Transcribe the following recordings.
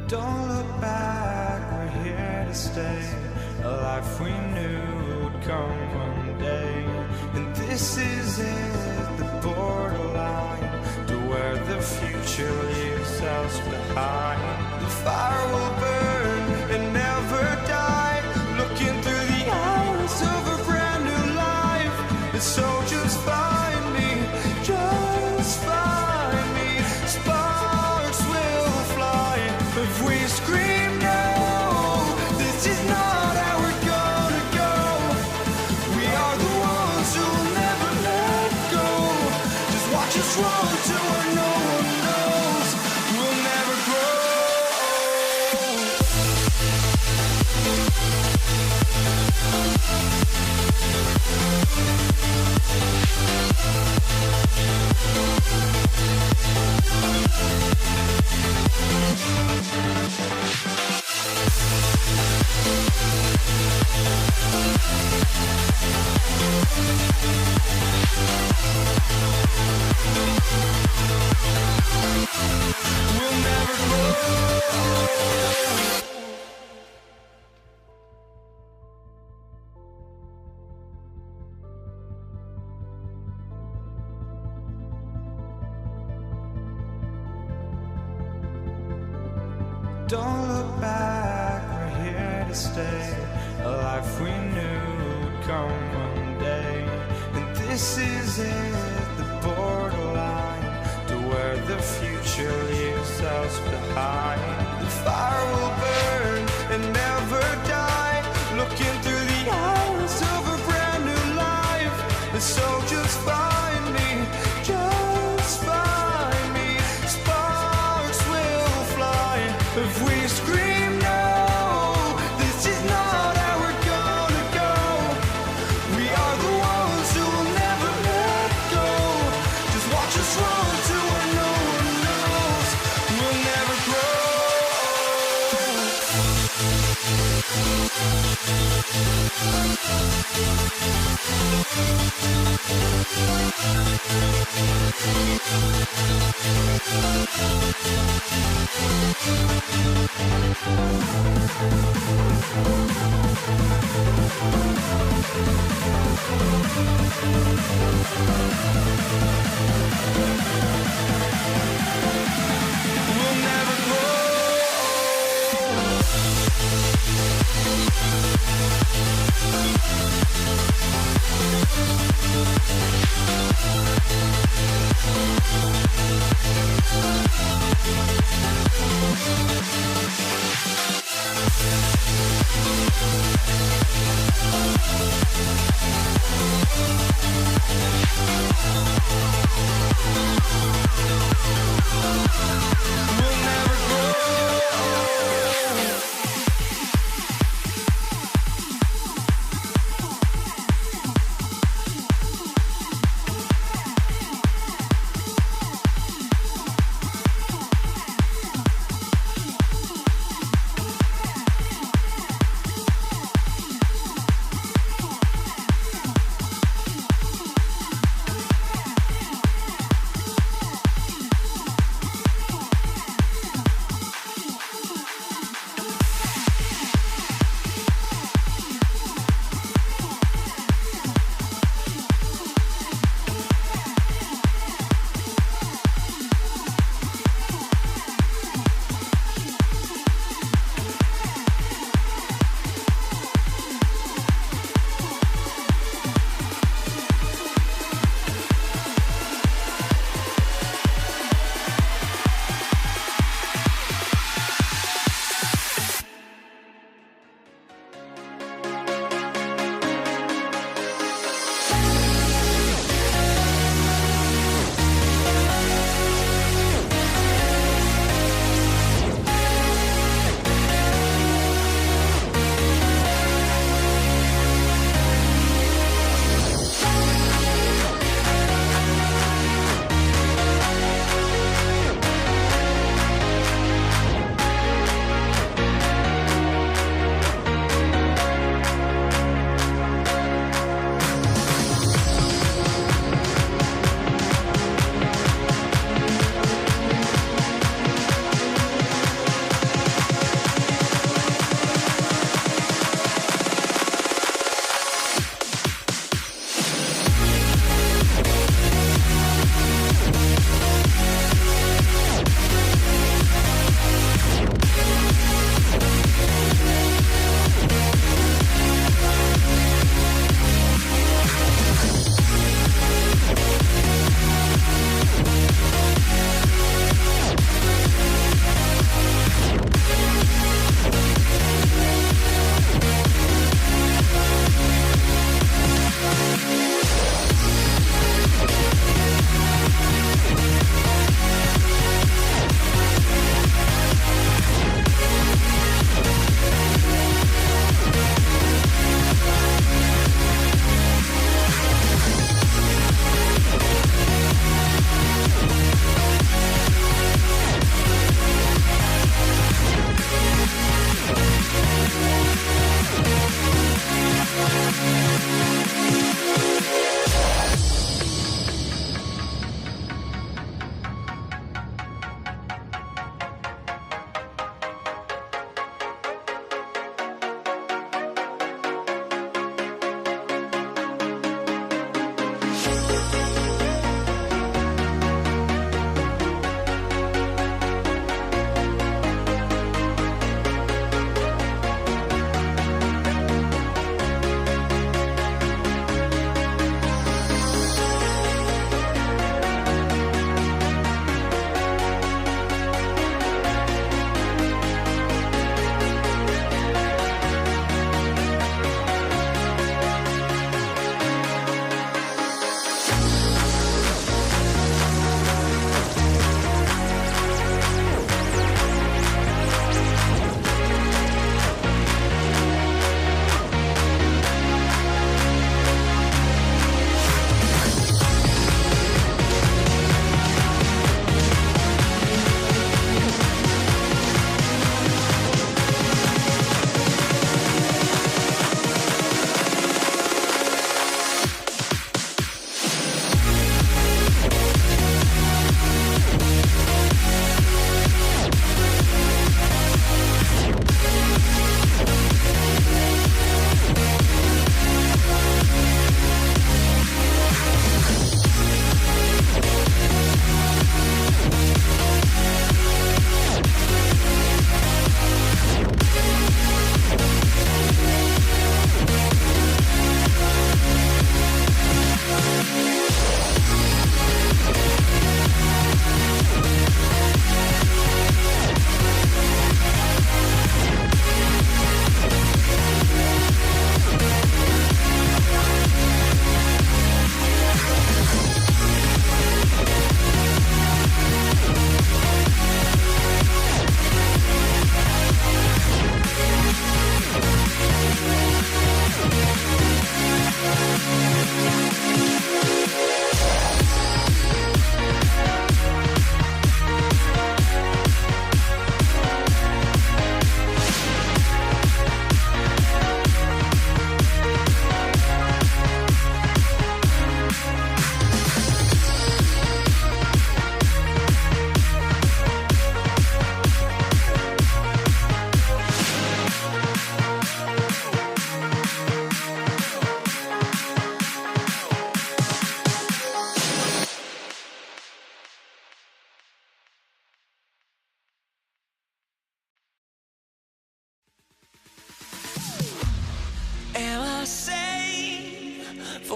Don't look back, we're here to stay. A life we knew would come one day. And this is it, the borderline to where the future leaves us behind. The fire will burn and never die, looking through the eyes of a brand new life. And so just find me, just find me. Sparks will fly if we scream no. This is not our Don't look back, we're here to stay. A life we knew would come one day. And this is it, the borderline to where the future leaves us behind. The fire will burn and never die, looking through the eyes of a brand new life. And so just find me, just find me. Sparks will fly if we scream no. This is not how we're gonna go. We are the ones who will never let go. Just watch us run to where no one knows. We'll never grow. We'll never grow. We'll never grow.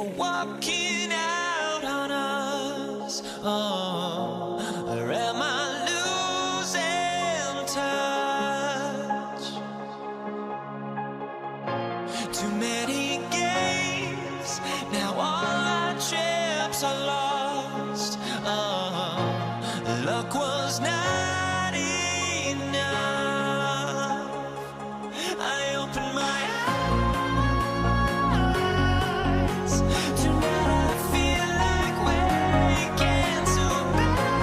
walking out on us. Oh, or am I losing touch? Too many games, now all our chips are lost. Oh, luck was not enough. I opened my eyes. Tonight I feel like waking to life.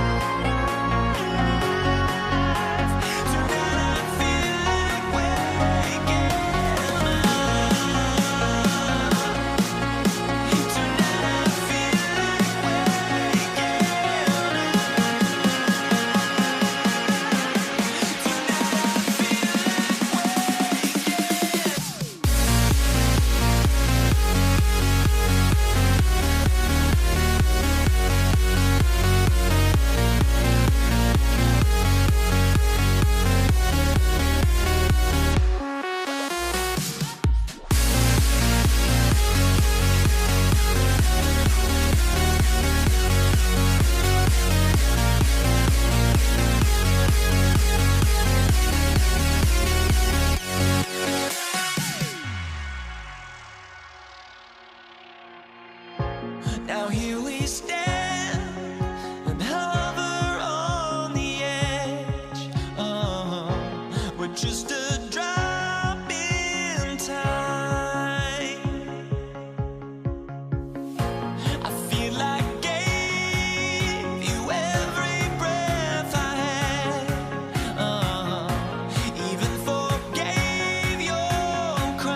Tonight I feel like waking up. Tonight I feel like waking Now here we stand and hover on the edge. Oh, we're just a drop in time. I feel like I gave you every breath I had. Even forgave your crimes.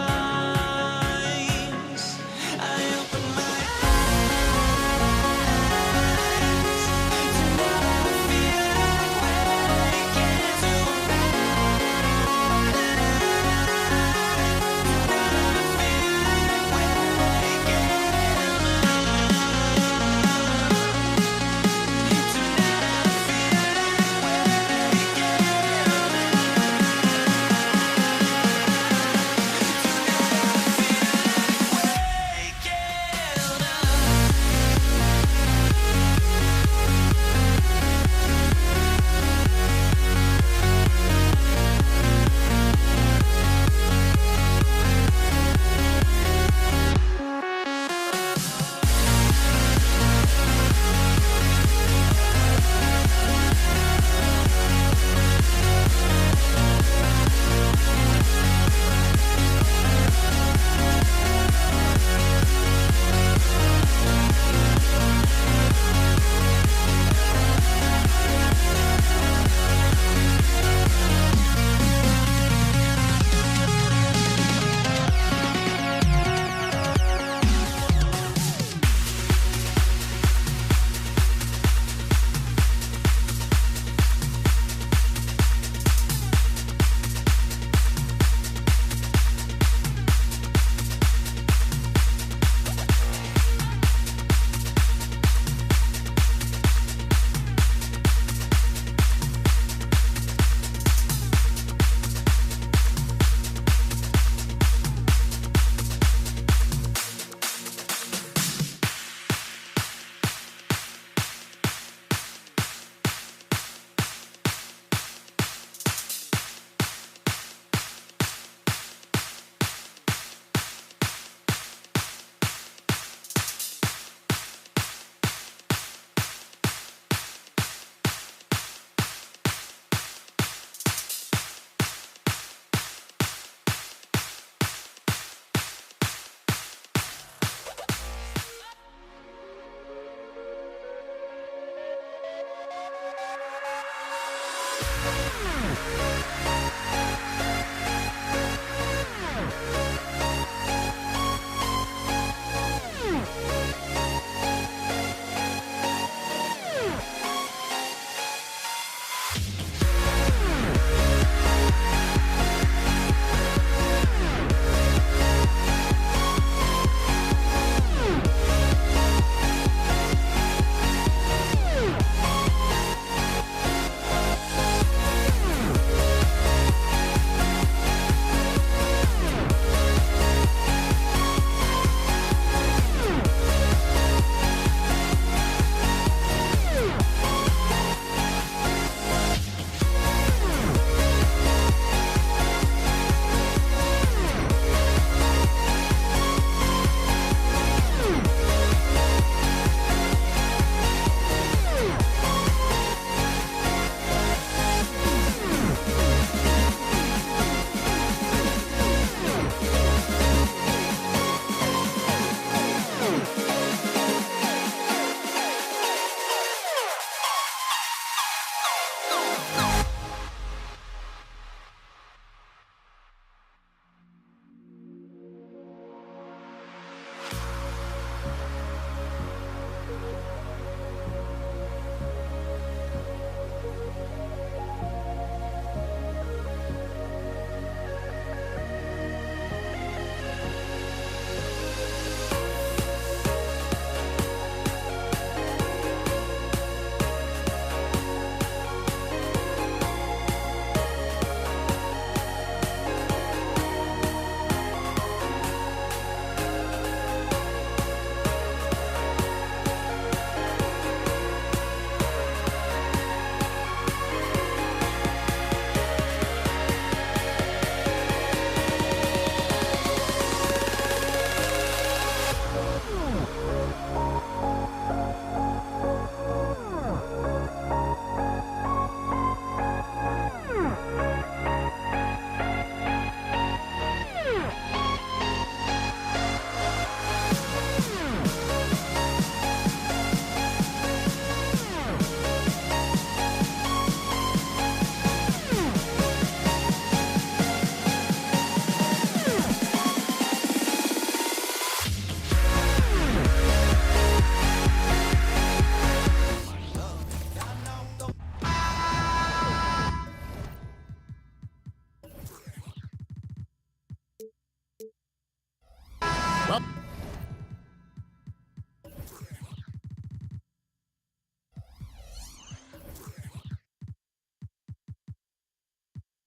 I opened my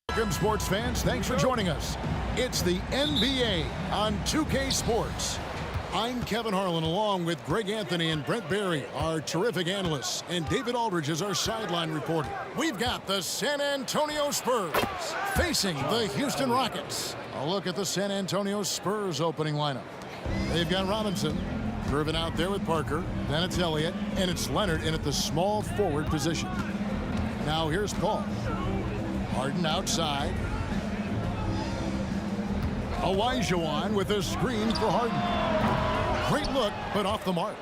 Welcome, sports fans. Thanks for joining us. It's the NBA on 2K Sports. I'm Kevin Harlan, along with Greg Anthony and Brent Barry, our terrific analysts, and David Aldridge is our sideline reporter. We've got the San Antonio Spurs facing the Houston Rockets. A look at the San Antonio Spurs opening lineup. They've got Robinson, Irvin out there with Parker, then it's Elliott, and it's Leonard in at the small forward position. Now here's Paul. Harden outside. Olajuwon with a screen for Harden. Great look, but off the mark.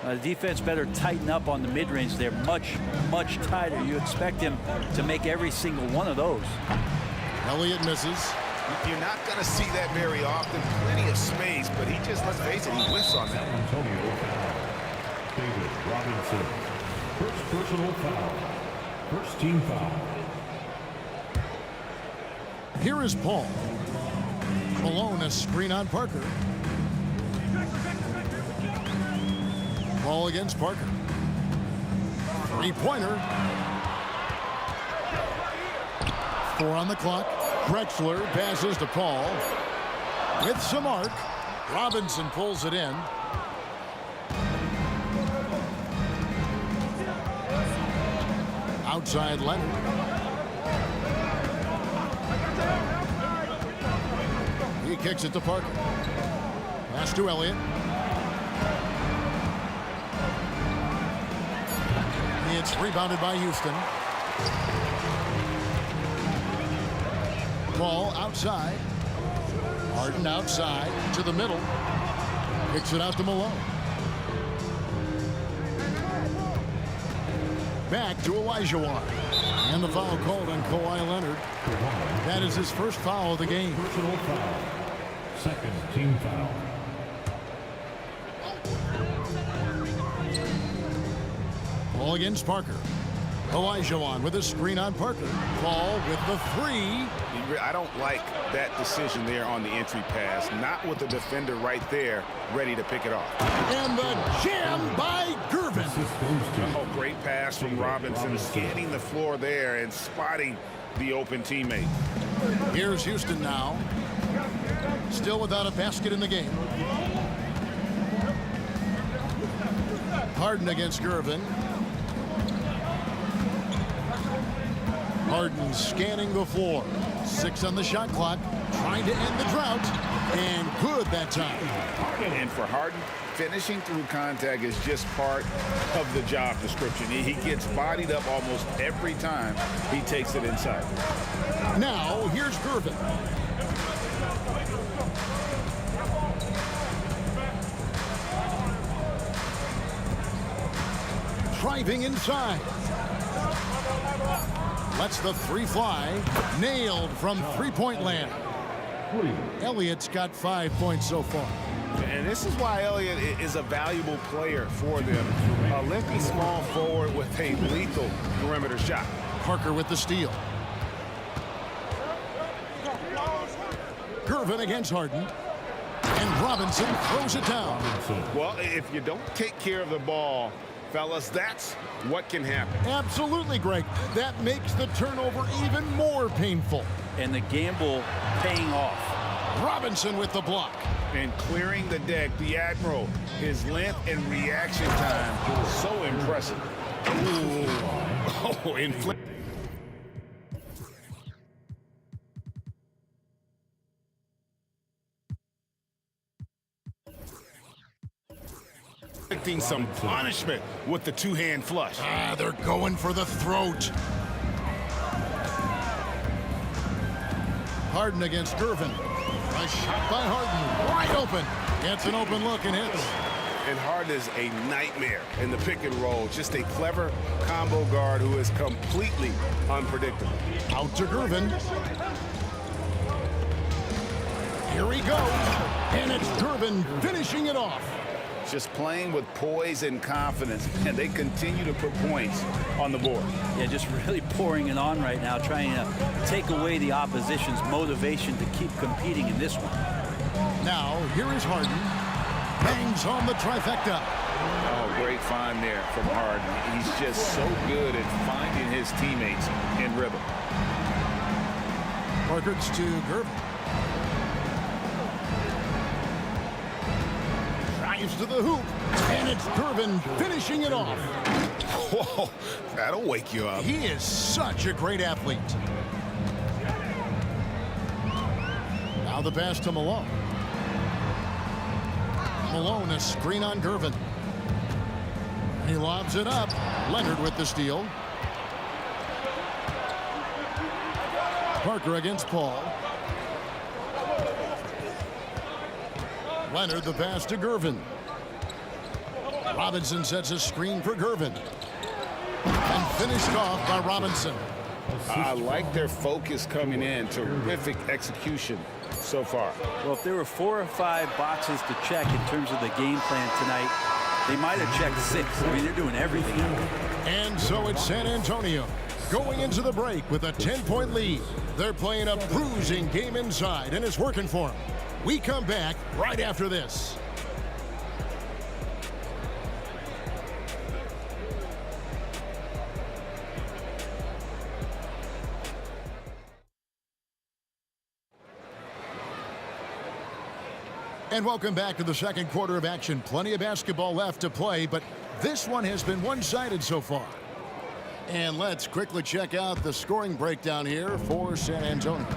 The defense better tighten up on the mid-range. They're much, much tighter. You expect him to make every single one of those. Elliott misses. You're not going to see that very often. Plenty of space, but he just, let's face it, he whiffs on that. Antonio, David Robinson. First personal foul. First team foul. Here is Paul. Malone, a screen on Parker. Paul against Parker. Three-pointer. 4 on the clock. Drexler passes to Paul. With some arc. Robinson pulls it in. Outside Leonard. He kicks it to Parker. Pass to Elliott. It's rebounded by Houston. Ball outside. Harden outside to the middle. Kicks it out to Malone. Back to Olajuwon. And the foul called on Kawhi Leonard. That is his first foul of the game. Personal foul. Second team foul. Ball against Parker. Olajuwon with a screen on Parker. Ball with the 3. I don't like that decision there on the entry pass. Not with the defender right there ready to pick it off. And the jam by Gervin. Oh, great pass from Robinson, scanning the floor there and spotting the open teammate. Here's Houston now. Still without a basket in the game. Harden against Gervin. Harden scanning the floor. 6 on the shot clock. Trying to end the drought. And good that time. And for Harden, finishing through contact is just part of the job description. He gets bodied up almost every time he takes it inside. Now, here's Gervin. Driving inside. Lets the 3 fly. Nailed from three-point land. Elliott's got 5 points so far. And this is why Elliott is a valuable player for them. A lefty small forward with a lethal perimeter shot. Parker with the steal. Gervin against Harden. And Robinson throws it down. Well, if you don't take care of the ball, fellas, that's what can happen. Absolutely, Greg. That makes the turnover even more painful. And the gamble paying off. Robinson with the block. And clearing the deck, the Admiral, his length and reaction time, so impressive. Ooh. Oh, inflicting some punishment with the two-hand flush. They're going for the throat. Harden against Gervin. A shot by Harden. Wide open. Gets an open look and hits. And Harden is a nightmare in the pick and roll. Just a clever combo guard who is completely unpredictable. Out to Gervin. Here he goes. And it's Gervin finishing it off. Just playing with poise and confidence, and they continue to put points on the board. Yeah, just really pouring it on right now, trying to take away the opposition's motivation to keep competing in this one. Now, here is Harden. Bangs on the trifecta. Oh, great find there from Harden. He's just so good at finding his teammates in rhythm. Parker's to Gervin. Drives to the hoop. And it's Gervin finishing it off. Whoa, that'll wake you up. He is such a great athlete. Now the pass to Malone. Malone, a screen on Gervin. He lobs it up. Leonard with the steal. Parker against Paul. Leonard the pass to Gervin. Robinson sets a screen for Gervin. And finished off by Robinson. I like their focus coming in. Terrific execution so far. Well, if there were 4 or 5 boxes to check in terms of the game plan tonight, they might have checked 6. I mean, they're doing everything. And so it's San Antonio going into the break with a 10-point lead. They're playing a bruising game inside, and it's working for them. We come back right after this. And welcome back to the second quarter of action. Plenty of basketball left to play, but this one has been one-sided so far. And let's quickly check out the scoring breakdown here for San Antonio.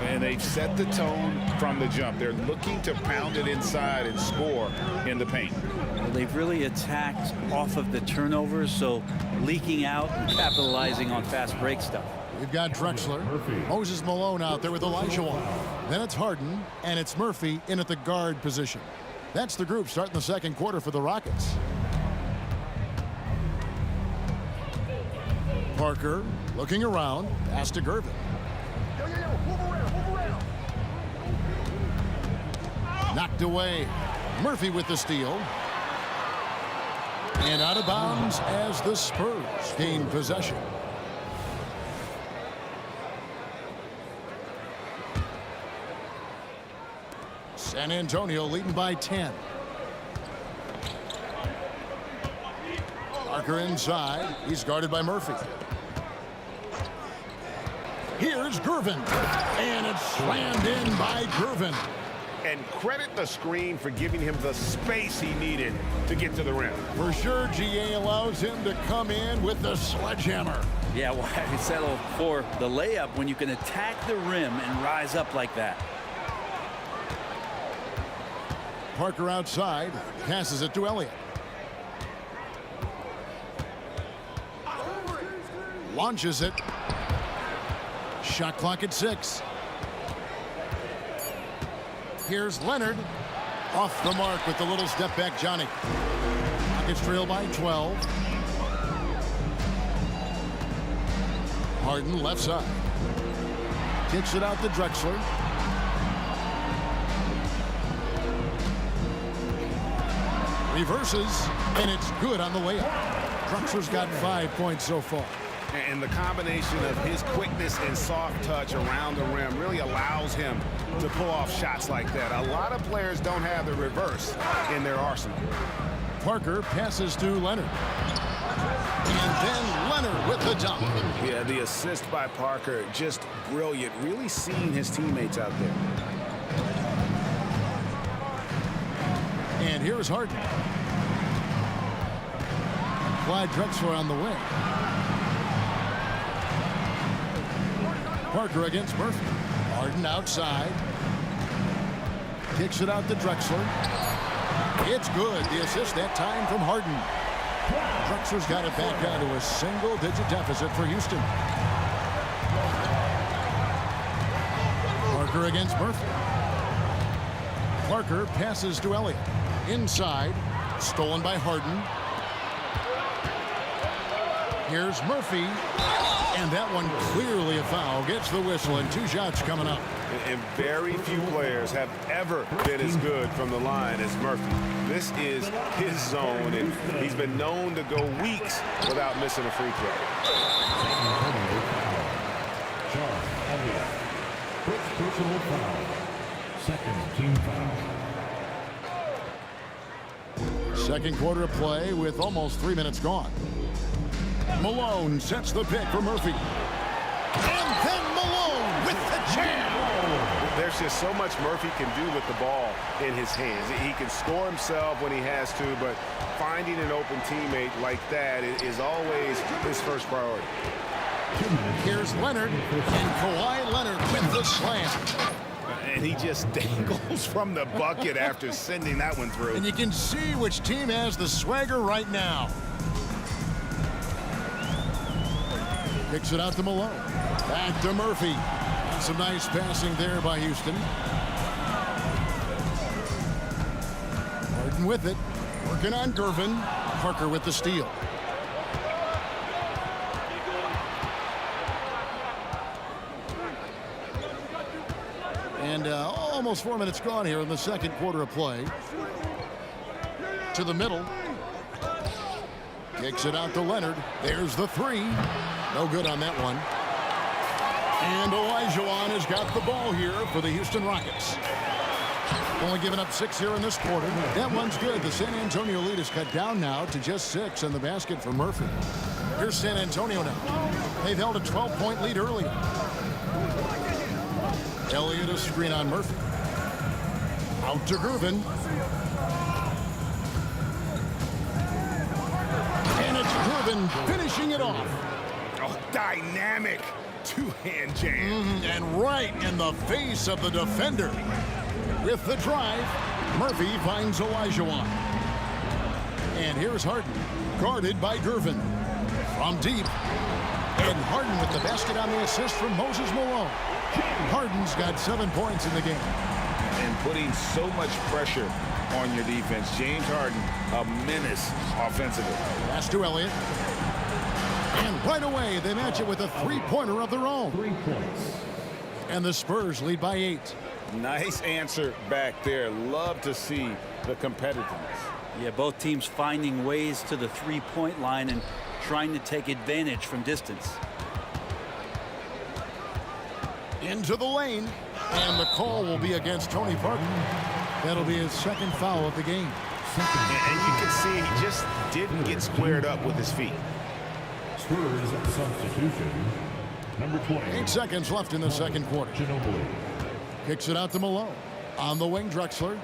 And they've set the tone from the jump. They're looking to pound it inside and score in the paint. Well, they've really attacked off of the turnovers, so leaking out and capitalizing on fast break stuff. We've got Drexler, Moses Malone out there with Olajuwon. Then it's Harden, and it's Murphy in at the guard position. That's the group starting the second quarter for the Rockets. Parker looking around, pass to Gervin. Knocked away. Murphy with the steal. And out of bounds as the Spurs gain possession. San Antonio leading by 10. Parker inside. He's guarded by Murphy. Here's Gervin. And it's slammed in by Gervin. And credit the screen for giving him the space he needed to get to the rim. For sure, GA allows him to come in with the sledgehammer. Yeah, why settle for the layup when you can attack the rim and rise up like that? Parker outside, passes it to Elliott. Launches it. Shot clock at 6. Here's Leonard. Off the mark with the little step back, Johnny. Rockets trail by 12. Harden left side. Kicks it out to Drexler. Reverses, and it's good on the layup. Drexler's got 5 points so far. And the combination of his quickness and soft touch around the rim really allows him to pull off shots like that. A lot of players don't have the reverse in their arsenal. Parker passes to Leonard. And then Leonard with the dunk. Yeah, the assist by Parker, just brilliant. Really seeing his teammates out there. And here's Harden. Clyde Drexler on the wing. Parker against Murphy. Harden outside. Kicks it out to Drexler. It's good. The assist that time from Harden. Drexler's got it back down to a single-digit deficit for Houston. Parker against Murphy. Parker passes to Elliott. Inside. Stolen by Harden. Here's Murphy. And that one clearly a foul. Gets the whistle, and 2 shots coming up. And very few players have ever been as good from the line as Murphy. This is his zone, and he's been known to go weeks without missing a free throw. John Elliott. First personal foul. Second team foul. Second quarter of play with almost 3 minutes gone. Malone sets the pick for Murphy. And then Malone with the jam. There's just so much Murphy can do with the ball in his hands. He can score himself when he has to, but finding an open teammate like that is always his first priority. Here's Leonard, and Kawhi Leonard with the slam. And he just dangles from the bucket after sending that one through. And you can see which team has the swagger right now. Kicks it out to Malone. Back to Murphy. And some nice passing there by Houston. Harden with it. Working on Gervin. Parker with the steal. And almost 4 minutes gone here in the second quarter of play. To the middle. Kicks it out to Leonard. There's the three. No good on that one. And Olajuwon has got the ball here for the Houston Rockets. Only giving up 6 here in this quarter. That one's good. The San Antonio lead is cut down now to just 6 in the basket for Murphy. Here's San Antonio now. They've held a 12-point lead earlier. Elliott a screen on Murphy. Out to Gervin. And it's Gervin finishing it off. Oh, dynamic two-hand jam. And right in the face of the defender. With the drive, Murphy finds Olajuwon. And here's Harden, guarded by Gervin. From deep. And Harden with the basket on the assist from Moses Malone. Harden's got 7 points in the game. And putting so much pressure on your defense. James Harden, a menace offensively. Pass to Elliott. And right away, they match it with a three-pointer of their own. 3 points. And the Spurs lead by 8. Nice answer back there. Love to see the competitiveness. Yeah, both teams finding ways to the three-point line and trying to take advantage from distance. Into the lane. And the call will be against Tony Parker. That'll be his second foul of the game. And you can see he just didn't get squared up with his feet. Spurs substitution. Number 20. 8 seconds left in the second quarter. Ginobili. Kicks it out to Malone. On the wing, Drexler.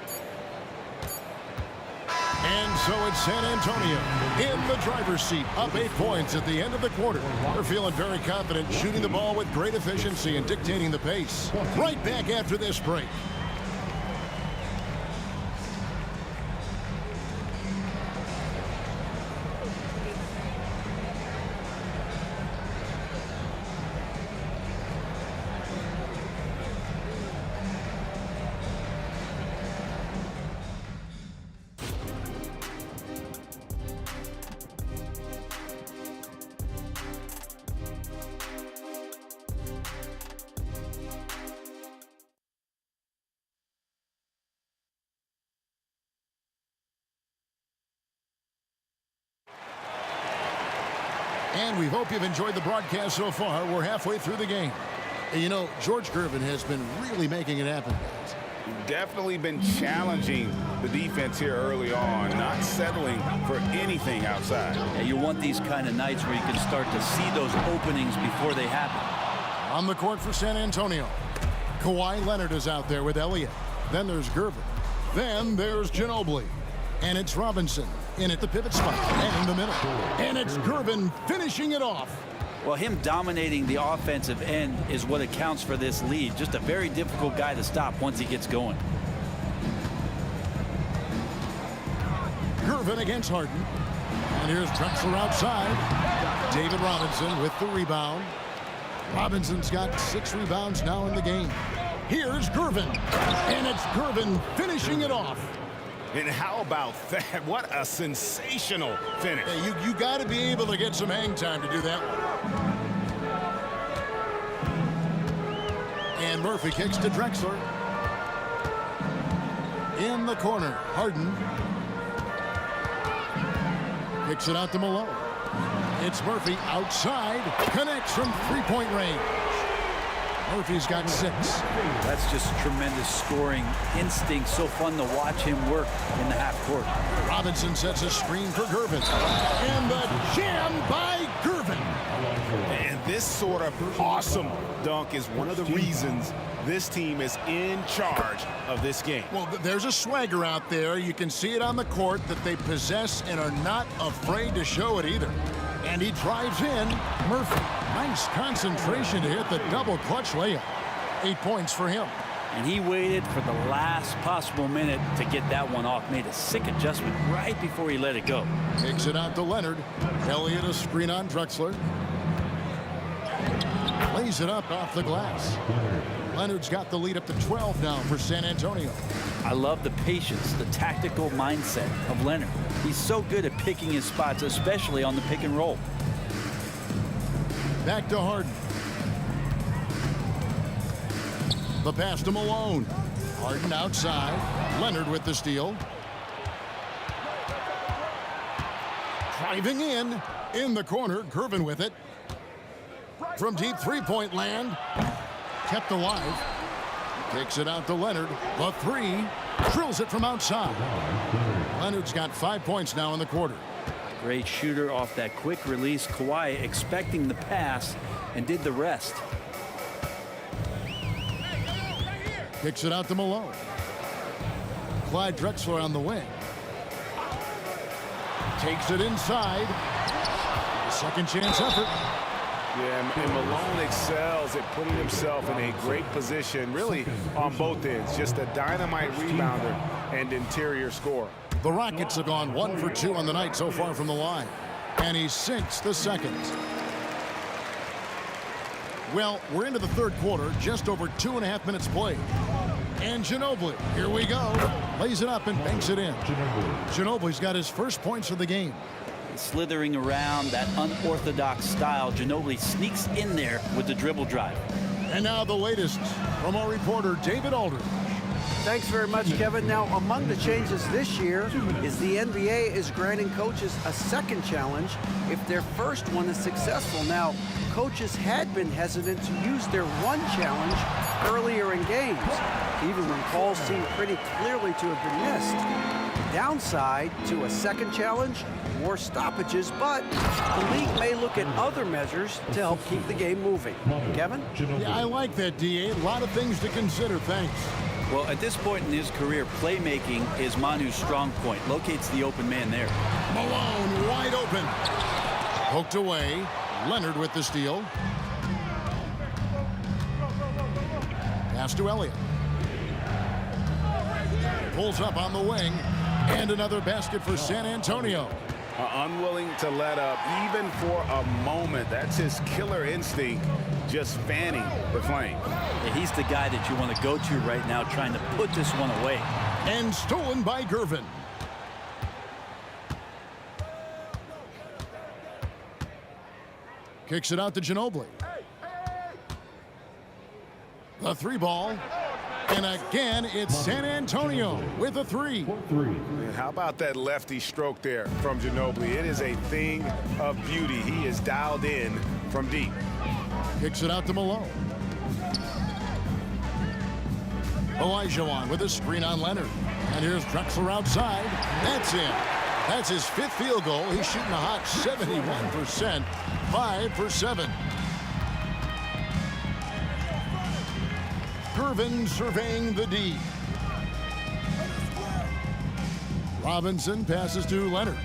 And so it's San Antonio in the driver's seat, up 8 points at the end of the quarter. They're feeling very confident, shooting the ball with great efficiency and dictating the pace. Right back after this break. And we hope you've enjoyed the broadcast so far. We're halfway through the game. And you know, George Gervin has been really making it happen, guys. Definitely been challenging the defense here early on, not settling for anything outside. Yeah, you want these kind of nights where you can start to see those openings before they happen. On the court for San Antonio, Kawhi Leonard is out there with Elliott. Then there's Gervin. Then there's Ginobili. And it's Robinson in at the pivot spot and in the middle. And it's Gervin finishing it off. Well, him dominating the offensive end is what accounts for this lead. Just a very difficult guy to stop once he gets going. Gervin against Harden. And here's Drexler outside. David Robinson with the rebound. Robinson's got 6 rebounds now in the game. Here's Gervin. And it's Gervin finishing it off. And how about that? What a sensational finish. Hey, you got to be able to get some hang time to do that one. And Murphy kicks to Drexler. In the corner, Harden. Kicks it out to Malone. It's Murphy outside. Connects from three-point range. Murphy's got 6. That's just tremendous scoring instinct. So fun to watch him work in the half court. Robinson sets a screen for Gervin. And the jam by Gervin. And this sort of awesome dunk is one of the reasons this team is in charge of this game. Well, there's a swagger out there. You can see it on the court that they possess and are not afraid to show it either. And he drives in. Murphy, nice concentration to hit the double clutch layup. 8 points for him. And he waited for the last possible minute to get that one off. Made a sick adjustment right before he let it go. Takes it out to Leonard. Elliott a screen on Drexler. Lays it up off the glass. Leonard's got the lead up to 12 now for San Antonio. I love the patience, the tactical mindset of Leonard. He's so good at picking his spots, especially on the pick and roll. Back to Harden. The pass to Malone. Harden outside. Leonard with the steal. Driving in the corner. Gervin with it. From deep three-point land. Kept alive. Takes it out to Leonard. The 3. Drills it from outside. Leonard's got 5 points now in the quarter. Great shooter off that quick release. Kawhi expecting the pass and did the rest. Kicks it out to Malone. Clyde Drexler on the wing. Takes it inside. Second chance effort. Yeah, and Malone excels at putting himself in a great position, really on both ends. Just a dynamite rebounder and interior scorer. The Rockets have gone 1 for 2 on the night so far from the line. And he sinks the second. Well, we're into the third quarter, just over 2.5 minutes played. And Ginobili, here we go. Lays it up and banks it in. Ginobili's got his first points of the game. Slithering around that unorthodox style, Ginobili sneaks in there with the dribble drive. And now the latest from our reporter, David Aldridge. Thanks very much, Kevin. Now, among the changes this year is the NBA is granting coaches a second challenge if their first one is successful. Now, coaches had been hesitant to use their one challenge earlier in games, even when calls seemed pretty clearly to have been missed. Downside to a second challenge, more stoppages, but the league may look at other measures to help keep the game moving. Kevin? Yeah, I like that, D.A. A lot of things to consider. Thanks. Well, at this point in his career, playmaking is Manu's strong point. Locates the open man there. Malone wide open. Poked away. Leonard with the steal. Pass to Elliott. Pulls up on the wing. And another basket for San Antonio. Unwilling to let up even for a moment. That's his killer instinct, just fanning the flame. Yeah, he's the guy that you want to go to right now, trying to put this one away. And stolen by Gervin. Kicks it out to Ginobili. The 3 ball. And again, it's San Antonio with a 3. And how about that lefty stroke there from Ginobili? It is a thing of beauty. He is dialed in from deep. Kicks it out to Malone. Olajuwon with a screen on Leonard. And here's Drexler outside. That's in. That's his 5th field goal. He's shooting a hot 71%. 5 for 7. Gervin surveying the D. Robinson passes to Leonard.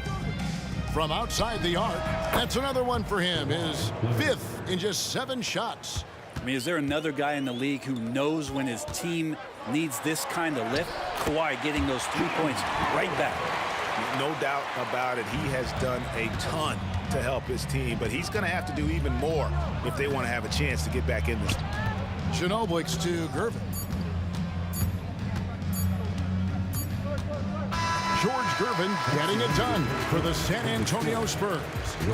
From outside the arc, that's another one for him. His 5th in just 7 shots. I mean, is there another guy in the league who knows when his team needs this kind of lift? Kawhi getting those 3 points right back. No doubt about it. He has done a ton to help his team, but he's going to have to do even more if they want to have a chance to get back in this. Ginobili to Gervin. George Gervin getting it done for the San Antonio Spurs.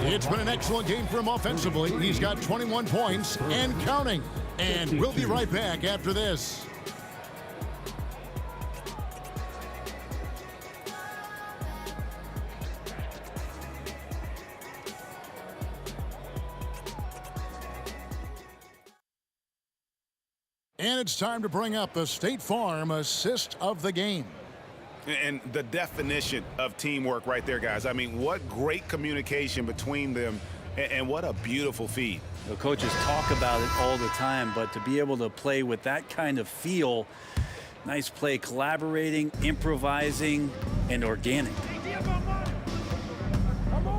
It's been an excellent game for him offensively. He's got 21 points and counting. And we'll be right back after this. And it's time to bring up the State Farm assist of the game. And the definition of teamwork right there, guys. I mean, what great communication between them, and what a beautiful feed. The coaches talk about it all the time, but to be able to play with that kind of feel, nice play, collaborating, improvising, and organic.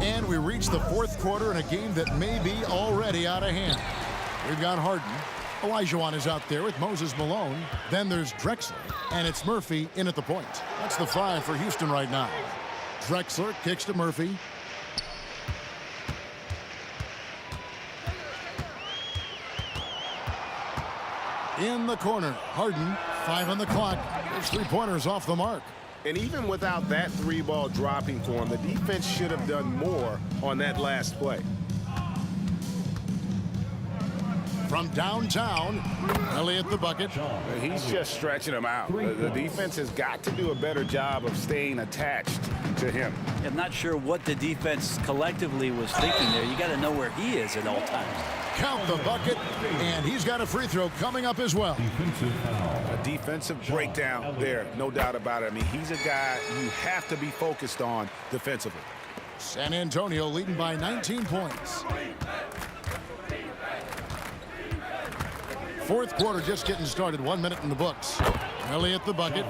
And we reach the fourth quarter in a game that may be already out of hand. We've got Harden. Olajuwon is out there with Moses Malone. Then there's Drexler, and it's Murphy in at the point. That's the 5 for Houston right now. Drexler kicks to Murphy. In the corner, Harden, 5 on the clock. His three-pointers off the mark. And even without that 3-ball dropping for him, the defense should have done more on that last play. From downtown, Elliott the bucket. He's just stretching him out. The defense has got to do a better job of staying attached to him. I'm not sure what the defense collectively was thinking there. You got to know where he is at all times. Count the bucket, and he's got a free throw coming up as well. Defensive foul. A defensive breakdown there, no doubt about it. I mean, he's a guy you have to be focused on defensively. San Antonio leading by 19 points. Fourth quarter just getting started. 1 minute in the books. Elliott the bucket.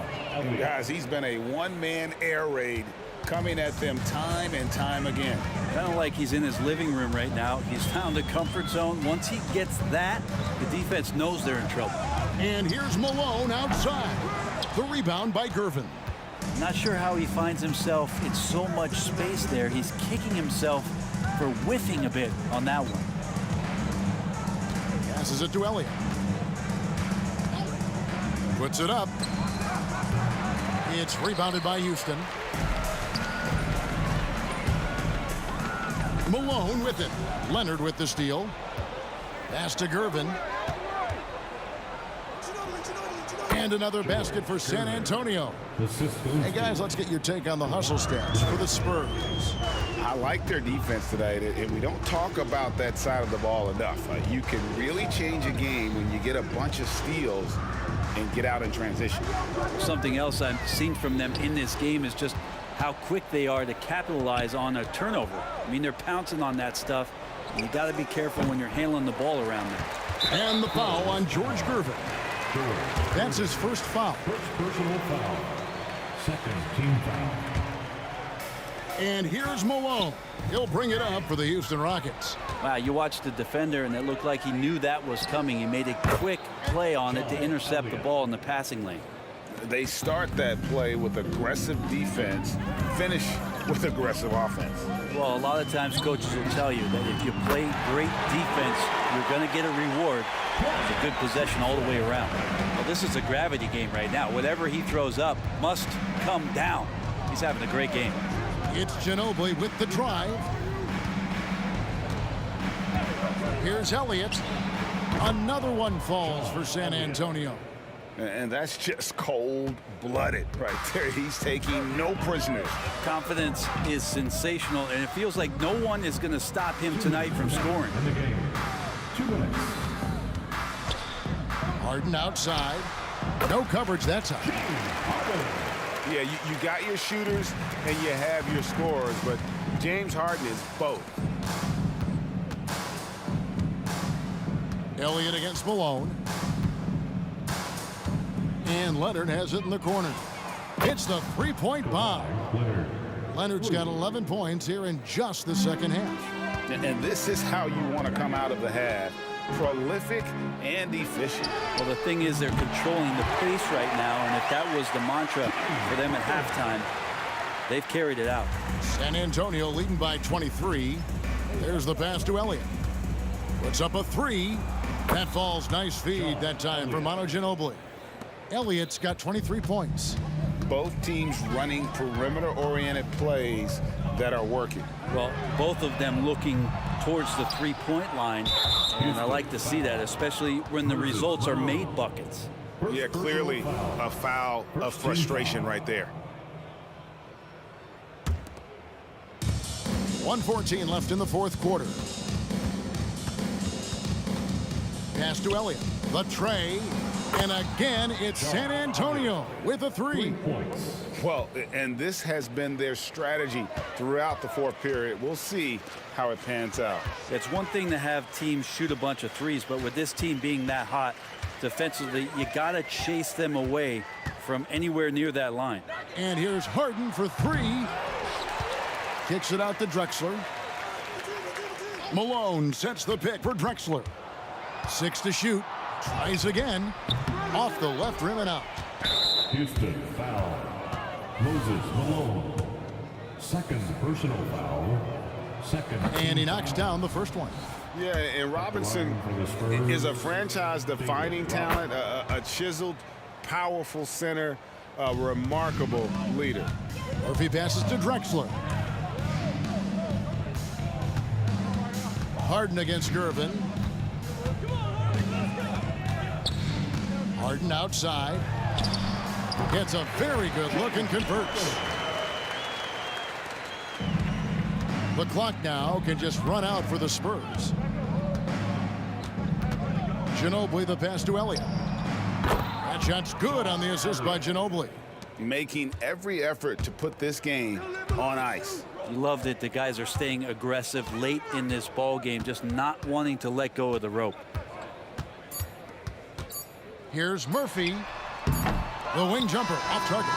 Guys, he's been a one-man air raid coming at them time and time again. Kind of like he's in his living room right now. He's found a comfort zone. Once he gets that, the defense knows they're in trouble. And here's Malone outside. The rebound by Gervin. Not sure how he finds himself in so much space there. He's kicking himself for whiffing a bit on that one. Passes it to Elliott. Puts it up. It's rebounded by Houston. Malone with it. Leonard with the steal. Pass to Gervin. And another basket for San Antonio. Hey guys, let's get your take on the hustle stats for the Spurs. I like their defense today, and we don't talk about that side of the ball enough. You can really change a game when you get a bunch of steals and get out in transition. Something else I've seen from them in this game is just how quick they are to capitalize on a turnover. I mean, they're pouncing on that stuff. And you got to be careful when you're handling the ball around them. And the foul on George Gervin. That's his first foul. First personal foul. Second team foul. And here's Malone. He'll bring it up for the Houston Rockets. Wow, you watched the defender, and it looked like he knew that was coming. He made a quick play on it to intercept the ball in the passing lane. They start that play with aggressive defense, finish with aggressive offense. Well, a lot of times coaches will tell you that if you play great defense, you're going to get a reward. It's a good possession all the way around. Well, this is a gravity game right now. Whatever he throws up must come down. He's having a great game. It's Ginobili with the drive. Here's Elliott. Another one falls for San Antonio. And that's just cold-blooded right there. He's taking no prisoners. Confidence is sensational, and it feels like no one is going to stop him tonight from scoring. In the game. 2 minutes. Harden outside. No coverage that time. Yeah, you got your shooters and you have your scorers, but James Harden is both. Elliott against Malone. And Leonard has it in the corner. It's the three-point bomb. Leonard's got 11 points here in just the second half. And this is how you want to come out of the half. Prolific and efficient. Well, the thing is, they're controlling the pace right now, and if that was the mantra for them at halftime, they've carried it out. San Antonio leading by 23. There's the pass to Elliott. Puts up a three. That falls. Nice feed that time for Manu Ginobili. Elliott's got 23 points. Both teams running perimeter-oriented plays that are working. Well, both of them looking towards the three-point line, and I like to see that, especially when the results are made buckets. Yeah, clearly a foul of frustration right there. 1:14 left in the fourth quarter. Pass to Elliott. The tray. And again, it's San Antonio with a 3. 3 points. Well, and this has been their strategy throughout the fourth period. We'll see how it pans out. It's one thing to have teams shoot a bunch of threes, but with this team being that hot defensively, you got to chase them away from anywhere near that line. And here's Harden for 3. Kicks it out to Drexler. Malone sets the pick for Drexler. 6 to shoot. Tries again. Off the left rim and out. Houston foul. Moses Malone. Second personal foul. Second. And he knocks down the first one. Yeah, and Robinson is a franchise-defining talent, a chiseled, powerful center, a remarkable leader. Murphy passes to Drexler. Harden against Gervin. Harden outside. Gets a very good look and converts. The clock now can just run out for the Spurs. Ginobili the pass to Elliott. That shot's good on the assist by Ginobili. Making every effort to put this game on ice. You love that the guys are staying aggressive late in this ball game, just not wanting to let go of the rope. Here's Murphy. The wing jumper off target.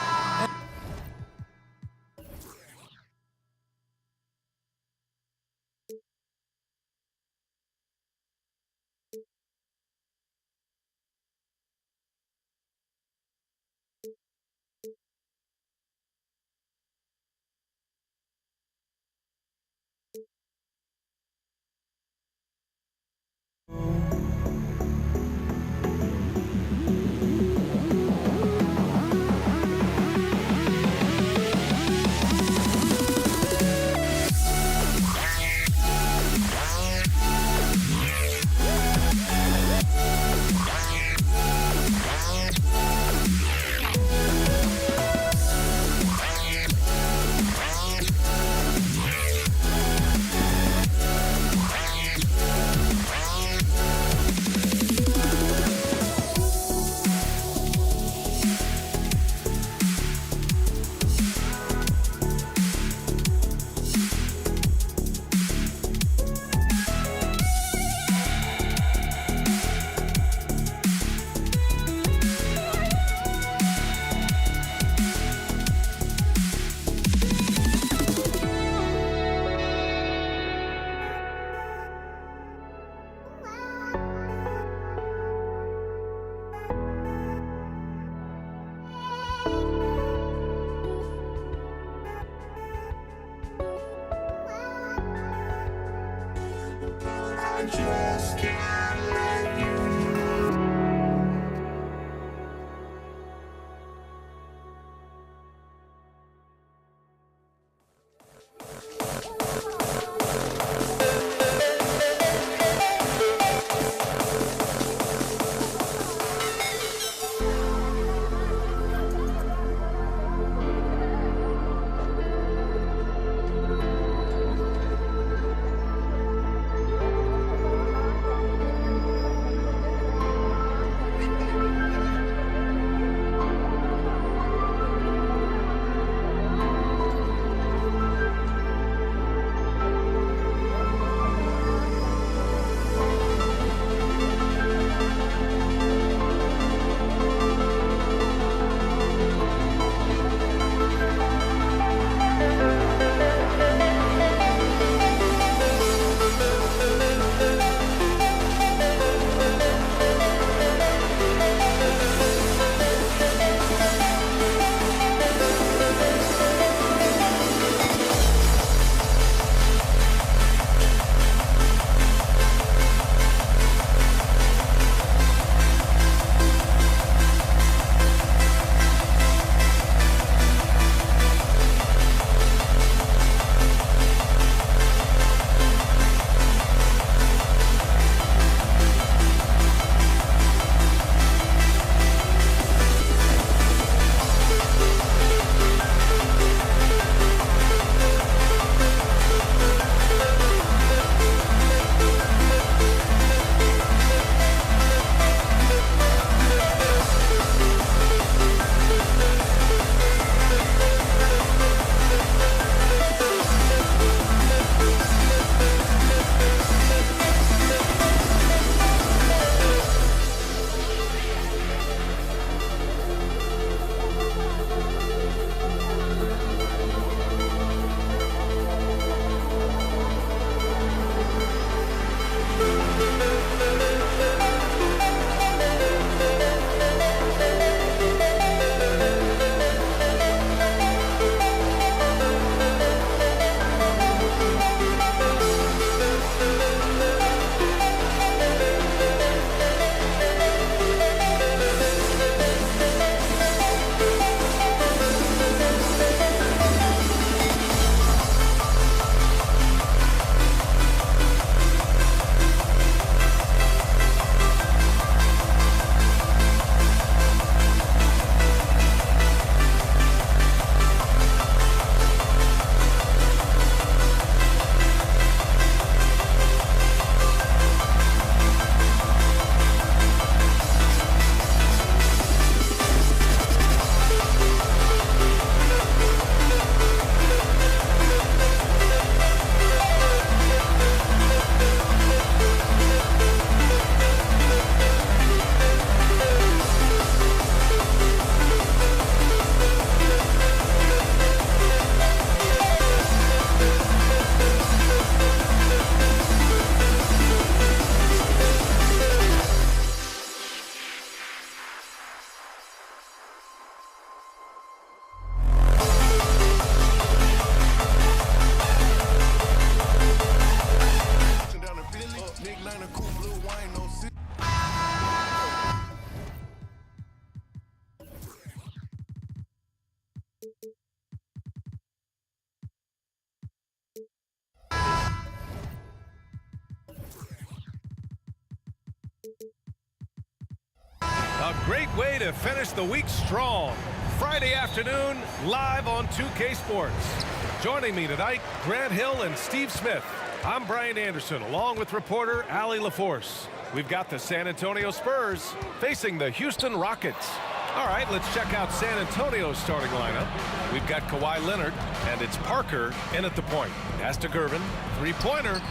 A great way to finish the week strong. Friday afternoon, live on 2K Sports. Joining me tonight, Grant Hill and Steve Smith. I'm Brian Anderson, along with reporter Allie LaForce. We've got the San Antonio Spurs facing the Houston Rockets. All right, let's check out San Antonio's starting lineup. We've got Kawhi Leonard, and it's Parker in at the point. Pass to Gervin, three-pointer.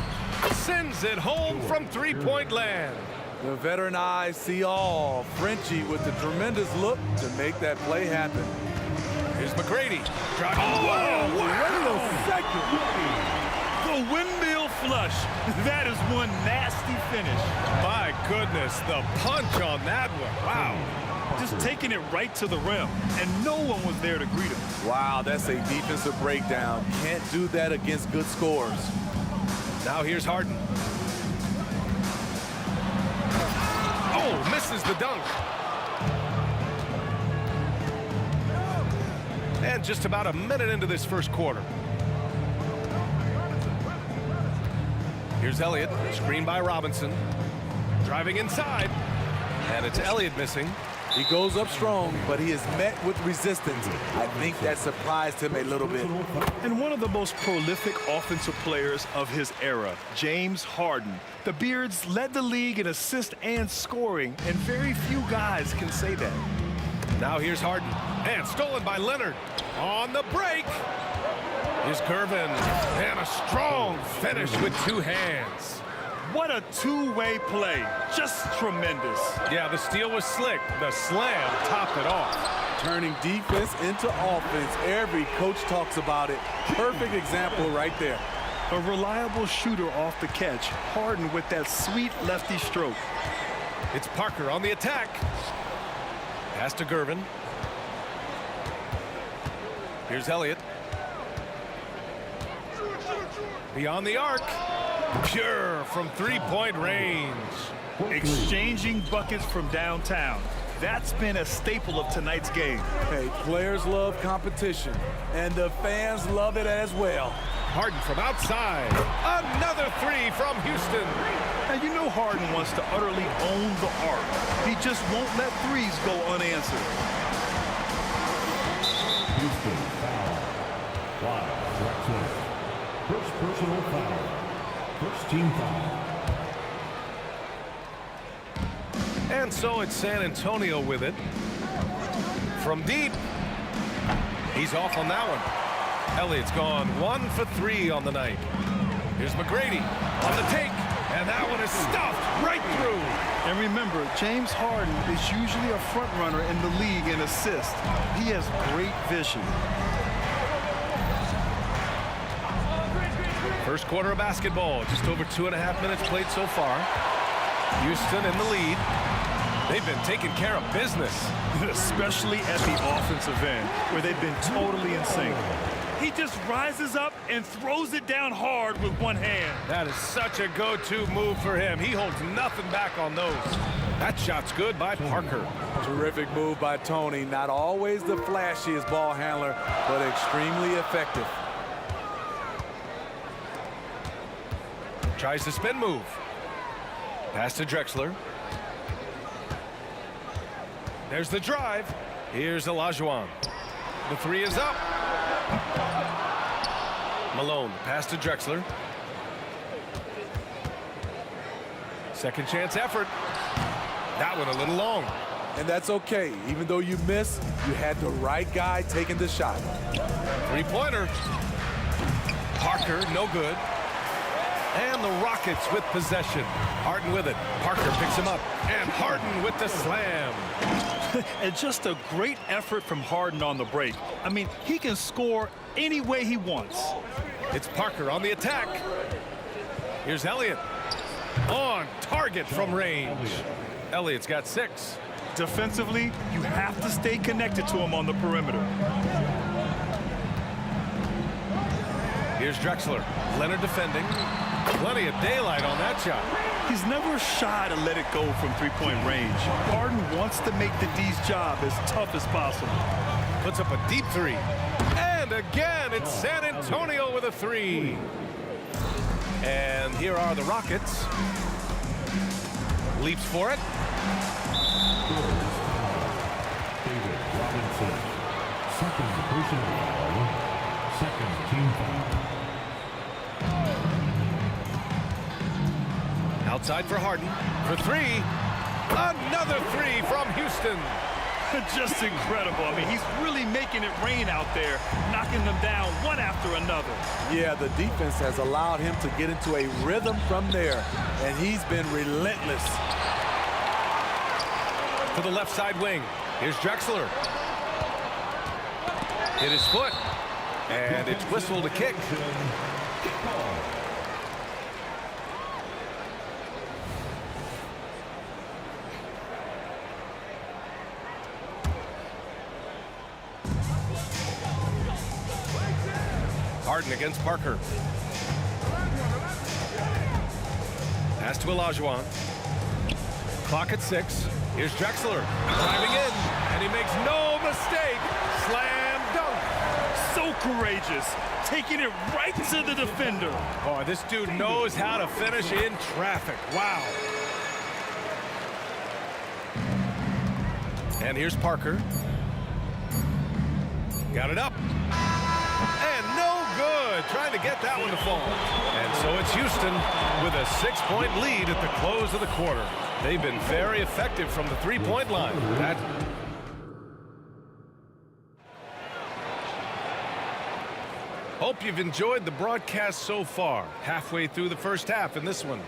Sends it home from three-point land. The veteran eyes see all. Frenchie with the tremendous look to make that play happen. Here's McGrady. Whoa, wait a second. The windmill flush. That is one nasty finish. My goodness, the punch on that one. Wow. Just taking it right to the rim, and no one was there to greet him. Wow, that's a defensive breakdown. Can't do that against good scores. Now here's Harden. Oh, misses the dunk. And just about a minute into this first quarter. Here's Elliott, screened by Robinson. Driving inside. And it's Elliott missing. He goes up strong, but he is met with resistance. I think that surprised him a little bit. And one of the most prolific offensive players of his era, James Harden. The Beards led the league in assists and scoring, and very few guys can say that. Now here's Harden, and stolen by Leonard. On the break. Here's Gervin, and a strong finish with two hands. What a two-way play. Just tremendous. Yeah, the steal was slick. The slam topped it off. Turning defense into offense. Every coach talks about it. Perfect example right there. A reliable shooter off the catch. Harden with that sweet lefty stroke. It's Parker on the attack. Pass to Gervin. Here's Elliott. Beyond the arc. Pure from three-point range. Exchanging buckets from downtown. That's been a staple of tonight's game. Hey, players love competition, and the fans love it as well. Harden from outside. Another three from Houston. And you know Harden wants to utterly own the arc. He just won't let threes go unanswered. Houston foul. 5 Drexler. First personal foul. First team foul. And so it's San Antonio with it. From deep. He's off on that one. Elliott's gone 1 for 3 on the night. Here's McGrady on the take. And that one is stuffed right through. And remember, James Harden is usually a front runner in the league in assists. He has great vision. First quarter of basketball, just over 2.5 minutes played so far. Houston in the lead. They've been taking care of business. Especially at the offensive end, where they've been totally in sync. He just rises up and throws it down hard with one hand. That is such a go-to move for him. He holds nothing back on those. That shot's good by Parker. Terrific move by Tony. Not always the flashiest ball handler, but extremely effective. Tries the spin move. Pass to Drexler. There's the drive. Here's Olajuwon. The three is up. Malone, pass to Drexler. Second chance effort. That one a little long. And that's okay. Even though you miss, you had the right guy taking the shot. Three-pointer. Parker, no good. And the Rockets with possession. Harden with it. Parker picks him up. And Harden with the slam. And just a great effort from Harden on the break. I mean, he can score any way he wants. It's Parker on the attack. Here's Elliott. On target from range. Elliott's got 6. Defensively, you have to stay connected to him on the perimeter. Here's Drexler. Leonard defending. Plenty of daylight on that shot. He's never shy to let it go from three-point range. Harden wants to make the D's job as tough as possible. Puts up a deep three. And again, it's San Antonio with a 3. And here are the Rockets. Leaps for it. Robinson. Second personal foul. Second team foul. Outside for Harden. For three. Another three from Houston. Just incredible. I mean, he's really making it rain out there, knocking them down one after another. Yeah, the defense has allowed him to get into a rhythm from there, and he's been relentless. To the left side wing. Here's Drexler. Hit his foot. And it's whistled a kick. Harden against Parker. Pass to Olajuwon. Clock at 6. Here's Drexler driving in, and he makes no mistake. Slam dunk. So courageous, taking it right to the defender. Oh, this dude knows how to finish in traffic. Wow. And here's Parker. Got it up. And no good. Trying to get that one to fall. And so it's Houston with a 6-point lead at the close of the quarter. They've been very effective from the three-point line. Hope you've enjoyed the broadcast so far. Halfway through the first half in this one.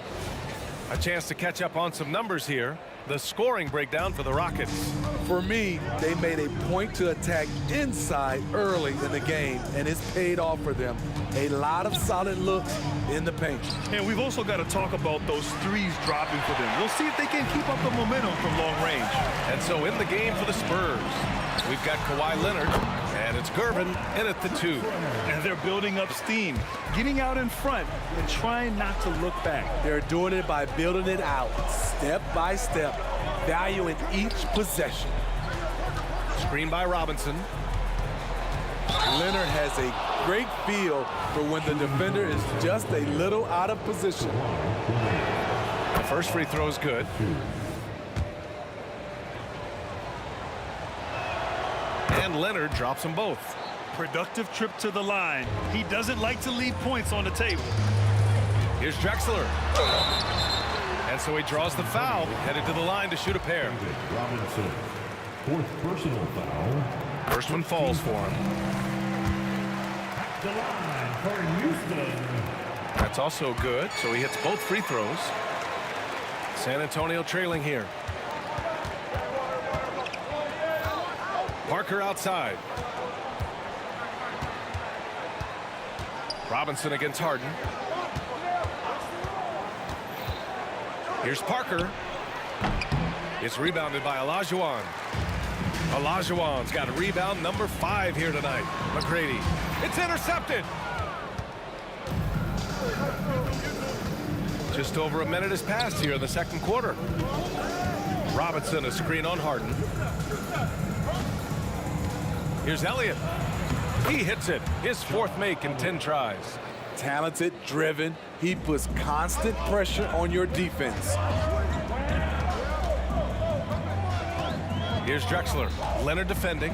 A chance to catch up on some numbers here. The scoring breakdown for the Rockets. For me, they made a point to attack inside early in the game, and it's paid off for them. A lot of solid looks in the paint. And we've also got to talk about those threes dropping for them. We'll see if they can keep up the momentum from long range. And so in the game for the Spurs, we've got Kawhi Leonard, and it's Gervin in at the 2. And they're building up steam, getting out in front and trying not to look back. They're doing it by building it out, step by step, valuing each possession. Screen by Robinson. Leonard has a great feel for when the defender is just a little out of position. The first free throw is good. And Leonard drops them both. Productive trip to the line. He doesn't like to leave points on the table. Here's Drexler. And so he draws the foul, headed to the line to shoot a pair. Robinson. Fourth personal foul. First one falls for him. The line for Houston. That's also good, so he hits both free throws. San Antonio trailing here. Parker outside. Robinson against Harden. Here's Parker. It's rebounded by Olajuwon. Olajuwon's got a rebound number 5 here tonight. McGrady. It's intercepted. Just over a minute has passed here in the second quarter. Robinson, a screen on Harden. Here's Elliott. He hits it. His 4th make in 10 tries. Talented, driven. He puts constant pressure on your defense. Here's Drexler. Leonard defending.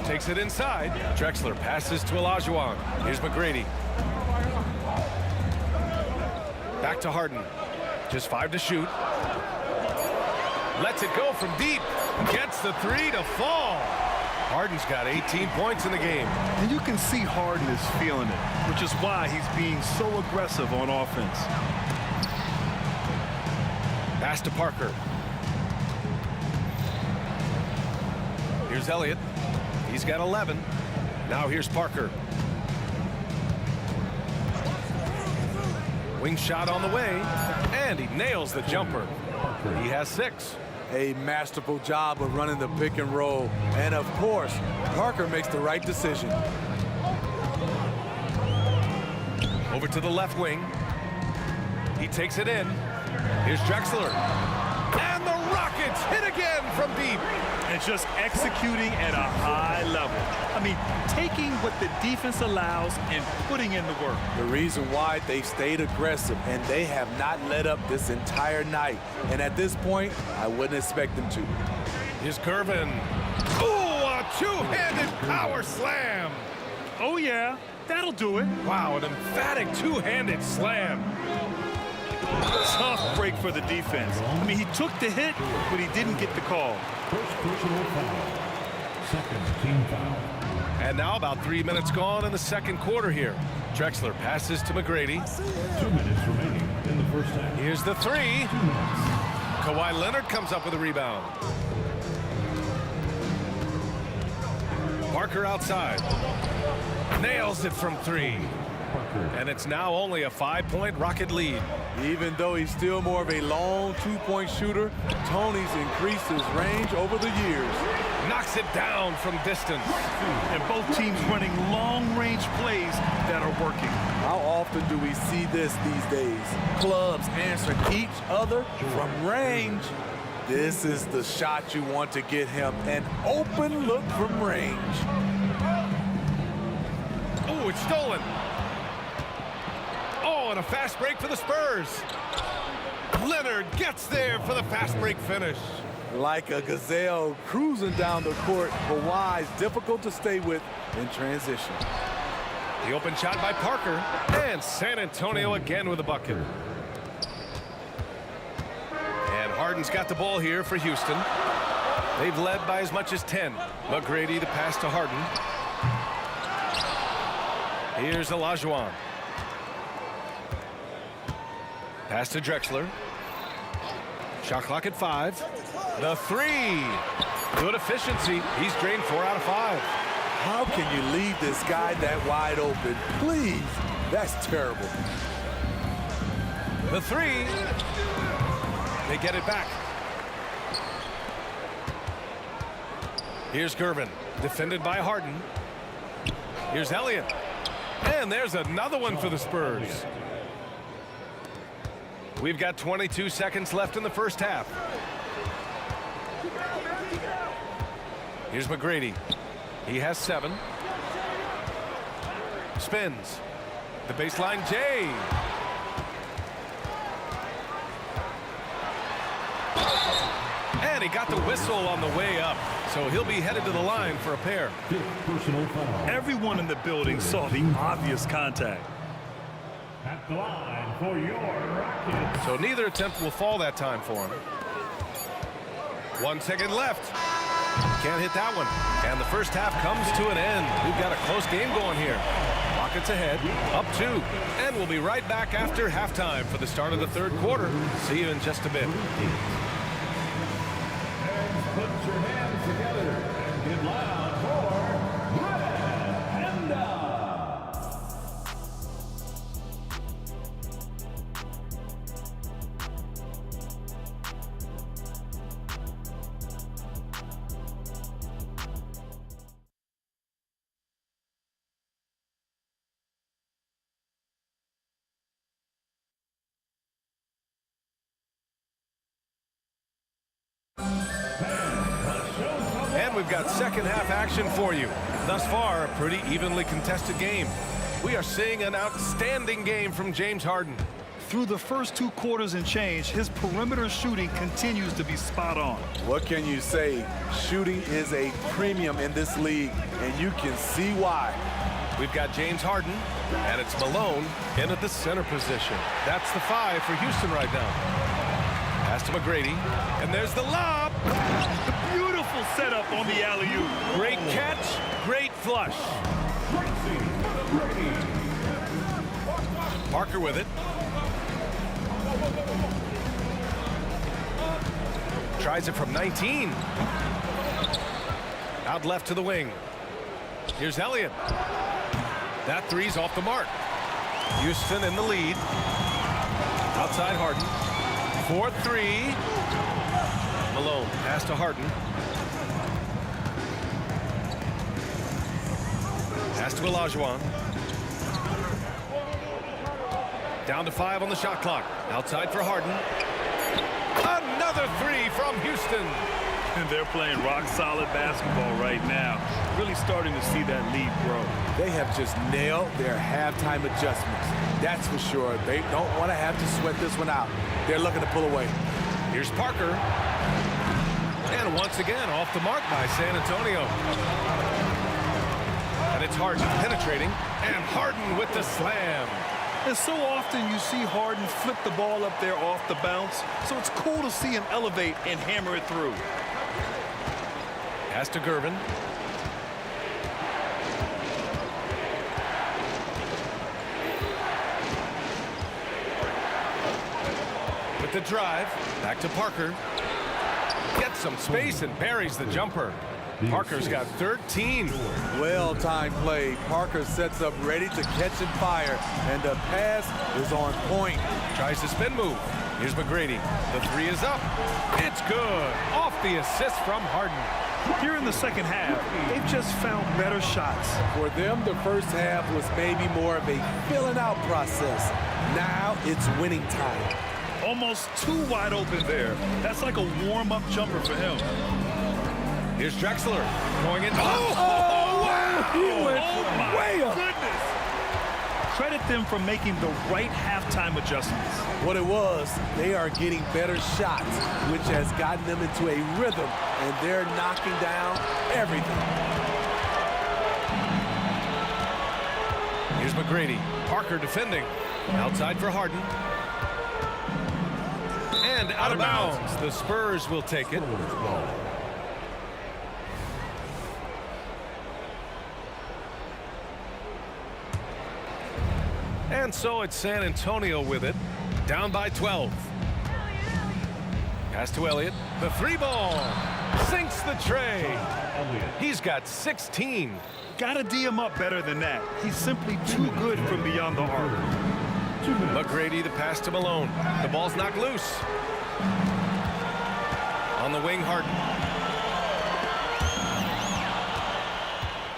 Takes it inside. Drexler passes to Olajuwon. Here's McGrady. Back to Harden. Just 5 to shoot. Lets it go from deep. Gets the 3 to fall. Harden's got 18 points in the game. And you can see Harden is feeling it, which is why he's being so aggressive on offense. Pass to Parker. Here's Elliott. He's got 11. Now here's Parker. Wing shot on the way, and he nails the jumper. He has 6. A masterful job of running the pick and roll. And of course, Parker makes the right decision. Over to the left wing. He takes it in. Here's Drexler. And the Rockets hit again from deep. And just executing at a high level. I mean, taking what the defense allows and putting in the work. The reason why they stayed aggressive, and they have not let up this entire night. And at this point, I wouldn't expect them to. Here's Gervin. Ooh, a two-handed power slam. Oh, yeah, that'll do it. Wow, an emphatic two-handed slam. Tough break for the defense. I mean, he took the hit, but he didn't get the call. First personal foul. Second team foul. And now about 3 minutes gone in the second quarter here. Drexler passes to McGrady. 2 minutes remaining in the first half. Here's the three. Kawhi Leonard comes up with a rebound. Parker outside. Nails it from three. And it's now only a 5-point Rocket lead. Even though he's still more of a long two-point shooter, Tony's increased his range over the years. Knocks it down from distance. And both teams running long-range plays that are working. How often do we see this these days? Clubs answer each other from range. This is the shot you want to get him, an open look from range. Oh, it's stolen. Oh, and a fast break for the Spurs. Leonard gets there for the fast break finish. Like a gazelle cruising down the court, Kawhi's difficult to stay with in transition. The open shot by Parker, and San Antonio again with a bucket. And Harden's got the ball here for Houston. They've led by as much as 10. McGrady, the pass to Harden. Here's Olajuwon. Pass to Drexler. Shot clock at 5. The three. Good efficiency. He's drained 4 out of 5. How can you leave this guy that wide open? Please. That's terrible. The three. They get it back. Here's Gervin. Defended by Harden. Here's Elliott. And there's another one for the Spurs. We've got 22 seconds left in the first half. Here's McGrady. He has 7. Spins. The baseline, Jay. And he got the whistle on the way up. So he'll be headed to the line for a pair. Personal foul. Everyone in the building saw the obvious contact. At the line for your Rockets. So neither attempt will fall that time for him. 1 second left. Can't hit that one. And the first half comes to an end. We've got a close game going here. Rockets ahead, up 2. And we'll be right back after halftime for the start of the third quarter. See you in just a bit. Put your hands together and get loud for Red Panda. And we've got second half action for you. Thus far, a pretty evenly contested game. We are seeing an outstanding game from James Harden. Through the first 2 quarters and change, his perimeter shooting continues to be spot on. What can you say? Shooting is a premium in this league, and you can see why. We've got James Harden, and it's Malone in at the center position. That's the 5 for Houston right now. Pass to McGrady, and there's the lob. Beautiful setup on the alley-oop. Great catch, great flush. Parker with it. Tries it from 19. Out left to the wing. Here's Elliott. That three's off the mark. Houston in the lead. Outside Harden. 4-3. Malone pass to Harden. Pass to Olajuwon. Down to 5 on the shot clock. Outside for Harden. Another 3 from Houston. And they're playing rock-solid basketball right now. Really starting to see that lead grow. They have just nailed their halftime adjustments. That's for sure. They don't want to have to sweat this one out. They're looking to pull away. Here's Parker. And once once again off the mark by San Antonio. And it's Harden penetrating, and Harden with the slam. And so often you see Harden flip the ball up there off the bounce, so it's cool to see him elevate and hammer it through. Pass to Gervin. With the drive, back to Parker. Gets some space and buries the jumper. Parker's got 13. Well-timed play. Parker sets up ready to catch and fire, and the pass is on point. Tries the spin move. Here's McGrady. The three is up. It's good. Off the assist from Harden. Here in the second half, they've just found better shots. For them, the first half was maybe more of a filling out process. Now it's winning time. Almost too wide open there. That's like a warm-up jumper for him. Here's Drexler going in. Wow! He went way up. Goodness. Credit them for making the right halftime adjustments. What it was, they are getting better shots, which has gotten them into a rhythm, and they're knocking down everything. Here's McGrady. Parker defending. Outside for Harden. And out of bounds. The Spurs will take it. And so it's San Antonio with it, down by 12. Pass to Elliott. The three ball sinks the tray. He's got 16. Gotta D him up better than that. He's simply too good from beyond the arc. McGrady, the pass to Malone. The ball's knocked loose. On the wing, Harden.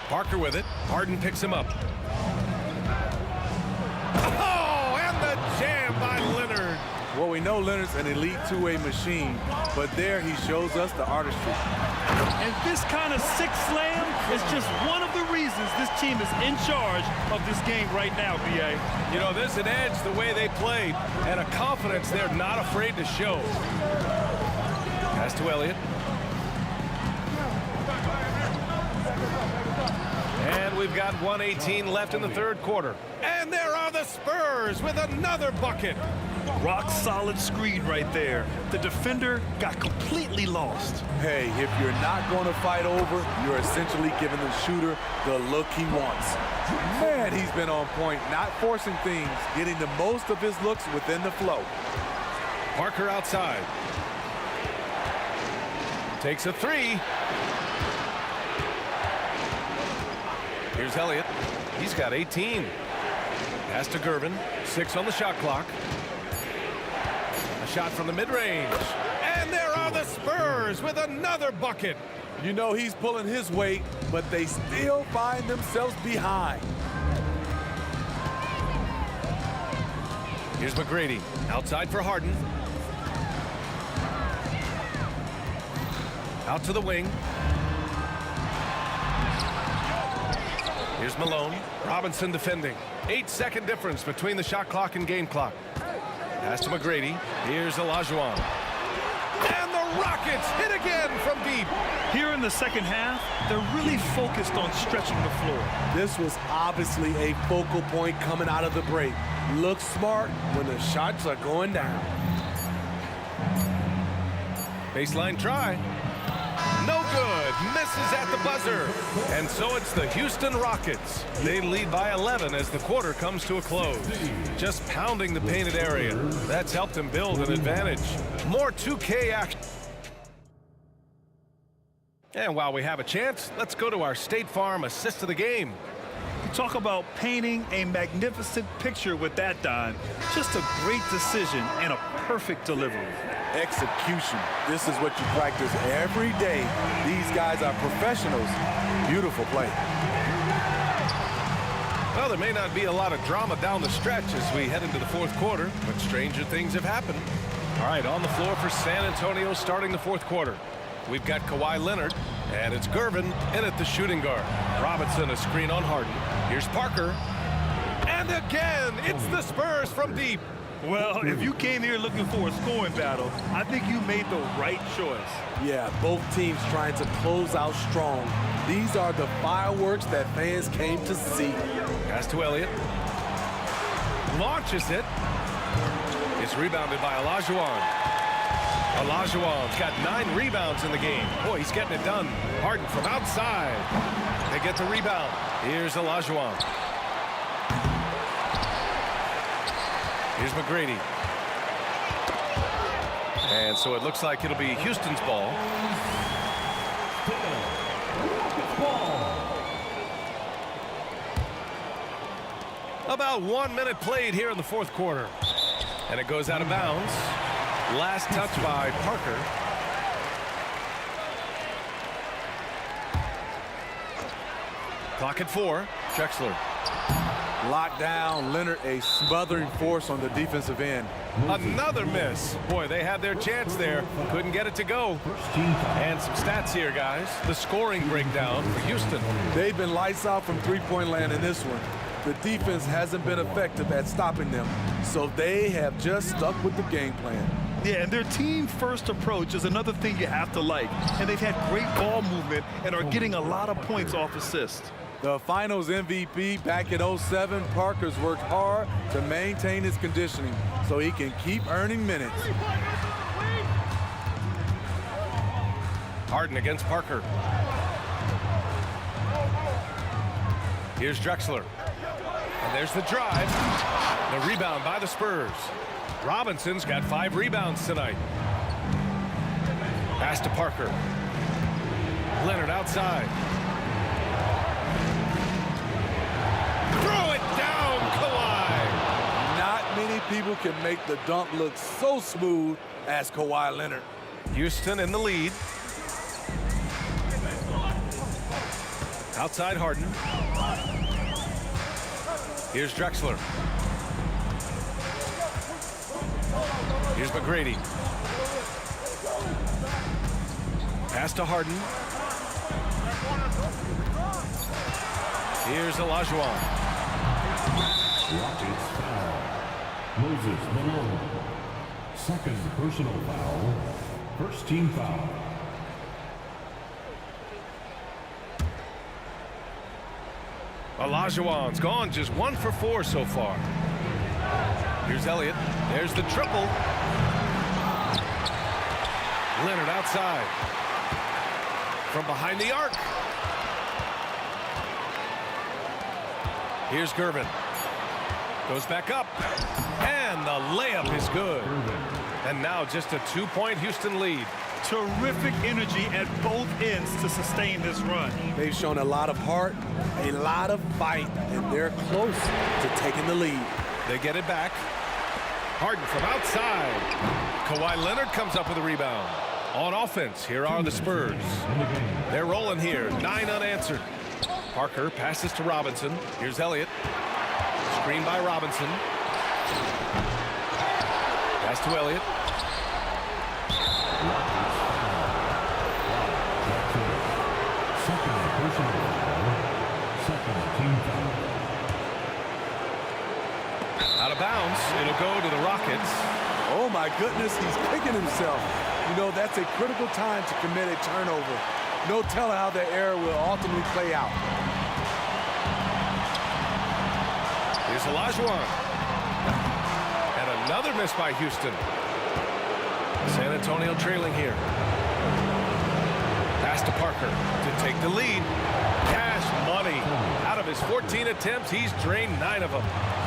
Parker with it. Harden picks him up. Oh, and the jam by Leonard. Well, we know Leonard's an elite two-way machine, but there he shows us the artistry. And this kind of sick slam is just one of the reasons this team is in charge of this game right now, B.A. You know, there's an edge the way they played and a confidence they're not afraid to show. Pass to Elliott. And we've got 1:18 left in the third quarter. And there are the Spurs with another bucket. Rock solid screen right there. The defender got completely lost. Hey, if you're not going to fight over, you're essentially giving the shooter the look he wants. Man, he's been on point, not forcing things, getting the most of his looks within the flow. Parker outside. Takes a three. Here's Elliott. He's got 18. Pass to Gervin. 6 on the shot clock. A shot from the mid-range. And there are the Spurs with another bucket. You know he's pulling his weight, but they still find themselves behind. Here's McGrady. Outside for Harden. Out to the wing. Here's Malone. Robinson defending. 8-second difference between the shot clock and game clock. Pass to McGrady. Here's Olajuwon. And the Rockets hit again from deep. Here in the second half, they're really focused on stretching the floor. This was obviously a focal point coming out of the break. Look smart when the shots are going down. Baseline try. No good. Misses at the buzzer. And so it's the Houston Rockets. They lead by 11 as the quarter comes to a close. Just pounding the painted area. That's helped them build an advantage. More 2K action. And while we have a chance, let's go to our State Farm assist of the game. Talk about painting a magnificent picture with that, Don. Just a great decision and a perfect delivery. Execution. This is what you practice every day. These guys are professionals. Beautiful play. Well, there may not be a lot of drama down the stretch as we head into the fourth quarter, but stranger things have happened. All right, on the floor for San Antonio starting the fourth quarter. We've got Kawhi Leonard, and it's Gervin in at the shooting guard. Robinson a screen on Harden. Here's Parker. And again, it's the Spurs from deep. Well, if you came here looking for a scoring battle, I think you made the right choice. Yeah, both teams trying to close out strong. These are the fireworks that fans came to see. Pass to Elliott. Launches it. It's rebounded by Olajuwon. Olajuwon's got 9 rebounds in the game. Boy, he's getting it done. Harden from outside. They get the rebound. Here's Olajuwon. Here's McGrady. And so it looks like it'll be Houston's ball. About 1 minute played here in the fourth quarter. And it goes out of bounds. Last touch by Parker. Clock at 4. Drexler. Locked down. Leonard, a smothering force on the defensive end. Another miss. Boy, they had their chance there. Couldn't get it to go. And some stats here, guys. The scoring breakdown for Houston. They've been lights out from three-point land in this one. The defense hasn't been effective at stopping them, so they have just stuck with the game plan. Yeah, and their team-first approach is another thing you have to like. And they've had great ball movement and are getting a lot of points off assists. The Finals MVP back in '07, Parker's worked hard to maintain his conditioning so he can keep earning minutes. Harden against Parker. Here's Drexler. And there's the drive. The rebound by the Spurs. Robinson's got 5 rebounds tonight. Pass to Parker. Leonard outside. Throw it down, Kawhi. Not many people can make the dunk look so smooth as Kawhi Leonard. Houston in the lead. Outside Harden. Here's Drexler. Here's McGrady. Pass to Harden. Here's Olajuwon. Rockets foul. Moses Malone. Second personal foul. First team foul. Olajuwon's gone just 1 for 4 so far. Here's Elliott. There's the triple. Leonard outside. From behind the arc. Here's Gervin. Goes back up. And the layup is good. And now just a 2-point Houston lead. Terrific energy at both ends to sustain this run. They've shown a lot of heart, a lot of fight, and they're close to taking the lead. They get it back. Harden from outside. Kawhi Leonard comes up with a rebound. On offense, here are the Spurs. They're rolling here, 9 unanswered. Parker passes to Robinson. Here's Elliott. Screen by Robinson. Pass to Elliott. Out of bounds. It'll go to the Rockets. Oh my goodness, he's picking himself. You know, that's a critical time to commit a turnover. No telling how the error will ultimately play out. Here's Olajuwon. And another miss by Houston. San Antonio trailing here. Pass to Parker to take the lead. Cash money. Out of his 14 attempts, he's drained 9 of them.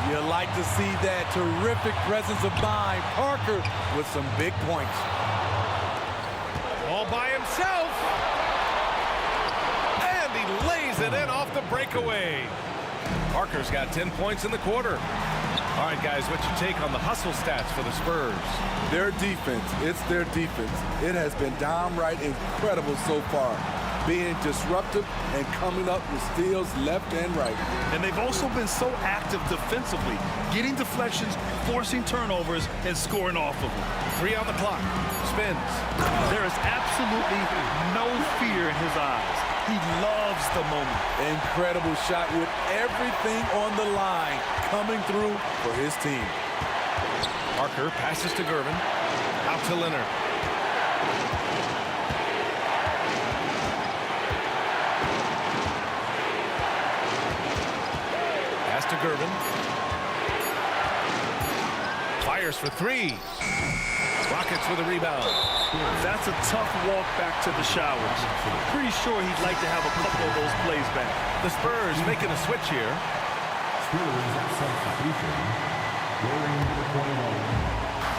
You like to see that terrific presence of mind. Parker with some big points. All by himself. And he lays it in off the breakaway. Parker's got 10 points in the quarter. All right, guys, what's your take on the hustle stats for the Spurs? Their defense, it's their defense. It has been downright incredible so far, being disruptive and coming up with steals left and right. And they've also been so active defensively, getting deflections, forcing turnovers, and scoring off of them. 3 on the clock. Spins. There is absolutely no fear in his eyes. He loves the moment. Incredible shot with everything on the line coming through for his team. Parker passes to Gervin. Out to Leonard. Pass to Gervin. Fires for three. Rockets with a rebound. That's a tough walk back to the showers. Pretty sure he'd like to have a couple of those plays back. The Spurs making a switch here.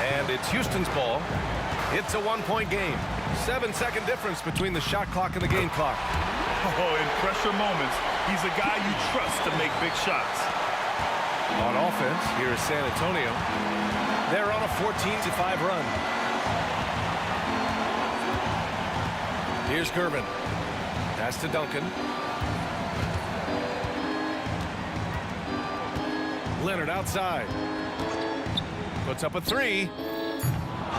And it's Houston's ball. It's a one-point game. 7-second difference between the shot clock and the game clock. Oh, in pressure moments, he's a guy you trust to make big shots. On offense, here is San Antonio. They're on a 14-5 run. Here's Gervin. Pass to Duncan. Leonard outside. Puts up a three.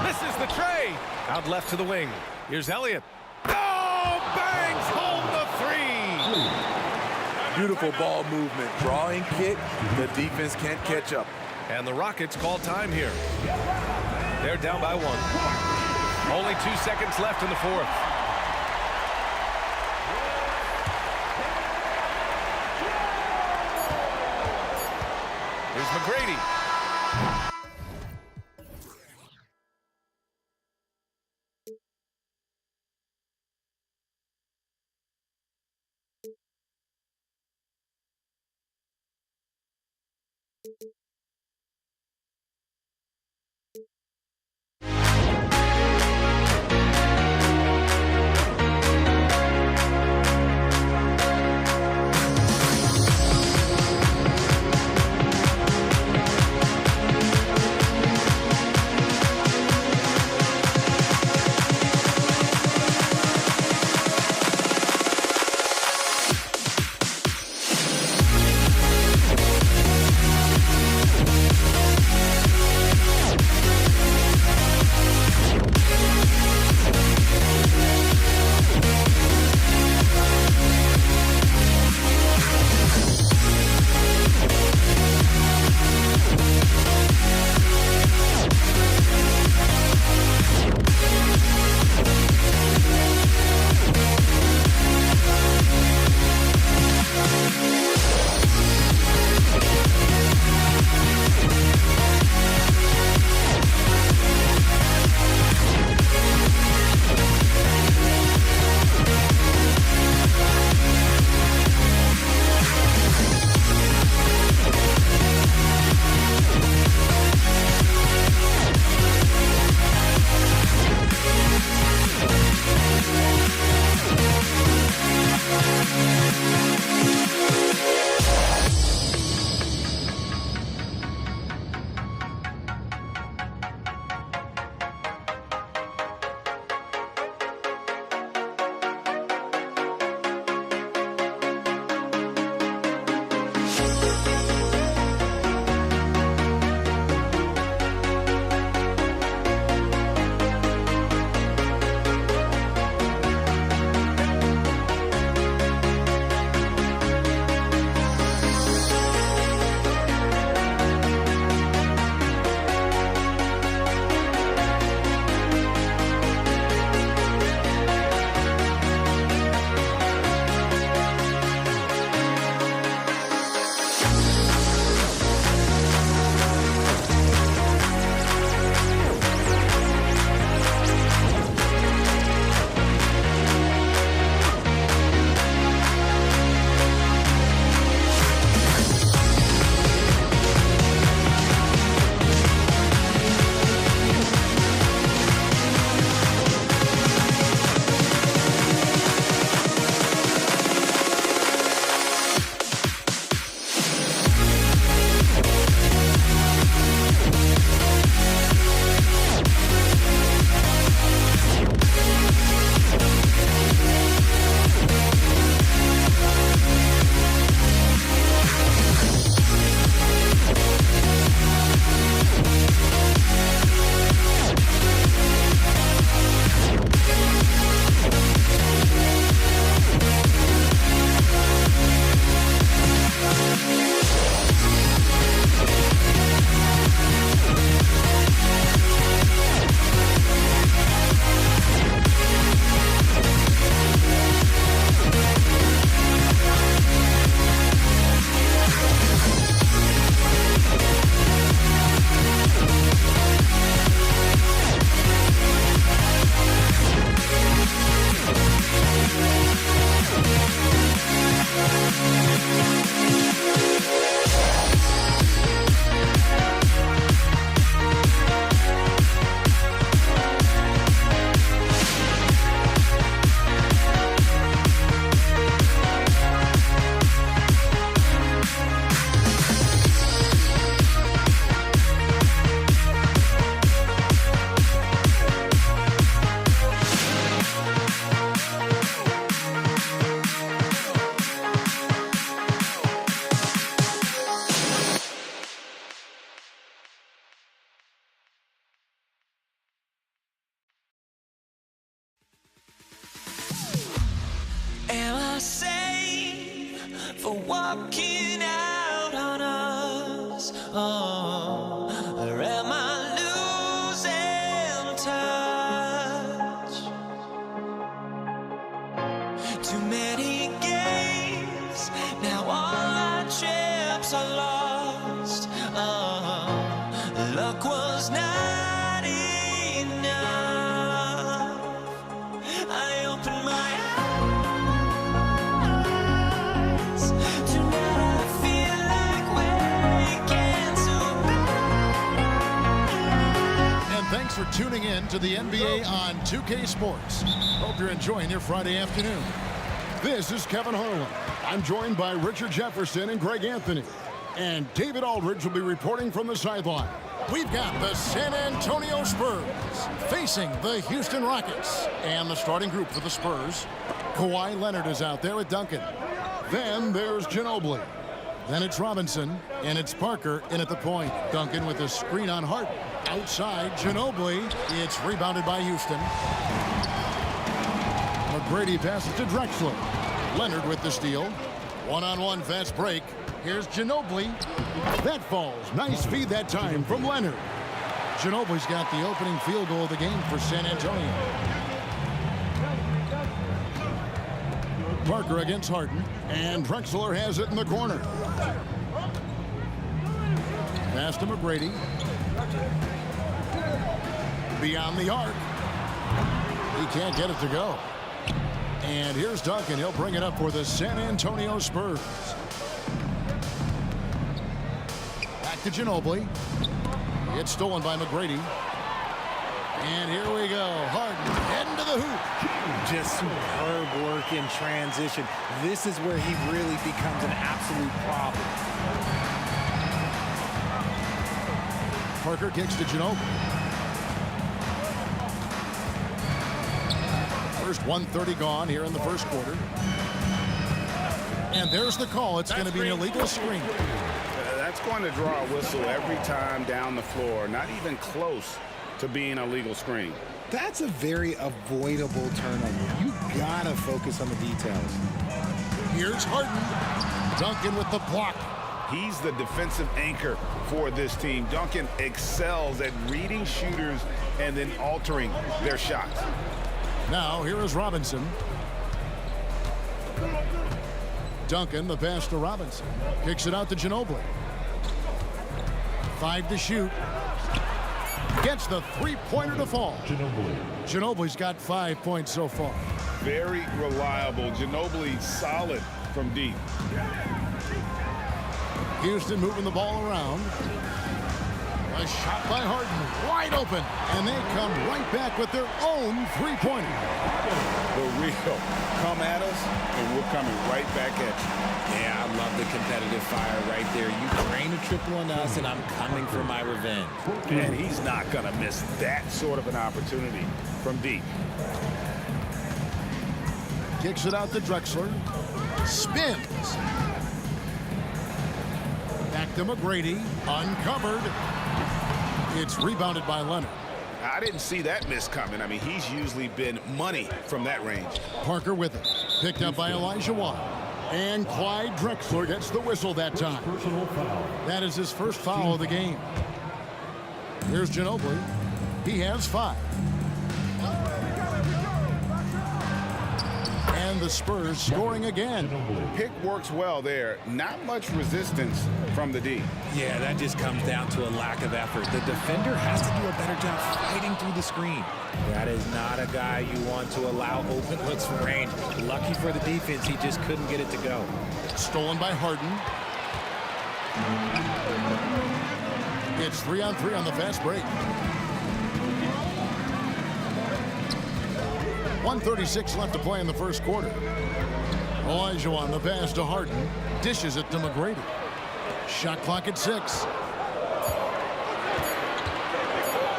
Misses the tray. Out left to the wing. Here's Elliott. Oh, bangs home the three. Beautiful ball movement. Drawing kick. The defense can't catch up. And the Rockets call time here. They're down by one. Only 2 seconds left in the fourth. Here's McGrady. sane for walking out on us? Oh, or am I losing touch? Too many games, now all our chips are lost. Oh, luck was not enough. I opened my eyes. Tonight I feel like waking so bad. And thanks for tuning in to the NBA on 2K Sports. Hope you're enjoying your Friday afternoon. This is Kevin Harlan. I'm joined by Richard Jefferson and Greg Anthony. And David Aldridge will be reporting from the sideline. We've got the San Antonio Spurs facing the Houston Rockets. And the starting group for the Spurs, Kawhi Leonard is out there with Duncan. Then there's Ginobili. Then it's Robinson, and it's Parker in at the point. Duncan with a screen on Hart. Outside, Ginobili. It's rebounded by Houston. McGrady passes to Drexler. Leonard with the steal. One-on-one fast break. Here's Ginobili. That falls. Nice feed that time from Leonard. Ginobili's got the opening field goal of the game for San Antonio. Parker against Harden. And Drexler has it in the corner. Pass to McGrady. Beyond the arc. He can't get it to go. And here's Duncan. He'll bring it up for the San Antonio Spurs. Back to Ginobili. It's stolen by McGrady. And here we go. Harden heading to the hoop. Just superb work in transition. This is where he really becomes an absolute problem. Parker kicks to Ginobili. First 1:30 gone here in the first quarter. And there's the call. It's going to be an illegal screen. That's going to draw a whistle every time down the floor. Not even close to being a legal screen. That's a very avoidable turnover. You gotta focus on the details. Here's Harden. Duncan with the block. He's the defensive anchor for this team. Duncan excels at reading shooters and then altering their shots. Now, here is Robinson. Duncan, the pass to Robinson. Kicks it out to Ginobili. 5 to shoot. Gets the three-pointer to fall. Ginobili's got 5 points so far. Very reliable. Ginobili solid from deep. Houston moving the ball around. A shot by Harden, wide open, and they come right back with their own three-pointer. The real come at us, and we're coming right back at you. Yeah, I love the competitive fire right there. You drain a triple on us, and I'm coming for my revenge. And he's not going to miss that sort of an opportunity from deep. Kicks it out to Drexler. Spins. Back to McGrady, uncovered. It's rebounded by Leonard. I didn't see that miss coming. I mean, he's usually been money from that range. Parker with it. Picked up by Elijah Watt. And Clyde Drexler gets the whistle that time. That is his first foul of the game. Here's Ginobili. He has 5. And the Spurs scoring again. Pick works well there. Not much resistance from the D. Yeah, that just comes down to a lack of effort. The defender has to do a better job fighting through the screen. That is not a guy you want to allow open looks from range. Lucky for the defense, he just couldn't get it to go. Stolen by Harden. It's 3-on-3 on the fast break. 1:36 left to play in the first quarter. Olajuwon, the pass to Harden. Dishes it to McGrady. Shot clock at 6.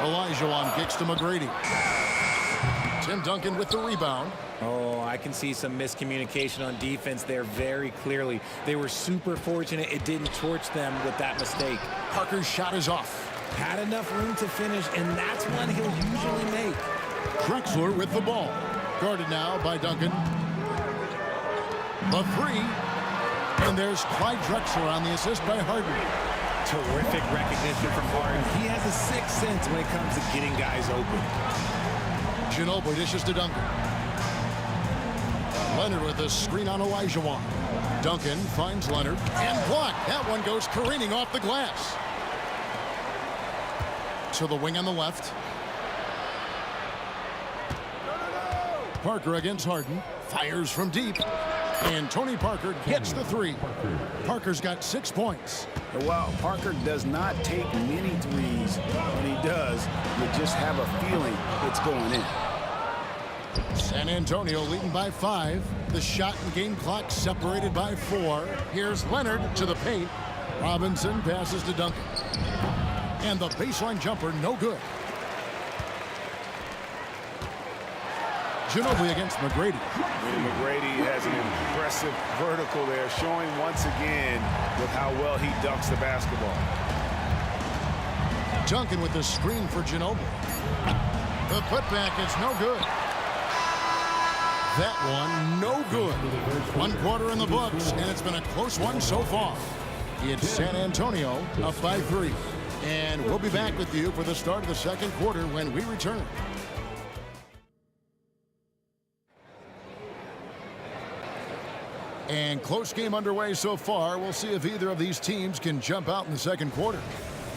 Olajuwon kicks to McGrady. Tim Duncan with the rebound. Oh, I can see some miscommunication on defense there very clearly. They were super fortunate it didn't torch them with that mistake. Parker's shot is off. Had enough room to finish, and that's one he'll usually make. Drexler with the ball. Guarded now by Duncan. The three. And there's Clyde Drexler on the assist by Harden. Terrific recognition from Harden. He has a sixth sense when it comes to getting guys open. Ginobili dishes to Duncan. Leonard with a screen on Olajuwon. Duncan finds Leonard and blocked. That one goes careening off the glass. To the wing on the left. Parker against Harden. Fires from deep. And Tony Parker gets the three. Parker's got 6 points. Well, Parker does not take many threes. When he does, you just have a feeling it's going in. San Antonio leading by 5. The shot and game clock separated by 4. Here's Leonard to the paint. Robinson passes to Duncan. And the baseline jumper, no good. Ginobili against McGrady. McGrady has an impressive vertical there, showing once again with how well he dunks the basketball. Duncan with the screen for Ginobili. The putback is no good. That one, no good. 1 quarter in the books, and it's been a close one so far. It's San Antonio up by 3. And we'll be back with you for the start of the second quarter when we return. And close game underway so far. We'll see if either of these teams can jump out in the second quarter.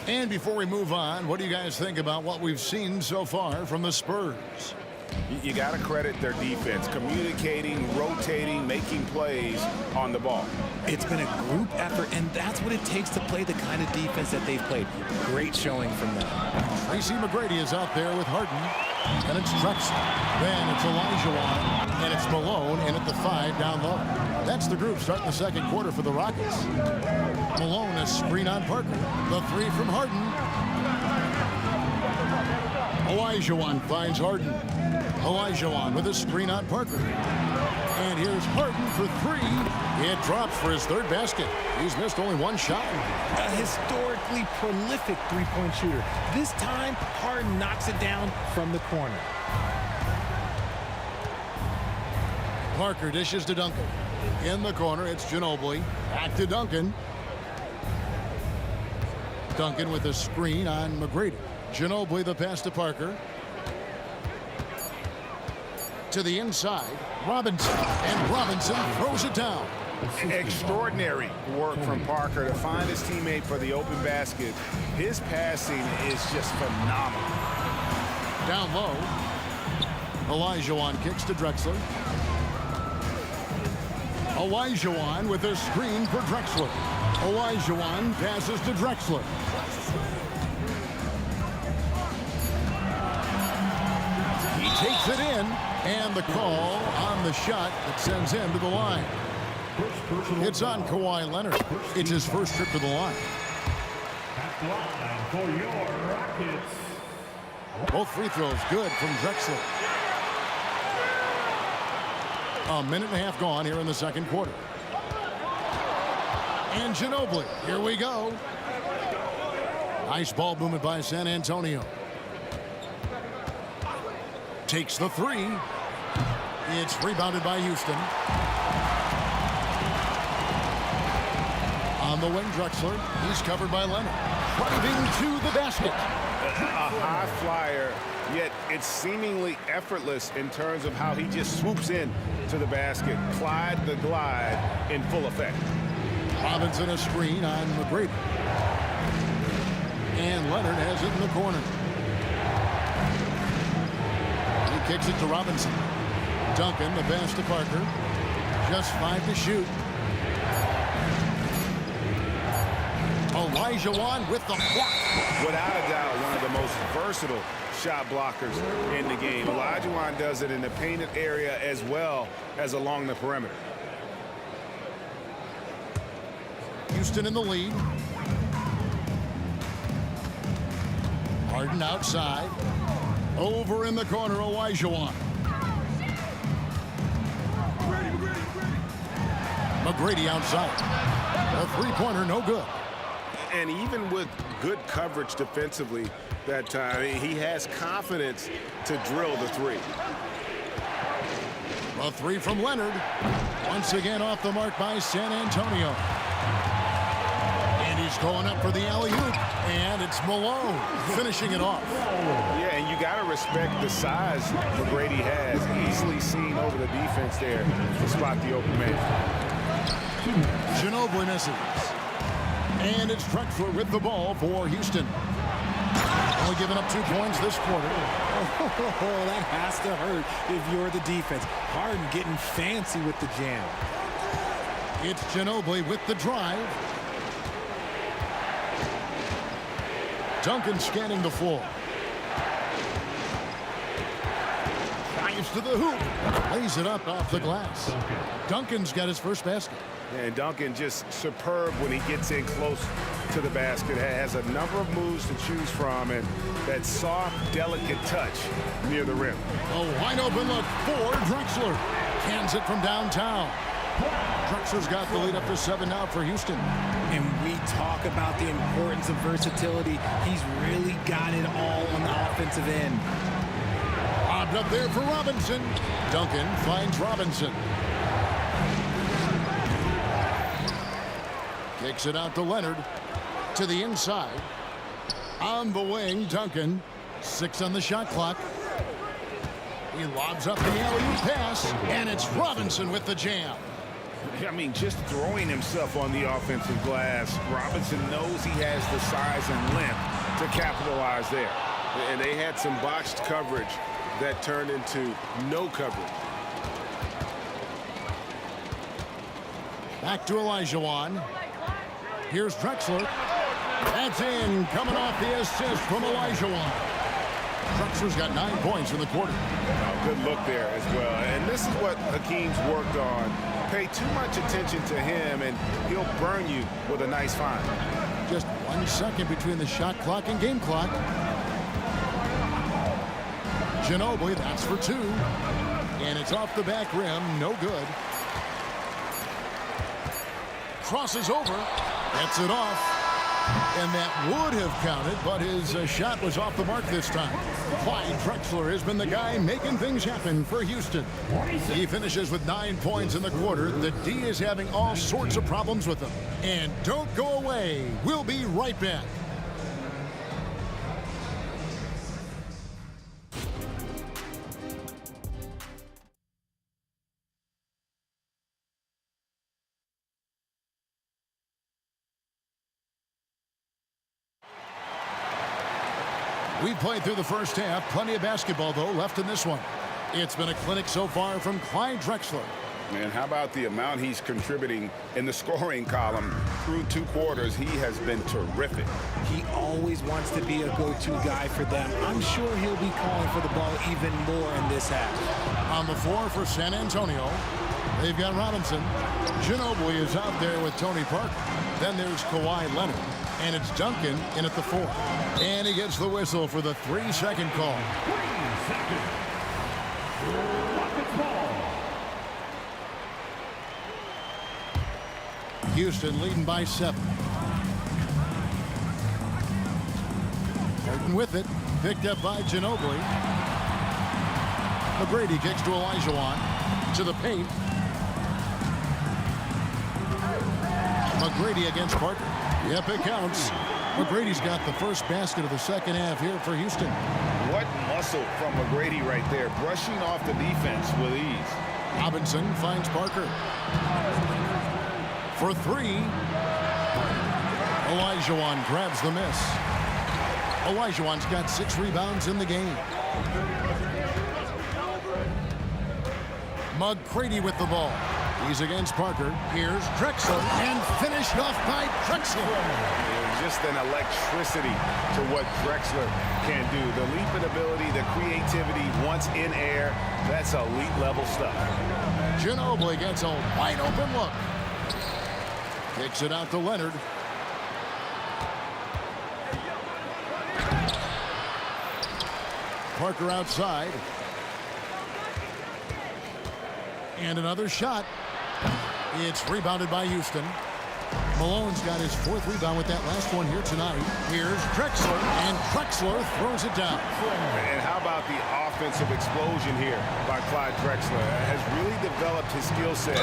And before we move on, what do you guys think about what we've seen so far from the Spurs? You got to credit their defense, communicating, rotating, making plays on the ball. It's been a group effort, and that's what it takes to play the kind of defense that they've played. Great showing from them. Tracy McGrady is out there with Harden. And it's Drexler. Then it's Olajuwon. And it's Malone in at the 5 down low. That's the group starting the second quarter for the Rockets. Malone a screen on Parker. The 3 from Harden. Olajuwon finds Harden. Olajuwon with a screen on Parker. And here's Harden for 3. It drops for his 3rd basket. He's missed only 1 shot. A historically prolific three-point shooter. This time, Harden knocks it down from the corner. Parker dishes to Duncan. In the corner, it's Ginobili. Back to Duncan. Duncan with a screen on McGrady. Ginobili the pass to Parker. To the inside, Robinson. And Robinson throws it down. Extraordinary work from Parker to find his teammate for the open basket. His passing is just phenomenal. Down low. Olajuwon kicks to Drexler. Olajuwon with a screen for Drexler. Olajuwon passes to Drexler. He takes it in, and the call on the shot that sends him to the line. It's on Kawhi Leonard. It's his first trip to the line. For your Rockets. Both free throws good from Drexler. A minute and a half gone here in the second quarter. And Ginobili, here we go. Nice ball movement by San Antonio. Takes the 3. It's rebounded by Houston. On the wing, Drexler. He's covered by Leonard. Driving to the basket. A high flyer, yet it's seemingly effortless in terms of how he just swoops in to the basket. Clyde the glide in full effect. Robinson a screen on McGrady. And Leonard has it in the corner. He kicks it to Robinson. Duncan, the pass to Parker. Just 5 to shoot. Olajuwon with the block. Without a doubt, one of the most versatile shot blockers in the game. Olajuwon does it in the painted area as well as along the perimeter. Houston in the lead. Harden outside. Over in the corner, Olajuwon. McGrady outside. A three-pointer, no good. And even with good coverage defensively that time, he has confidence to drill the 3. A three from Leonard. Once again off the mark by San Antonio. And he's going up for the alley-oop. And it's Malone finishing it off. Yeah, and you got to respect the size McGrady has. Easily seen over the defense there to spot the open man. Ginobili misses. And it's Drexler with the ball for Houston. Only giving up 2 points this quarter. Oh, that has to hurt if you're the defense. Harden getting fancy with the jam. It's Ginobili with the drive. Duncan scanning the floor. Drives to the hoop. Lays it up off the glass. Duncan's got his first basket. And Duncan just superb when he gets in close to the basket. Has a number of moves to choose from and that soft, delicate touch near the rim. A wide open look for Drexler. Cans it from downtown. Drexler's got the lead up to 7 now for Houston. And we talk about the importance of versatility. He's really got it all on the offensive end. Lobbed up there for Robinson. Duncan finds Robinson. Kicks it out to Leonard. To the inside. On the wing, Duncan. 6 on the shot clock. He lobs up the alley-oop pass. And it's Robinson with the jam. I mean, just throwing himself on the offensive glass. Robinson knows he has the size and length to capitalize there. And they had some botched coverage that turned into no coverage. Back to Olajuwon. Here's Drexler. That's in. Coming off the assist from Olajuwon. Drexler's got 9 points in the quarter. Good look there as well. And this is what Hakeem's worked on. Pay too much attention to him, and he'll burn you with a nice find. Just 1 second between the shot clock and game clock. Ginobili, that's for 2. And it's off the back rim. No good. Crosses over. Gets it off. And that would have counted, but his shot was off the mark this time. Clyde Drexler has been the guy making things happen for Houston. He finishes with 9 points in the quarter. The D is having all sorts of problems with him. And don't go away. We'll be right back. We've played through the first half. Plenty of basketball, though, left in this one. It's been a clinic so far from Clyde Drexler. Man, how about the amount he's contributing in the scoring column through 2 quarters? He has been terrific. He always wants to be a go-to guy for them. I'm sure he'll be calling for the ball even more in this half. On the floor for San Antonio, they've got Robinson. Ginobili is out there with Tony Parker. Then there's Kawhi Leonard. And it's Duncan in at the 4. And he gets the whistle for the 3-second call. 3 seconds. Rockets ball. Houston leading by 7. Burton with it. Picked up by Ginobili. McGrady kicks to Olajuwon. To the paint. McGrady against Parker. Yep, it counts. McGrady's got the first basket of the second half here for Houston. What muscle from McGrady right there, brushing off the defense with ease. Robinson finds Parker. For 3. Olajuwon grabs the miss. Olajuwon's got 6 rebounds in the game. McGrady with the ball. He's against Parker. Here's Drexler, and finished off by Drexler. Just an electricity to what Drexler can do. The leaping ability, the creativity once in air, that's elite level stuff. Ginobili gets a wide open look. Kicks it out to Leonard. Parker outside. And another shot. It's rebounded by Houston. Malone's got his 4th rebound with that last one here tonight. Here's Drexler, and Drexler throws it down. And how about the offensive explosion here by Clyde Drexler? Has really developed his skill set.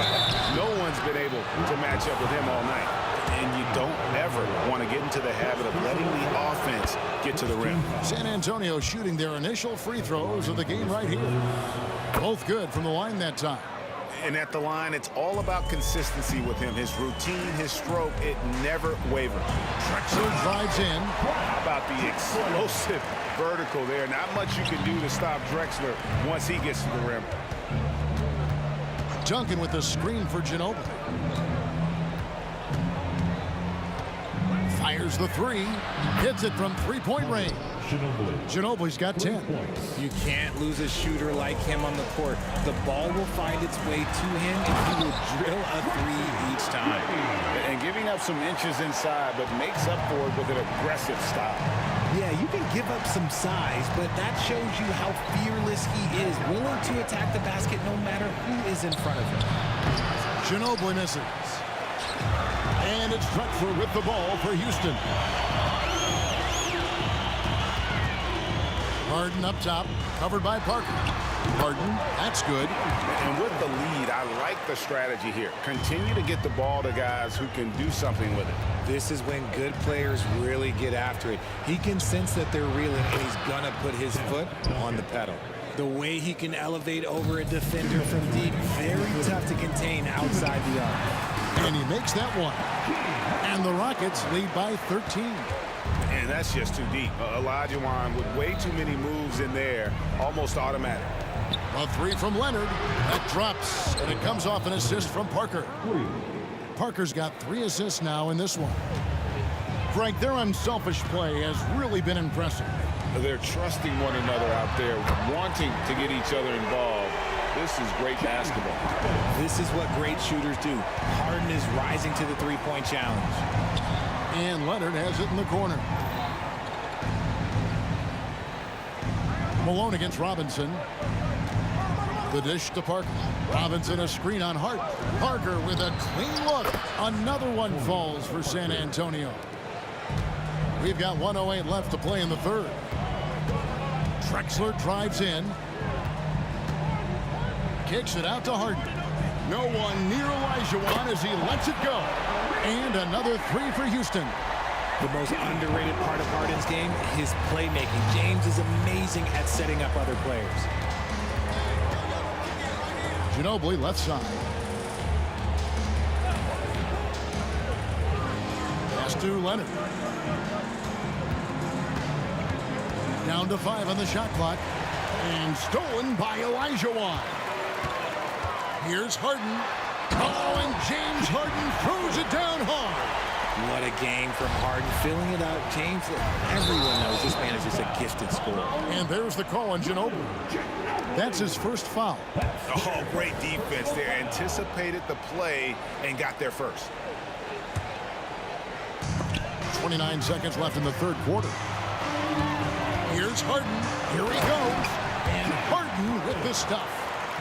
No one's been able to match up with him all night. And you don't ever want to get into the habit of letting the offense get to the rim. San Antonio shooting their initial free throws of the game right here. Both good from the line that time. And at the line, it's all about consistency with him. His routine, his stroke, it never wavers. Drexler drives in. How about the explosive vertical there? Not much you can do to stop Drexler once he gets to the rim. Duncan with the screen for Ginobili. Fires the 3. Hits it from 3-point range. Ginobili's got 10. You can't lose a shooter like him on the court. The ball will find its way to him, and he will drill a 3 each time. And giving up some inches inside, but makes up for it with an aggressive style. Yeah, you can give up some size, but that shows you how fearless he is, willing to attack the basket no matter who is in front of him. Ginobili misses. And it's Drexler with the ball for Houston. Harden up top, covered by Parker. Harden, that's good. And with the lead, I like the strategy here. Continue to get the ball to guys who can do something with it. This is when good players really get after it. He can sense that they're reeling, and he's going to put his foot on the pedal. The way he can elevate over a defender from deep, very tough to contain outside the arc. And he makes that one. And the Rockets lead by 13. And that's just too deep. Olajuwon with way too many moves in there, almost automatic. A 3 from Leonard. That drops, and it comes off an assist from Parker. Parker's got 3 assists now in this one. Frank, their unselfish play has really been impressive. They're trusting one another out there, wanting to get each other involved. This is great basketball. This is what great shooters do. Harden is rising to the three-point challenge. And Leonard has it in the corner. Malone against Robinson. The dish to Parker. Robinson a screen on Hart. Parker with a clean look. Another one falls for San Antonio. We've got 1:08 left to play in the third. Drexler drives in. Kicks it out to Harden. No one near Olajuwon as he lets it go. And another 3 for Houston. The most underrated part of Harden's game, his playmaking. James is amazing at setting up other players. Ginobili left side. Pass to Leonard. Down to 5 on the shot clock. And stolen by Olajuwon. Here's Harden. Oh, and James Harden throws it down hard. What a game from Harden, filling it up. James, everyone knows this man is just a gifted scorer. And there's the call on Ginobili. That's his first foul. Oh, great defense there. Anticipated the play and got there first. 29 seconds left in the third quarter. Here's Harden. Here he goes. And Harden with the stuff.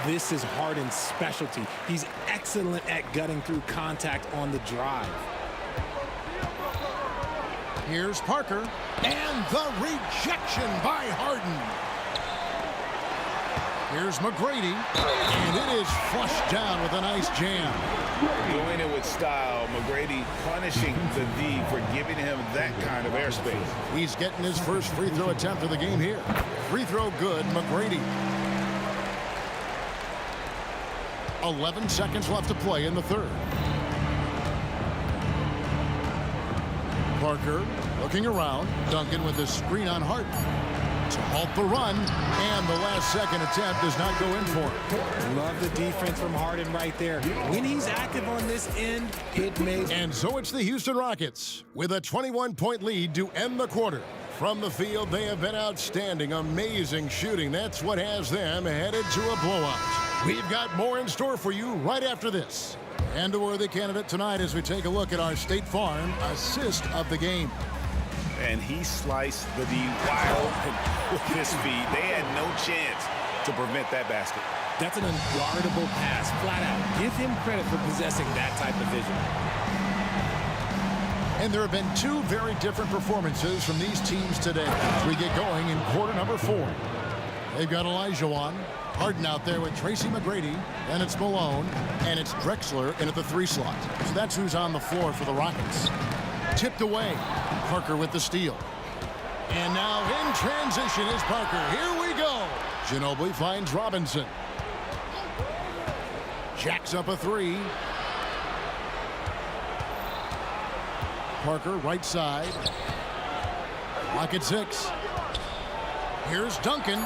This is Harden's specialty. He's excellent at gutting through contact on the drive. Here's Parker. And the rejection by Harden. Here's McGrady. And it is flushed down with a nice jam. Doing it with style. McGrady punishing the D for giving him that kind of airspace. He's getting his first free throw attempt of the game here. Free throw good, McGrady. 11 seconds left to play in the third. Parker looking around. Duncan with the screen on Hart to halt the run. And the last second attempt does not go in for him. Love the defense from Harden right there. When he's active on this end, it makes... And so it's the Houston Rockets with a 21-point lead to end the quarter. From the field, they have been outstanding. Amazing shooting. That's what has them headed to a blowout. We've got more in store for you right after this. And a worthy candidate tonight as we take a look at our State Farm assist of the game. And he sliced the D wide open with his feet. They had no chance to prevent that basket. That's an unguardable pass, flat out. Give him credit for possessing that type of vision. And there have been two very different performances from these teams today as we get going in quarter number 4. They've got Olajuwon, Harden out there with Tracy McGrady, and it's Malone, and it's Drexler in at the 3 slot. So that's who's on the floor for the Rockets. Tipped away. Parker with the steal. And now in transition is Parker. Here we go. Ginobili finds Robinson. Jacks up a 3. Parker right side. Lock at 6. Here's Duncan.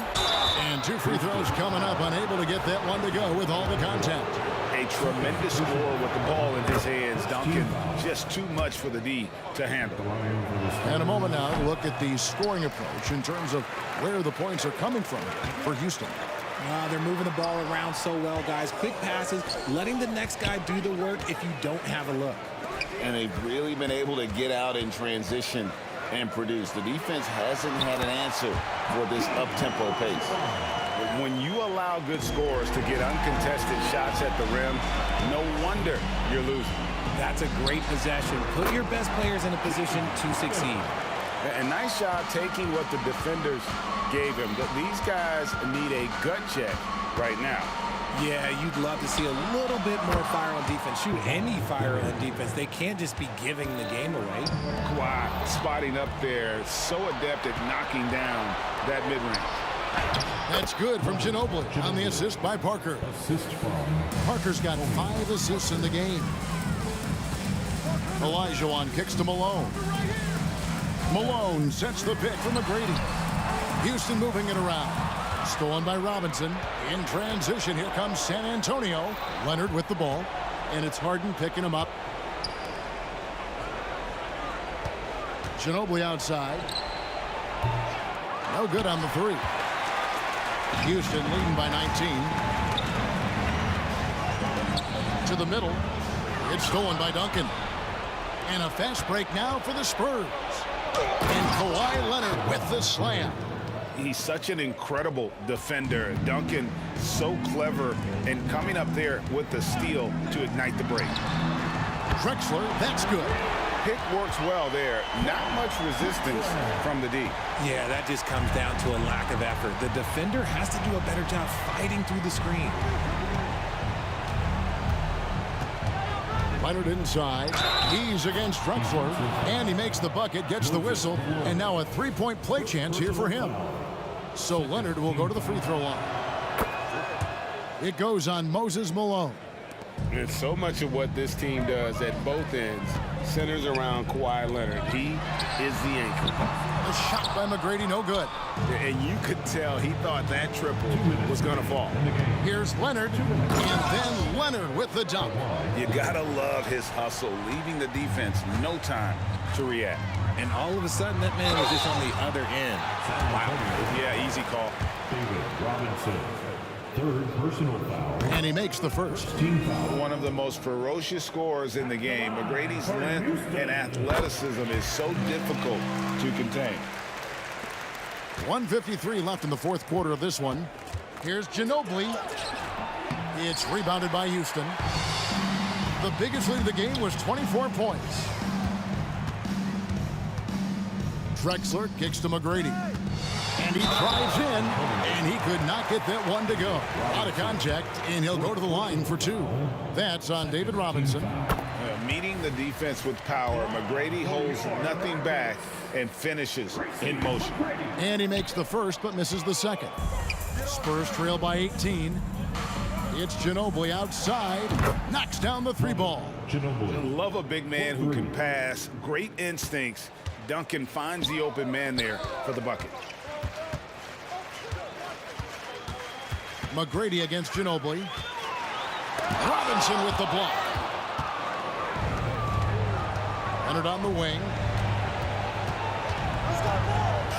And 2 free throws coming up. Unable to get that one to go with all the contact. A tremendous scorer with the ball in his hands. Duncan, just too much for the D to handle. And a moment now to look at the scoring approach in terms of where the points are coming from for Houston. They're moving the ball around so well, guys. Quick passes, letting the next guy do the work if you don't have a look. And they've really been able to get out in transition and produce. The defense hasn't had an answer for this up-tempo pace. When you allow good scorers to get uncontested shots at the rim, no wonder you're losing. That's a great possession. Put your best players in a position to succeed. A nice job taking what the defenders gave him. These guys need a gut check right now. Yeah, you'd love to see a little bit more fire on defense. Shoot, any fire on defense. They can't just be giving the game away. Kawhi spotting up there, so adept at knocking down that mid-range. That's good from Ginobili on the assist by Parker. Parker's got 5 assists in the game. Olajuwon kicks to Malone. Malone sets the pick for McGrady. Houston moving it around. Stolen by Robinson. In transition, here comes San Antonio. Leonard with the ball. And it's Harden picking him up. Ginobili outside. No good on the 3. Houston leading by 19. To the middle. It's stolen by Duncan. And a fast break now for the Spurs. And Kawhi Leonard with the slam. He's such an incredible defender. Duncan, so clever, and coming up there with the steal to ignite the break. Drexler, that's good. Pick works well there. Not much resistance from the D. Yeah, that just comes down to a lack of effort. The defender has to do a better job fighting through the screen. Leonard inside. He's against Drexler. And he makes the bucket, gets the whistle, and now a 3-point play chance here for him. So Leonard will go to the free throw line. It goes on Moses Malone. And so much of what this team does at both ends centers around Kawhi Leonard. He is the anchor. A shot by McGrady, no good. And you could tell he thought that triple was going to fall. Here's Leonard, and then Leonard with the dunk. You got to love his hustle, leaving the defense no time to react. And all of a sudden, that man was just on the other end. Wow. Yeah, easy call. David Robinson, 3rd personal foul. And he makes the first. Team foul. One of the most ferocious scorers in the game. McGrady's length and athleticism is so difficult to contain. 1:53 left in the 4th quarter of this one. Here's Ginobili. It's rebounded by Houston. The biggest lead of the game was 24 points. Drexler kicks to McGrady. And he drives in, and he could not get that one to go. Out of contact, and he'll go to the line for 2. That's on David Robinson. Meeting the defense with power, McGrady holds nothing back and finishes in motion. And he makes the first, but misses the second. Spurs trail by 18. It's Ginobili outside. Knocks down the 3 ball. Ginobili. Love a big man who can pass. Great instincts. Duncan finds the open man there for the bucket. McGrady against Ginobili. Robinson with the block. Leonard on the wing.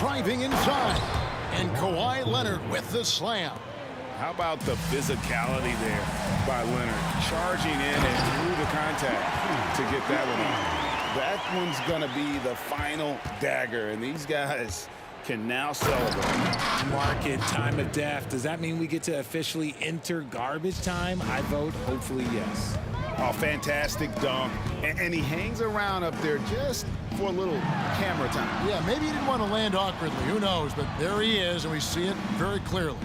Driving inside. And Kawhi Leonard with the slam. How about the physicality there by Leonard? Charging in and through the contact to get that one on. That one's going to be the final dagger, and these guys can now celebrate. Mark it, time of death. Does that mean we get to officially enter garbage time? I vote hopefully yes. A fantastic dunk, and he hangs around up there just for a little camera time. Yeah, maybe he didn't want to land awkwardly. Who knows? But there he is, and we see it very clearly.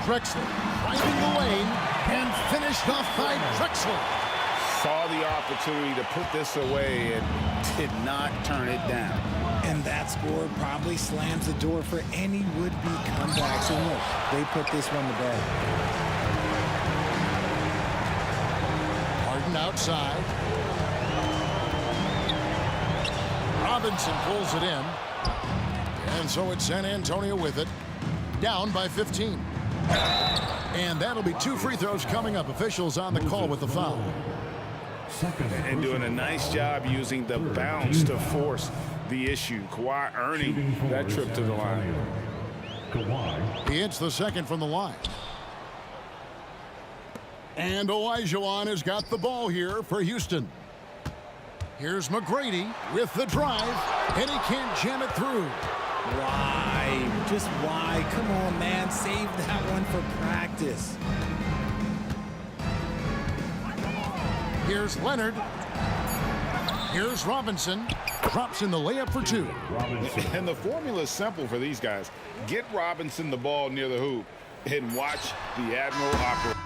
Drexler driving the lane and finished off by Drexler. Saw the opportunity to put this away and did not turn it down. And that score probably slams the door for any would-be comebacks. And look, they put this one to bed. Harden outside. Robinson pulls it in. And so it's San Antonio with it. Down by 15. And that'll be 2 free throws coming up. Officials on the call with the foul. And doing a nice job using the bounce to force the issue. Kawhi earning that trip to the line. He hits the second from the line. And Olajuwon has got the ball here for Houston. Here's McGrady with the drive, and he can't jam it through. Why? Just why? Come on, man. Save that one for practice. Here's Leonard. Here's Robinson. Drops in the layup for 2. And the formula is simple for these guys. Get Robinson the ball near the hoop and watch the Admiral operate.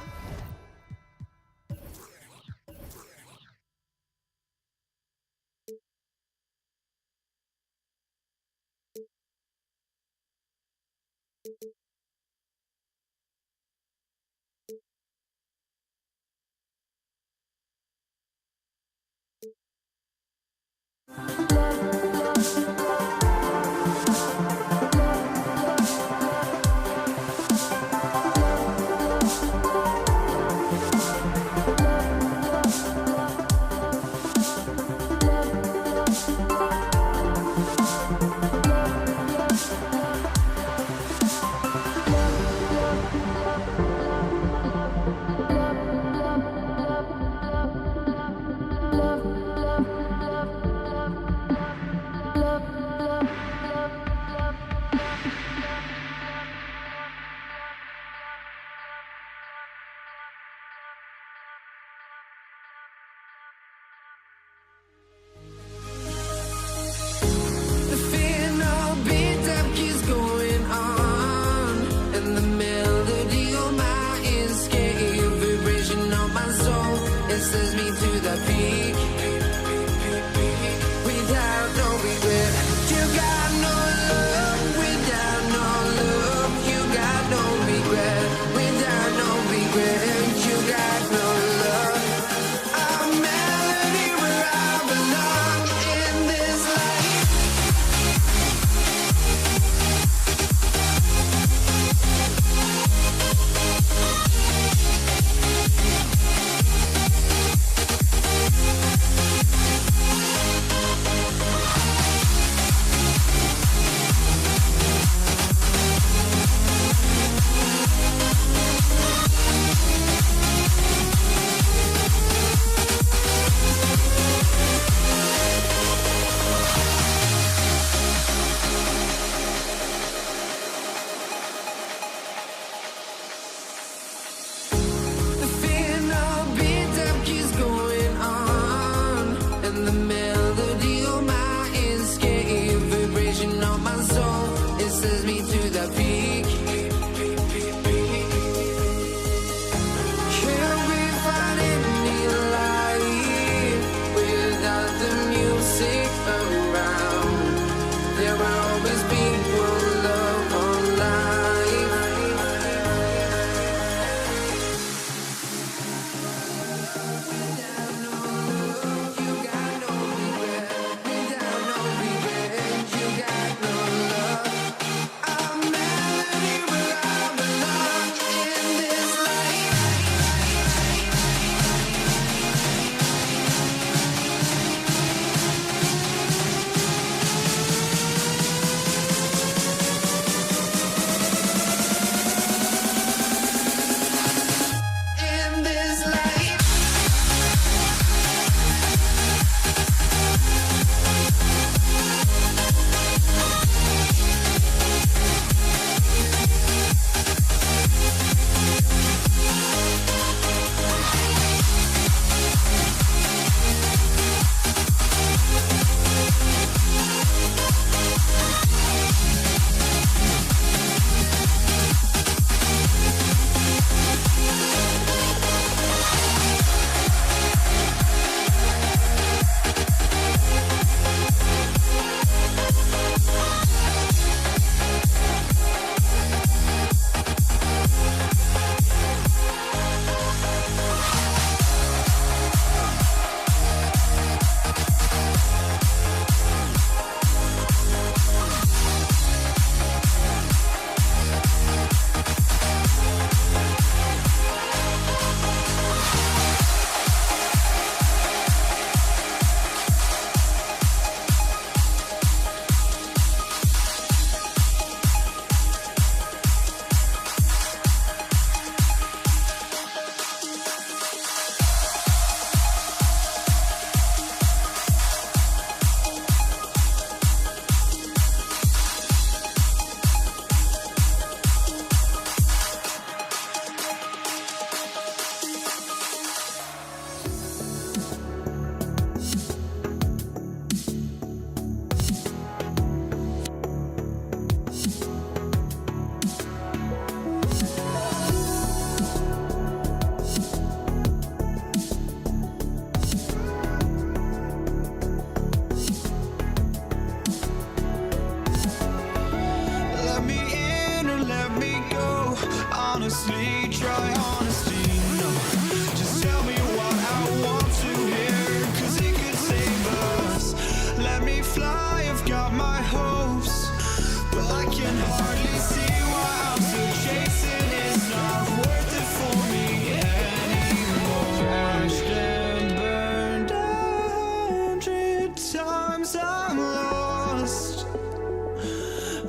hardly see why I'm still chasing. It's not worth it for me anymore. Crashed and burned 100 times. I'm lost.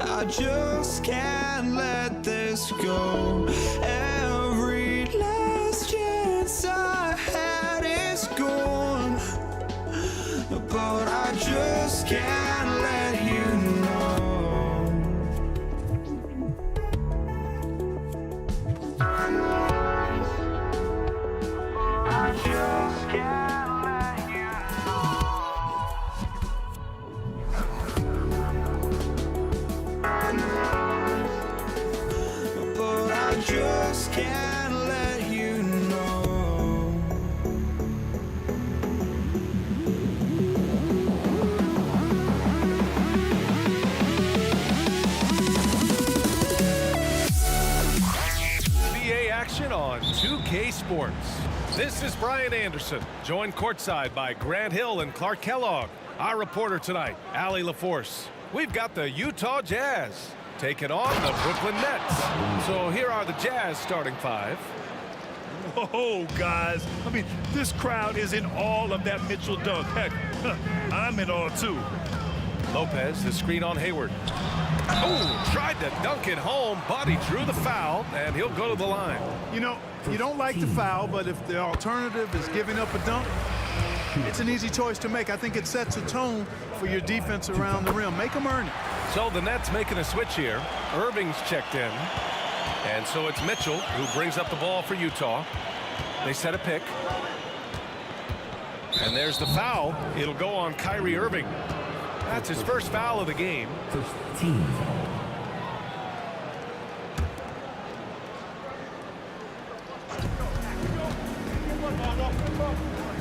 I just can't let this go. Every last chance I had is gone, but I just can't let you know. I just can't let you know. But I just can't let you know. NBA action on 2K Sports. This is Brian Anderson, joined courtside by Grant Hill and Clark Kellogg. Our reporter tonight, Allie LaForce. We've got the Utah Jazz taking on the Brooklyn Nets. So here are the Jazz starting five. Oh, guys. I mean, this crowd is in awe of that Mitchell dunk. Heck, I'm in awe, too. Lopez, the screen on Hayward. Oh, tried to dunk it home, but he drew the foul, and he'll go to the line. You know, you don't like the foul, but if the alternative is giving up a dunk, it's an easy choice to make. I think it sets a tone for your defense around the rim. Make them earn it. So the Nets making a switch here. Irving's checked in. And so it's Mitchell who brings up the ball for Utah. They set a pick. And there's the foul. It'll go on Kyrie Irving. That's his first foul of the game.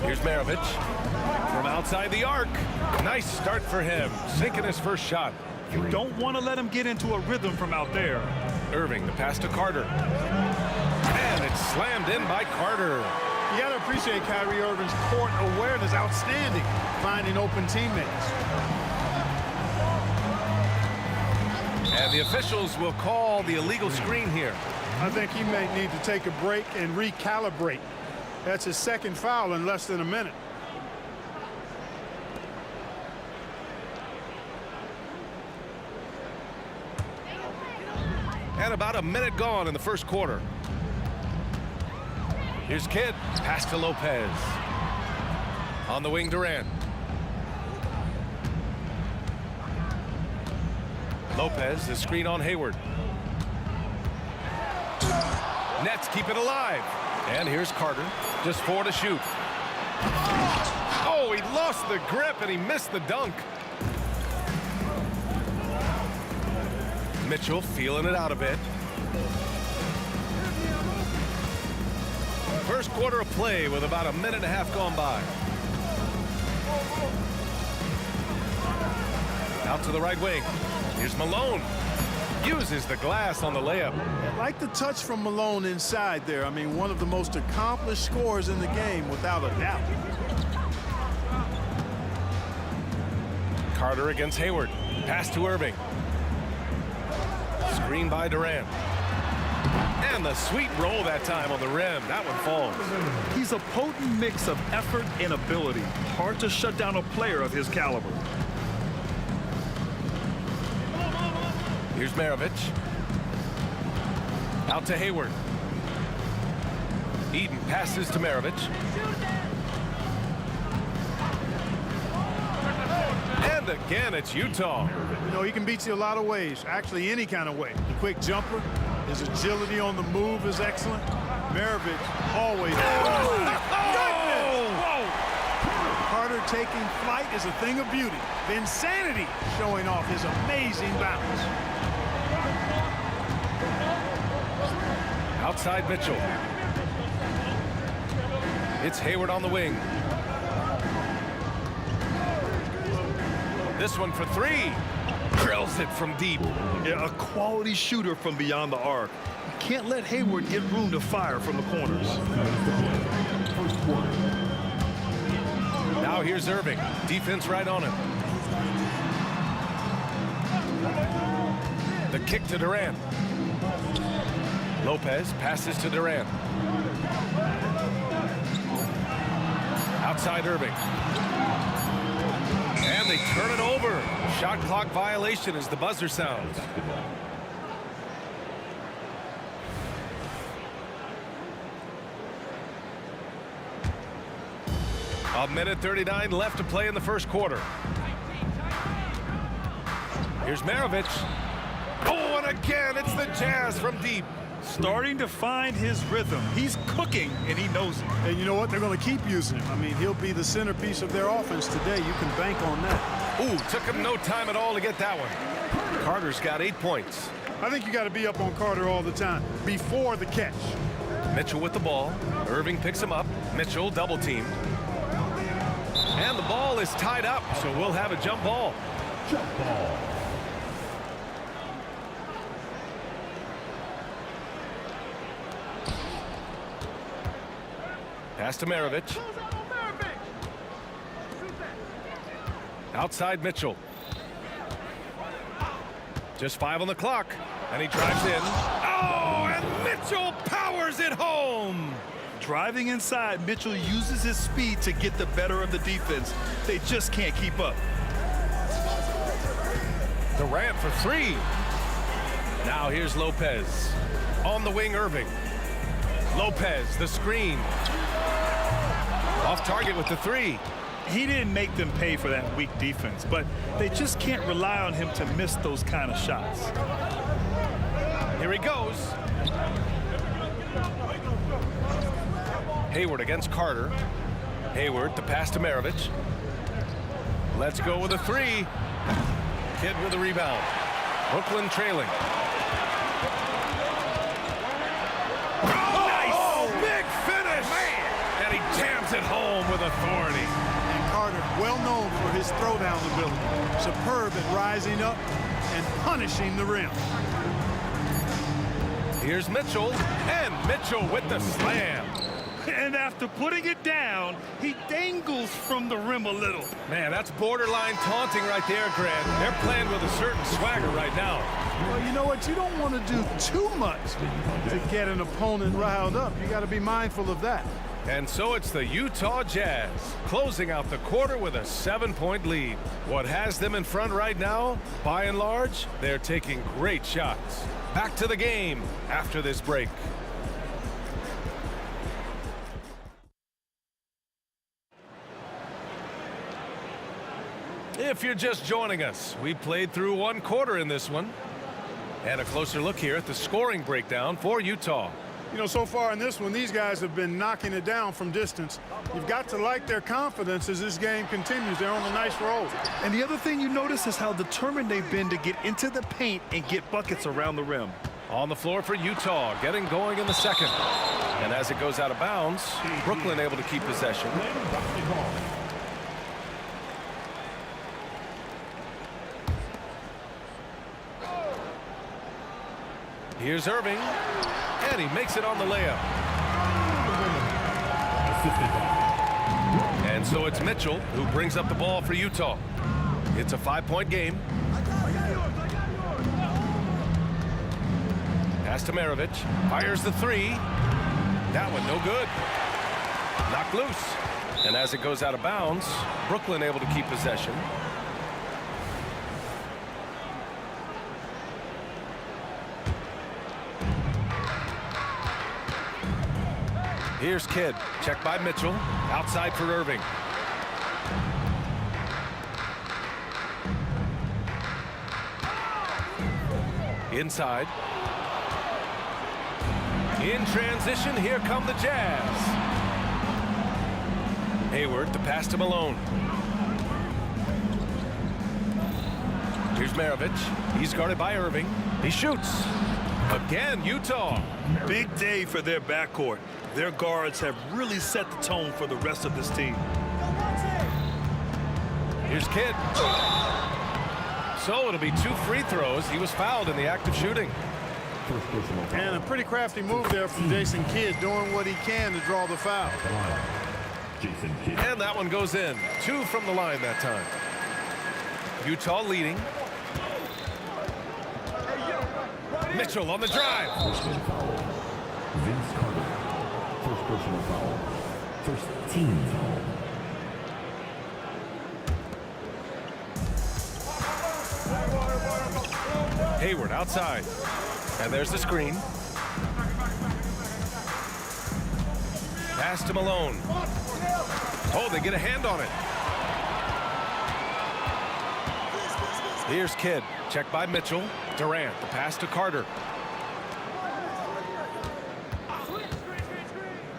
Here's Maravich from outside the arc. Nice start for him, sinking his first shot. You don't want to let him get into a rhythm from out there. Irving, the pass to Carter. And it's slammed in by Carter. You got to appreciate Kyrie Irving's court awareness, outstanding, finding open teammates. And the officials will call the illegal screen here. I think he may need to take a break and recalibrate. That's his second foul in less than a minute. And about a minute gone in the first quarter. Here's Kidd. Pass to Lopez. On the wing, Durant. Lopez, the screen on Hayward. Nets keep it alive. And here's Carter. Just 4 to shoot. Oh, he lost the grip and he missed the dunk. Mitchell feeling it out a bit. First quarter of play with about a minute and a half gone by. Out to the right wing. Here's Malone. Uses the glass on the layup. I like the touch from Malone inside there. I mean, one of the most accomplished scorers in the game, without a doubt. Carter against Hayward. Pass to Irving. Screen by Durant. And the sweet roll that time on the rim. That one falls. He's a potent mix of effort and ability. Hard to shut down a player of his caliber. Here's Maravich. Out to Hayward. Eden passes to Maravich. And again, it's Utah. You know, he can beat you a lot of ways, actually any kind of way. The quick jumper, his agility on the move is excellent. Maravich always. Carter taking flight is a thing of beauty. Insanity showing off his amazing bounce. Outside Mitchell. It's Hayward on the wing. This one for 3. Drills it from deep. Yeah, a quality shooter from beyond the arc. You can't let Hayward get room to fire from the corners. Now here's Irving. Defense right on him. The kick to Durant. Lopez passes to Durant. Outside Irving. And they turn it over. Shot clock violation as the buzzer sounds. A minute 39 left to play in the first quarter. Here's Maravich. Oh, and again, it's the Jazz from deep. Starting to find his rhythm. He's cooking, and he knows it. And you know what? They're going to keep using him. I mean, he'll be the centerpiece of their offense today. You can bank on that. Ooh, took him no time at all to get that one. Carter's got 8 points. I think you got to be up on Carter all the time before the catch. Mitchell with the ball. Irving picks him up. Mitchell double teamed. And the ball is tied up, so we'll have a jump ball. Jump ball. Pass to Maravich. Outside Mitchell. Just 5 on the clock. And he drives in. Oh, and Mitchell powers it home. Driving inside, Mitchell uses his speed to get the better of the defense. They just can't keep up. Durant for 3. Now here's Lopez. On the wing, Irving. Lopez, the screen. Off target with the 3. He didn't make them pay for that weak defense, but they just can't rely on him to miss those kind of shots. Here he goes. Hayward against Carter. Hayward, the pass to Maravich. Let's go with a 3. Kidd with a rebound. Brooklyn trailing. Oh, big finish! Man. And he jams it home with authority. And Carter, well known for his throwdown ability. Superb at rising up and punishing the rim. Here's Mitchell, and Mitchell with the slam. And after putting it down, he dangles from the rim a little. Man, that's borderline taunting right there, Grant. They're playing with a certain swagger right now. Well, you know what? You don't want to do too much to get an opponent riled up. You got to be mindful of that. And so it's the Utah Jazz closing out the quarter with a 7-point lead. What has them in front right now? By and large, they're taking great shots. Back to the game after this break. If you're just joining us, we played through 1 quarter in this one. And a closer look here at the scoring breakdown for Utah. You know, so far in this one, these guys have been knocking it down from distance. You've got to like their confidence as this game continues. They're on a nice roll. And the other thing you notice is how determined they've been to get into the paint and get buckets around the rim. On the floor for Utah, getting going in the second. And as it goes out of bounds, Brooklyn able to keep possession. Here's Irving, and he makes it on the layup. And so it's Mitchell who brings up the ball for Utah. It's a 5-point game. Pass to Maravich, fires the 3. That one no good. Knocked loose. And as it goes out of bounds, Brooklyn able to keep possession. Here's Kidd, checked by Mitchell, outside for Irving. Inside. In transition, here come the Jazz. Hayward, the pass to Malone. Here's Maravich. He's guarded by Irving. He shoots. Again, Utah. Big day for their backcourt. Their guards have really set the tone for the rest of this team. Here's Kidd. So it'll be 2 free throws. He was fouled in the act of shooting. And a pretty crafty move there from Jason Kidd, doing what he can to draw the foul. And that one goes in. 2 from the line that time. Utah leading. Mitchell on the drive. Personal foul. Vince Carter. First personal foul. First team foul. Hayward outside. And there's the screen. Pass to Malone. Oh, they get a hand on it. Here's Kidd. Checked by Mitchell. Durant. The pass to Carter.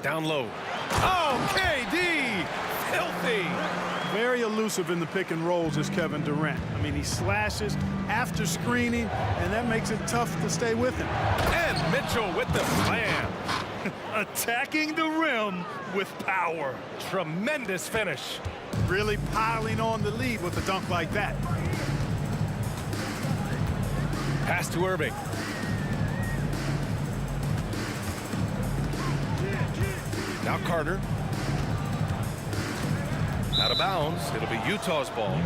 Down low. Oh, KD! Filthy! Very elusive in the pick and rolls is Kevin Durant. I mean, he slashes after screening, and that makes it tough to stay with him. And Mitchell with the slam. Attacking the rim with power. Tremendous finish. Really piling on the lead with a dunk like that. Pass to Irving. Now Carter. Out of bounds. It'll be Utah's ball.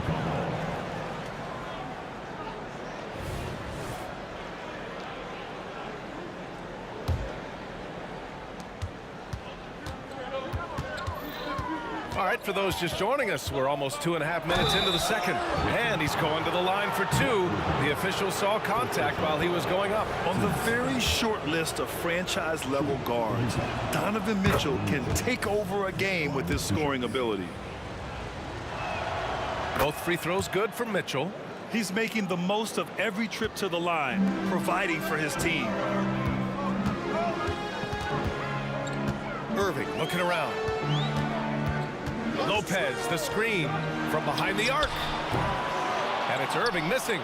All right, for those just joining us, we're almost 2.5 minutes into the second. And he's going to the line for two. The official saw contact while he was going up. On the very short list of franchise-level guards, Donovan Mitchell can take over a game with his scoring ability. Both free throws good from Mitchell. He's making the most of every trip to the line, providing for his team. Irving looking around. Lopez, the screen from behind the arc. And it's Irving missing.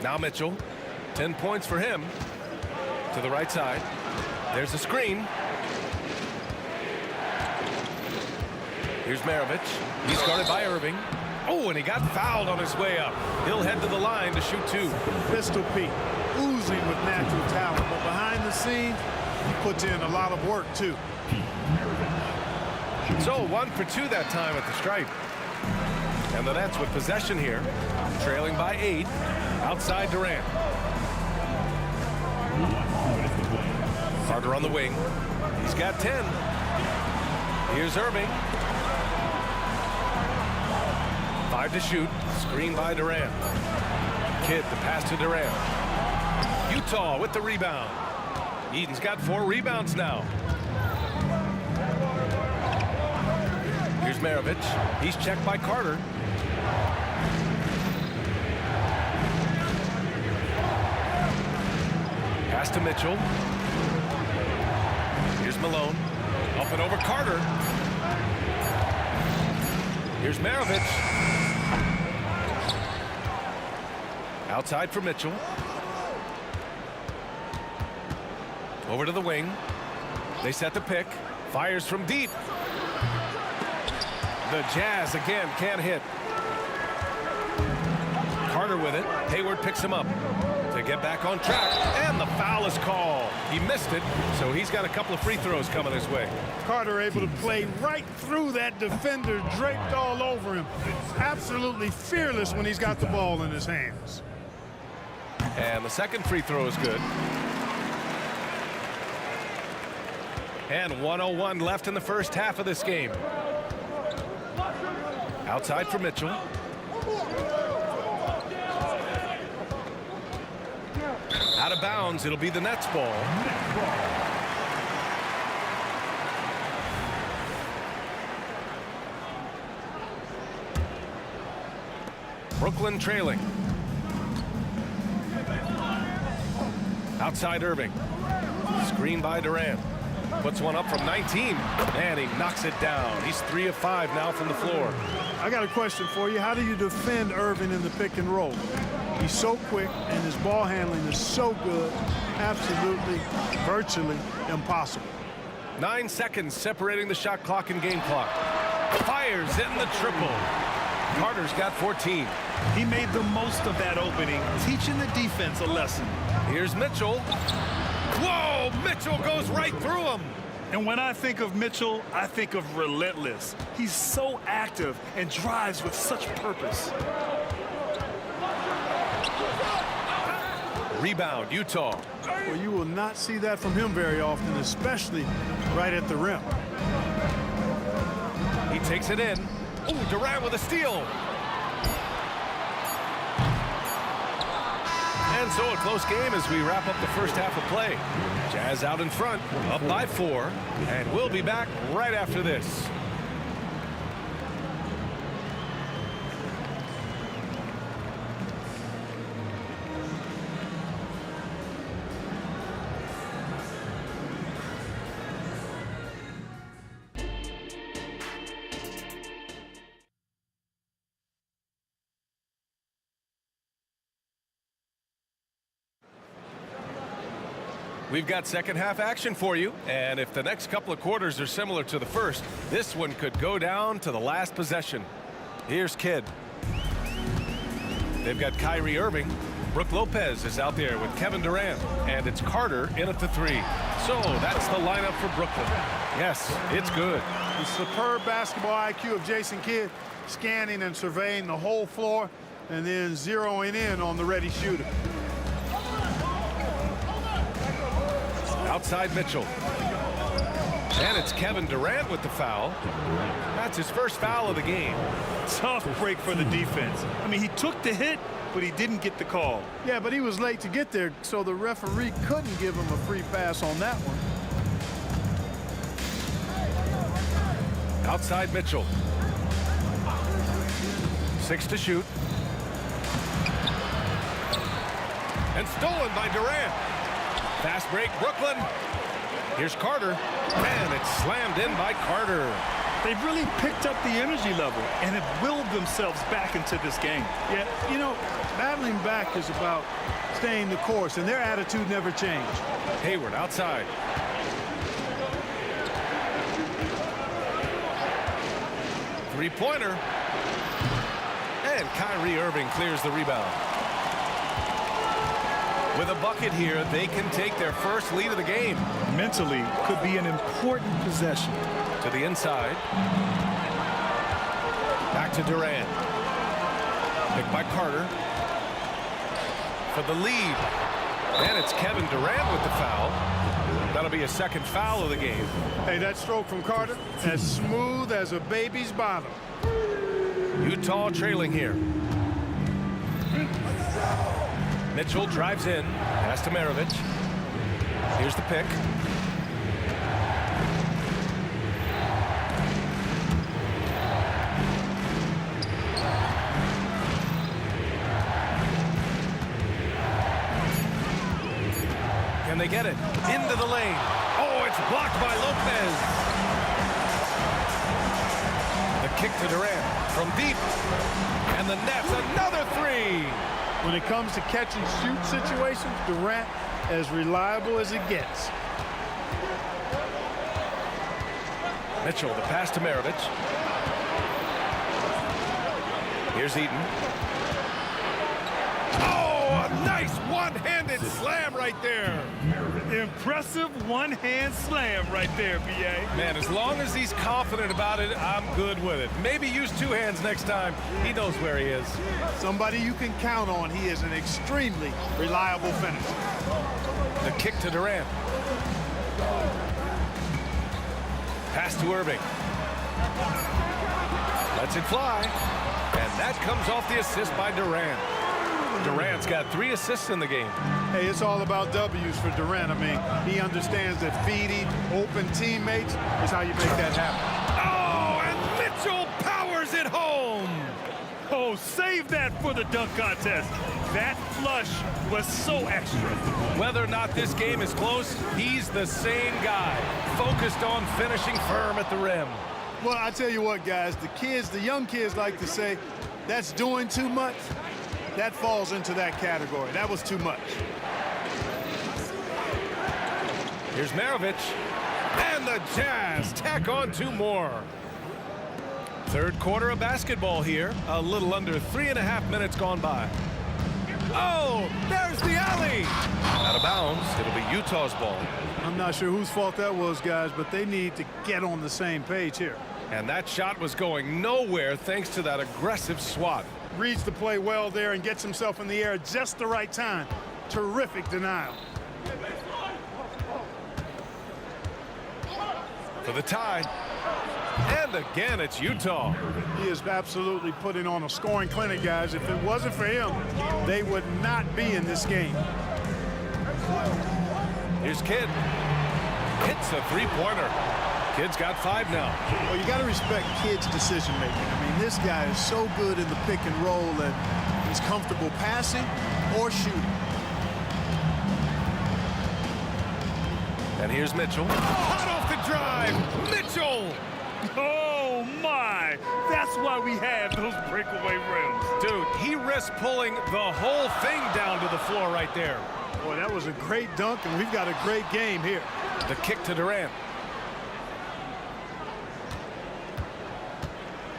Now Mitchell, 10 points for him. To the right side. There's the screen. Here's Maravich. He's guarded by Irving. Oh, and he got fouled on his way up. He'll head to the line to shoot two. Pistol Pete, oozing with natural talent, but behind the scenes, he puts in a lot of work, too. So 1 for 2 that time at the stripe. And the Nets with possession here, trailing by 8. Outside Durant. Carter on the wing. He's got 10. Here's Irving. 5 to shoot. Screen by Durant. Kidd, the pass to Durant. Utah with the rebound. Eden's got 4 rebounds now. Here's Maravich. He's checked by Carter. Pass to Mitchell. Here's Malone. Up and over Carter. Here's Maravich. Outside for Mitchell. Over to the wing. They set the pick. Fires from deep. The Jazz again can't hit. Carter with it. Hayward picks him up to get back on track. And the foul is called. He missed it, so he's got a couple of free throws coming his way. Carter able to play right through that defender, draped all over him. Absolutely fearless when he's got the ball in his hands. And the second free throw is good. And 1:01 left in the first half of this game. Outside for Mitchell. Out of bounds, it'll be the Nets ball. Brooklyn trailing. Outside Irving. Screen by Durant. Puts one up from 19, and he knocks it down. He's 3 of 5 now from the floor. I got a question for you. How do you defend Irving in the pick and roll? He's so quick, and his ball handling is so good. Absolutely, virtually impossible. 9 seconds separating the shot clock and game clock. Fires in the triple. Carter's got 14. He made the most of that opening, teaching the defense a lesson. Here's Mitchell. Whoa, Mitchell goes right through him. And when I think of Mitchell, I think of relentless. He's so active and drives with such purpose. Rebound, Utah. Well, you will not see that from him very often, especially right at the rim. He takes it in. Ooh, Durant with a steal. And so a close game as we wrap up the first half of play. Jazz out in front, up by 4, and we'll be back right after this. We've got second half action for you, and if the next couple of quarters are similar to the first, this one could go down to the last possession. Here's Kidd. They've got Kyrie Irving. Brook Lopez is out there with Kevin Durant, and it's Carter in at the 3. So that's the lineup for Brooklyn. Yes, it's good. The superb basketball IQ of Jason Kidd, scanning and surveying the whole floor and then zeroing in on the ready shooter. Outside Mitchell. And it's Kevin Durant with the foul. That's his first foul of the game. Tough break for the defense. I mean, he took the hit, but he didn't get the call. Yeah, but he was late to get there, so the referee couldn't give him a free pass on that one. Outside Mitchell. 6 to shoot. And stolen by Durant. Fast break, Brooklyn. Here's Carter, and it's slammed in by Carter. They've really picked up the energy level and have willed themselves back into this game. Yeah, you know, battling back is about staying the course, and their attitude never changed. Hayward outside. Three-pointer. And Kyrie Irving clears the rebound. With a bucket here, they can take their first lead of the game. Mentally, could be an important possession. To the inside. Back to Durant. Picked by Carter. For the lead. And it's Kevin Durant with the foul. That'll be a second foul of the game. Hey, that stroke from Carter, as smooth as a baby's bottom. Utah trailing here. Mitchell drives in, pass to Maravich. Here's the pick. Can they get it? Into the lane. Oh, it's blocked by Lopez. The kick to Durant from deep. And the net's another 3. When it comes to catch and shoot situations, Durant as reliable as it gets. Mitchell, the pass to Maravich. Here's Eaton. Oh, a nice one-handed slam right there. Impressive one-hand slam right there, B.A. Man, as long as he's confident about it, I'm good with it. Maybe use 2 hands next time. He knows where he is. Somebody you can count on. He is an extremely reliable finisher. The kick to Durant. Pass to Irving. Lets it fly. And that comes off the assist by Durant. Durant's got 3 assists in the game. Hey, it's all about W's for Durant. I mean, he understands that feeding open teammates is how you make that happen. Oh, and Mitchell powers it home. Oh, save that for the dunk contest. That flush was so extra. Whether or not this game is close, he's the same guy, focused on finishing firm at the rim. Well, I tell you what, guys, the young kids like to say, that's doing too much. That falls into that category. That was too much. Here's Maravich. And the Jazz tack on 2 more. Third quarter of basketball here. A little under 3.5 minutes gone by. Oh, there's the alley. Out of bounds. It'll be Utah's ball. I'm not sure whose fault that was, guys, but they need to get on the same page here. And that shot was going nowhere thanks to that aggressive swat. Reads the play well there and gets himself in the air at just the right time. Terrific denial. For the tie. And again, it's Utah. He is absolutely putting on a scoring clinic, guys. If it wasn't for him, they would not be in this game. Here's Kidd. Hits a three-pointer. Kidd's got 5 now. Well, you got to respect Kidd's decision-making. I mean, this guy is so good in the pick and roll that he's comfortable passing or shooting. And here's Mitchell. Hot off the drive. Mitchell. Oh, my. That's why we have those breakaway rims. Dude, he risked pulling the whole thing down to the floor right there. Boy, that was a great dunk, and we've got a great game here. The kick to Durant.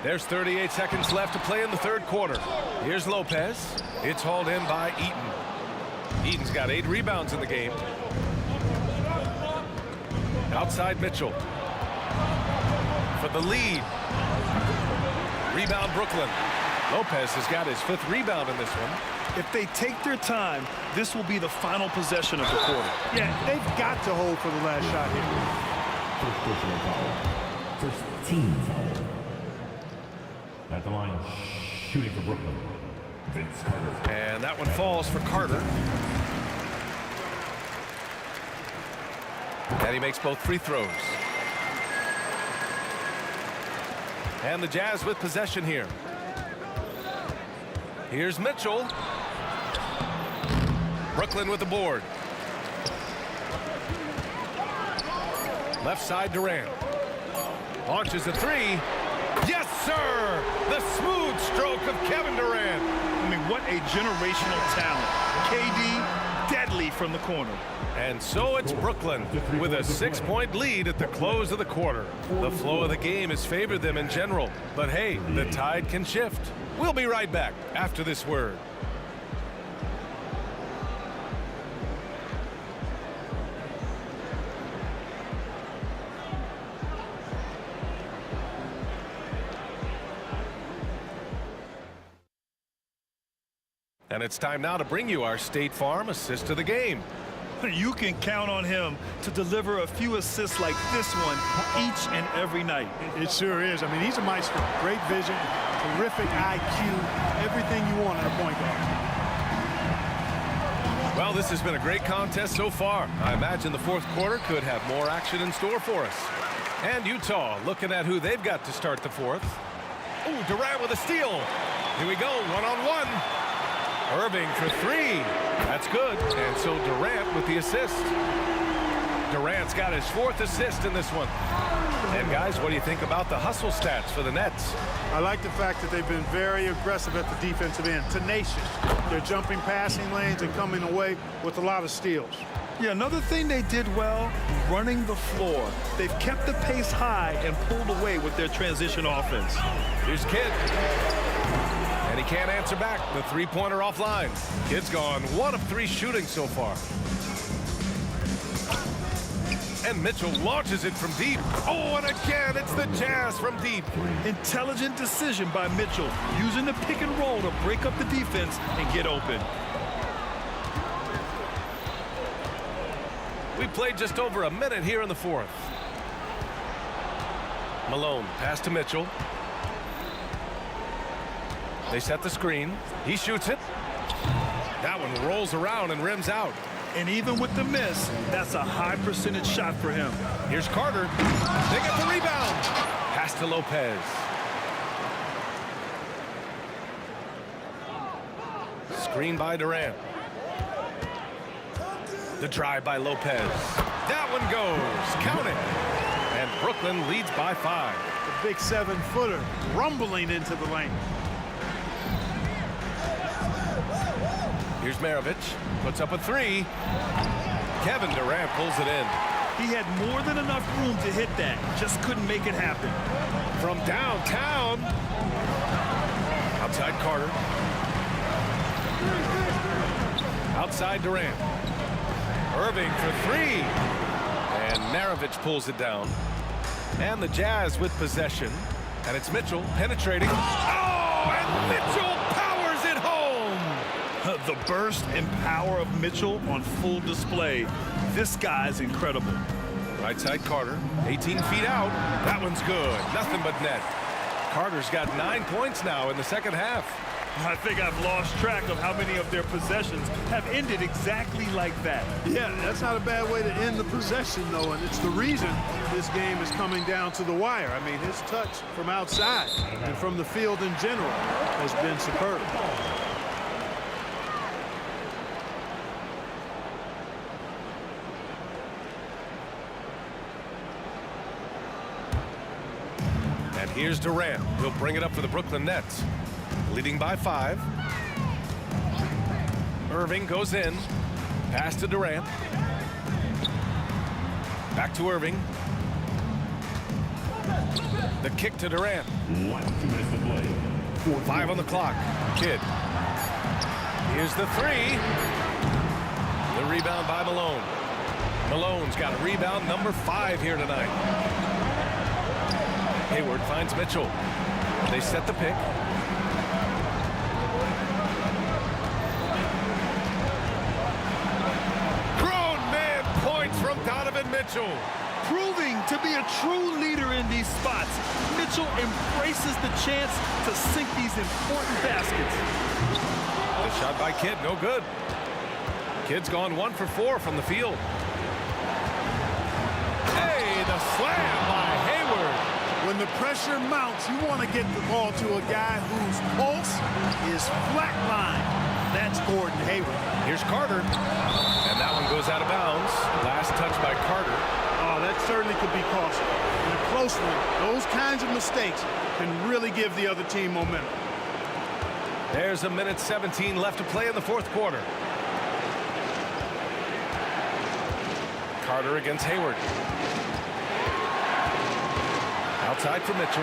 There's 38 seconds left to play in the third quarter. Here's Lopez. It's hauled in by Eaton. Eaton's got 8 rebounds in the game. Outside Mitchell. For the lead. Rebound Brooklyn. Lopez has got his 5th rebound in this one. If they take their time, this will be the final possession of the quarter. Yeah, they've got to hold for the last shot here. First team foul. At the line, shooting for Brooklyn, Vince Carter. And that one falls for Carter. And he makes both free throws. And the Jazz with possession here. Here's Mitchell. Brooklyn with the board. Left side Durant. Launches a 3. Yes, sir! The smooth stroke of Kevin Durant. I mean, what a generational talent. KD, deadly from the corner. And so it's Brooklyn with a 6-point lead at the close of the quarter. The flow of the game has favored them in general. But hey, the tide can shift. We'll be right back after this word. And it's time now to bring you our State Farm assist of the game. You can count on him to deliver a few assists like this one each and every night. It sure is. I mean, he's a maestro. Great vision, terrific IQ, everything you want in a point guard. Well, this has been a great contest so far. I imagine the fourth quarter could have more action in store for us. And Utah looking at who they've got to start the fourth. Oh, Durant with a steal. Here we go, one-on-one. Irving for 3. That's good. And so Durant with the assist. Durant's got his 4th assist in this one. And guys, what do you think about the hustle stats for the Nets? I like the fact that they've been very aggressive at the defensive end. Tenacious. They're jumping passing lanes and coming away with a lot of steals. Yeah, another thing they did well, running the floor. They've kept the pace high and pulled away with their transition offense. Here's Kidd. And he can't answer back. The 3-pointer offline. Kidd's gone 1 of 3 shooting so far. And Mitchell launches it from deep. Oh, and again, it's the Jazz from deep. Intelligent decision by Mitchell, using the pick and roll to break up the defense and get open. We played just over a minute here in the fourth. Malone, pass to Mitchell. They set the screen. He shoots it. That one rolls around and rims out. And even with the miss, that's a high percentage shot for him. Here's Carter. They get the rebound. Pass to Lopez. Screen by Durant. The drive by Lopez. That one goes. Count it. And Brooklyn leads by 5. The big 7-footer rumbling into the lane. Here's Maravich, puts up a 3. Kevin Durant pulls it in. He had more than enough room to hit that, just couldn't make it happen. From downtown. Outside Carter. Outside Durant. Irving for 3. And Maravich pulls it down. And the Jazz with possession. And it's Mitchell penetrating. Oh, and Mitchell powers it home. The burst and power of Mitchell on full display. This guy's incredible. Right side Carter, 18 feet out. That one's good. Nothing but net. Carter's got 9 points now in the second half. I think I've lost track of how many of their possessions have ended exactly like that. Yeah, that's not a bad way to end the possession, though, and it's the reason this game is coming down to the wire. I mean, his touch from outside and from the field in general has been superb. And here's Durant. He'll bring it up for the Brooklyn Nets. Leading by 5. Irving goes in. Pass to Durant. Back to Irving. The kick to Durant. 5 on the clock. Kidd. Here's the 3. The rebound by Malone. Malone's got a rebound number 5 here tonight. Hayward finds Mitchell. They set the pick. Grown man points from Donovan Mitchell. Proving to be a true leader in these spots, Mitchell embraces the chance to sink these important baskets. The shot by Kidd, no good. Kidd's gone 1 for 4 from the field. Hey, the slam by Hayward. When the pressure mounts, you want to get the ball to a guy whose pulse is flatline. That's Gordon Hayward. Here's Carter. And that one goes out of bounds. Last touch by Carter. Oh, that certainly could be costly. In a close one, those kinds of mistakes can really give the other team momentum. There's a minute 17 left to play in the fourth quarter. Carter against Hayward. Outside for Mitchell.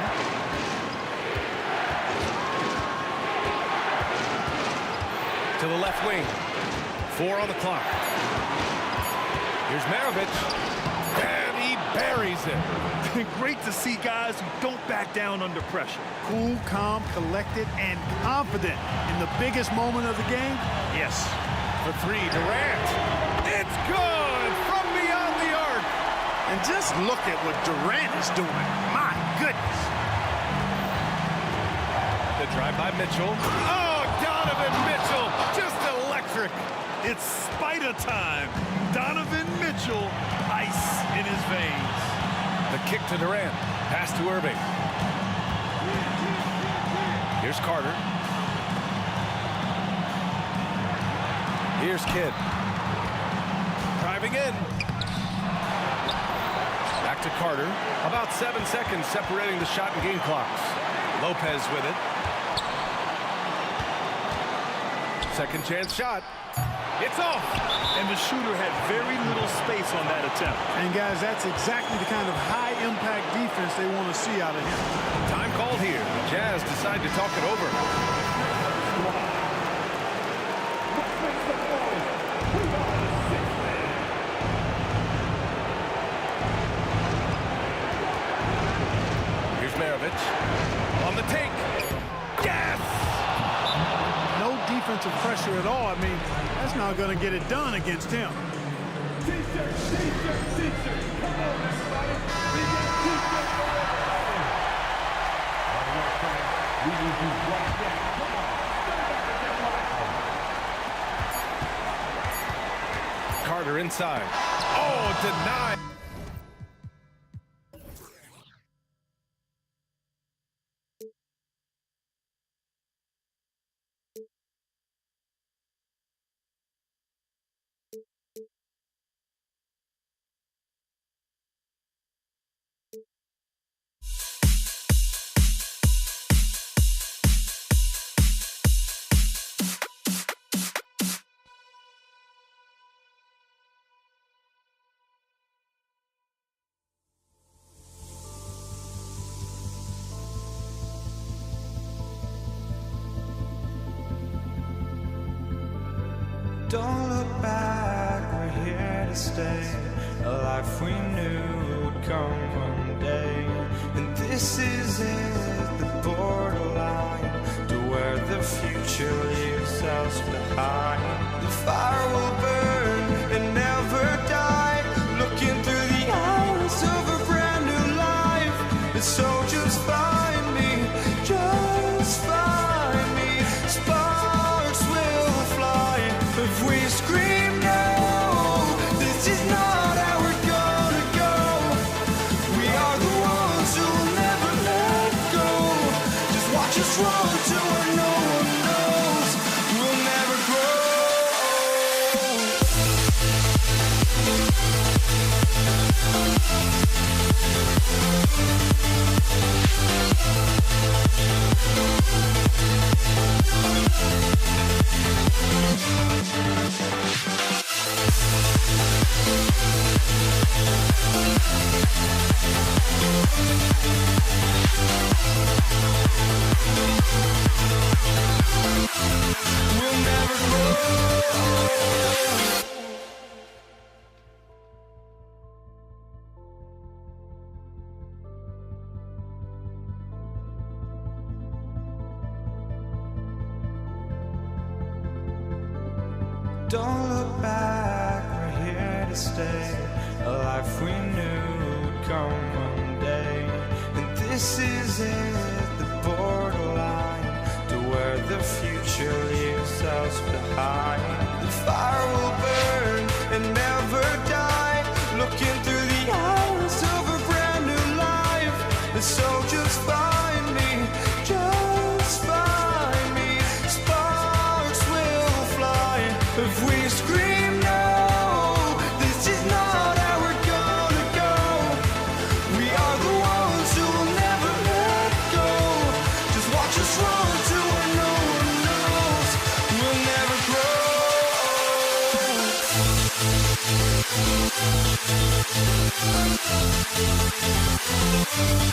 To the left wing. 4 on the clock. Here's Maravich. And he buries it. Great to see guys who don't back down under pressure. Cool, calm, collected, and confident in the biggest moment of the game. Yes. For 3, Durant. It's good from beyond the arc. And just look at what Durant is doing. My goodness. The drive by Mitchell. Oh, Donovan Mitchell, just electric. It's Spider time. Donovan Mitchell, ice in his veins. The kick to Durant. Pass to Irving. Here's Carter. Here's Kidd. Driving in. Back to Carter. About 7 seconds separating the shot and game clocks. Lopez with it. Second chance shot. It's off. And the shooter had very little space on that attempt. And guys, that's exactly the kind of high-impact defense they want to see out of him. Time called here. The Jazz decide to talk it over. Here's Maravich. On the take. Yes! No defensive pressure at all. I mean, that's not going to get it done against him. Carter inside. Oh, denied. Don't look back, we're here to stay. A life we knew would come one day. And this is it, the borderline to where the future leaves us. yourselves behind. The fire will burn and never die, looking through the eyes of a brand new life. And so just find me, just find me. Sparks will fly if we scream no. This is not how we're gonna go. We are the ones who will never let go. Just watch us run to where no one knows. We'll never grow. We'll never grow. Don't look back, we're here to stay. A life we knew would come one day. And this is it, the borderline to where the future leaves us behind. The fire will burn and never die, looking through the eyes of a brand new life. And so just find me, just find me. Sparks will fly if we scream no. This is not how we're gonna go. We are the ones who will never let go. Just watch us run to where no one knows. We'll never grow.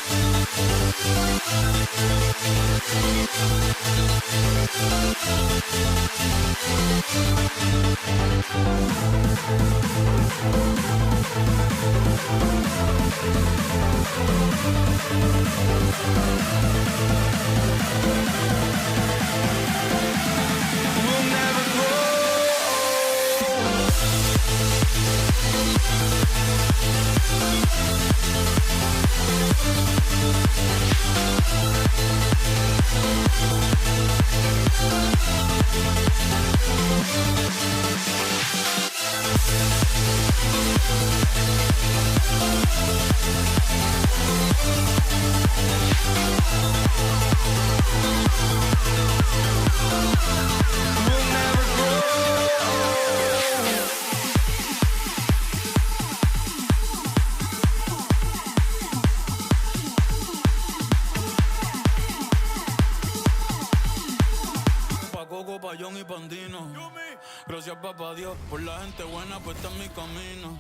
We'll never grow. We'll never grow. Pa' Coco, pa' John y Pandino. Gracias, papá Dios, por la gente buena puesta en mi camino.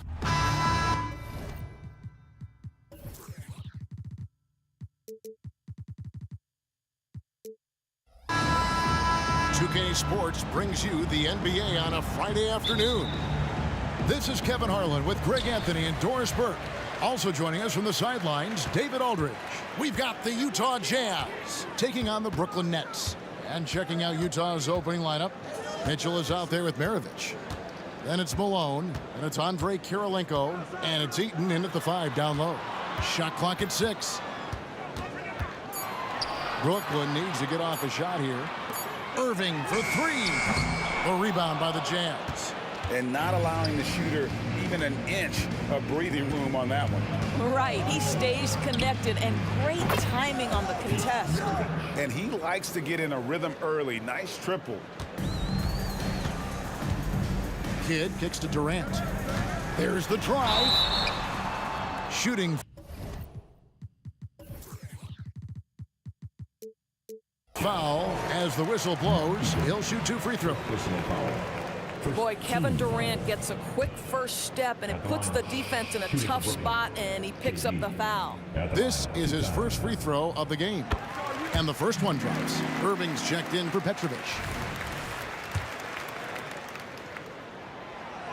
2K Sports brings you the NBA on a Friday afternoon. This is Kevin Harlan with Greg Anthony and Doris Burke. Also joining us from the sidelines, David Aldridge. We've got the Utah Jazz taking on the Brooklyn Nets. And checking out Utah's opening lineup, Mitchell is out there with Maravich. Then it's Malone, and it's Andre Kirilenko, and it's Eaton in at the 5 down low. Shot clock at 6. Brooklyn needs to get off a shot here. Irving for 3. The rebound by the Jazz. And not allowing the shooter even an inch of breathing room on that one. Right, he stays connected, and great timing on the contest. And he likes to get in a rhythm early. Nice triple. Kidd kicks to Durant. There's the drive. Shooting. Foul as the whistle blows. He'll shoot 2 free throws. Boy, Kevin Durant gets a quick first step, and it puts the defense in a tough spot, and he picks up the foul. This is his first free throw of the game. And the first one drops. Irving's checked in for Petrovic.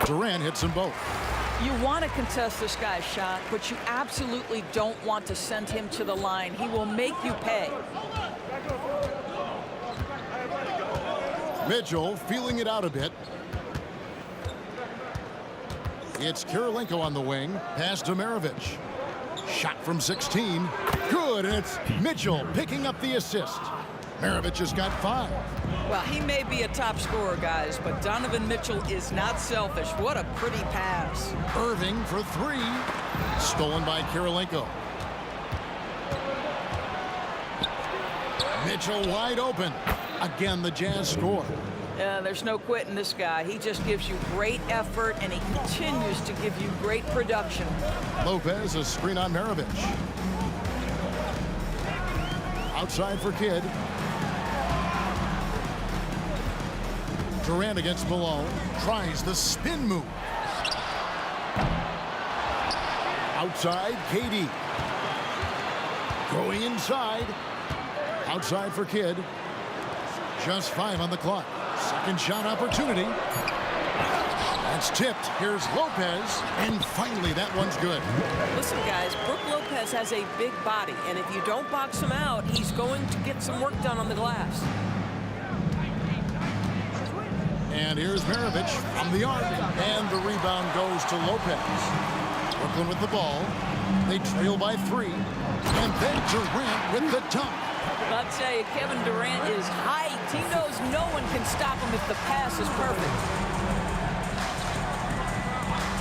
Durant hits them both. You want to contest this guy's shot, but you absolutely don't want to send him to the line. He will make you pay. Mitchell feeling it out a bit. It's Kirilenko on the wing. Pass to Maravich. Shot from 16. Good, and it's Mitchell picking up the assist. Maravich has got 5. Well, he may be a top scorer, guys, but Donovan Mitchell is not selfish. What a pretty pass. Irving for 3. Stolen by Kirilenko. Mitchell wide open. Again, the Jazz score. There's no quitting this guy. He just gives you great effort, and he continues to give you great production. Lopez, a screen on Maravich. Outside for Kidd. Durant against Malone. Tries the spin move. Outside, KD. Going inside. Outside for Kidd. Just 5 on the clock. Second shot opportunity. That's tipped. Here's Lopez. And finally, that one's good. Listen, guys, Brook Lopez has a big body, and if you don't box him out, he's going to get some work done on the glass. And here's Maravich from the arc. And the rebound goes to Lopez. Brooklyn with the ball. They trail by 3. And then Durant with the dunk. I'll tell you, Kevin Durant is height. He knows no one can stop him if the pass is perfect.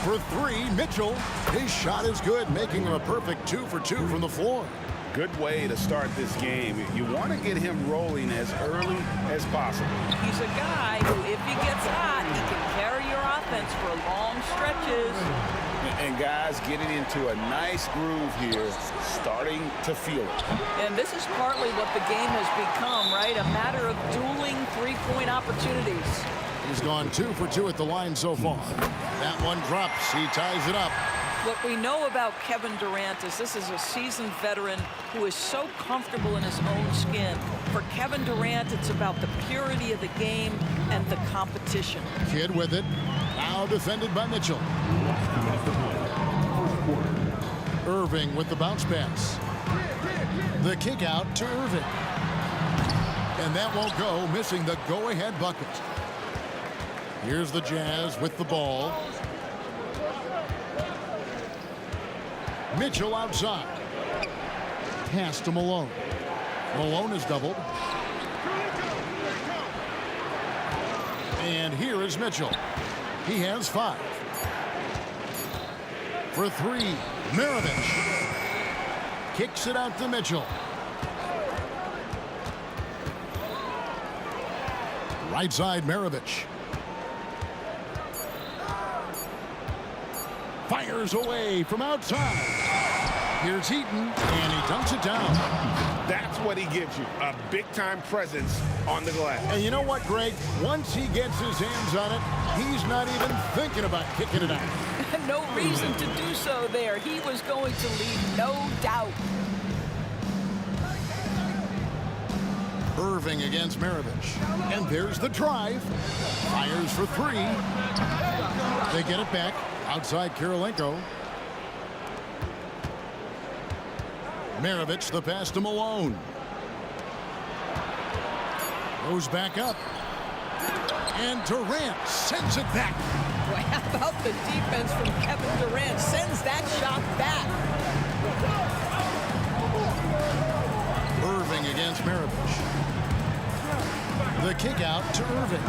For 3, Mitchell. His shot is good, making him a perfect 2 for 2 from the floor. Good way to start this game. You want to get him rolling as early as possible. He's a guy who, if he gets hot, he can carry your offense for long stretches. And guys getting into a nice groove here, starting to feel it. And this is partly what the game has become, right? A matter of dueling three-point opportunities. He's gone 2 for 2 at the line so far. That one drops. He ties it up. What we know about Kevin Durant is this is a seasoned veteran who is so comfortable in his own skin. For Kevin Durant, it's about the purity of the game and the competition. Kidd with it. Now defended by Mitchell. Irving with the bounce pass. The kick out to Irving. And that won't go, missing the go-ahead bucket. Here's the Jazz with the ball. Mitchell outside. Pass to Malone. Malone is doubled. And here is Mitchell. He has 5. For 3, Maravich. Kicks it out to Mitchell. Right side, Maravich. Fires away from outside. Here's Heaton, and he dunks it down. That's what he gives you, a big-time presence on the glass. And you know what, Greg? Once he gets his hands on it, he's not even thinking about kicking it out. No reason to do so there. He was going to leave, no doubt. Irving against Maravich. And there's the drive. Fires for 3. They get it back. Outside Kirilenko. Maravich, the pass to Malone. Goes back up. And Durant sends it back. Well, how about the defense from Kevin Durant? Sends that shot back. Irving against Maravich. The kick out to Irving.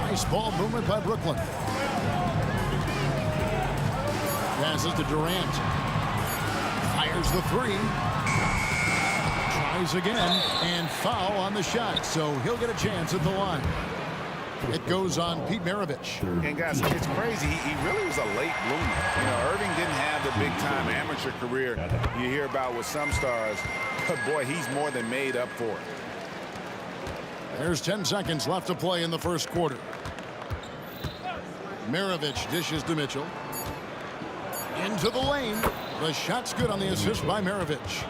Nice ball movement by Brooklyn. Passes to Durant. Fires the 3. Tries again. And foul on the shot. So he'll get a chance at the line. It goes on Pete Maravich. And guys, it's crazy. He really was a late bloomer. You know, Irving didn't have the big-time amateur career you hear about with some stars. But boy, he's more than made up for it. There's 10 seconds left to play in the first quarter. Maravich dishes to Mitchell. Into the lane. The shot's good on the assist by Maravich.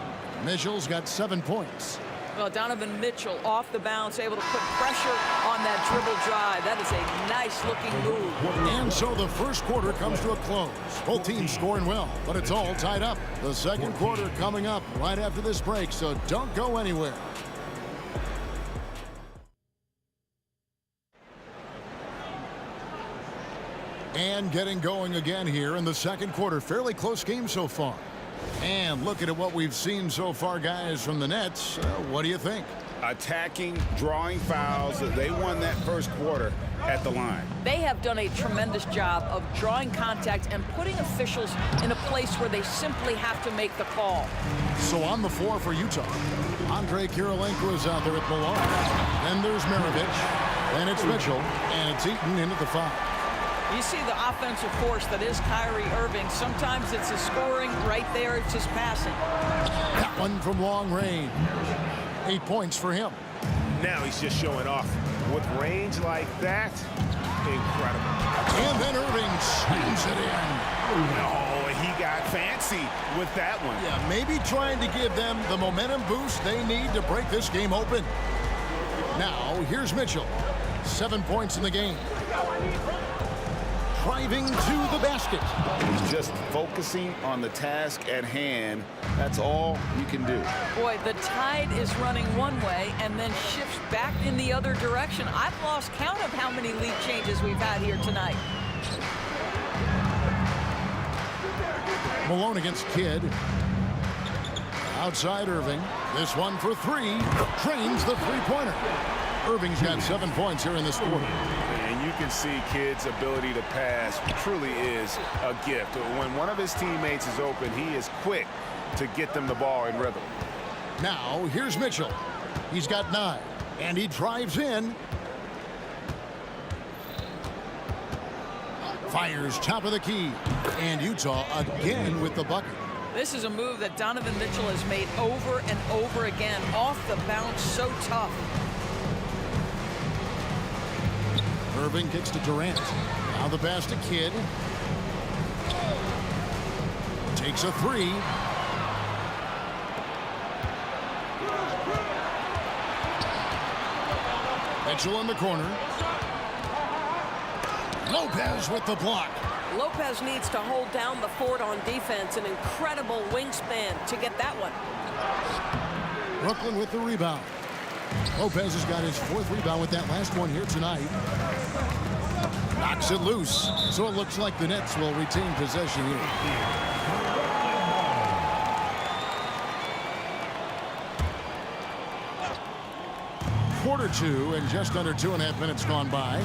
Mitchell's got 7 points. Well, Donovan Mitchell off the bounce, able to put pressure on that dribble drive. That is a nice-looking move. And so the first quarter comes to a close. Both teams scoring well, but it's all tied up. The second quarter coming up right after this break, so don't go anywhere. And getting going again here in the second quarter. Fairly close game so far. And looking at what we've seen so far, guys, from the Nets, what do you think? Attacking, drawing fouls. They won that first quarter at the line. They have done a tremendous job of drawing contact and putting officials in a place where they simply have to make the call. So on the floor for Utah, Andre Kirilenko is out there at Malone. Then there's Maravich. Then it's Mitchell. And it's Eaton in at the foul. You see the offensive force that is Kyrie Irving. Sometimes it's his scoring. Right there, it's his passing. That one from long range. 8 points for him. Now he's just showing off. With range like that, incredible. And then Irving slams it in. Oh, he got fancy with that one. Yeah, maybe trying to give them the momentum boost they need to break this game open. Now, here's Mitchell. 7 points in the game. Driving to the basket. He's just focusing on the task at hand. That's all you can do. Boy, the tide is running one way and then shifts back in the other direction. I've lost count of how many lead changes we've had here tonight. Malone against Kidd. Outside Irving. This one for three. Drains the three-pointer. Irving's got 7 points here in this quarter. And you can see Kidd's ability to pass truly is a gift. When one of his teammates is open, he is quick to get them the ball in rhythm. Now, here's Mitchell. He's got 9, and he drives in. Fires top of the key, and Utah again with the bucket. This is a move that Donovan Mitchell has made over and over again. Off the bounce, so tough. Irving kicks to Durant. Now the pass to Kidd. Takes a three. Mitchell in the corner. Lopez with the block. Lopez needs to hold down the fort on defense. An incredible wingspan to get that one. Brooklyn with the rebound. Lopez has got his 4th rebound with that last one here tonight. Knocks it loose. So it looks like the Nets will retain possession here. Quarter 2 and just under 2.5 minutes gone by.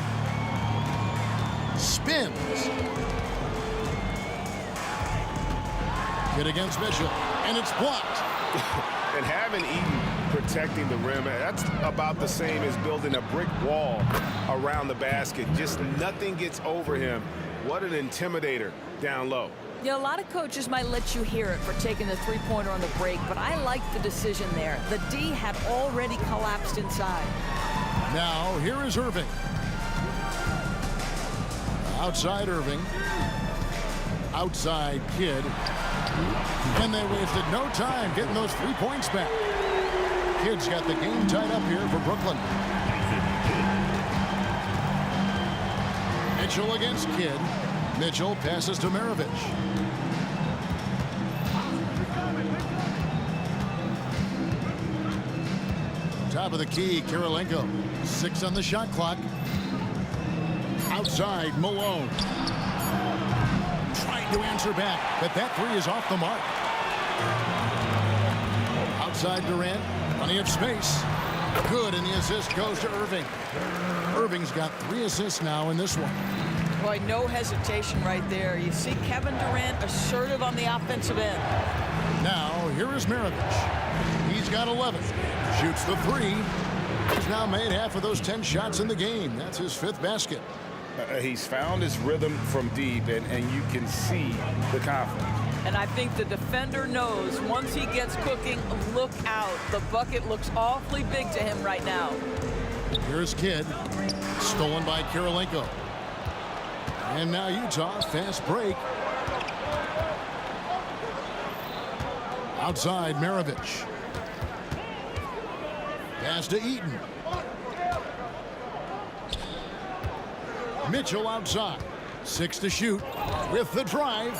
Spins. Hit against Mitchell, and it's blocked. And having Eaton protecting the rim, that's about the same as building a brick wall around the basket. Just nothing gets over him. What an intimidator down low. Yeah, a lot of coaches might let you hear it for taking the three-pointer on the break, but I like the decision there. The D had already collapsed inside. Now, here is Irving. Outside Irving. Outside Kidd. And they wasted no time getting those 3 points back. Kidd's got the game tied up here for Brooklyn. Mitchell against Kidd. Mitchell passes to Maravich. Top of the key, Kirilenko. 6 on the shot clock. Outside, Malone. Trying to answer back, but that 3 is off the mark. Outside Durant, plenty of space. Good, and the assist goes to Irving. Irving's got 3 assists now in this one. Boy, no hesitation right there. You see Kevin Durant assertive on the offensive end. Now, here is Maravich. He's got 11. Shoots the 3. He's now made half of those 10 shots in the game. That's his 5th basket. He's found his rhythm from deep, and you can see the confidence. And I think the defender knows once he gets cooking, look out. The bucket looks awfully big to him right now. Here's Kidd. Stolen by Kirilenko. And now Utah, fast break. Outside, Maravich. Pass to Eaton. Mitchell outside. 6 to shoot with the drive.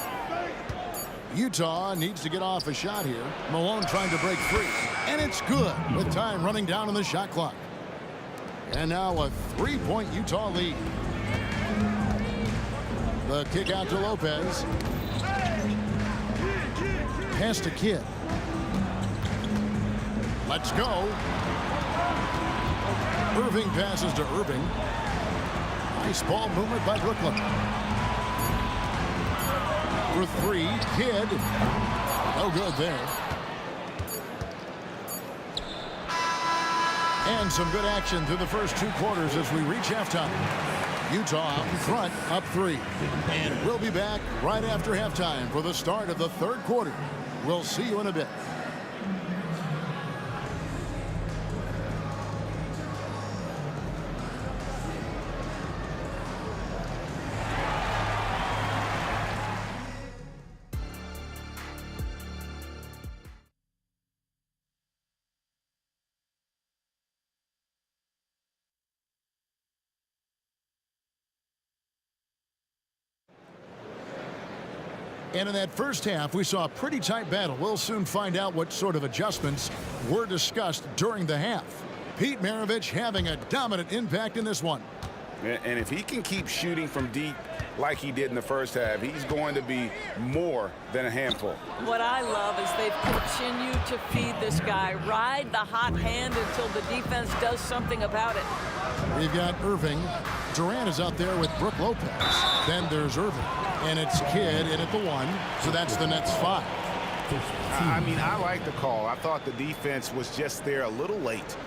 Utah needs to get off a shot here. Malone trying to break free. And it's good with time running down on the shot clock. And now a 3-point Utah lead. The kick out to Lopez. Pass to Kidd. Let's go. Irving passes to Irving. Nice ball movement by Brooklyn. For three, Kidd. No good there. And some good action through the first 2 quarters as we reach halftime. Utah out in front, up 3. And we'll be back right after halftime for the start of the 3rd quarter. We'll see you in a bit. And in that first half, we saw a pretty tight battle. We'll soon find out what sort of adjustments were discussed during the half. Pete Maravich having a dominant impact in this one. And if he can keep shooting from deep like he did in the first half, he's going to be more than a handful. What I love is they've continued to feed this guy. Ride the hot hand until the defense does something about it. We've got Irving. Durant is out there with Brook Lopez. Then there's Irving. And it's Kidd in at the 1. So that's the Nets 5. I mean, I like the call. I thought the defense was just there a little late.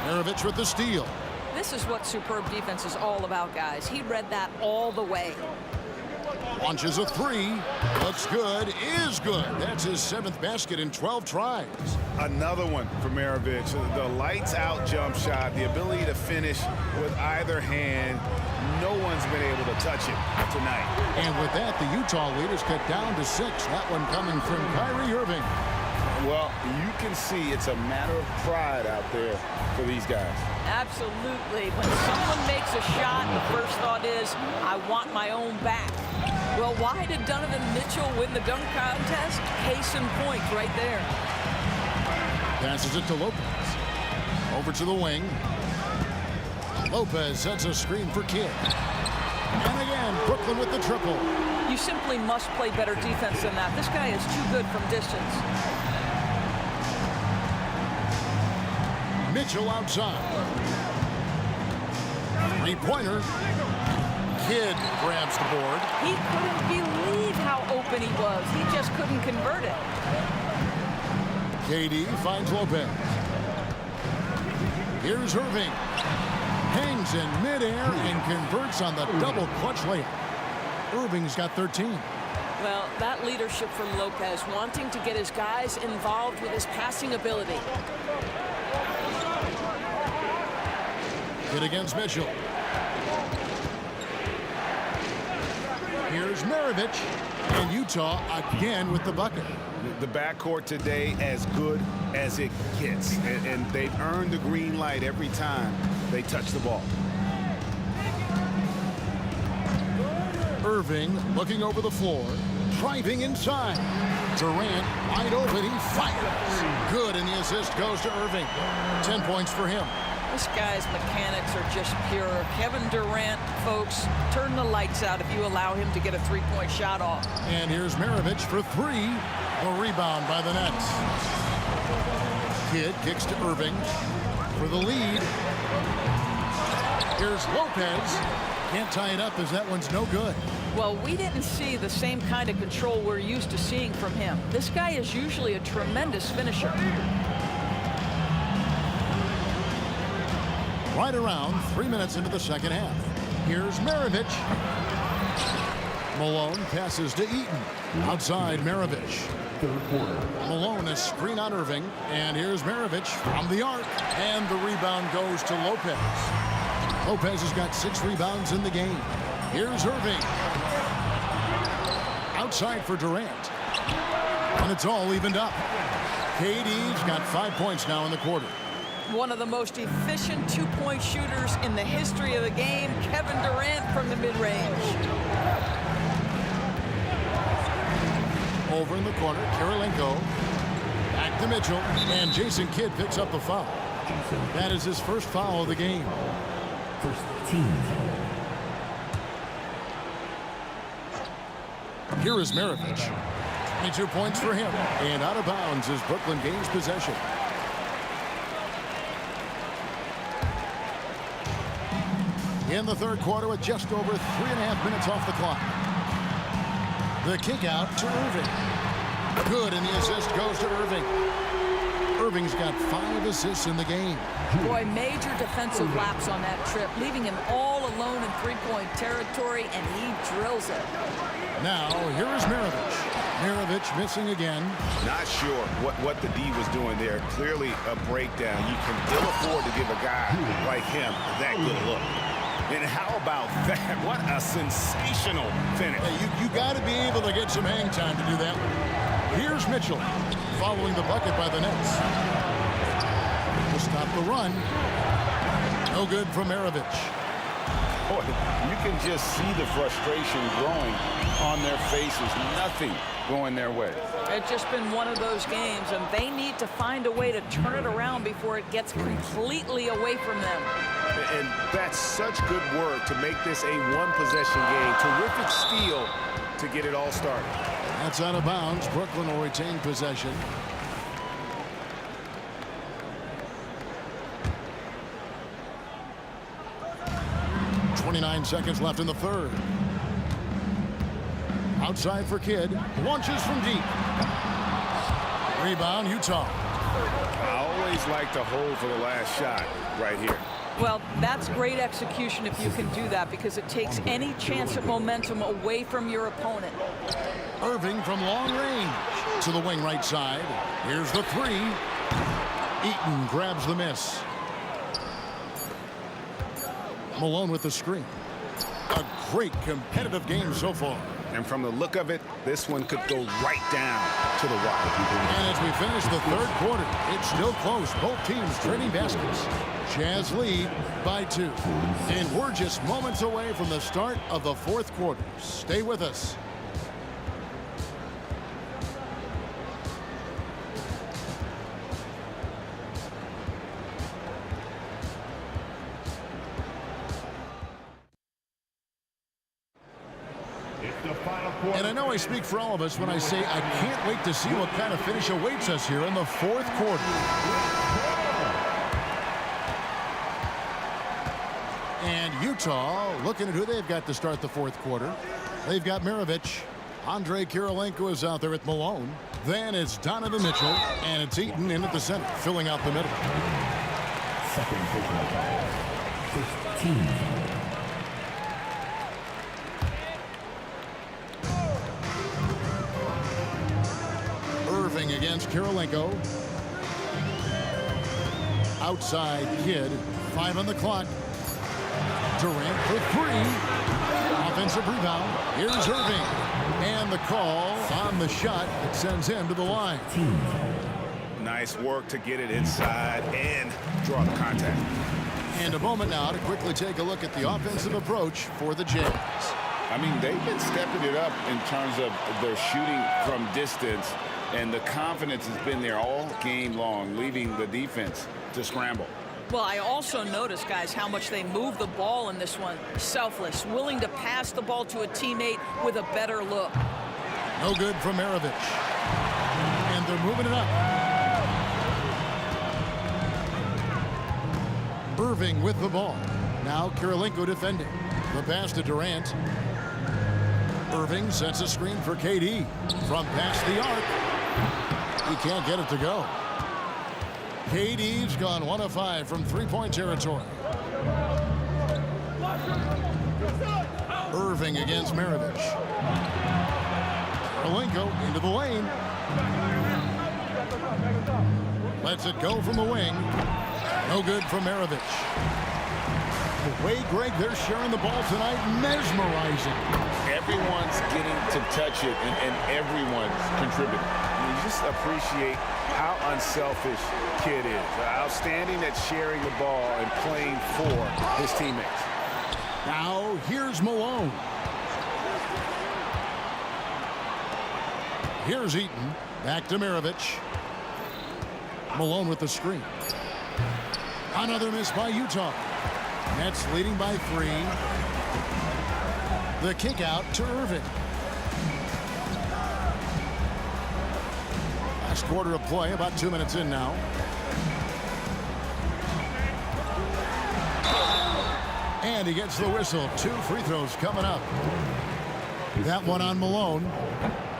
Maravich with the steal. This is what superb defense is all about, guys. He read that all the way. Launches a 3. Looks good. Is good. That's his 7th basket in 12 tries. Another one for Maravich. The lights out jump shot, the ability to finish with either hand. No one's been able to touch it tonight. And with that, the Utah lead is cut down to 6. That one coming from Kyrie Irving. Well, you can see it's a matter of pride out there for these guys. Absolutely. When someone makes a shot, the first thought is, I want my own back. Well, why did Donovan Mitchell win the dunk contest? Case in point right there. Passes it to Lopez. Over to the wing. Lopez sets a screen for Kidd. And again, Brooklyn with the triple. You simply must play better defense than that. This guy is too good from distance. Mitchell outside. 3-pointer. Kidd grabs the board. He couldn't believe how open he was. He just couldn't convert it. KD finds Lopez. Here's Irving. Hangs in midair and converts on the double clutch layup. Irving's got 13. Well, that leadership from Lopez, wanting to get his guys involved with his passing ability. Hit against Mitchell. Here's Maravich. And Utah again with the bucket. The backcourt today as good as it gets. And they've earned the green light every time they touch the ball. Irving looking over the floor. Driving inside. Durant wide open. He fires. Good, and the assist goes to Irving. 10 points for him. This guy's mechanics are just pure. Kevin Durant, folks, turn the lights out if you allow him to get a 3-point shot off. And here's Maravich for 3. A rebound by the Nets. Kidd kicks to Irving for the lead. Here's Lopez. Can't tie it up as that one's no good. Well, we didn't see the same kind of control we're used to seeing from him. This guy is usually a tremendous finisher. Right around 3 minutes into the second half. Here's Maravich. Malone passes to Eaton. Outside Maravich. Malone a screen on Irving. And here's Maravich from the arc. And the rebound goes to Lopez. Lopez has got 6 rebounds in the game. Here's Irving. Outside for Durant. And it's all evened up. KD's got 5 points now in the quarter. One of the most efficient 2-point shooters in the history of the game, Kevin Durant from the mid-range. Over in the corner, Kirilenko. Back to Mitchell, and Jason Kidd picks up the foul. That is his first foul of the game. First team. Here is Maravich. 22 points for him. And out of bounds as Brooklyn gains possession. In the third quarter with just over 3.5 minutes off the clock. The kick out to Irving. Good, and the assist goes to Irving. Irving's got 5 assists in the game. Boy, major defensive lapse on that trip, leaving him all alone in three-point territory, and he drills it. Now, here is Maravich. Maravich missing again. Not sure what the D was doing there. Clearly a breakdown. You can ill afford to give a guy like him that good look. And how about that? What a sensational finish. Hey, you got to be able to get some hang time to do that. Here's Mitchell following the bucket by the Nets. To stop the run. No good from Maravich. Boy, you can just see the frustration growing on their faces. Nothing going their way. It's just been one of those games, and they need to find a way to turn it around before it gets completely away from them. And that's such good work to make this a one-possession game. Terrific steal to get it all started. That's out of bounds. Brooklyn will retain possession. .29 seconds left in the third. Outside for Kidd. Launches from deep. Rebound, Utah. I always like to hold for the last shot right here. Well, that's great execution if you can do that, because it takes any chance at momentum away from your opponent. Irving from long range to the wing right side. Here's the three. Eaton grabs the miss. Malone with the screen. A great competitive game so far. And from the look of it, this one could go right down to the wire. And as we finish the third quarter, it's still close. Both teams trading baskets. Jazz lead by 2. And we're just moments away from the start of the fourth quarter. Stay with us. And I know I speak for all of us when I say I can't wait to see what kind of finish awaits us here in the fourth quarter. And Utah looking at who they've got to start the fourth quarter. They've got Maravich. Andrei Kirilenko is out there with Malone. Then it's Donovan Mitchell, and it's Eaton in at the center, filling out the middle. Second personal foul. First team. Irving against Kirilenko. Outside Kidd. 5 on the clock. Durant for 3. Offensive rebound. Here's Irving. And the call on the shot that sends him to the line. Nice work to get it inside and draw the contact. And a moment now to quickly take a look at the offensive approach for the Jazz. I mean, they've been stepping it up in terms of their shooting from distance, and the confidence has been there all game long, leaving the defense to scramble. Well, I also noticed, guys, how much they move the ball in this one. Selfless, willing to pass the ball to a teammate with a better look. No good from Maravich. And they're moving it up. Irving with the ball. Now Kirilenko defending. The pass to Durant. Irving sets a screen for KD. From past the arc. He can't get it to go. KD's gone 1 of 5 from three-point territory. Irving against Maravich. Kirilenko into the lane. Lets it go from the wing. No good from Maravich. The way, Greg, they're sharing the ball tonight, mesmerizing. Everyone's getting to touch it, and everyone's contributing. You just appreciate how unselfish Kidd is. Outstanding at sharing the ball and playing for his teammates. Now, here's Malone. Here's Eaton. Back to Maravich. Malone with the screen. Another miss by Utah. Nets leading by 3. The kick out to Irving. Last quarter of play, about 2 minutes in now. And he gets the whistle. 2 free throws coming up. That one on Malone.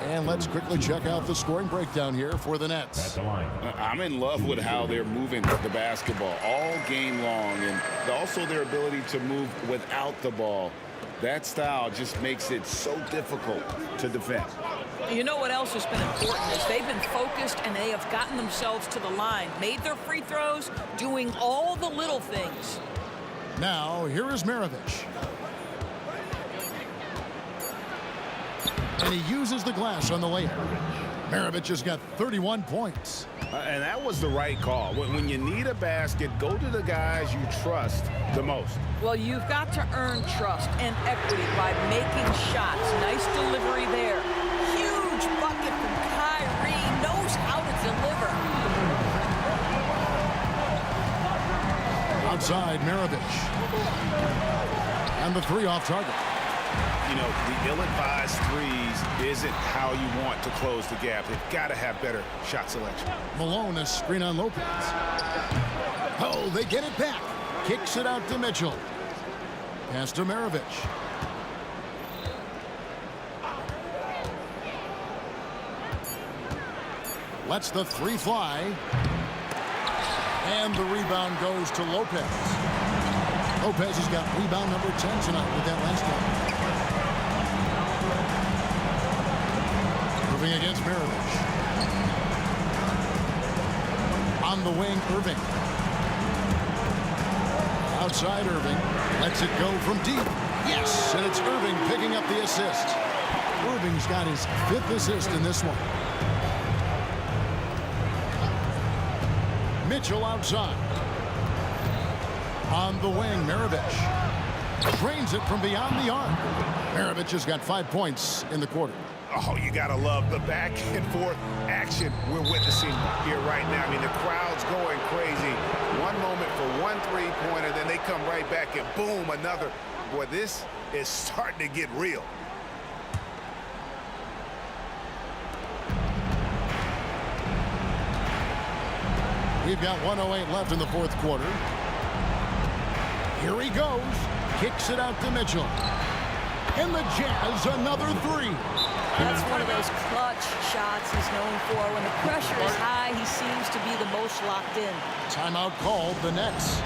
And let's quickly check out the scoring breakdown here for the Nets. I'm in love with how they're moving the basketball all game long, and also their ability to move without the ball. That style just makes it so difficult to defend. You know what else has been important is they've been focused and they have gotten themselves to the line, made their free throws, doing all the little things. Now, here is Maravich. And he uses the glass on the layup. Maravich has got 31 points. And that was the right call. When you need a basket, go to the guys you trust the most. Well, you've got to earn trust and equity by making shots. Nice delivery there. Huge bucket from Kyrie. Knows how to deliver. Outside, Maravich. And the 3 off target. You know, the ill-advised threes isn't how you want to close the gap. They've got to have better shot selection. Malone, a screen on Lopez. Oh, they get it back. Kicks it out to Mitchell. Pass to Maravich. Lets the 3 fly. And the rebound goes to Lopez. Lopez has got rebound number 10 tonight with that last one. Moving against Maravich. On the wing, Irving. Outside Irving. Lets it go from deep. Yes, and it's Irving picking up the assist. Irving's got his 5th assist in this one. Mitchell outside. On the wing, Maravich. Drains it from beyond the arc. Maravich has got 5 points in the quarter. Oh, you got to love the back and forth action we're witnessing here right now. I mean, the crowd's going crazy. One moment for one three-pointer, then they come right back and boom, another. Boy, this is starting to get real. We've got 1:08 left in the 4th quarter. Here he goes. Kicks it out to Mitchell. And the Jazz, another 3. That's one of those clutch shots he's known for. When the pressure is high, he seems to be the most locked in. Timeout called, the Nets.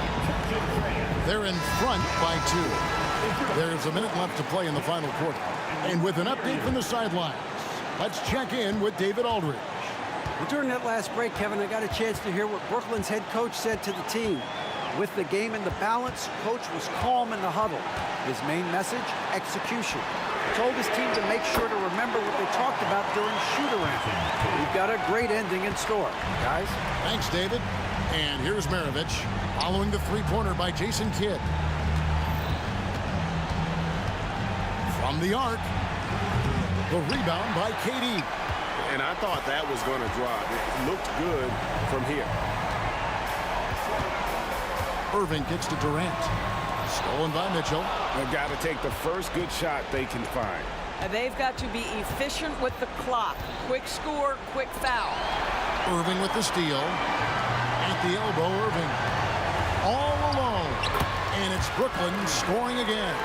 They're in front by 2. There's a minute left to play in the final quarter. And with an update from the sidelines, let's check in with David Aldridge. Well, during that last break, Kevin, I got a chance to hear what Brooklyn's head coach said to the team. With the game in the balance, coach was calm in the huddle. His main message, execution. He told his team to make sure to remember what they talked about during shoot-around. We've got a great ending in store, guys. Thanks, David. And here's Maravich following the 3-pointer by Jason Kidd. From the arc, the rebound by KD. And I thought that was going to drop. It looked good from here. Irving gets to Durant. Stolen by Mitchell. They've got to take the first good shot they can find. And they've got to be efficient with the clock. Quick score, quick foul. Irving with the steal. At the elbow, Irving. All alone. And it's Brooklyn scoring again.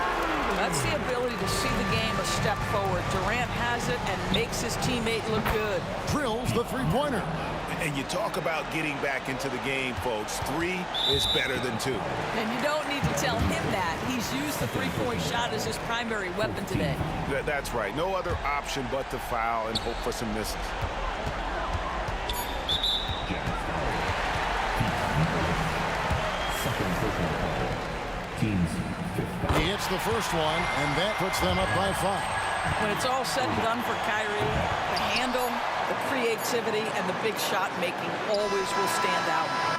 That's the ability to see the game a step forward. Durant has it and makes his teammate look good. Drills the 3-pointer. And you talk about getting back into the game, folks. 3 is better than 2. And you don't need to tell him that. He's used the 3-point shot as his primary weapon today. That's right. No other option but to foul and hope for some misses. He hits the first one, and that puts them up by 5. When it's all said and done for Kyrie, the handle, the creativity, and the big shot making always will stand out.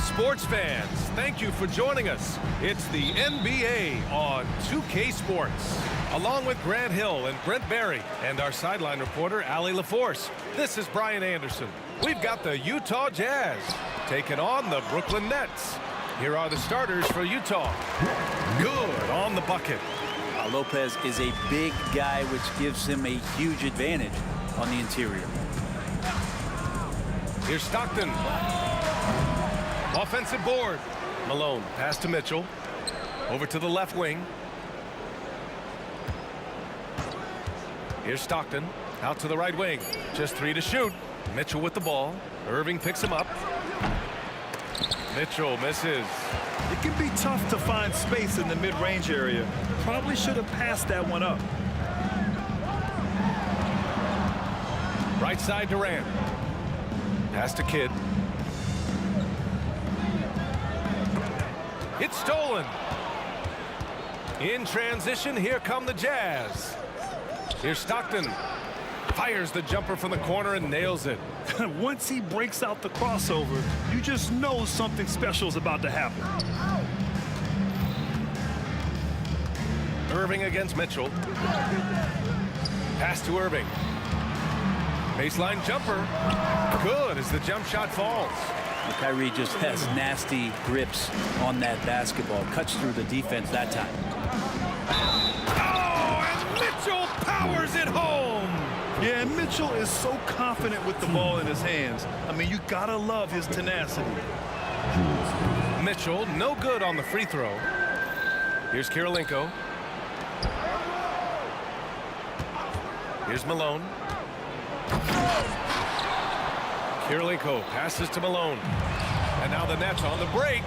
Sports fans, thank you for joining us. It's the NBA on 2K Sports. Along with Grant Hill and Brent Barry and our sideline reporter, Allie LaForce, this is Brian Anderson. We've got the Utah Jazz taking on the Brooklyn Nets. Here are the starters for Utah. Good on the bucket. Lopez is a big guy, which gives him a huge advantage on the interior. Here's Stockton. Offensive board. Malone, pass to Mitchell. Over to the left wing. Here's Stockton. Out to the right wing. Just 3 to shoot. Mitchell with the ball. Irving picks him up. Mitchell misses. It can be tough to find space in the mid-range area. Probably should have passed that one up. Right side Durant. Pass to Kidd. It's stolen. In transition, here come the Jazz. Here's Stockton. Fires the jumper from the corner and nails it. Once he breaks out the crossover, you just know something special is about to happen. Irving against Mitchell. Pass to Irving. Baseline jumper. Good as the jump shot falls. Well, Kyrie just has nasty grips on that basketball. Cuts through the defense that time. Oh, and Mitchell powers it home. Yeah, and Mitchell is so confident with the ball in his hands. I mean, you gotta love his tenacity. Mitchell, no good on the free throw. Here's Kirilenko. Here's Malone. Kirilenko passes to Malone. And now the Nets on the break.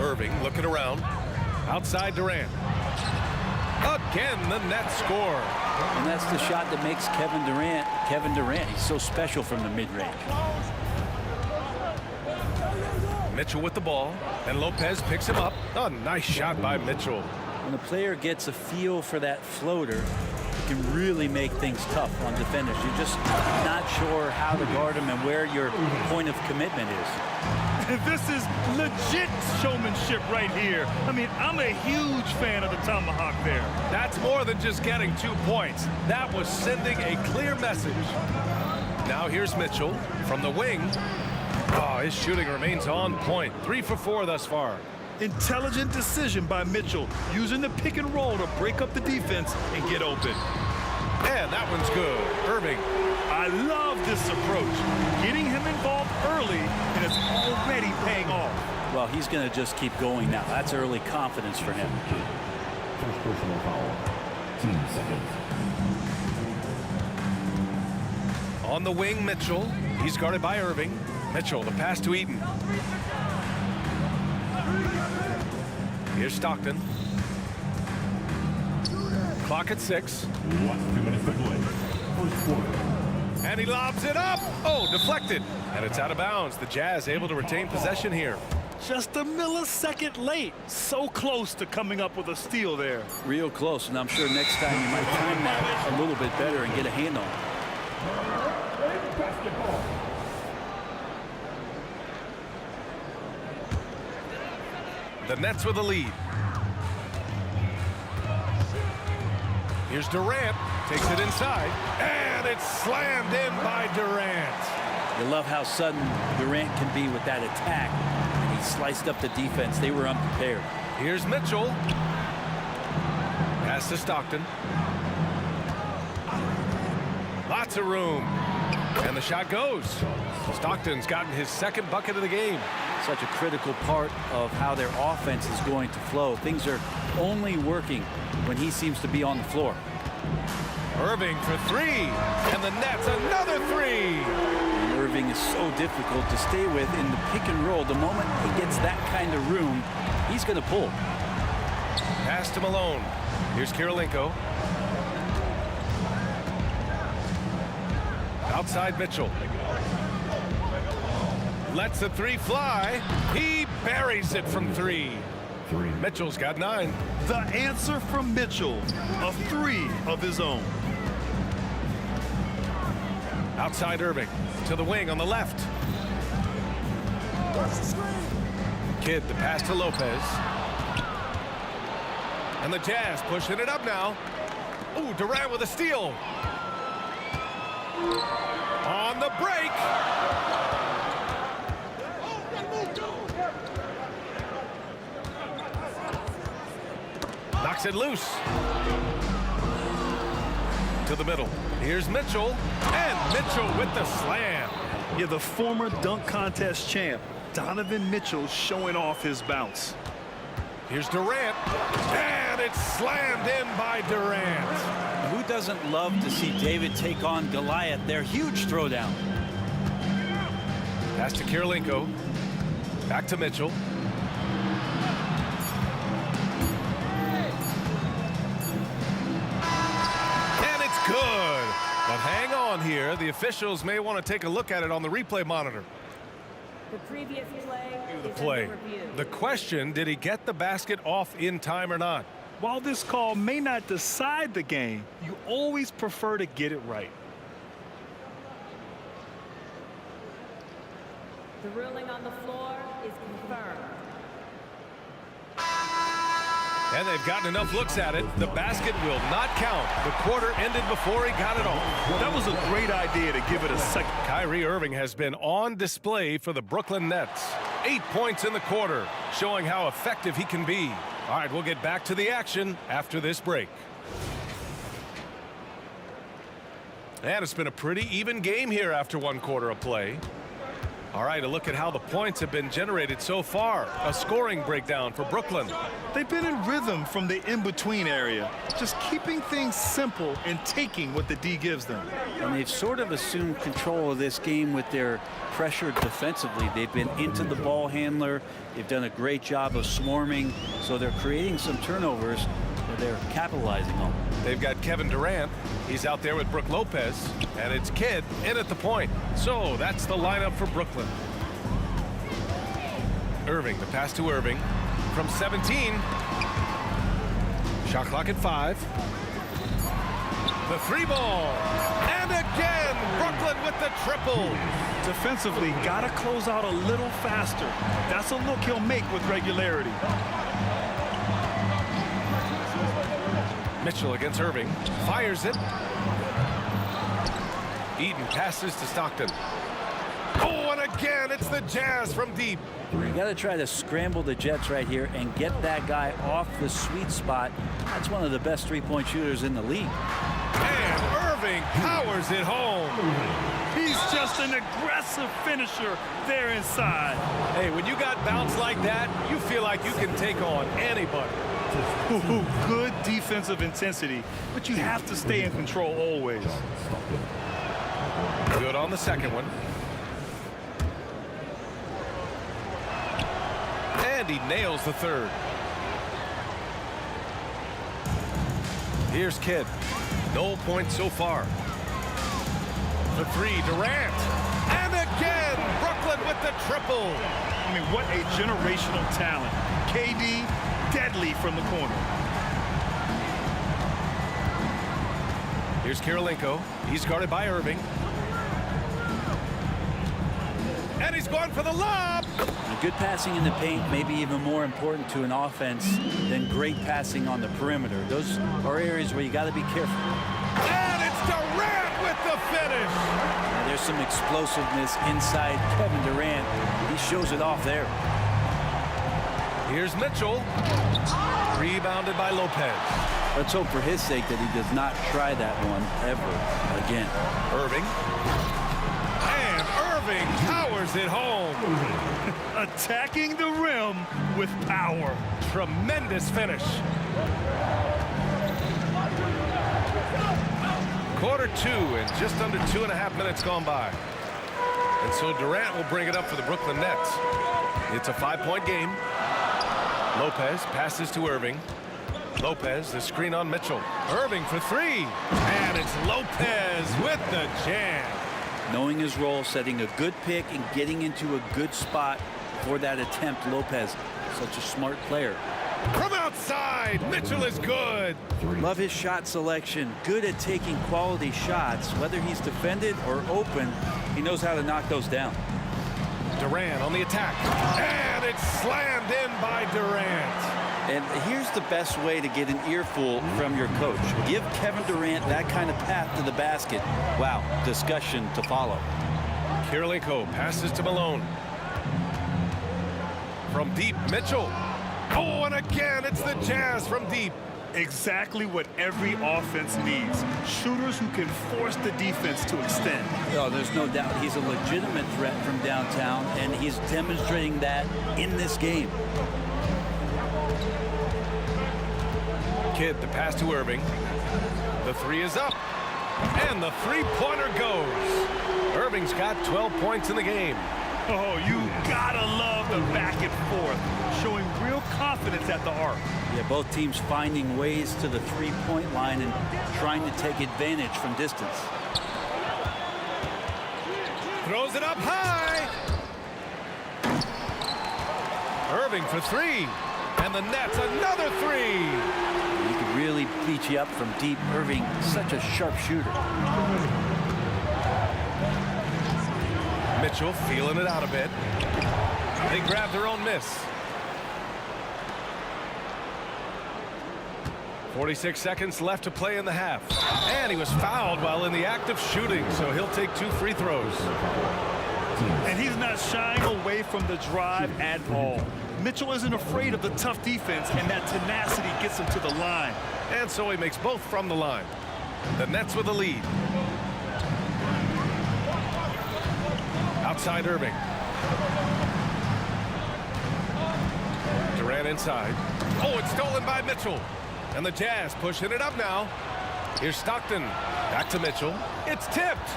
Irving looking around. Outside Durant. Again, the Nets score. And that's the shot that makes Kevin Durant. He's so special from the mid-range. Mitchell with the ball. And Lopez picks him up. A nice shot by Mitchell. When a player gets a feel for that floater, it can really make things tough on defenders. You're just not sure how to guard him and where your point of commitment is. This is legit showmanship right here. I mean, I'm a huge fan of the tomahawk there. That's more than just getting 2 points. That was sending a clear message. Now here's Mitchell from the wing. Oh, his shooting remains on point. 3 for 4 thus far. Intelligent decision by Mitchell, using the pick and roll to break up the defense and get open. And that one's good. Irving. I love this approach. Getting him involved early, and it's already paying off. Well, he's going to just keep going now. That's early confidence for him. First personal foul. 2 seconds. On the wing, Mitchell. He's guarded by Irving. Mitchell, the pass to Eaton. Here's Stockton. Clock at 6. 2 minutes to play. First quarter. And he lobs it up. Oh, deflected. And it's out of bounds. The Jazz able to retain possession here. Just a millisecond late. So close to coming up with a steal there. Real close, and I'm sure next time you might time that a little bit better and get a hand on it. Basketball. The Nets with the lead. Here's Durant. Takes it inside. And it's slammed in by Durant. You love how sudden Durant can be with that attack. And he sliced up the defense. They were unprepared. Here's Mitchell. Pass to Stockton. Lots of room. And the shot goes. Stockton's gotten his second bucket of the game. Such a critical part of how their offense is going to flow. Things are only working when he seems to be on the floor. Irving for three. And the net's another three. And Irving is so difficult to stay with in the pick and roll. The moment he gets that kind of room, he's going to pull. Pass to Malone. Here's Kirilenko. Outside Mitchell. Lets the three fly. He buries it from three. Mitchell's got 9. The answer from Mitchell, a 3 of his own. Outside Irving to the wing on the left. Kidd the pass to Lopez. And the Jazz pushing it up now. Ooh, Durant with a steal. On the break. Knocks it loose. To the middle. Here's Mitchell. And Mitchell with the slam. Yeah, the former dunk contest champ, Donovan Mitchell, showing off his bounce. Here's Durant. And it's slammed in by Durant. Who doesn't love to see David take on Goliath? Their huge throwdown. Pass to Kirilenko. Back to Mitchell. And it's good. But hang on here. The officials may want to take a look at it on the replay monitor. The previous play The is play. under review. The question, did he get the basket off in time or not? While this call may not decide the game, you always prefer to get it right. The ruling on the floor is confirmed. And they've gotten enough looks at it. The basket will not count. The quarter ended before he got it off. That was a great idea to give it a second. Kyrie Irving has been on display for the Brooklyn Nets. 8 points in the quarter, showing how effective he can be. All right, we'll get back to the action after this break. And it's been a pretty even game here after 1 quarter of play. All right, a look at how the points have been generated so far. A scoring breakdown for Brooklyn. They've been in rhythm from the in-between area, just keeping things simple and taking what the D gives them. And they've sort of assumed control of this game with their pressure defensively. They've been into the ball handler. They've done a great job of swarming, so they're creating some turnovers that they're capitalizing on. They've got Kevin Durant. He's out there with Brook Lopez, and it's Kidd in at the point. So that's the lineup for Brooklyn. Irving, the pass to Irving from 17. Shot clock at 5. The 3-ball. And again, Brooklyn with the triple. Defensively, gotta close out a little faster. That's a look he'll make with regularity. Mitchell against Irving. Fires it. Eden passes to Stockton. Oh, and again, it's the Jazz from deep. You got to try to scramble the Jets right here and get that guy off the sweet spot. That's one of the best three-point shooters in the league. And Irving powers it home. He's just an aggressive finisher there inside. Hey, when you got bounce like that, you feel like you can take on anybody. Ooh, good defensive intensity, but you have to stay in control always. Good on the second one. And he nails the third. Here's Kidd. No points so far. The 3, Durant. And again, Brooklyn with the triple. I mean, what a generational talent. KD, deadly from the corner. Here's Kirilenko. He's guarded by Irving. And he's going for the lob. Good passing in the paint may be even more important to an offense than great passing on the perimeter. Those are areas where you got to be careful. And it's Durant with the finish. Now, there's some explosiveness inside Kevin Durant. He shows it off there. Here's Mitchell. Rebounded by Lopez. Let's hope for his sake that he does not try that one ever again. Irving. And Irving powers it home. Attacking the rim with power. Tremendous finish. Quarter 2 and just under 2.5 minutes gone by. And so Durant will bring it up for the Brooklyn Nets. It's a 5-point game. Lopez passes to Irving. Lopez, the screen on Mitchell. Irving for 3. And it's Lopez with the jam. Knowing his role, setting a good pick, and getting into a good spot for that attempt. Lopez, such a smart player. From outside, Mitchell is good. Love his shot selection. Good at taking quality shots. Whether he's defended or open, he knows how to knock those down. Durant on the attack. And it's slammed in by Durant. And here's the best way to get an earful from your coach. Give Kevin Durant that kind of path to the basket. Wow, discussion to follow. Kirilenko passes to Malone. From deep, Mitchell. Oh, and again, it's the Jazz from deep. Exactly what every offense needs. Shooters who can force the defense to extend. Oh, there's no doubt he's a legitimate threat from downtown, and he's demonstrating that in this game. Kidd, the pass to Irving. The 3 is up. And the three-pointer goes. Irving's got 12 points in the game. Oh, you gotta love the back and forth, showing real confidence at the arc. Yeah, both teams finding ways to the three-point line and trying to take advantage from distance. Throws it up high. Irving for 3. And the Nets another 3. He could really beat you up from deep. Irving, such a sharp shooter. Mitchell feeling it out a bit. They grab their own miss. 46 seconds left to play in the half. And he was fouled while in the act of shooting, so he'll take 2 free throws. And he's not shying away from the drive at all. Mitchell isn't afraid of the tough defense, and that tenacity gets him to the line. And so he makes both from the line. The Nets with the lead. Outside Irving. Durant inside. Oh, it's stolen by Mitchell. And the Jazz pushing it up now. Here's Stockton. Back to Mitchell. It's tipped.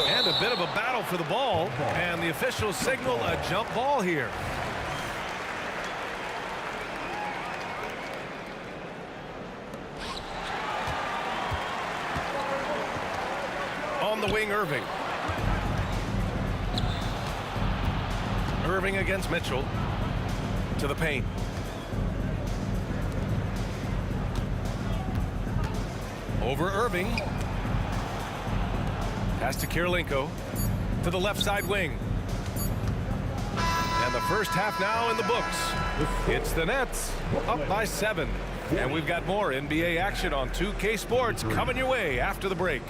And a bit of a battle for the ball. And the officials signal a jump ball here. On the wing, Irving. Irving against Mitchell. To the paint. Over Irving. Pass to Kirilenko. To the left side wing. And the first half now in the books. It's the Nets up by 7. And we've got more NBA action on 2K Sports coming your way after the break.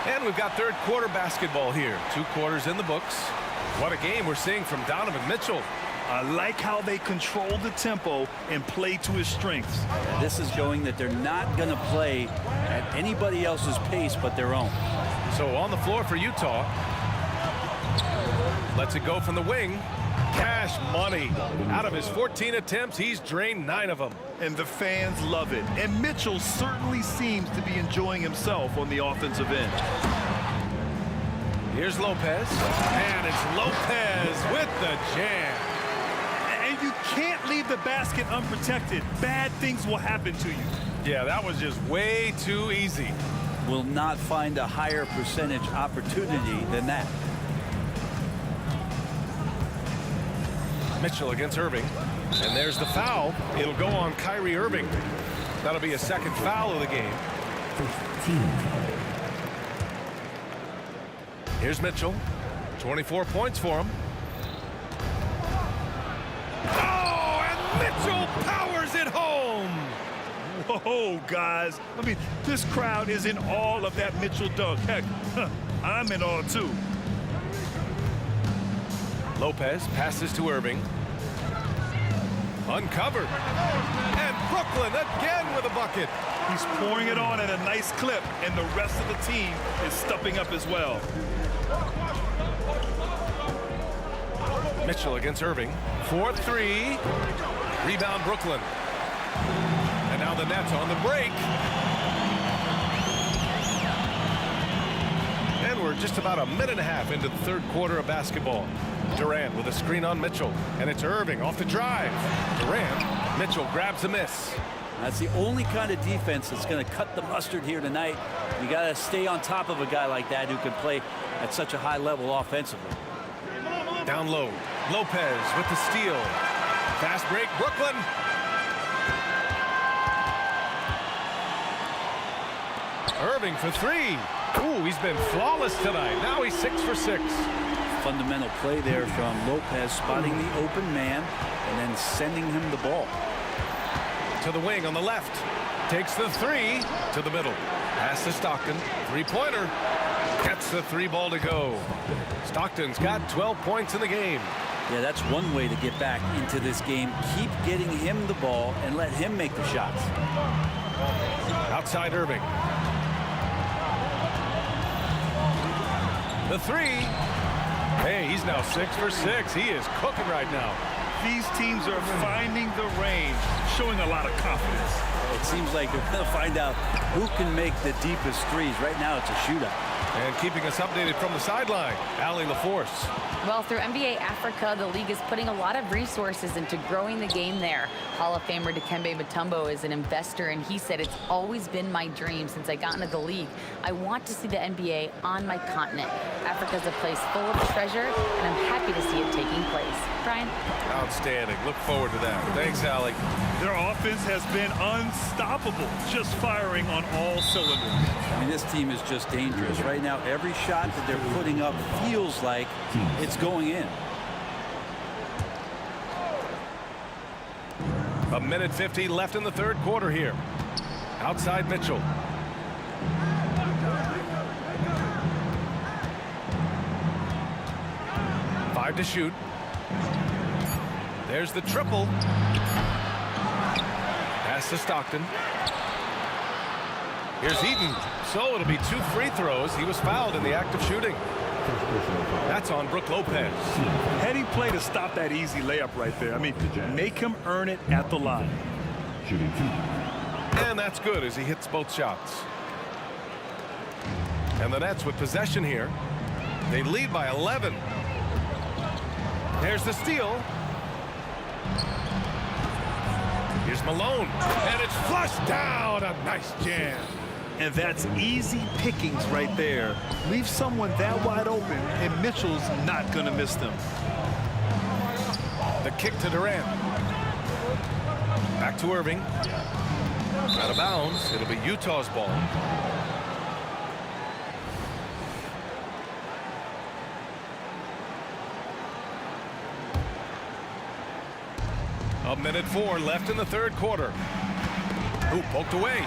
And we've got third quarter basketball here. 2 quarters in the books. What a game we're seeing from Donovan Mitchell. I like how they control the tempo and play to his strengths. This is showing that they're not going to play at anybody else's pace but their own. So on the floor for Utah. Lets it go from the wing. Cash money. Out of his 14 attempts, he's drained 9 of them. And the fans love it. And Mitchell certainly seems to be enjoying himself on the offensive end. Here's Lopez. And it's Lopez with the jam. And you can't leave the basket unprotected. Bad things will happen to you. Yeah, that was just way too easy. Will not find a higher percentage opportunity than that. Mitchell against Irving. And there's the foul. It'll go on Kyrie Irving. That'll be a second foul of the game. Here's Mitchell. 24 points for him. Oh, and Mitchell powers it home. Whoa, guys. I mean, this crowd is in awe of that Mitchell dunk. Heck, I'm in awe, too. Lopez passes to Irving. Uncovered. And Brooklyn again with a bucket. He's pouring it on at a nice clip, and the rest of the team is stepping up as well. Mitchell against Irving. 4-3. Rebound Brooklyn. And now the Nets on the break. And we're just about a minute and a half into the third quarter of basketball. Durant with a screen on Mitchell. And it's Irving off the drive. Durant. Mitchell grabs a miss. That's the only kind of defense that's going to cut the mustard here tonight. You got to stay on top of a guy like that who can play at such a high level offensively. Down low. Lopez with the steal. Fast break. Brooklyn. Irving for three. Ooh, he's been flawless tonight. Now he's 6 for 6. Fundamental play there from Lopez, spotting the open man and then sending him the ball. To the wing on the left. Takes the three to the middle. Pass to Stockton. Three-pointer. Gets the three ball to go. Stockton's got 12 points in the game. Yeah, that's one way to get back into this game. Keep getting him the ball and let him make the shots. Outside Irving. The three. Hey, he's now 6 for 6. He is cooking right now. These teams are finding the range, showing a lot of confidence. It seems like they're going to find out who can make the deepest threes. Right now, it's a shootout. And keeping us updated from the sideline, Allie LaForce. Well, through NBA Africa, the league is putting a lot of resources into growing the game there. Hall of Famer Dikembe Mutombo is an investor, and he said, "It's always been my dream since I got into the league. I want to see the NBA on my continent. Africa's a place full of treasure, and I'm happy to see it taking place." Brian? Outstanding. Look forward to that. Thanks, Allie. Their offense has been unstoppable, just firing on all cylinders. I mean, this team is just dangerous. Right now, every shot that they're putting up feels like it's going in. A minute 50 left in the third quarter here. Outside Mitchell. Five to shoot. There's the triple. Pass to Stockton. Here's Eaton. So it'll be 2 free throws. He was fouled in the act of shooting. That's on Brook Lopez. Heady play to stop that easy layup right there. I mean, make him earn it at the line. Shooting 2. And that's good as he hits both shots. And the Nets with possession here. They lead by 11. There's the steal. Here's Malone. And it's flushed down. A nice jam. And that's easy pickings right there. Leave someone that wide open, and Mitchell's not going to miss them. The kick to Durant. Back to Irving. Out of bounds. It'll be Utah's ball. A minute 4 left in the third quarter. Ooh, poked away.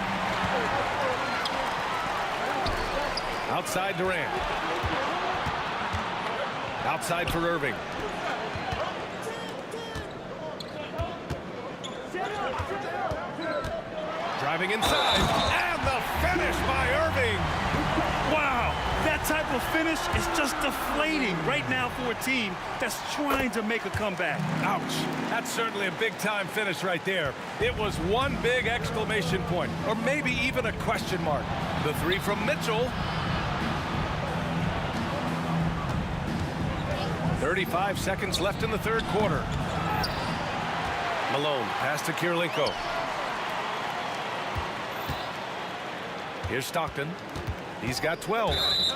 Outside Durant. Outside for Irving. Driving inside. And the finish by Irving. Wow, that type of finish is just deflating right now for a team that's trying to make a comeback. Ouch. That's certainly a big-time finish right there. It was one big exclamation point, or maybe even a question mark. The three from Mitchell. 35 seconds left in the third quarter. Malone, pass to Kirilenko. Here's Stockton. He's got 12. Jason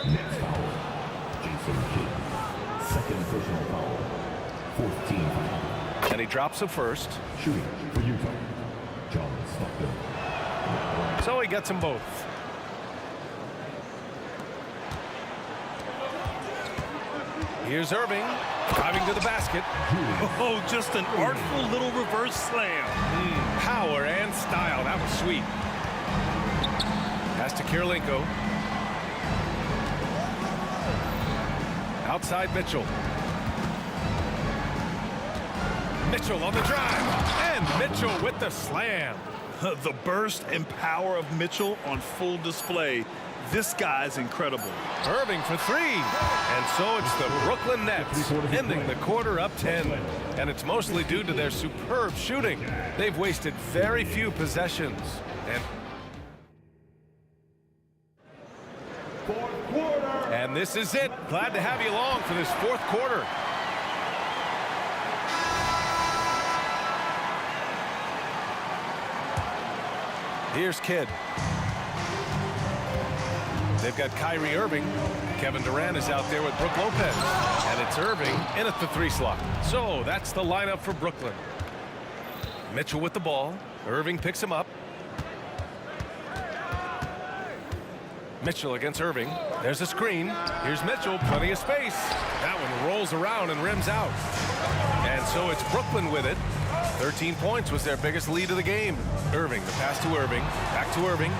Kidd. Second personal foul. 14 foul. And he drops a first. Shooting for Utah. John Stockton. So he gets them both. Here's Irving driving to the basket. Oh, just an artful little reverse slam. Power and style. That was sweet. Pass to Kirilenko. Outside Mitchell. Mitchell on the drive. And Mitchell with the slam. The burst and power of Mitchell on full display. This guy's incredible. Irving for three. And so it's the Brooklyn Nets ending the quarter up 10. And it's mostly due to their superb shooting. They've wasted very few possessions. And this is it. Glad to have you along for this fourth quarter. Here's Kidd. They've got Kyrie Irving. Kevin Durant is out there with Brook Lopez. And it's Irving in at the 3 slot. So that's the lineup for Brooklyn. Mitchell with the ball. Irving picks him up. Mitchell against Irving. There's a screen. Here's Mitchell. Plenty of space. That one rolls around and rims out. And so it's Brooklyn with it. 13 points was their biggest lead of the game. Irving, the pass to Irving. Back to Irving.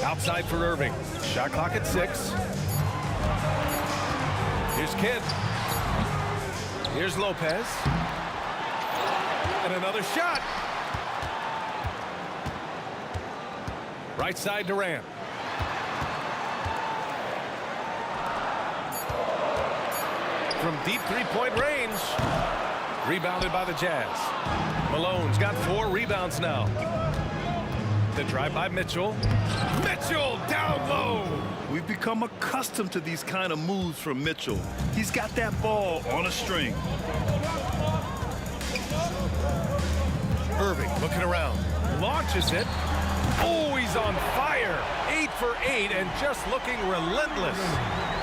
Outside for Irving. Shot clock at 6. Here's Kidd. Here's Lopez. And another shot. Right side Durant. From deep three-point range. Rebounded by the Jazz. Malone's got 4 rebounds now. The drive by Mitchell. Mitchell down low. We've become accustomed to these kind of moves from Mitchell. He's got that ball on a string. Irving looking around. Launches it. Oh, he's on fire. 8 for 8 and just looking relentless.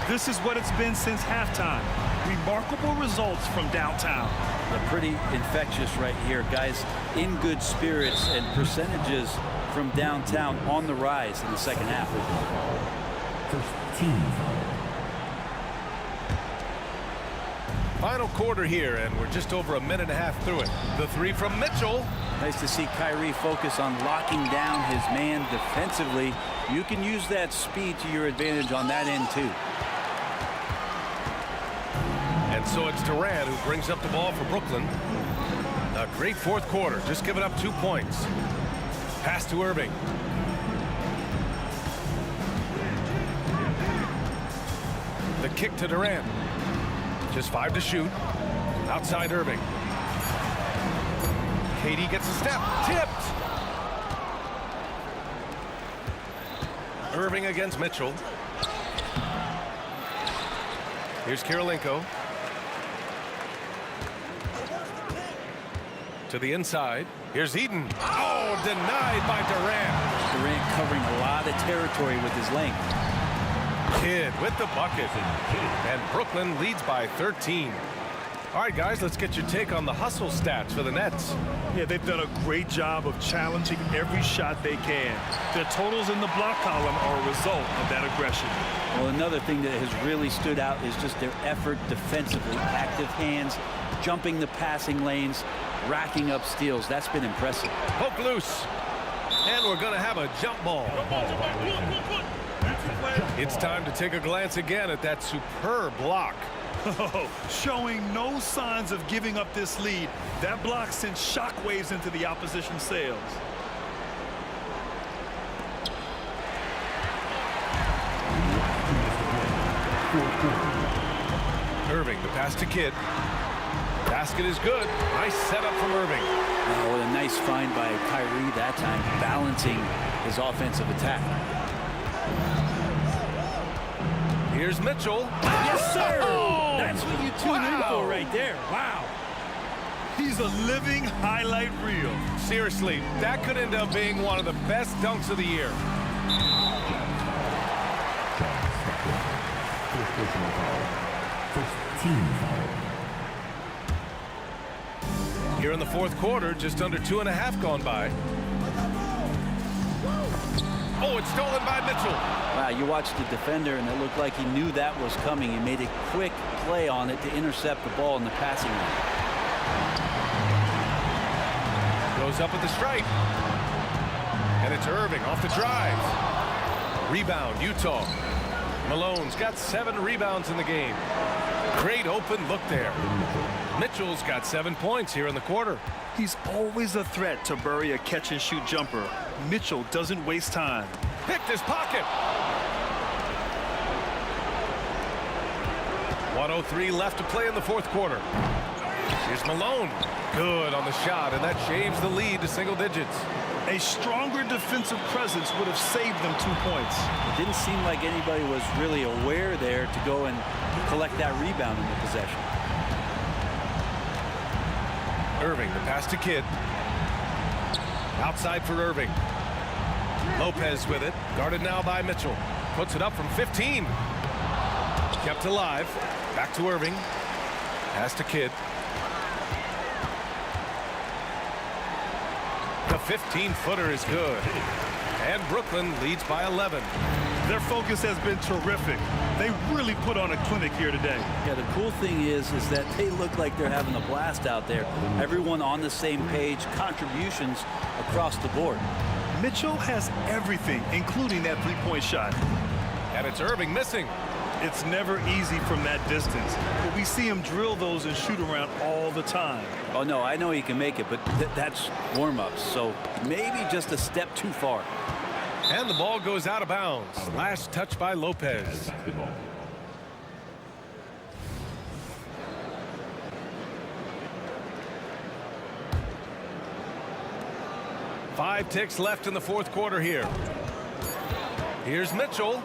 This is what it's been since halftime. Remarkable results from downtown. They're pretty infectious right here, guys. In good spirits and percentages from downtown on the rise in the second half. First team. Final quarter here, and we're just over a minute and a half through it. The 3 from Mitchell. Nice to see Kyrie focus on locking down his man defensively. You can use that speed to your advantage on that end, too. And so it's Durant who brings up the ball for Brooklyn. A great fourth quarter, just giving up 2 points. Pass to Irving. The kick to Durant. Just 5 to shoot. Outside Irving. KD gets a step. Tipped. Irving against Mitchell. Here's Kirilenko. To the inside. Here's Eden. Oh, denied by Durant. Durant covering a lot of territory with his length. Kidd with the bucket. And Brooklyn leads by 13. All right, guys, let's get your take on the hustle stats for the Nets. Yeah, they've done a great job of challenging every shot they can. Their totals in the block column are a result of that aggression. Well, another thing that has really stood out is just their effort defensively. Active hands, jumping the passing lanes, racking up steals. That's been impressive. Poke loose. And we're going to have a jump ball. It's time to take a glance again at that superb block. Showing no signs of giving up this lead. That block sent shockwaves into the opposition sails. Irving, the pass to Kidd. Basket is good. Nice setup from Irving. Oh, a nice find by Kyrie that time, balancing his offensive attack. Here's Mitchell. Yes, sir. Oh, that's what you tune in for right there. Wow. He's a living highlight reel. Seriously, that could end up being one of the best dunks of the year. First team foul. Here in the fourth quarter, just under 2.5 gone by. Oh, it's stolen by Mitchell. Wow, you watched the defender, and it looked like he knew that was coming. He made a quick play on it to intercept the ball in the passing lane. Goes up with the strike. And it's Irving off the drive. Rebound, Utah. Malone's got 7 rebounds in the game. Great open look there. Mitchell's got 7 points here in the quarter. He's always a threat to bury a catch-and-shoot jumper. Mitchell doesn't waste time. Picked his pocket. 1:03 left to play in the fourth quarter. Here's Malone. Good on the shot, and that shaves the lead to single digits. A stronger defensive presence would have saved them 2 points. It didn't seem like anybody was really aware there to go and collect that rebound in the possession. Irving, the pass to Kidd. Outside for Irving. Lopez with it. Guarded now by Mitchell. Puts it up from 15. Kept alive. Back to Irving. Pass to Kidd. The 15-footer is good. And Brooklyn leads by 11. Their focus has been terrific. They really put on a clinic here today. Yeah, the cool thing is that they look like they're having a blast out there. Everyone on the same page, contributions across the board. Mitchell has everything, including that three-point shot. And it's Irving missing. It's never easy from that distance, but we see him drill those and shoot around all the time. Oh, no, I know he can make it, but that's warm-ups, so maybe just a step too far. And the ball goes out of bounds. Last touch by Lopez. Five ticks left in the fourth quarter here. Here's Mitchell.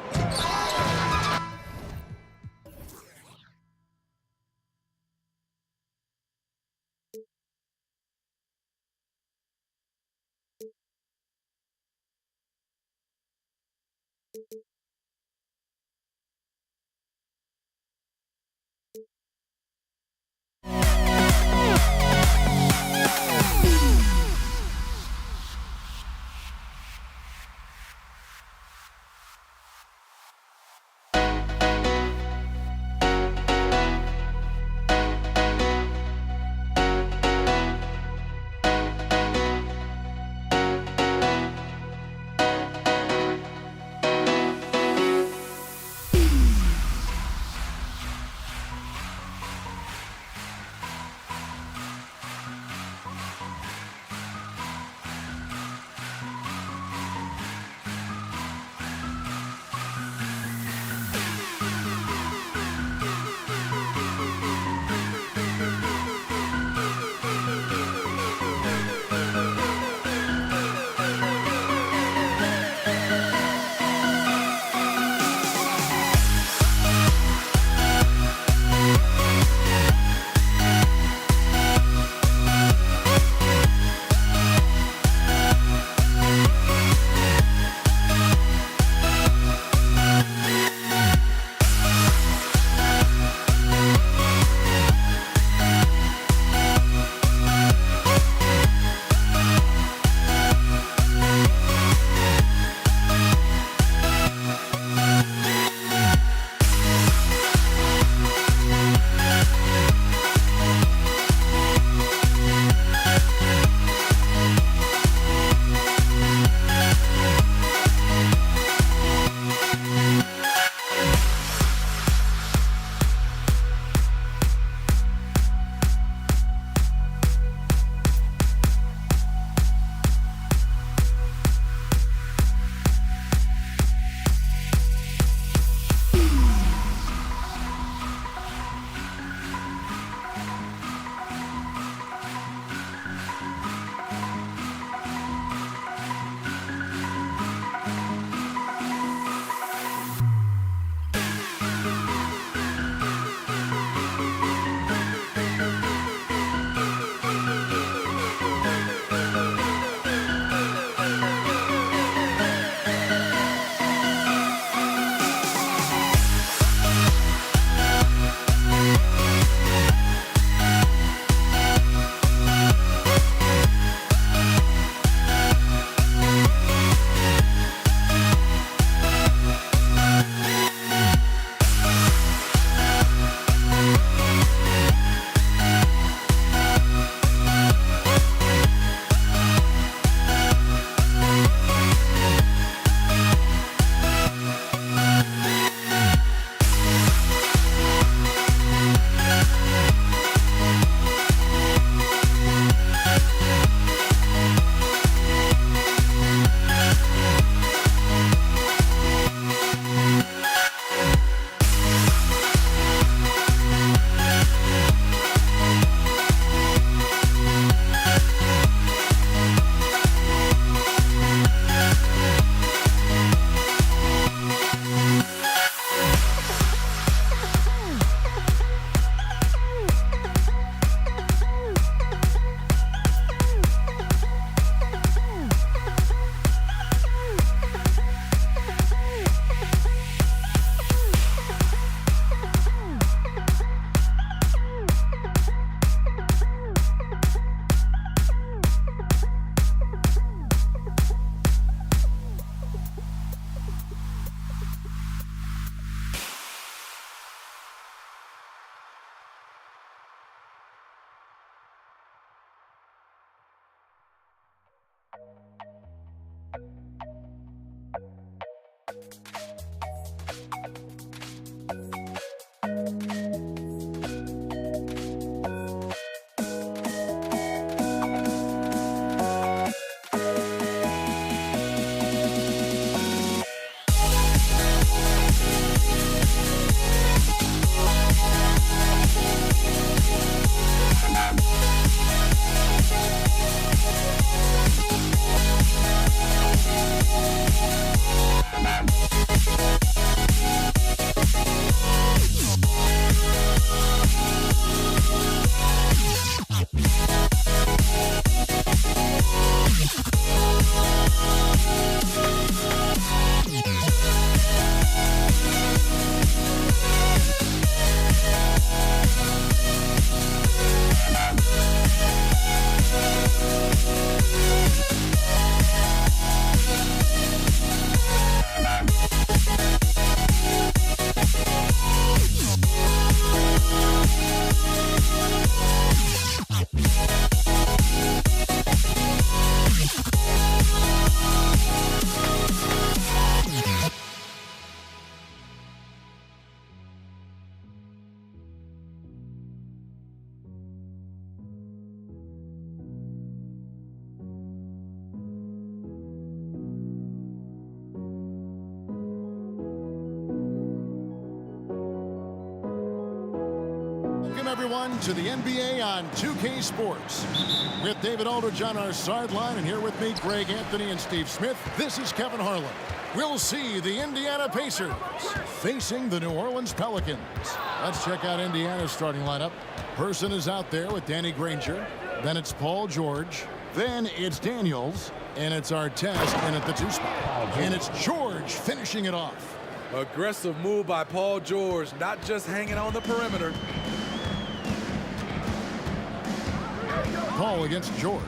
everyone, to the NBA on 2K Sports. With David Aldridge on our sideline, and here with me, Greg Anthony and Steve Smith. This is Kevin Harlan. We'll see the Indiana Pacers facing the New Orleans Pelicans. Let's check out Indiana's starting lineup. Person is out there with Danny Granger. Then it's Paul George. Then it's Daniels. And it's Artest in at the 2 spot. And it's George finishing it off. Aggressive move by Paul George, not just hanging on the perimeter. Paul against George.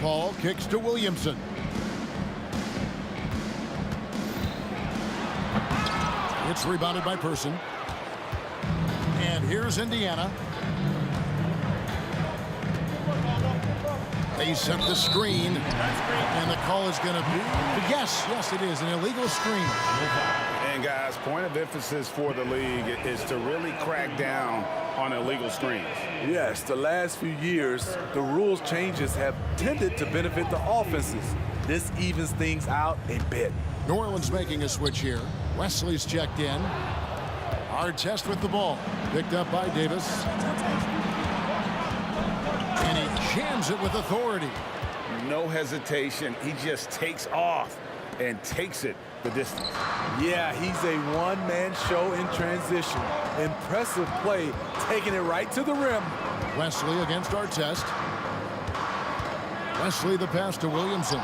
Paul kicks to Williamson. It's rebounded by Person. And here's Indiana. They set the screen. And the call is going to be, yes, it is, an illegal screen. And guys, point of emphasis for the league is to really crack down on illegal screens. Yes, the last few years, the rules changes have tended to benefit the offenses. This evens things out a bit. New Orleans making a switch here. Wesley's checked in. Artest with the ball. Picked up by Davis. And he jams it with authority. No hesitation. He just takes off and takes it the distance. Yeah, he's a one-man show in transition. Impressive play, taking it right to the rim. Wesley against Artest. Wesley the pass to Williamson.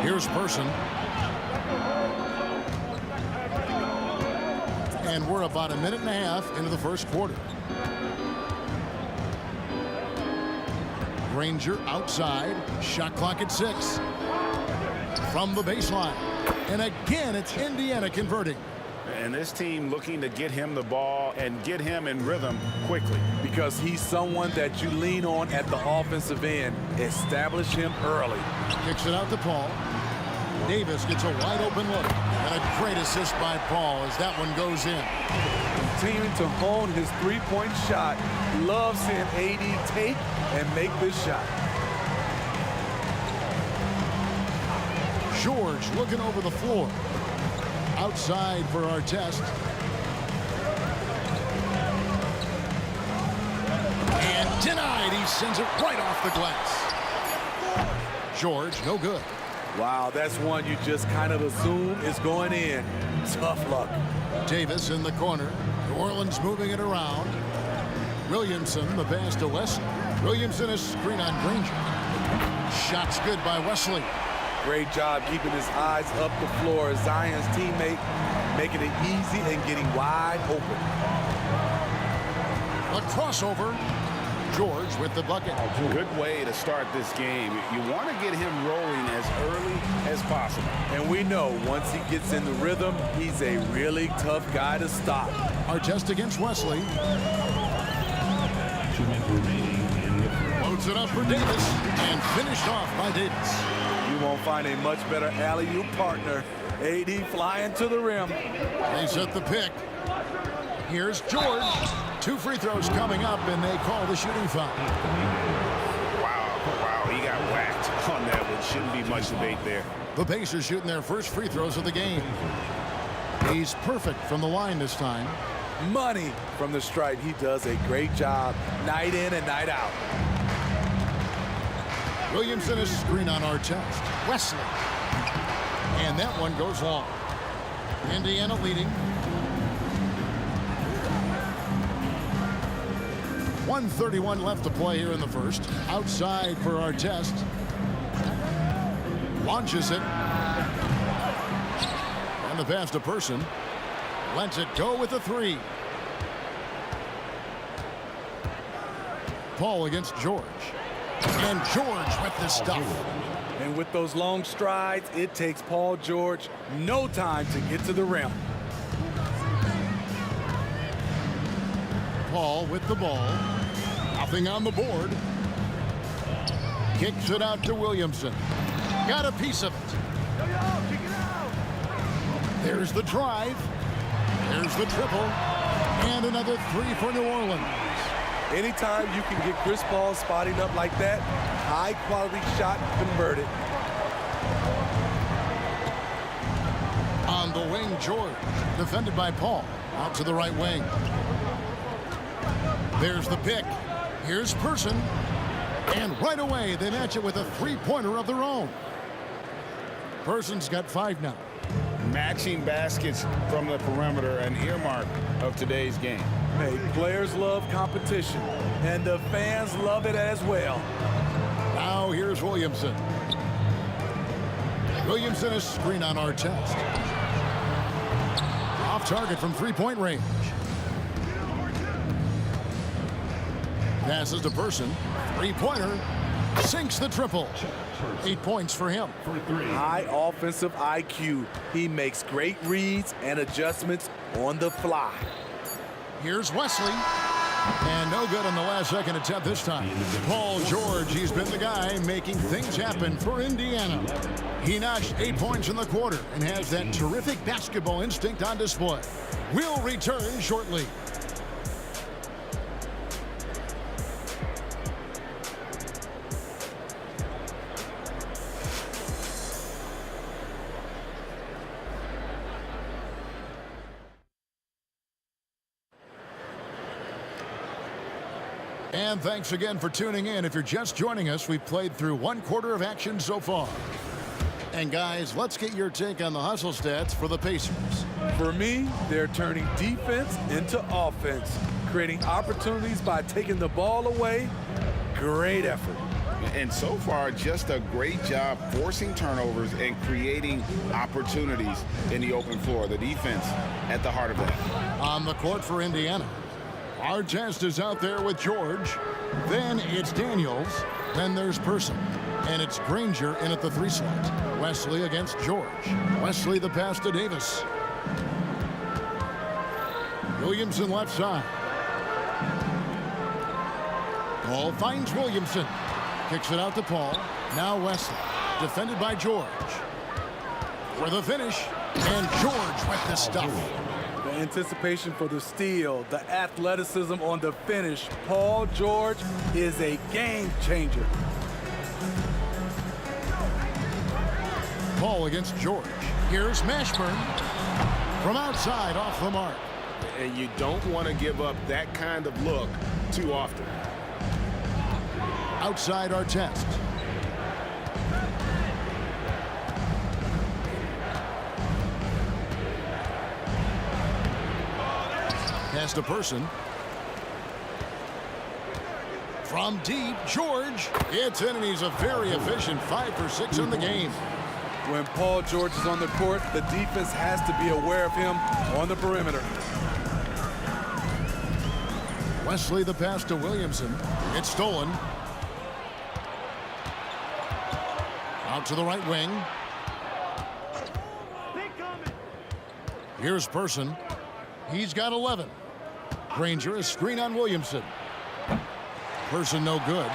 Here's Person. And we're about a minute and a half into the first quarter. Granger outside. Shot clock at 6. From the baseline. And again, it's Indiana converting. And this team looking to get him the ball and get him in rhythm quickly. Because he's someone that you lean on at the offensive end. Establish him early. Kicks it out to Paul. Davis gets a wide open look. And a great assist by Paul as that one goes in. Continuing to hone his three-point shot. Loves seeing AD take and make this shot. George looking over the floor. Outside for Artest. And denied. He sends it right off the glass. George, no good. Wow, that's one you just kind of assume is going in. Tough luck. Davis in the corner. New Orleans moving it around. Williamson, the pass to Wesley. Williamson is screen on Granger. Shot's good by Wesley. Great job keeping his eyes up the floor. Zion's teammate making it easy and getting wide open. A crossover. George with the bucket. Good way to start this game. You want to get him rolling as early as possible. And we know once he gets in the rhythm, he's a really tough guy to stop. Artest against Wesley. Loads it up for Davis and finished off by Davis. You won't find a much better alley-oop partner. AD flying to the rim. They set the pick. Here's George. 2 free throws coming up, and they call the shooting foul. Wow, he got whacked on that one. Shouldn't be much debate there. The Pacers shooting their first free throws of the game. He's perfect from the line this time. Money from the stripe. He does a great job night in and night out. Williamson is screen on Artest. Wesley. And that one goes long. Indiana leading. 1:31 left to play here in the first. Outside for Artest. Launches it. And the pass to Person. Lets it go with a 3. Paul against George. And George with the stuff. And with those long strides, it takes Paul George no time to get to the rim. Paul with the ball. Nothing on the board. Kicks it out to Williamson. Got a piece of it. There's the drive. There's the triple. And another 3 for New Orleans. Anytime you can get Chris Paul spotting up like that, high quality shot converted. On the wing, George. Defended by Paul. Out to the right wing. There's the pick. Here's Person. And right away, they match it with a three-pointer of their own. Person's got 5 now. Matching baskets from the perimeter, an earmark of today's game. Hey, players love competition, and the fans love it as well. Now here's Williamson. Williamson is screen on Artest. Off target from three-point range. Passes to Person. Three-pointer. Sinks the triple. 8 points for him. High offensive IQ. He makes great reads and adjustments on the fly. Here's Wesley. And no good on the last second attempt this time. Paul George, he's been the guy making things happen for Indiana. He notched 8 points in the quarter and has that terrific basketball instinct on display. We'll return shortly. And thanks again for tuning in. If you're just joining us, we've played through 1 quarter of action so far. And guys, let's get your take on the hustle stats for the Pacers. For me, they're turning defense into offense, creating opportunities by taking the ball away. Great effort. And so far, just a great job forcing turnovers and creating opportunities in the open floor. The defense at the heart of that. On the court for Indiana. Artest is out there with George. Then it's Daniels. Then there's Person. And it's Granger in at the 3 slot. Wesley against George. Wesley the pass to Davis. Williamson left side. Paul finds Williamson. Kicks it out to Paul. Now Wesley. Defended by George. For the finish. And George with the stuff. The anticipation for the steal, the athleticism on the finish. Paul George is a game changer. Paul against George. Here's Mashburn. From outside, off the mark. And you don't want to give up that kind of look too often. Outside Artest. Pass to Person. From deep, George. It's in, and he's a very efficient 5 for 6 in the game. When Paul George is on the court, the defense has to be aware of him on the perimeter. Wesley the pass to Williamson. It's stolen. Out to the right wing. Here's Person. He's got 11. Granger, a screen on Williamson. Person no good.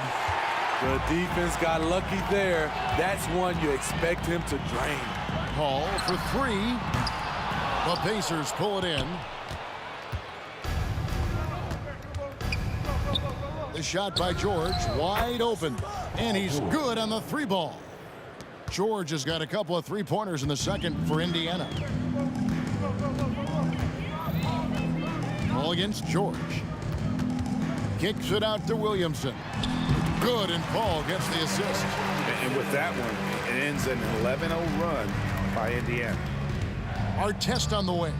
The defense got lucky there. That's one you expect him to drain. Paul for 3. The Pacers pull it in. The shot by George, wide open. And he's good on the 3 ball. George has got a couple of 3-pointers in the second for Indiana. Paul against George. Kicks it out to Williamson. Good, and Paul gets the assist. And with that one, it ends an 11-0 run by Indiana. Artest on the wing.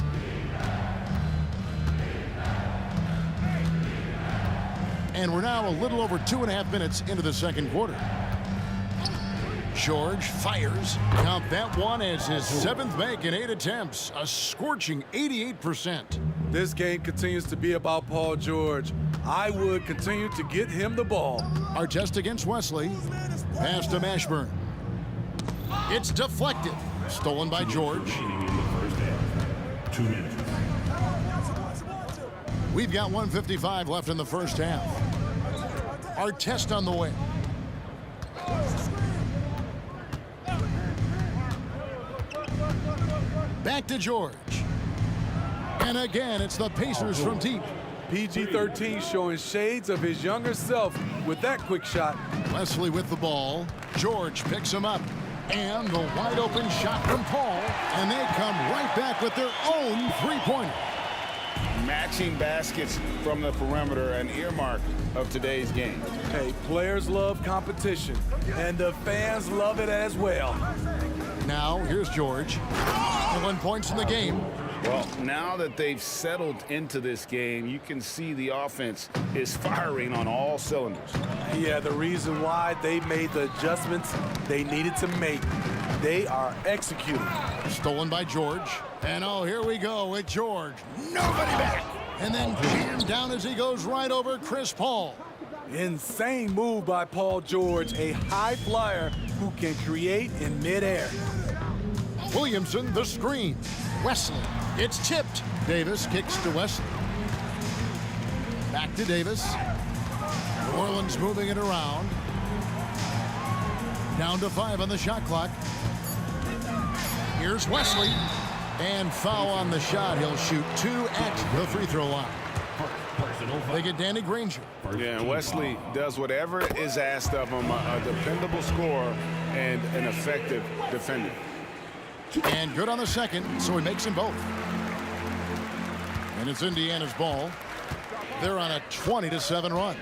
And we're now a little over 2.5 minutes into the second quarter. George fires. Count that one as his 7th make in 8 attempts. A scorching 88%. This game continues to be about Paul George. I would continue to get him the ball. Artest against Wesley. Pass to Mashburn. It's deflected. Stolen by George. 2 minutes. We've got 1:55 left in the first half. Artest on the wing. Back to George. And again, it's the Pacers from deep. PG-13 showing shades of his younger self with that quick shot. Wesley with the ball. George picks him up. And the wide open shot from Paul. And they come right back with their own three-pointer. Matching baskets from the perimeter, an earmark of today's game. Hey, players love competition, and the fans love it as well. Now, here's George. 11 points in the game. Well, now that they've settled into this game, you can see the offense is firing on all cylinders. Yeah, the reason why they made the adjustments they needed to make. They are executing. Stolen by George. And oh, here we go with George. Nobody back. And then jammed down as he goes right over Chris Paul. Insane move by Paul George, a high flyer who can create in midair. Williamson, the screen. Wesley, it's tipped. Davis kicks to Wesley. Back to Davis. New Orleans moving it around. Down to 5 on the shot clock. Here's Wesley. And foul on the shot. He'll shoot 2 at the free throw line. They get Danny Granger. Yeah, and Wesley does whatever is asked of him, a dependable scorer and an effective defender. And good on the second, so he makes them both. And it's Indiana's ball. They're on a 20-7 run.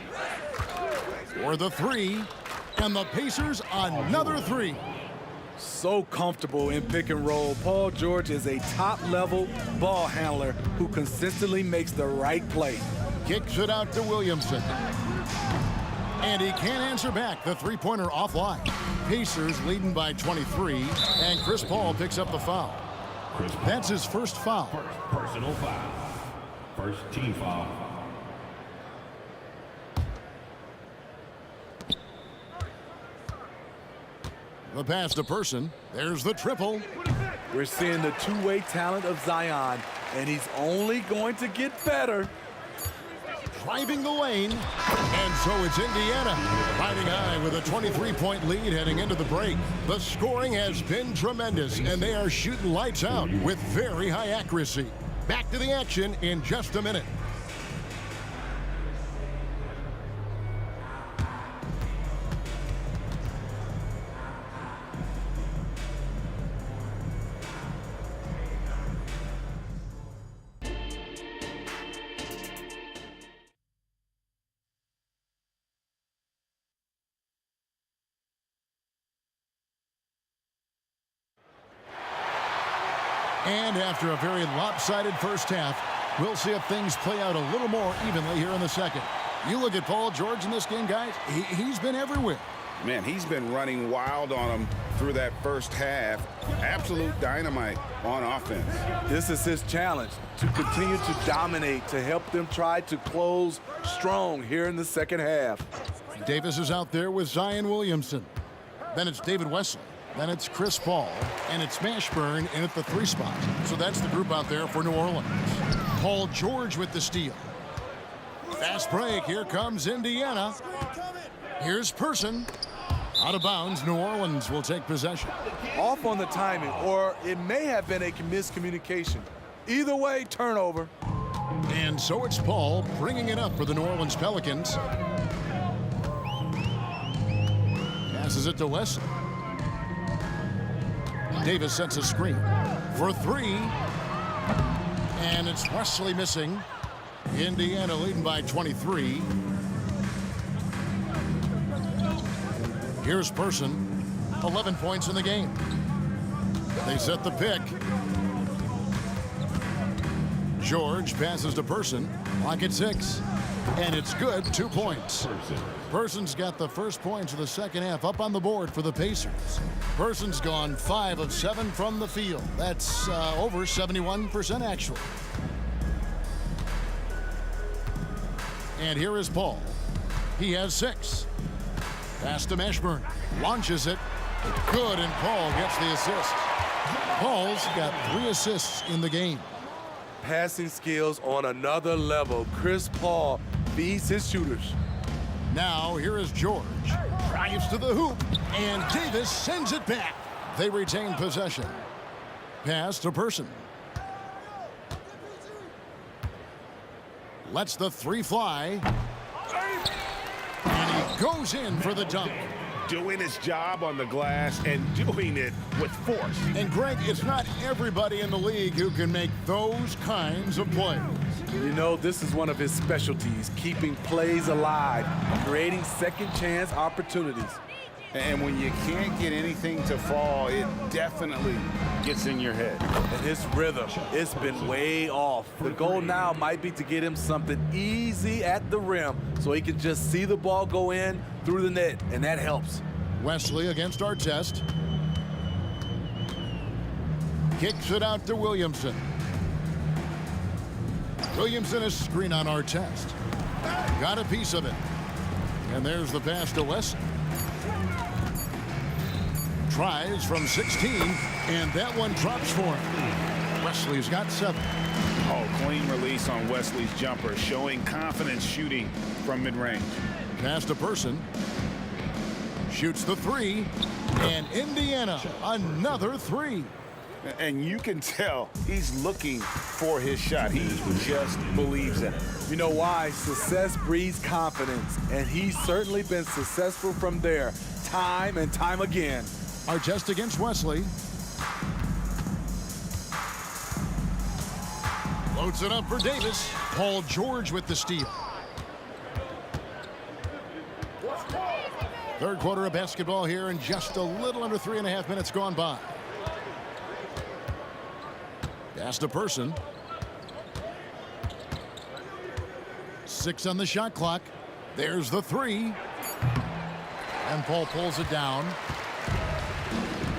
For the three, and the Pacers another three. So comfortable in pick and roll. Paul George is a top-level ball handler who consistently makes the right play. Kicks it out to Williamson. And he can't answer back. The three-pointer offline. Pacers leading by 23, and Chris Paul picks up the foul. That's his first foul. First personal foul. First team foul. The pass to Person. There's the triple. We're seeing the two-way talent of Zion, and he's only going to get better. Driving the lane, and so it's Indiana riding high with a 23-point lead heading into the break. The scoring has been tremendous, and they are shooting lights out with very high accuracy. Back to the action in just a minute. And after a very lopsided first half, we'll see if things play out a little more evenly here in the second. You look at Paul George in this game, guys, he's been everywhere. Man, he's been running wild on them through that first half. Absolute dynamite on offense. This is his challenge, to continue to dominate, to help them try to close strong here in the second half. Davis is out there with Zion Williamson. Then it's David Wesley. Then it's Chris Paul, and it's Mashburn in at the 3 spot. So that's the group out there for New Orleans. Paul George with the steal. Fast break. Here comes Indiana. Here's Person. Out of bounds. New Orleans will take possession. Off on the timing, or it may have been a miscommunication. Either way, turnover. And so it's Paul bringing it up for the New Orleans Pelicans. Passes it to Wesley. Davis sets a screen for 3. And it's Wesley missing. Indiana leading by 23. Here's Person. 11 points in the game. They set the pick. George passes to Person. Clock at 6. And it's good. 2 points. Person's got the first points of the second half up on the board for the Pacers. Person's gone 5 of 7 from the field. That's over 71% actually. And here is Paul. He has 6. Pass to Mashburn. Launches it. Good, and Paul gets the assist. Paul's got 3 assists in the game. Passing skills on another level. Chris Paul feeds his shooters. Now here is George. Drives to the hoop, and Davis sends it back. They retain possession. Pass to Person. Lets the 3 fly. And he goes in for the dunk. doing his job on the glass and doing it with force. And Greg, it's not everybody in the league who can make those kinds of plays. You know, this is one of his specialties, keeping plays alive, creating second chance opportunities. And when you can't get anything to fall, it definitely gets in your head. And his rhythm, it's been way off. The goal now might be to get him something easy at the rim so he can just see the ball go in through the net, and that helps. Wesley against Artest. Kicks it out to Williamson. Williamson is screen on Artest. Got a piece of it. And there's the pass to Wesley. Tries from 16, and that one drops for him. Wesley's got 7. Oh, clean release on Wesley's jumper, showing confidence shooting from mid-range. Pass to Person. Shoots the 3, and Indiana, another 3. And you can tell he's looking for his shot. He just believes in it. You know why? Success breeds confidence, and he's certainly been successful from there, time and time again. Artest against Wesley. Loads it up for Davis. Paul George with the steal. Third quarter of basketball here, and just a little under 3.5 minutes gone by. Pass to Person. 6 on the shot clock. There's the 3. And Paul pulls it down.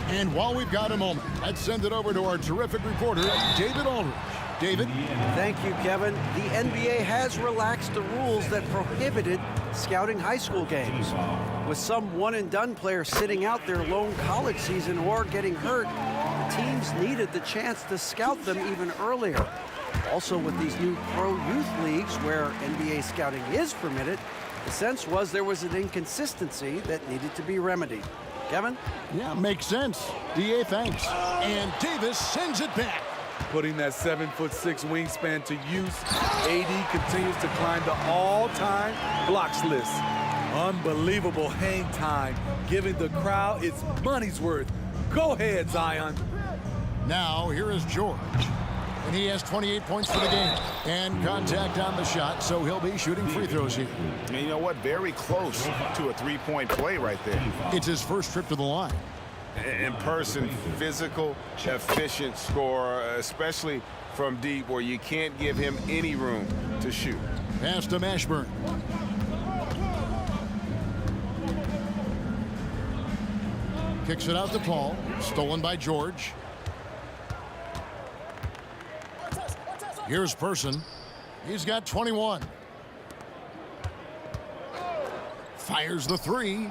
And while we've got a moment, let's send it over to our terrific reporter, David Aldridge. David? Thank you, Kevin. The NBA has relaxed the rules that prohibited scouting high school games. With some one-and-done players sitting out their lone college season or getting hurt, the teams needed the chance to scout them even earlier. Also, with these new pro youth leagues where NBA scouting is permitted, the sense was there was an inconsistency that needed to be remedied. Kevin? Yeah, makes sense. DA, thanks. And Davis sends it back. Putting that 7'6" wingspan to use, AD continues to climb the all-time blocks list. Unbelievable hang time, giving the crowd its money's worth. Go ahead, Zion. Now, here is George. And he has 28 points for the game. And contact on the shot, so he'll be shooting free throws here. And you know what? Very close to a three-point play right there. It's his first trip to the line. In person, physical, efficient scorer, especially from deep where you can't give him any room to shoot. Pass to Mashburn. Kicks it out to Paul. Stolen by George. Here's Person. He's got 21. Fires the 3.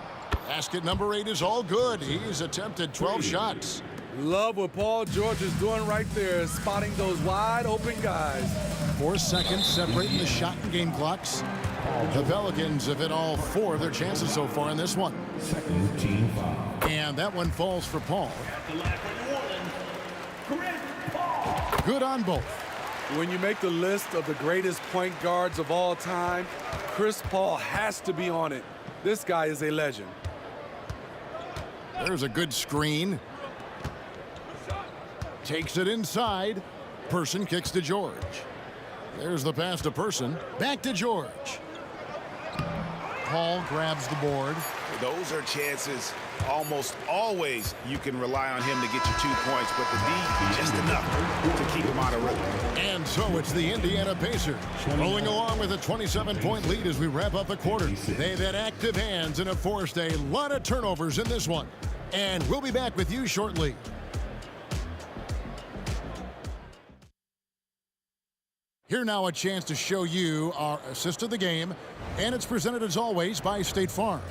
Basket number 8 is all good. He's attempted 12 shots. Love what Paul George is doing right there, spotting those wide open guys. 4 seconds separating the shot and game clocks. The Pelicans have hit all 4 of their chances so far in this one. And that one falls for Paul. Good on both. When you make the list of the greatest point guards of all time, Chris Paul has to be on it. This guy is a legend. There's a good screen. Takes it inside. Person kicks to George. There's the pass to Person. Back to George. Paul grabs the board. Those are chances almost always you can rely on him to get you 2 points, but the D, just enough to keep him out of rhythm. And so it's the Indiana Pacers rolling along with a 27-point lead as we wrap up the quarter. They've had active hands and have forced a lot of turnovers in this one. And we'll be back with you shortly. Here now a chance to show you our assist of the game, and it's presented as always by State Farm.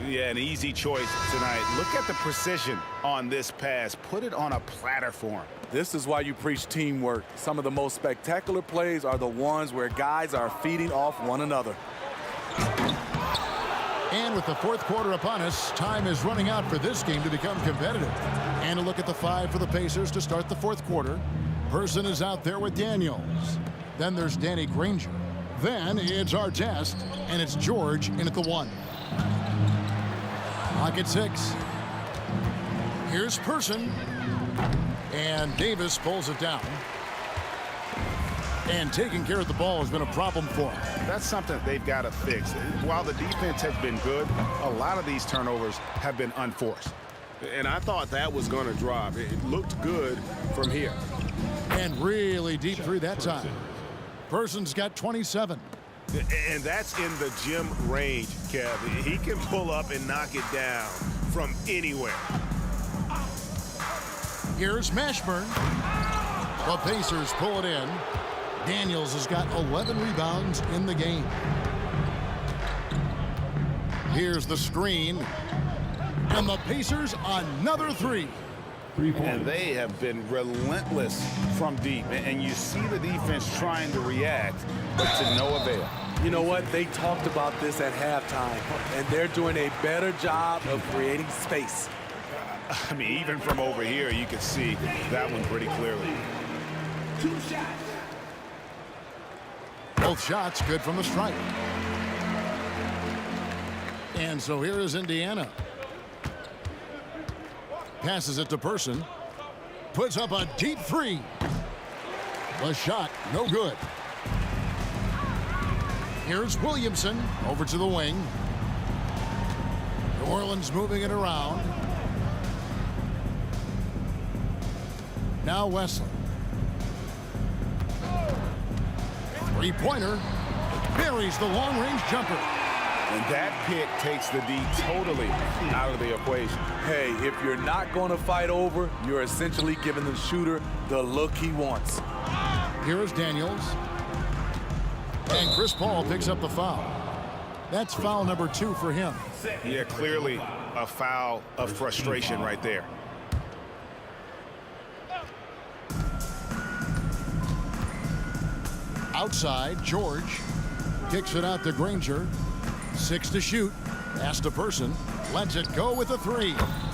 Yeah, an easy choice tonight. Look at the precision on this pass. Put it on a platter for him. This is why you preach teamwork. Some of the most spectacular plays are the ones where guys are feeding off one another. And with the fourth quarter upon us, time is running out for this game to become competitive. And a look at the 5 for the Pacers to start the fourth quarter. Person is out there with Daniels. Then there's Danny Granger. Then it's Artest, and it's George in at the 1. Clock at 6. Here's Person. And Davis pulls it down. And taking care of the ball has been a problem for him. That's something they've got to fix. While the defense has been good, a lot of these turnovers have been unforced. And I thought that was going to drop. It looked good from here. And really deep through that time. Person's got 27. And that's in the gym range, Kev. He can pull up and knock it down from anywhere. Here's Mashburn. The Pacers pull it in. Daniels has got 11 rebounds in the game. Here's the screen. And the Pacers another 3. And they have been relentless from deep. And you see the defense trying to react, but to no avail. You know what? They talked about this at halftime, and they're doing a better job of creating space. I mean, even from over here, you can see that one pretty clearly. 2 shots. Both shots good from the stripe. And so here is Indiana. Passes it to Person. Puts up a deep 3. The shot, no good. Here's Williamson over to the wing. New Orleans moving it around. Now Wesley. Three-pointer. Buries the long-range jumper. And that pick takes the D totally out of the equation. Hey, if you're not going to fight over, you're essentially giving the shooter the look he wants. Here is Daniels. And Chris Paul picks up the foul. That's foul number 2 for him. Yeah, clearly a foul of frustration right there. Outside, George kicks it out to Granger. 6 to shoot. Pass to Person. Lets it go with a 3.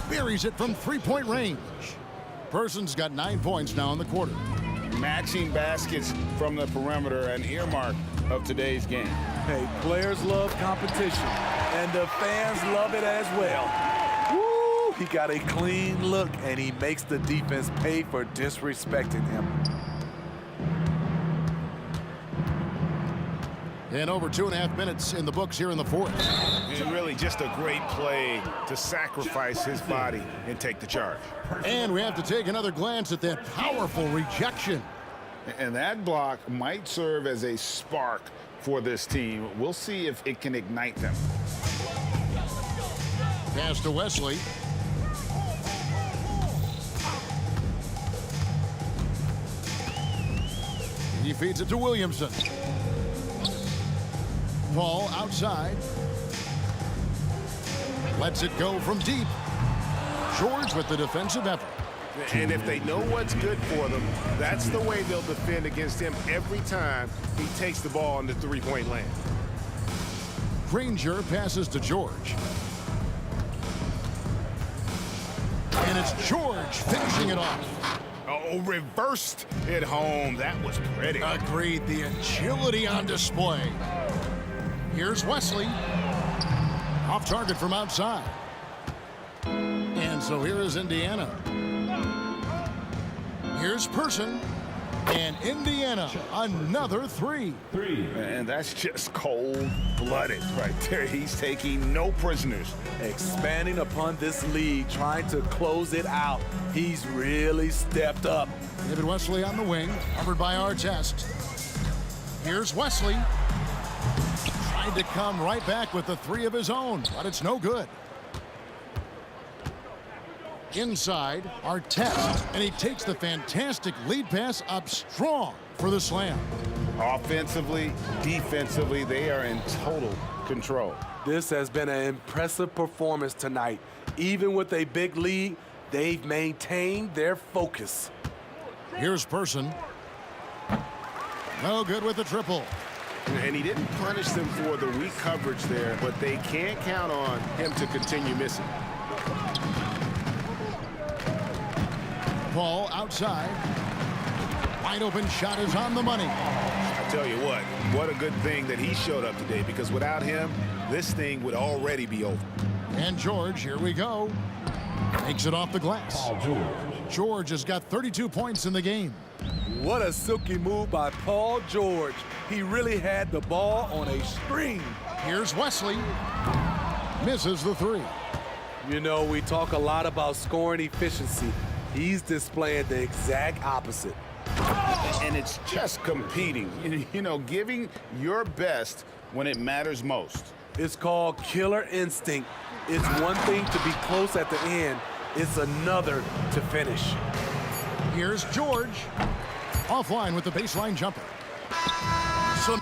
Buries it from 3-point range. Person's got 9 points now in the quarter. Matching baskets from the perimeter, an earmark of today's game. Hey, players love competition, and the fans love it as well. Woo! He got a clean look, and he makes the defense pay for disrespecting him. And over 2.5 minutes in the books here in the fourth. And really just a great play to sacrifice his body and take the charge. And we have to take another glance at that powerful rejection. And that block might serve as a spark for this team. We'll see if it can ignite them. Pass to Wesley. He feeds it to Williamson. Paul outside. Lets it go from deep. George with the defensive effort. And if they know what's good for them, that's the way they'll defend against him every time he takes the ball in the three-point land. Granger passes to George. And it's George finishing it off. Oh, reversed it home. That was pretty. Agreed. The agility on display. Here's Wesley. Off target from outside. And so here is Indiana. Here's Person. And Indiana, another 3. And that's just cold-blooded right there. He's taking no prisoners. Expanding upon this lead, trying to close it out. He's really stepped up. David Wesley on the wing, covered by Artest. Here's Wesley. Tried to come right back with the 3 of his own, but it's no good. Inside, Artest, and he takes the fantastic lead pass up strong for the slam. Offensively, defensively, they are in total control. This has been an impressive performance tonight. Even with a big lead, they've maintained their focus. Here's Person. No good with the triple. And he didn't punish them for the weak coverage there, but they can't count on him to continue missing. Paul outside. Wide open shot is on the money. I tell you what a good thing that he showed up today, because without him, this thing would already be over. And George, here we go. Takes it off the glass. George has got 32 points in the game. What a silky move by Paul George. He really had the ball on a string. Here's Wesley. Misses the three. You know, we talk a lot about scoring efficiency. He's displaying the exact opposite. And it's just competing, you know, giving your best when it matters most. It's called killer instinct. It's one thing to be close at the end. It's another to finish. Here's George. Offline with the baseline jumper. So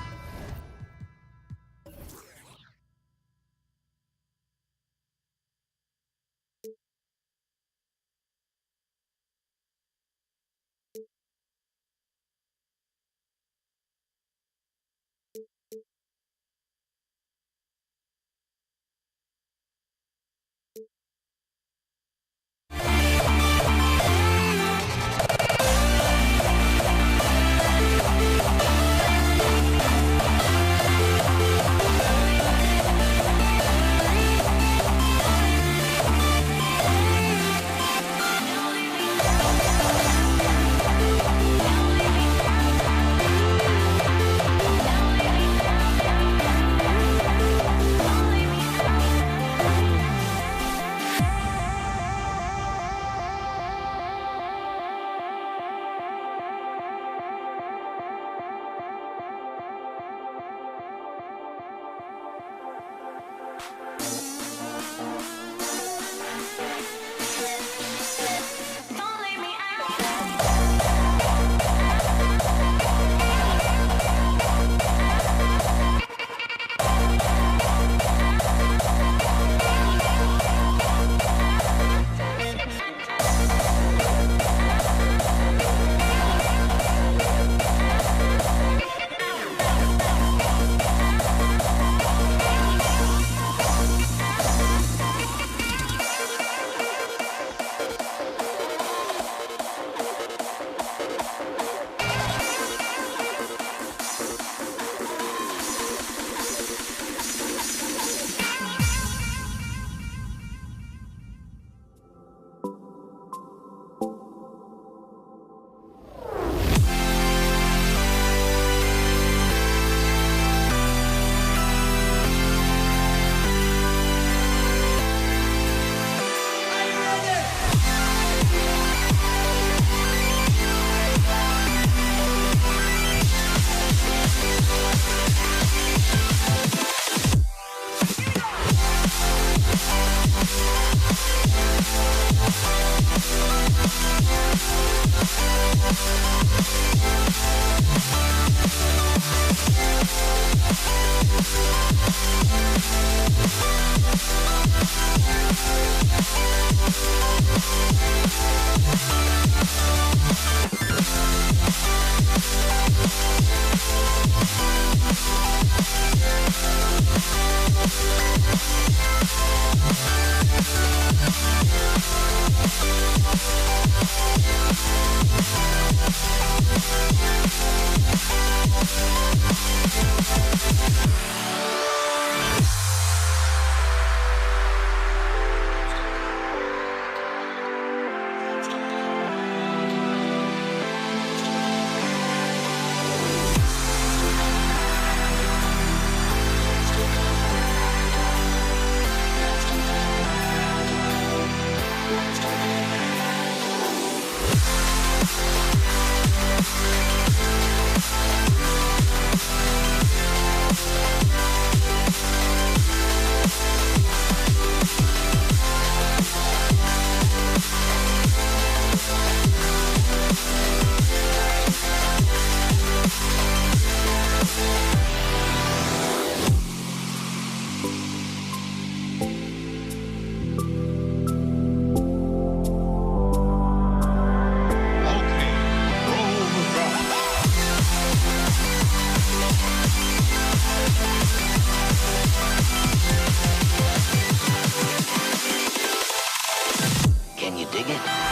dig it?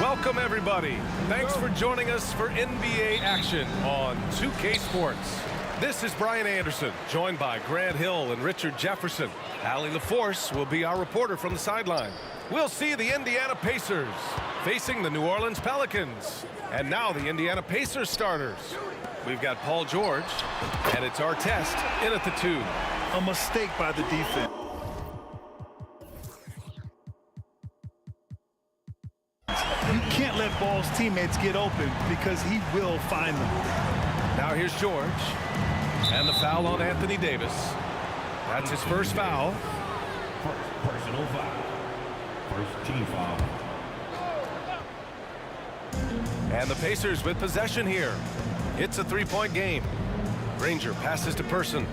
Welcome, everybody. Thanks for joining us for NBA action on 2K Sports. This is Brian Anderson, joined by Grant Hill and Richard Jefferson. Allie LaForce will be our reporter from the sideline. We'll see the Indiana Pacers facing the New Orleans Pelicans. And now the Indiana Pacers starters. We've got Paul George, and it's Artest in at the 2. A mistake by the defense. You can't let Ball's teammates get open because he will find them. Now here's George. And the foul on Anthony Davis. That's his first foul. Personal foul. First team foul. And the Pacers with possession here. It's a three-point game. Granger passes to Person.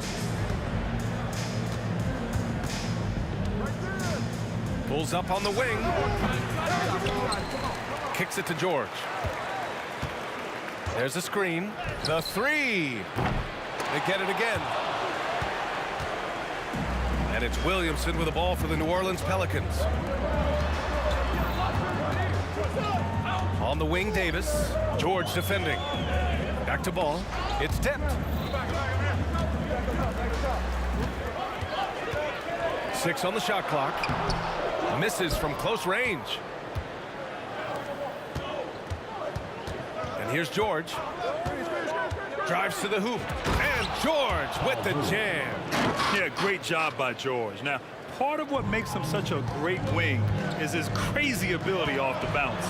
Pulls up on the wing. Kicks it to George. There's a screen. The three. They get it again. And it's Williamson with the ball for the New Orleans Pelicans. On the wing, Davis. George defending. Back to Ball. It's tipped. 6 on the shot clock. Misses from close range. And here's George. Drives to the hoop. And George with the jam. Yeah, great job by George. Now, part of what makes him such a great wing is his crazy ability off the bounce.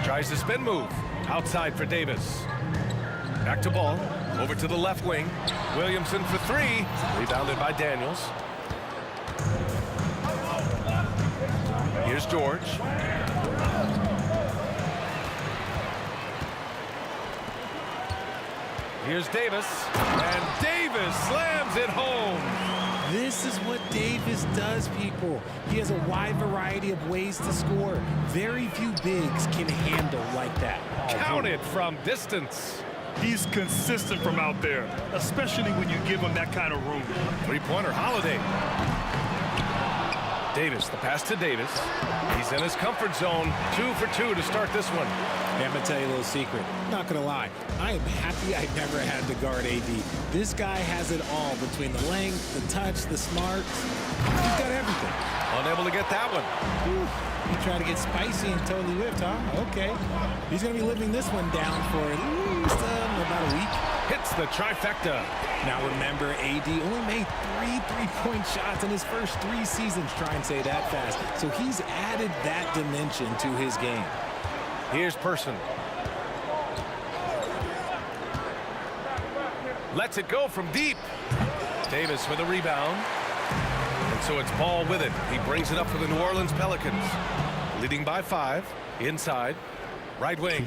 Tries the spin move. Outside for Davis. Back to Ball. Over to the left wing. Williamson for three. Rebounded by Daniels. Here's George. Here's Davis. And Davis slams it home. This is what Davis does, people. He has a wide variety of ways to score. Very few bigs can handle like that. Count it from distance. He's consistent from out there, especially when you give him that kind of room. Three-pointer Holiday. Davis, the pass to Davis. He's in his comfort zone. 2 for 2 to start this one. Hey, I'm going to tell you a little secret. Not going to lie. I am happy I never had to guard AD. This guy has it all between the length, the touch, the smarts. He's got everything. Unable to get that one. Ooh, you try to get spicy and totally whipped, huh? Okay. He's going to be living this one down for at least about a week. Hits the the trifecta. Now remember, AD only made 3 3-point shots in his first 3 seasons. Try and say that fast. So he's added that dimension to his game. Here's Person. Lets it go from deep. Davis with a rebound. And so it's Ball with it. He brings it up for the New Orleans Pelicans. Leading by 5. Inside. Right wing.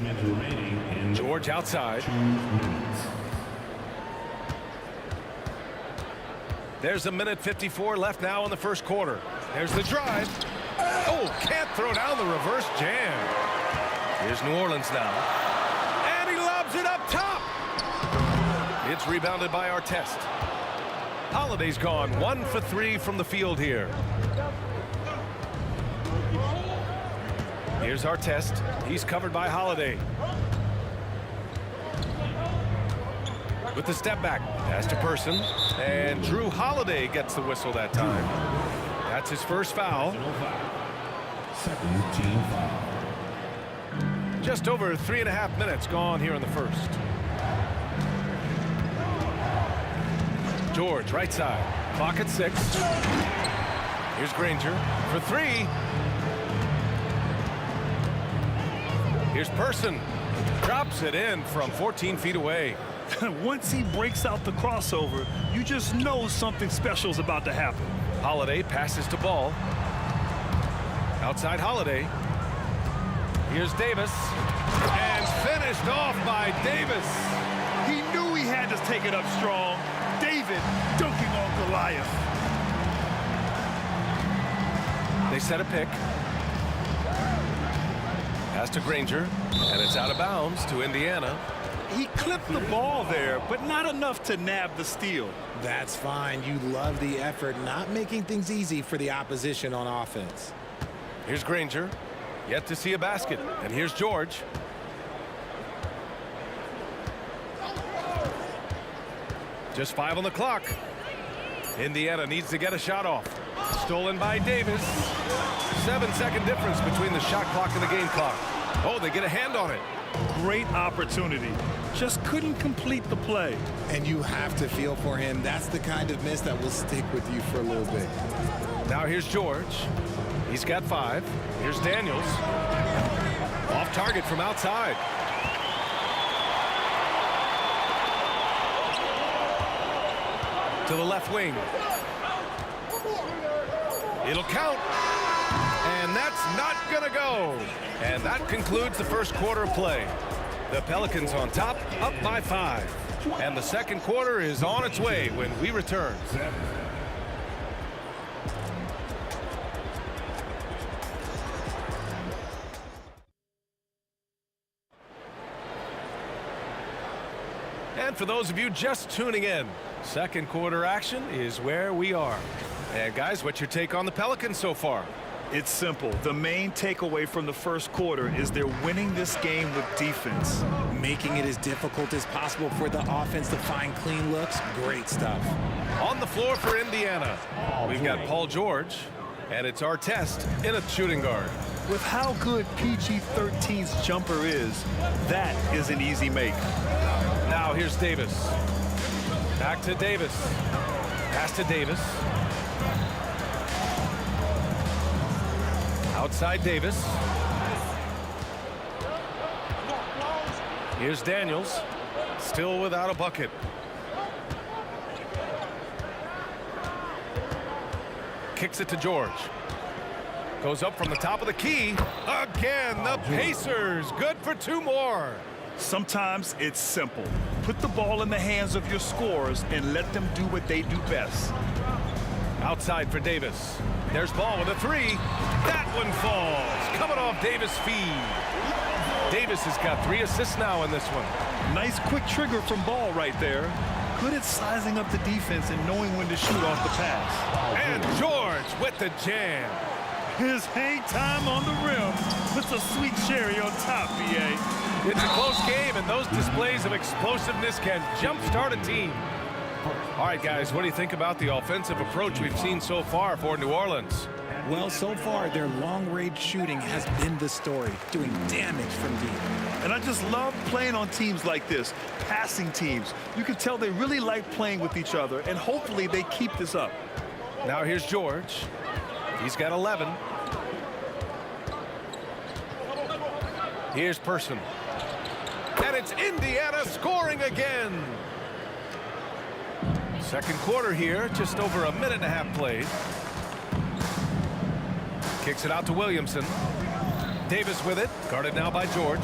George outside. There's 1:54 left now in the first quarter. There's the drive. Oh, can't throw down the reverse jam. Here's New Orleans now. And he lobs it up top. It's rebounded by Artest. Holiday's gone 1 for 3 from the field here. Here's Artest. He's covered by Holiday. With the step back. Pass to Person. And Drew Holiday gets the whistle that time. That's his first foul. Second team foul. Just over 3.5 minutes gone here in the first. George, right side. Clock at 6. Here's Granger for 3. Here's Person. Drops it in from 14 feet away. Once he breaks out the crossover, you just know something special is about to happen. Holiday passes to Ball. Outside Holiday. Here's Davis. And finished off by Davis. He knew he had to take it up strong. David dunking on Goliath. They set a pick. Pass to Granger. And it's out of bounds to Indiana. He clipped the ball there, but not enough to nab the steal. That's fine. You love the effort, not making things easy for the opposition on offense. Here's Granger. Yet to see a basket. And here's George. Just 5 on the clock. Indiana needs to get a shot off. Stolen by Davis. 7-second difference between the shot clock and the game clock. Oh, they get a hand on it. Great opportunity. Just couldn't complete the play. And you have to feel for him. That's the kind of miss that will stick with you for a little bit. Now here's George. He's got 5. Here's Daniels. Off target from outside. To the left wing. It'll count. And that's not gonna go. And that concludes the first quarter of play. The Pelicans on top, up by 5. And the second quarter is on its way when we return. And for those of you just tuning in, second quarter action is where we are. And guys, what's your take on the Pelicans so far? It's simple. The main takeaway from the first quarter is they're winning this game with defense. Making it as difficult as possible for the offense to find clean looks. Great stuff. On the floor for Indiana, we've got Paul George, and it's Artest in a shooting guard. With how good PG-13's jumper is, that is an easy make. Now here's Davis. Back to Davis. Pass to Davis. Outside Davis. Here's Daniels. Still without a bucket. Kicks it to George. Goes up from the top of the key. Again, the Pacers. Good for 2 more. Sometimes it's simple. Put the ball in the hands of your scorers and let them do what they do best. Outside for Davis. There's Ball with a 3. That one falls. Coming off Davis' feed. Davis has got 3 assists now in this one. Nice quick trigger from Ball right there. Good at sizing up the defense and knowing when to shoot off the pass. And George with the jam. His hang time on the rim puts a sweet cherry on top, BA. It's a close game, and those displays of explosiveness can jumpstart a team. All right, guys, what do you think about the offensive approach we've seen so far for New Orleans? Well, so far, their long-range shooting has been the story, doing damage from deep. And I just love playing on teams like this, passing teams. You can tell they really like playing with each other, and hopefully they keep this up. Now here's George. He's got 11. Here's Person. And it's Indiana scoring again. Second quarter here, just over a minute and a half played. Kicks it out to Williamson. Davis with it, guarded now by George.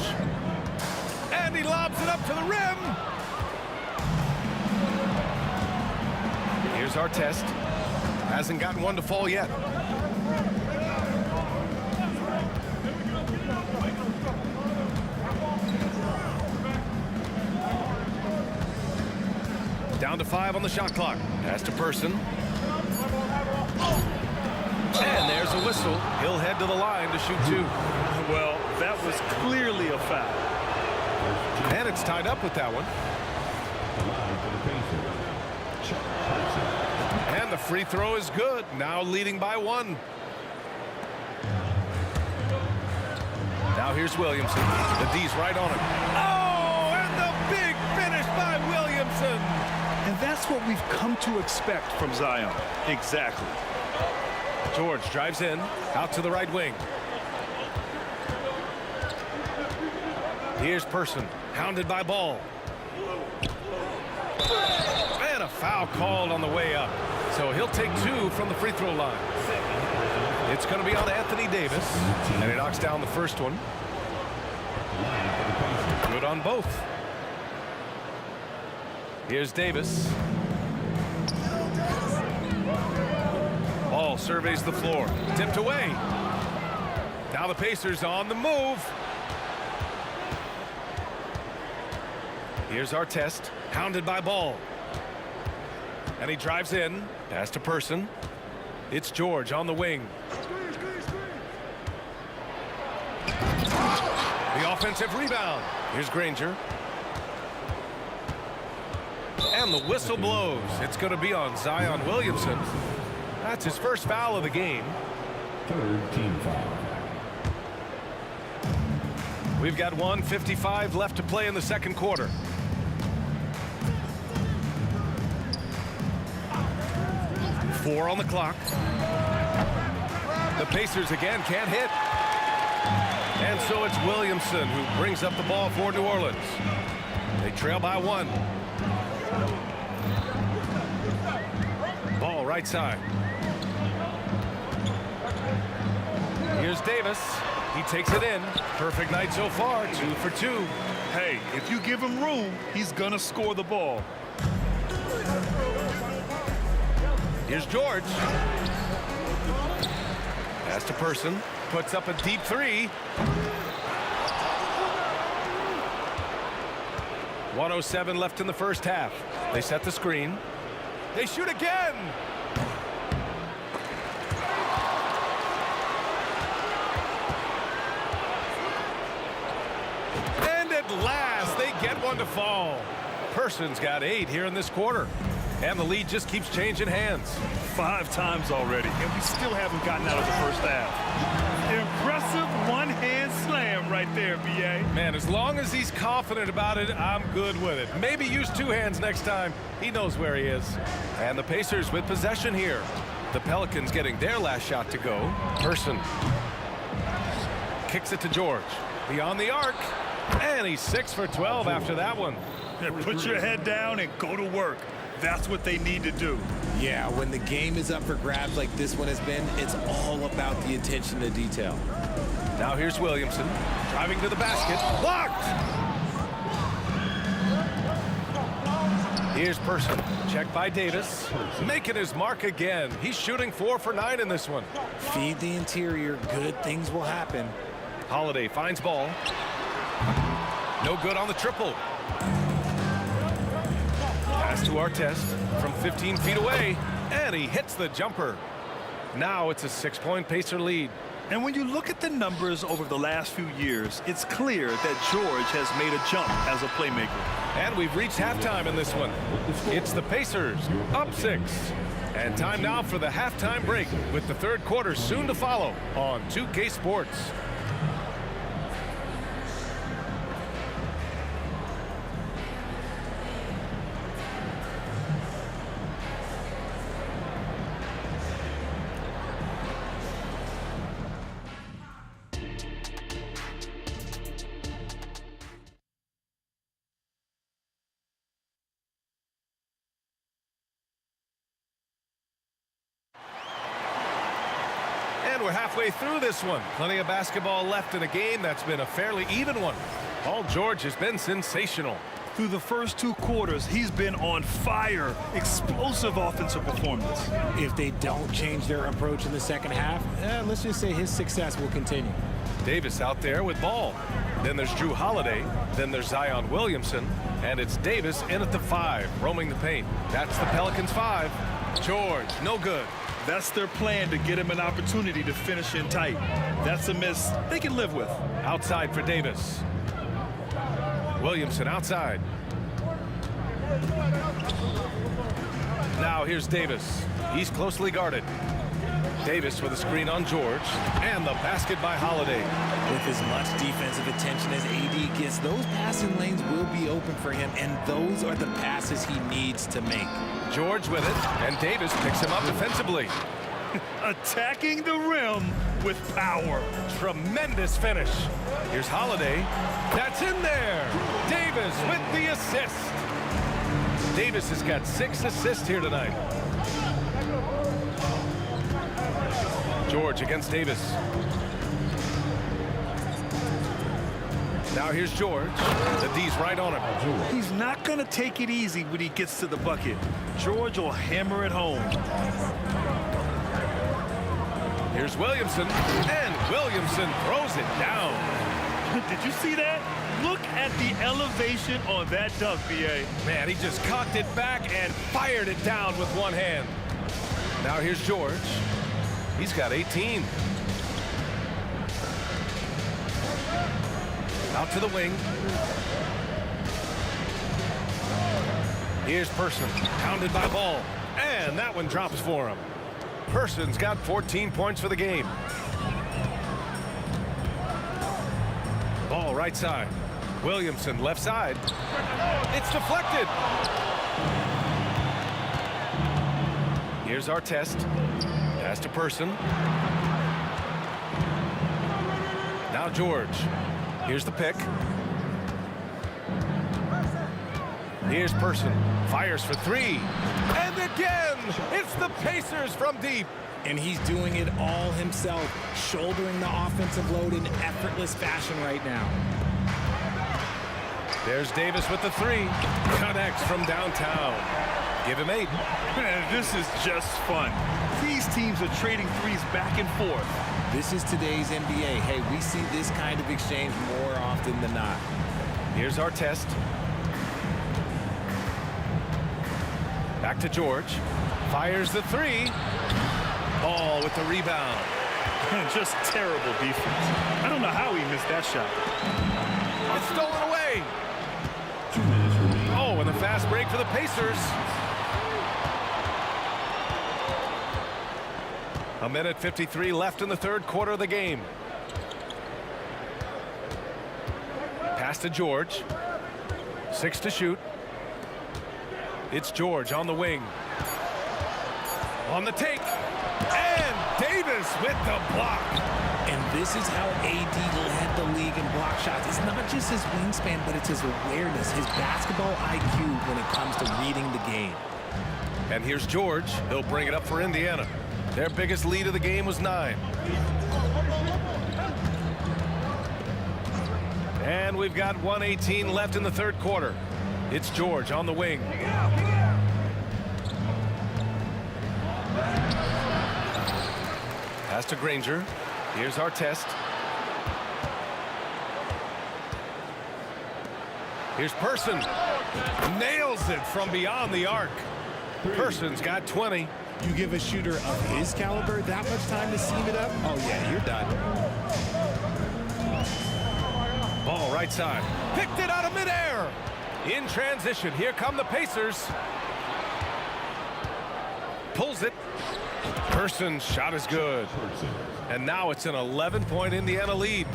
And he lobs it up to the rim. Here's Artest. Hasn't gotten one to fall yet. Down to 5 on the shot clock. Pass to Person. And there's a whistle. He'll head to the line to shoot 2. Well, that was clearly a foul. And it's tied up with that one. And the free throw is good. Now leading by 1. Now here's Williamson. The D's right on him. Oh, and the big finish by Williamson. And that's what we've come to expect from Zion. Exactly. George drives in, out to the right wing. Here's Person, hounded by Ball. And a foul called on the way up. So he'll take 2 from the free throw line. It's going to be on Anthony Davis. And he knocks down the first one. Good on both. Here's Davis. Ball surveys the floor. Tipped away. Now the Pacers on the move. Here's Artest, hounded by Ball. And he drives in. Pass to Person. It's George on the wing. The offensive rebound. Here's Granger. And the whistle blows. It's going to be on Zion Williamson. That's his first foul of the game. Third team foul. We've got 1:55 left to play in the second quarter. Four on the clock. The Pacers again can't hit. And so it's Williamson who brings up the ball for New Orleans. They trail by 1. Ball right side. Here's Davis. He takes it in. Perfect night so far. 2 for 2. Hey, if you give him room, he's gonna score the ball. Here's George. Pass to Person. Puts up a deep 3. 1:07 left in the first half. They set the screen. They shoot again. And at last, they get one to fall. Person's got 8 here in this quarter. And the lead just keeps changing hands. 5 times already, and we still haven't gotten out of the first half. Impressive one-hand slam right there, B.A. Man, as long as he's confident about it, I'm good with it. Maybe use 2 hands next time. He knows where he is. And the Pacers with possession here. The Pelicans getting their last shot to go. Person kicks it to George. Beyond the arc. And he's 6 for 12 after that one. Put your head down and go to work. That's what they need to do. Yeah, when the game is up for grabs like this one has been, it's all about the attention to detail. Now here's Williamson driving to the basket. Blocked! Here's Person. Checked by Davis. Making his mark again. He's shooting 4 for 9 in this one. Feed the interior. Good things will happen. Holiday finds Ball. No good on the triple. Pass to Artest from 15 feet away, and he hits the jumper. Now it's a 6-point Pacer lead. And when you look at the numbers over the last few years, it's clear that George has made a jump as a playmaker. And we've reached halftime in this one. It's the Pacers up 6. And time now for the halftime break with the third quarter soon to follow on 2K Sports. And we're halfway through this one. Plenty of basketball left in a game that's been a fairly even one. Paul George has been sensational. Through the first 2 quarters, he's been on fire. Explosive offensive performance. If they don't change their approach in the second half, let's just say his success will continue. Davis out there with ball. Then there's Drew Holiday. Then there's Zion Williamson. And it's Davis in at the 5, roaming the paint. That's the Pelicans 5. George, no good. That's their plan, to get him an opportunity to finish in tight. That's a miss they can live with. Outside for Davis. Williamson outside. Now here's Davis. He's closely guarded. Davis with a screen on George. And the basket by Holiday. With as much defensive attention as AD gets, those passing lanes will be open for him, and those are the passes he needs to make. George with it, and Davis picks him up defensively. Attacking the rim with power. Tremendous finish. Here's Holiday. That's in there. Davis with the assist. Davis has got 6 assists here tonight. George against Davis. Now here's George. The D's right on him. He's not going to take it easy when he gets to the bucket. George will hammer it home. Here's Williamson, and Williamson throws it down. Did you see that? Look at the elevation on that dunk, B.A. Man, he just cocked it back and fired it down with one hand. Now here's George. He's got 18. Out to the wing. Here's Person, pounded by Ball. And that one drops for him. Person's got 14 points for the game. Ball right side. Williamson left side. It's deflected. Here's our test. Pass to Person. Now George. Here's the pick. Here's Person. Fires for 3. And again, it's the Pacers from deep. And he's doing it all himself, shouldering the offensive load in effortless fashion right now. There's Davis with the 3. Connects from downtown. Give him 8. Man, this is just fun. These teams are trading threes back and forth. This is today's NBA. Hey, we see this kind of exchange more often than not. Here's our test. Back to George. Fires the 3. Ball with the rebound. Just terrible defense. I don't know how he missed that shot. It's stolen away. Oh, and the fast break for the Pacers. A minute 53 left in the third quarter of the game. Pass to George. 6 to shoot. It's George on the wing. On the take. And Davis with the block. And this is how AD led the league in block shots. It's not just his wingspan, but it's his awareness, his basketball IQ when it comes to reading the game. And here's George. He'll bring it up for Indiana. Their biggest lead of the game was 9. And we've got 1:18 left in the third quarter. It's George on the wing. Pass to Granger. Here's our test. Here's Person. Nails it from beyond the arc. Person's got 20. You give a shooter of his caliber that much time to seam it up? Oh, yeah, you're done. Ball right side. Picked it out of midair. In transition. Here come the Pacers. Pulls it. Person's shot is good. And now it's an 11-point Indiana lead.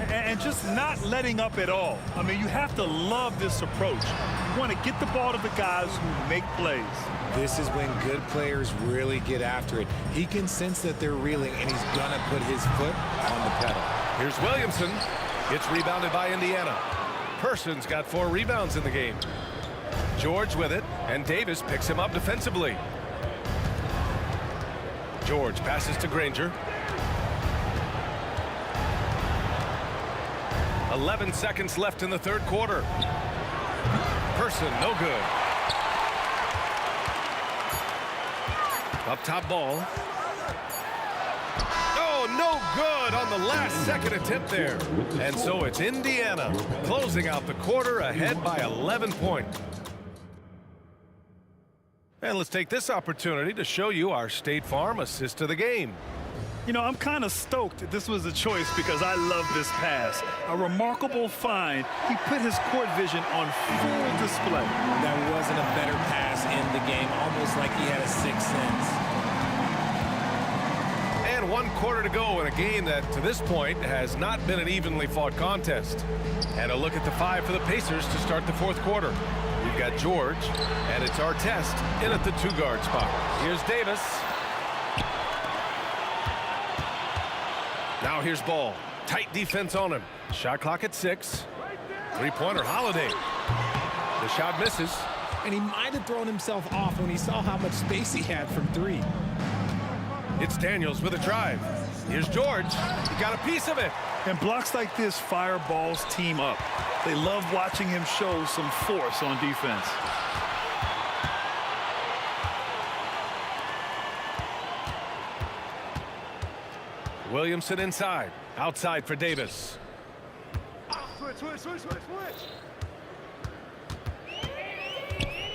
And just not letting up at all. I mean, you have to love this approach. You want to get the ball to the guys who make plays. This is when good players really get after it. He can sense that they're reeling, and he's going to put his foot on the pedal. Here's Williamson. It's rebounded by Indiana. Person's got 4 rebounds in the game. George with it, and Davis picks him up defensively. George passes to Granger. 11 seconds left in the third quarter. Person, no good. Up top ball. Oh, no good on the last second attempt there. And so it's Indiana closing out the quarter ahead by 11 points. And let's take this opportunity to show you our State Farm assist of the game. You know, I'm kind of stoked this was a choice because I love this pass. A remarkable find. He put his court vision on full display. That wasn't a better pass in the game, almost like he had a sixth sense. And 1 quarter to go in a game that, to this point, has not been an evenly fought contest. And a look at the 5 for the Pacers to start the fourth quarter. We've got George, and it's Artest in at the 2-guard spot. Here's Davis. Now here's Ball. Tight defense on him. Shot clock at 6. Three-pointer, Holiday. The shot misses. And he might have thrown himself off when he saw how much space he had from 3. It's Daniels with a drive. Here's George. He got a piece of it. And blocks like this fire Ball's team up. They love watching him show some force on defense. Williamson inside. Outside for Davis. Switch.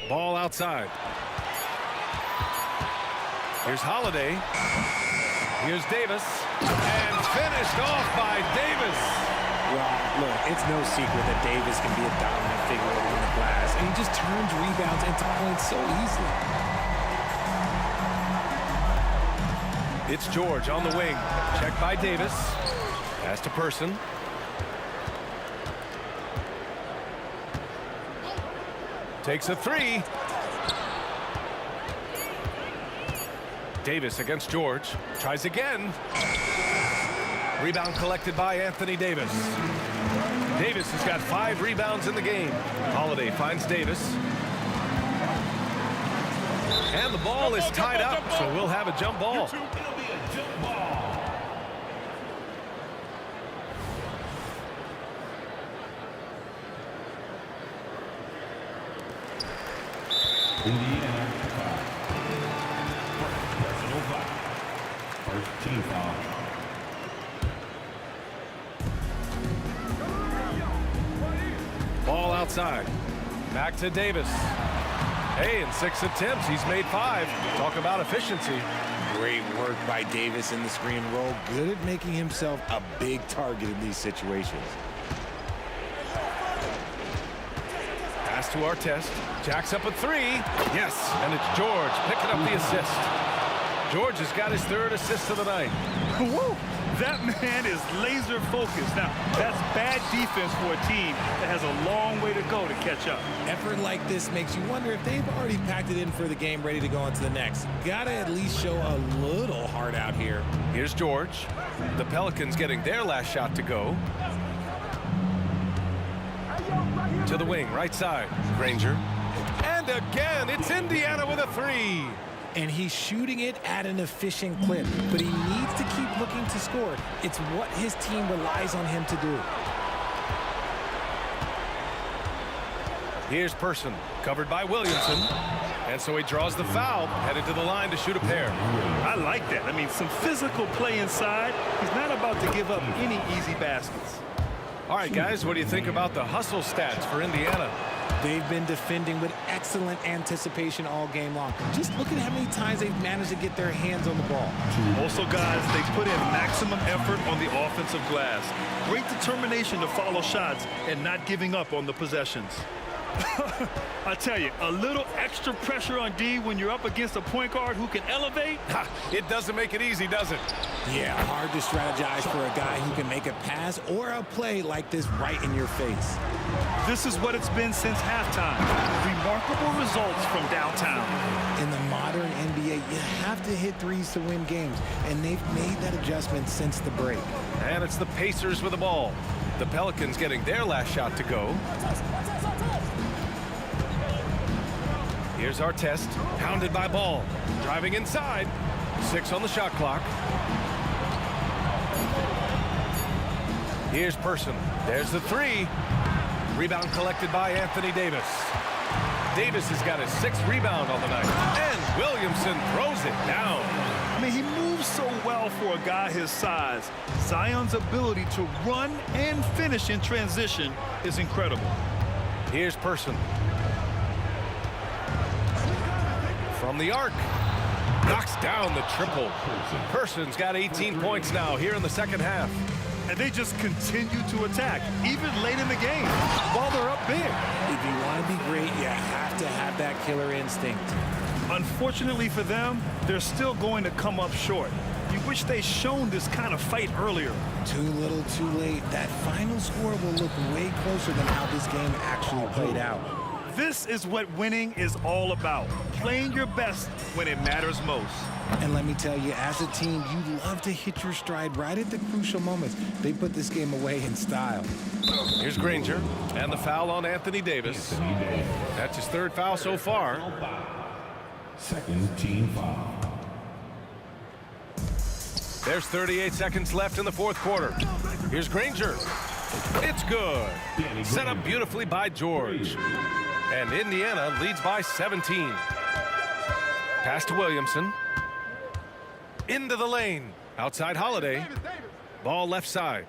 Ball outside. Here's Holiday. Here's Davis. And finished off by Davis. Well, look, it's no secret that Davis can be a dominant figure in the glass, and he just turns rebounds into points so easily. It's George on the wing. Checked by Davis. Pass to Person. Takes a 3. Davis against George. Tries again. Rebound collected by Anthony Davis. Davis has got 5 rebounds in the game. Holiday finds Davis. And the ball is tied up, so we'll have a jump ball. Indiana, personal foul. First team foul. Ball outside. Back to Davis. Hey, in 6 attempts, he's made 5. Talk about efficiency. Great work by Davis in the screen roll. Good at making himself a big target in these situations. Pass to Artest. Jacks up a 3. Yes, and it's George picking up the assist. George has got his 3rd assist of the night. Woo! That man is laser focused. Now, that's bad defense for a team that has a long way to go to catch up. Effort like this makes you wonder if they've already packed it in for the game, ready to go on to the next. Gotta at least show a little heart out here. Here's George. The Pelicans getting their last shot to go. To the wing, right side. Granger. And again, it's Indiana with a 3. And he's shooting it at an efficient clip, but he needs to keep looking to score. It's what his team relies on him to do. Here's Person, covered by Williamson. And so he draws the foul, headed to the line to shoot a pair. I like that. I mean, some physical play inside. He's not about to give up any easy baskets. All right, guys, what do you think about the hustle stats for Indiana? They've been defending with excellent anticipation all game long. Just look at how many times they've managed to get their hands on the ball. Also, guys, they put in maximum effort on the offensive glass. Great determination to follow shots and not giving up on the possessions. I tell you, a little extra pressure on D when you're up against a point guard who can elevate. It doesn't make it easy, does it? Yeah, hard to strategize for a guy who can make a pass or a play like this right in your face. This is what it's been since halftime. Remarkable results from downtown. In the modern NBA, you have to hit threes to win games, and they've made that adjustment since the break. And it's the Pacers with the ball. The Pelicans getting their last shot to go. Here's Artest, pounded by Ball. Driving inside. 6 on the shot clock. Here's Person. There's the three. Rebound collected by Anthony Davis. Davis has got his 6th rebound on the night. And Williamson throws it down. I mean, he moves so well for a guy his size. Zion's ability to run and finish in transition is incredible. Here's Person. From the arc. Knocks down the triple. Person's got 18 points now here in the second half. And they just continue to attack, even late in the game, while they're up big. If you want to be great, you have to have that killer instinct. Unfortunately for them, they're still going to come up short. You wish they'd shown this kind of fight earlier. Too little, too late. That final score will look way closer than how this game actually played out. This is what winning is all about, playing your best when it matters most. And let me tell you, as a team, you love to hit your stride right at the crucial moments. They put this game away in style. Here's Granger, and the foul on Anthony Davis. That's his 3rd foul so far. Second team foul. There's 38 seconds left in the 4th quarter. Here's Granger. It's good. Set up beautifully by George. And Indiana leads by 17. Pass to Williamson. Into the lane. Outside Holiday. Ball left side.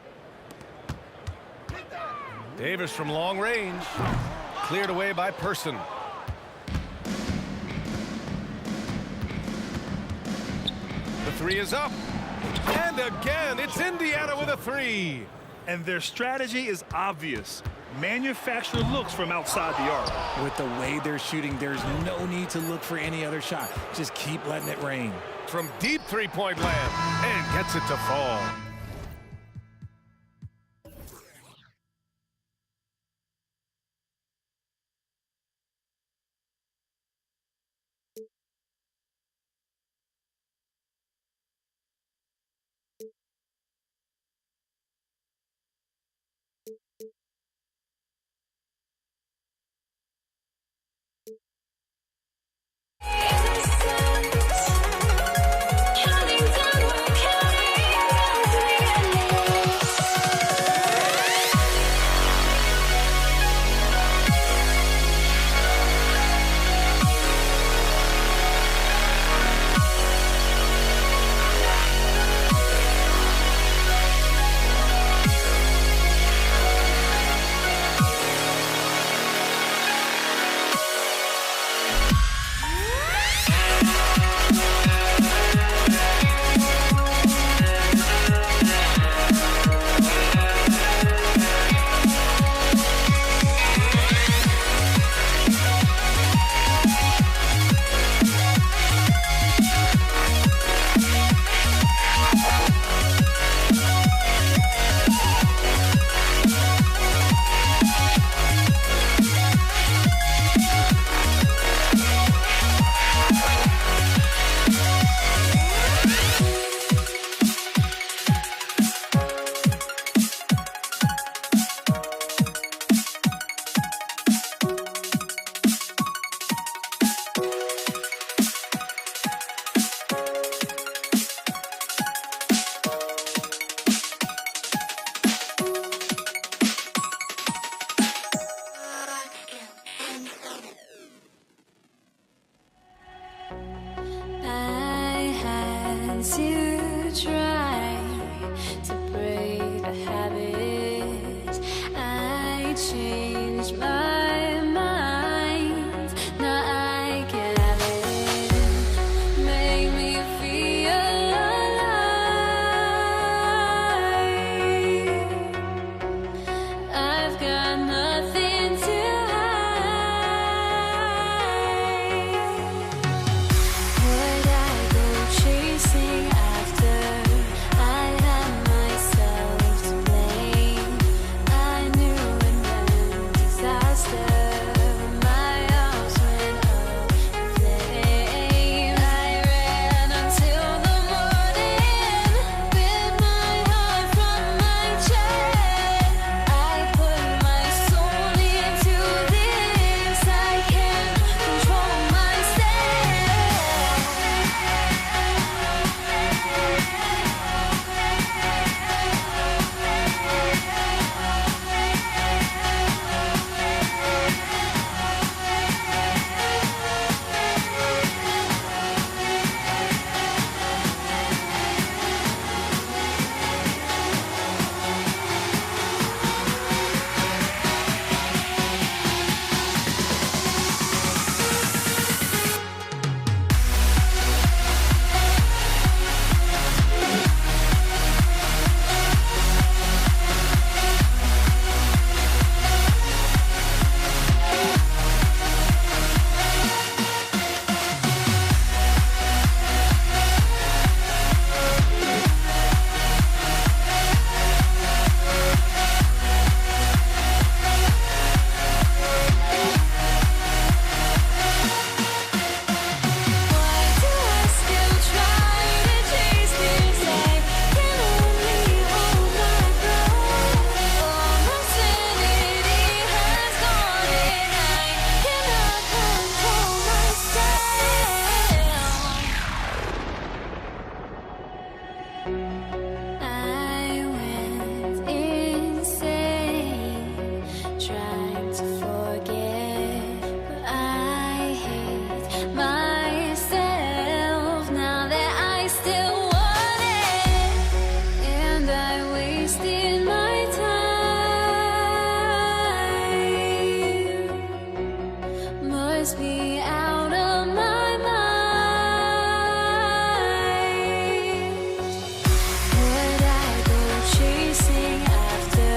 Davis from long range. Cleared away by Person. The three is up. And again, it's Indiana with a three. And their strategy is obvious. Manufacture looks from outside the arc. With the way they're shooting, there's no need to look for any other shot. Just keep letting it rain. From deep three-point land, and gets it to fall. must be out of my mind. Would I go chasing after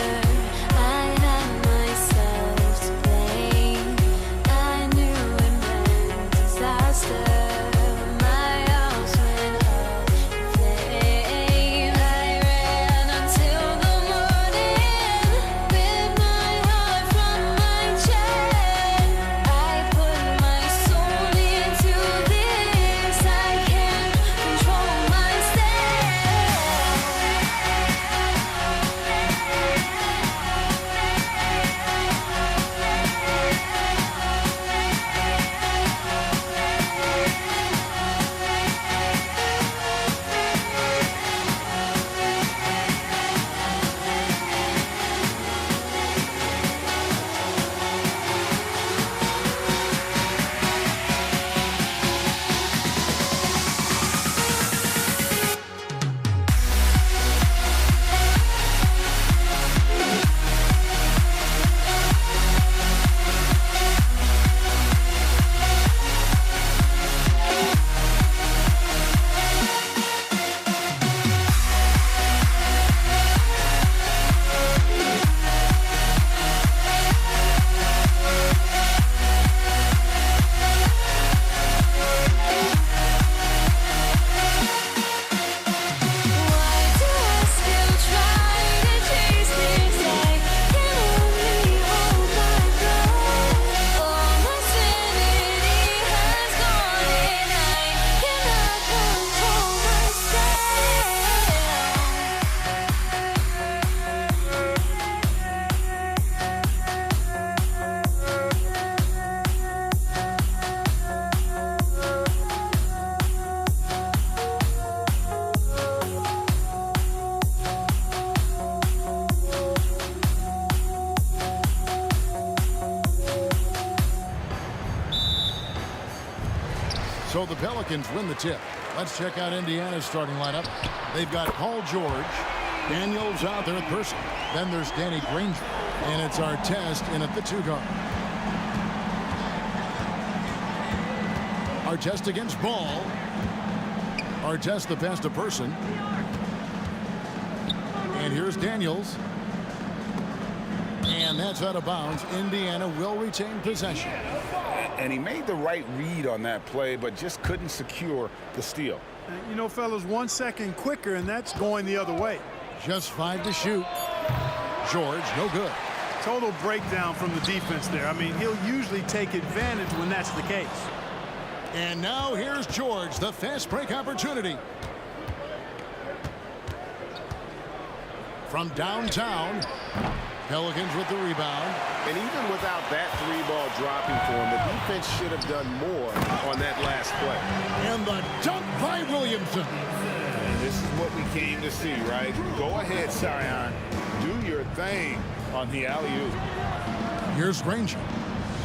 I had myself to blame? I knew it meant disaster. My house went up in flames. I ran until the morning with my heart from my chest. I put my soul into this. I can't control myself. So the Pelicans win the tip. Let's check out Indiana's starting lineup. They've got Paul George. Daniels out there at person. Then there's Danny Granger. And it's Artest in at the 2 guard. Artest against Ball. Artest the pass to person. And here's Daniels. And that's out of bounds. Indiana will retain possession. And he made the right read on that play, but just couldn't secure the steal. You know, fellas, 1 second quicker, and that's going the other way. Just 5 to shoot. George, no good. Total breakdown from the defense there. I mean, he'll usually take advantage when that's the case. And now here's George, the fast break opportunity. From downtown, Pelicans with the rebound. And even without that 3-ball dropping for him, the defense should have done more on that last play. And the dunk by Williamson. And this is what we came to see, right? Go ahead, Zion. Do your thing on the alley-oop. Here's Granger.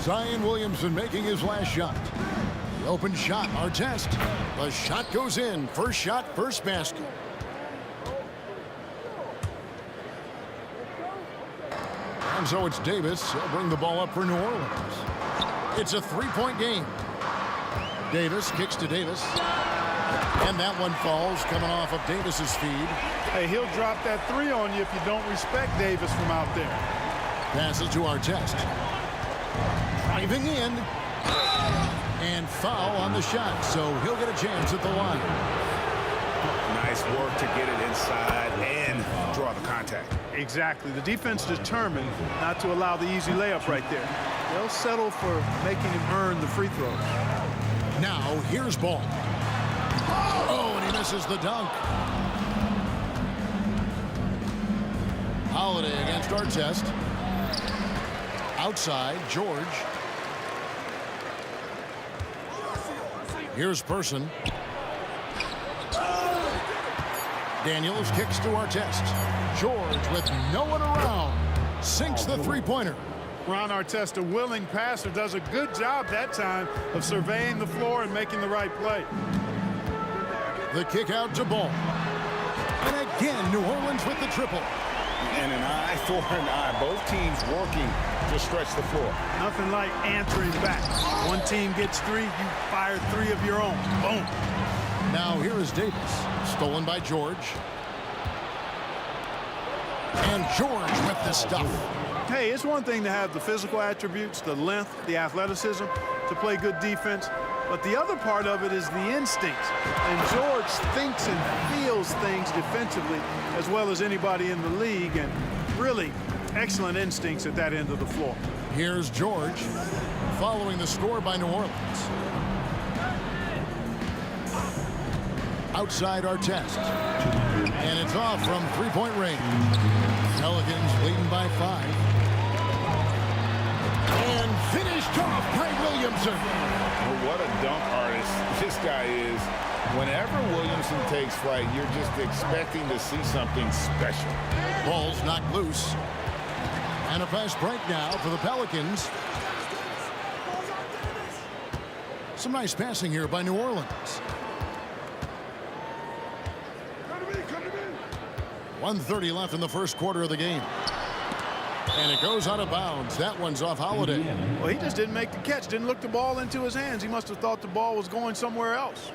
Zion Williamson making his last shot. The open shot, Artest. The shot goes in. First shot, first basket. And so it's Davis. He'll bring the ball up for New Orleans. It's a 3-point game. Davis kicks to Davis. And that one falls, coming off of Davis's feed. Hey, he'll drop that 3 on you if you don't respect Davis from out there. Passes to Artest. Driving in. And foul on the shot, so he'll get a chance at the line. Nice work to get it inside and draw the contact. Exactly. The defense determined not to allow the easy layup right there. They'll settle for making him earn the free throws. Now, here's Ball. Oh, and he misses the dunk. Holiday against Artest. Outside, George. Here's Person. Daniels kicks to Artest. George with no one around. Sinks the 3-pointer. Ron Artest, a willing passer, does a good job that time of surveying the floor and making the right play. The kick out to Ball. And again, New Orleans with the triple. And an eye for an eye. Both teams working to stretch the floor. Nothing like answering back. One team gets 3, you fire 3 of your own. Boom. Now here is Davis. Stolen by George. And George with the stuff. Hey, it's one thing to have the physical attributes, the length, the athleticism, to play good defense. But the other part of it is the instincts. And George thinks and feels things defensively as well as anybody in the league. And really excellent instincts at that end of the floor. Here's George following the score by New Orleans. Outside Artest. And it's off from three-point range. Pelicans leading by 5. And finished off by Williamson. Well, what a dunk artist this guy is. Whenever Williamson takes flight, you're just expecting to see something special. Ball's knocked loose. And a fast break now for the Pelicans. Some nice passing here by New Orleans. 1:30 left in the first quarter of the game. And it goes out of bounds. That one's off Holiday. Well, he just didn't make the catch. Didn't look the ball into his hands. He must have thought the ball was going somewhere else.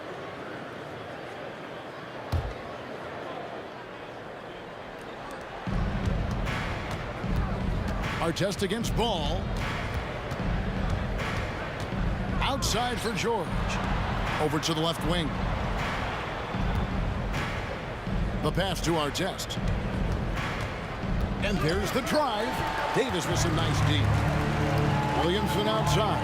Artest against Ball. Outside for George. Over to the left wing. The pass to Artest. And there's the drive. Davis with some nice D. Williamson outside.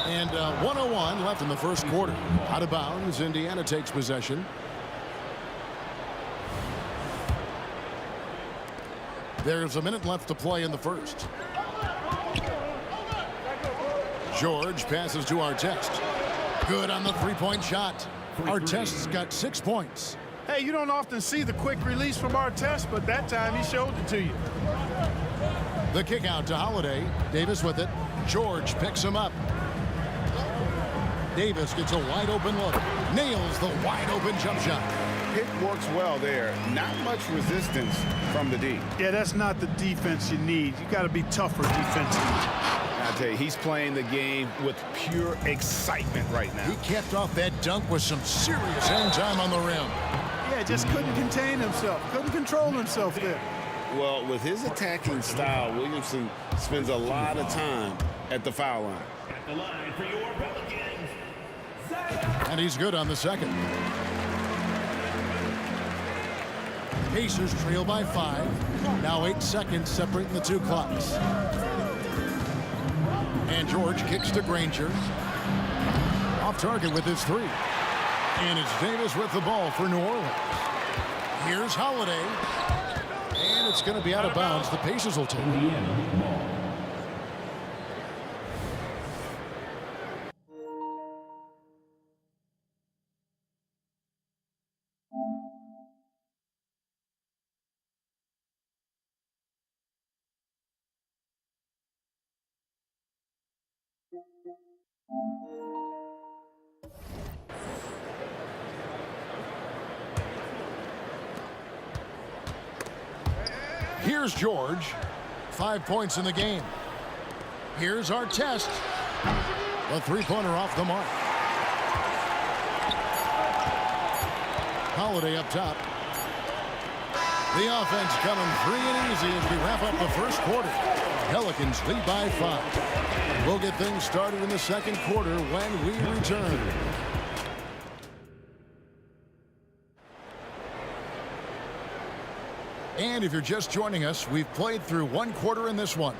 And 1:01 left in the first quarter. Out of bounds. Indiana takes possession. There's a minute left to play in the first. George passes to Artest. Good on the three-point shot. Artest's got 6 points. Hey, you don't often see the quick release from Artest, but that time he showed it to you. The kick out to Holiday. Davis with it. George picks him up. Davis gets a wide open look. Nails the wide open jump shot. It works well there. Not much resistance from the D. Yeah, that's not the defense you need. You got to be tougher defensively. I tell you, he's playing the game with pure excitement right now. He kept off that dunk with some serious hang time on the rim. Yeah, just couldn't contain himself. Couldn't control himself there. Well, with his attacking style, Williamson spends a lot of time at the foul line. At the line for your Pelicans, And he's good on the second. Pacers trail by 5. Now 8 seconds separating the two clocks. And George kicks to Granger. Off target with his 3. And it's Davis with the ball for New Orleans. Here's Holiday. And it's going to be out of bounds. The Pacers will take it. Here's George. 5 points in the game. Here's Artest. The three-pointer off the mark. Holiday up top. The offense coming free and easy as we wrap up the first quarter. Pelicans lead by 5. We'll get things started in the second quarter when we return. And if you're just joining us, we've played through one quarter in this one.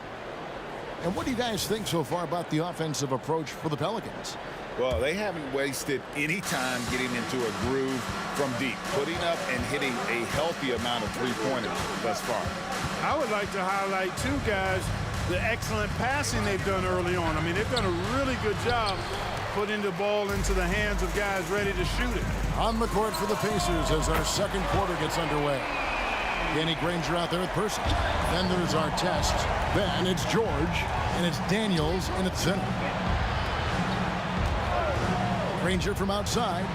And what do you guys think so far about the offensive approach for the Pelicans? Well, they haven't wasted any time getting into a groove from deep, putting up and hitting a healthy amount of three-pointers thus far. I would like to highlight, too, guys, the excellent passing they've done early on. I mean, they've done a really good job putting the ball into the hands of guys ready to shoot it. On the court for the Pacers as our second quarter gets underway. Danny Granger out there at Person. Then there's Artest. Then it's George. And it's Daniels in its center. Granger from outside.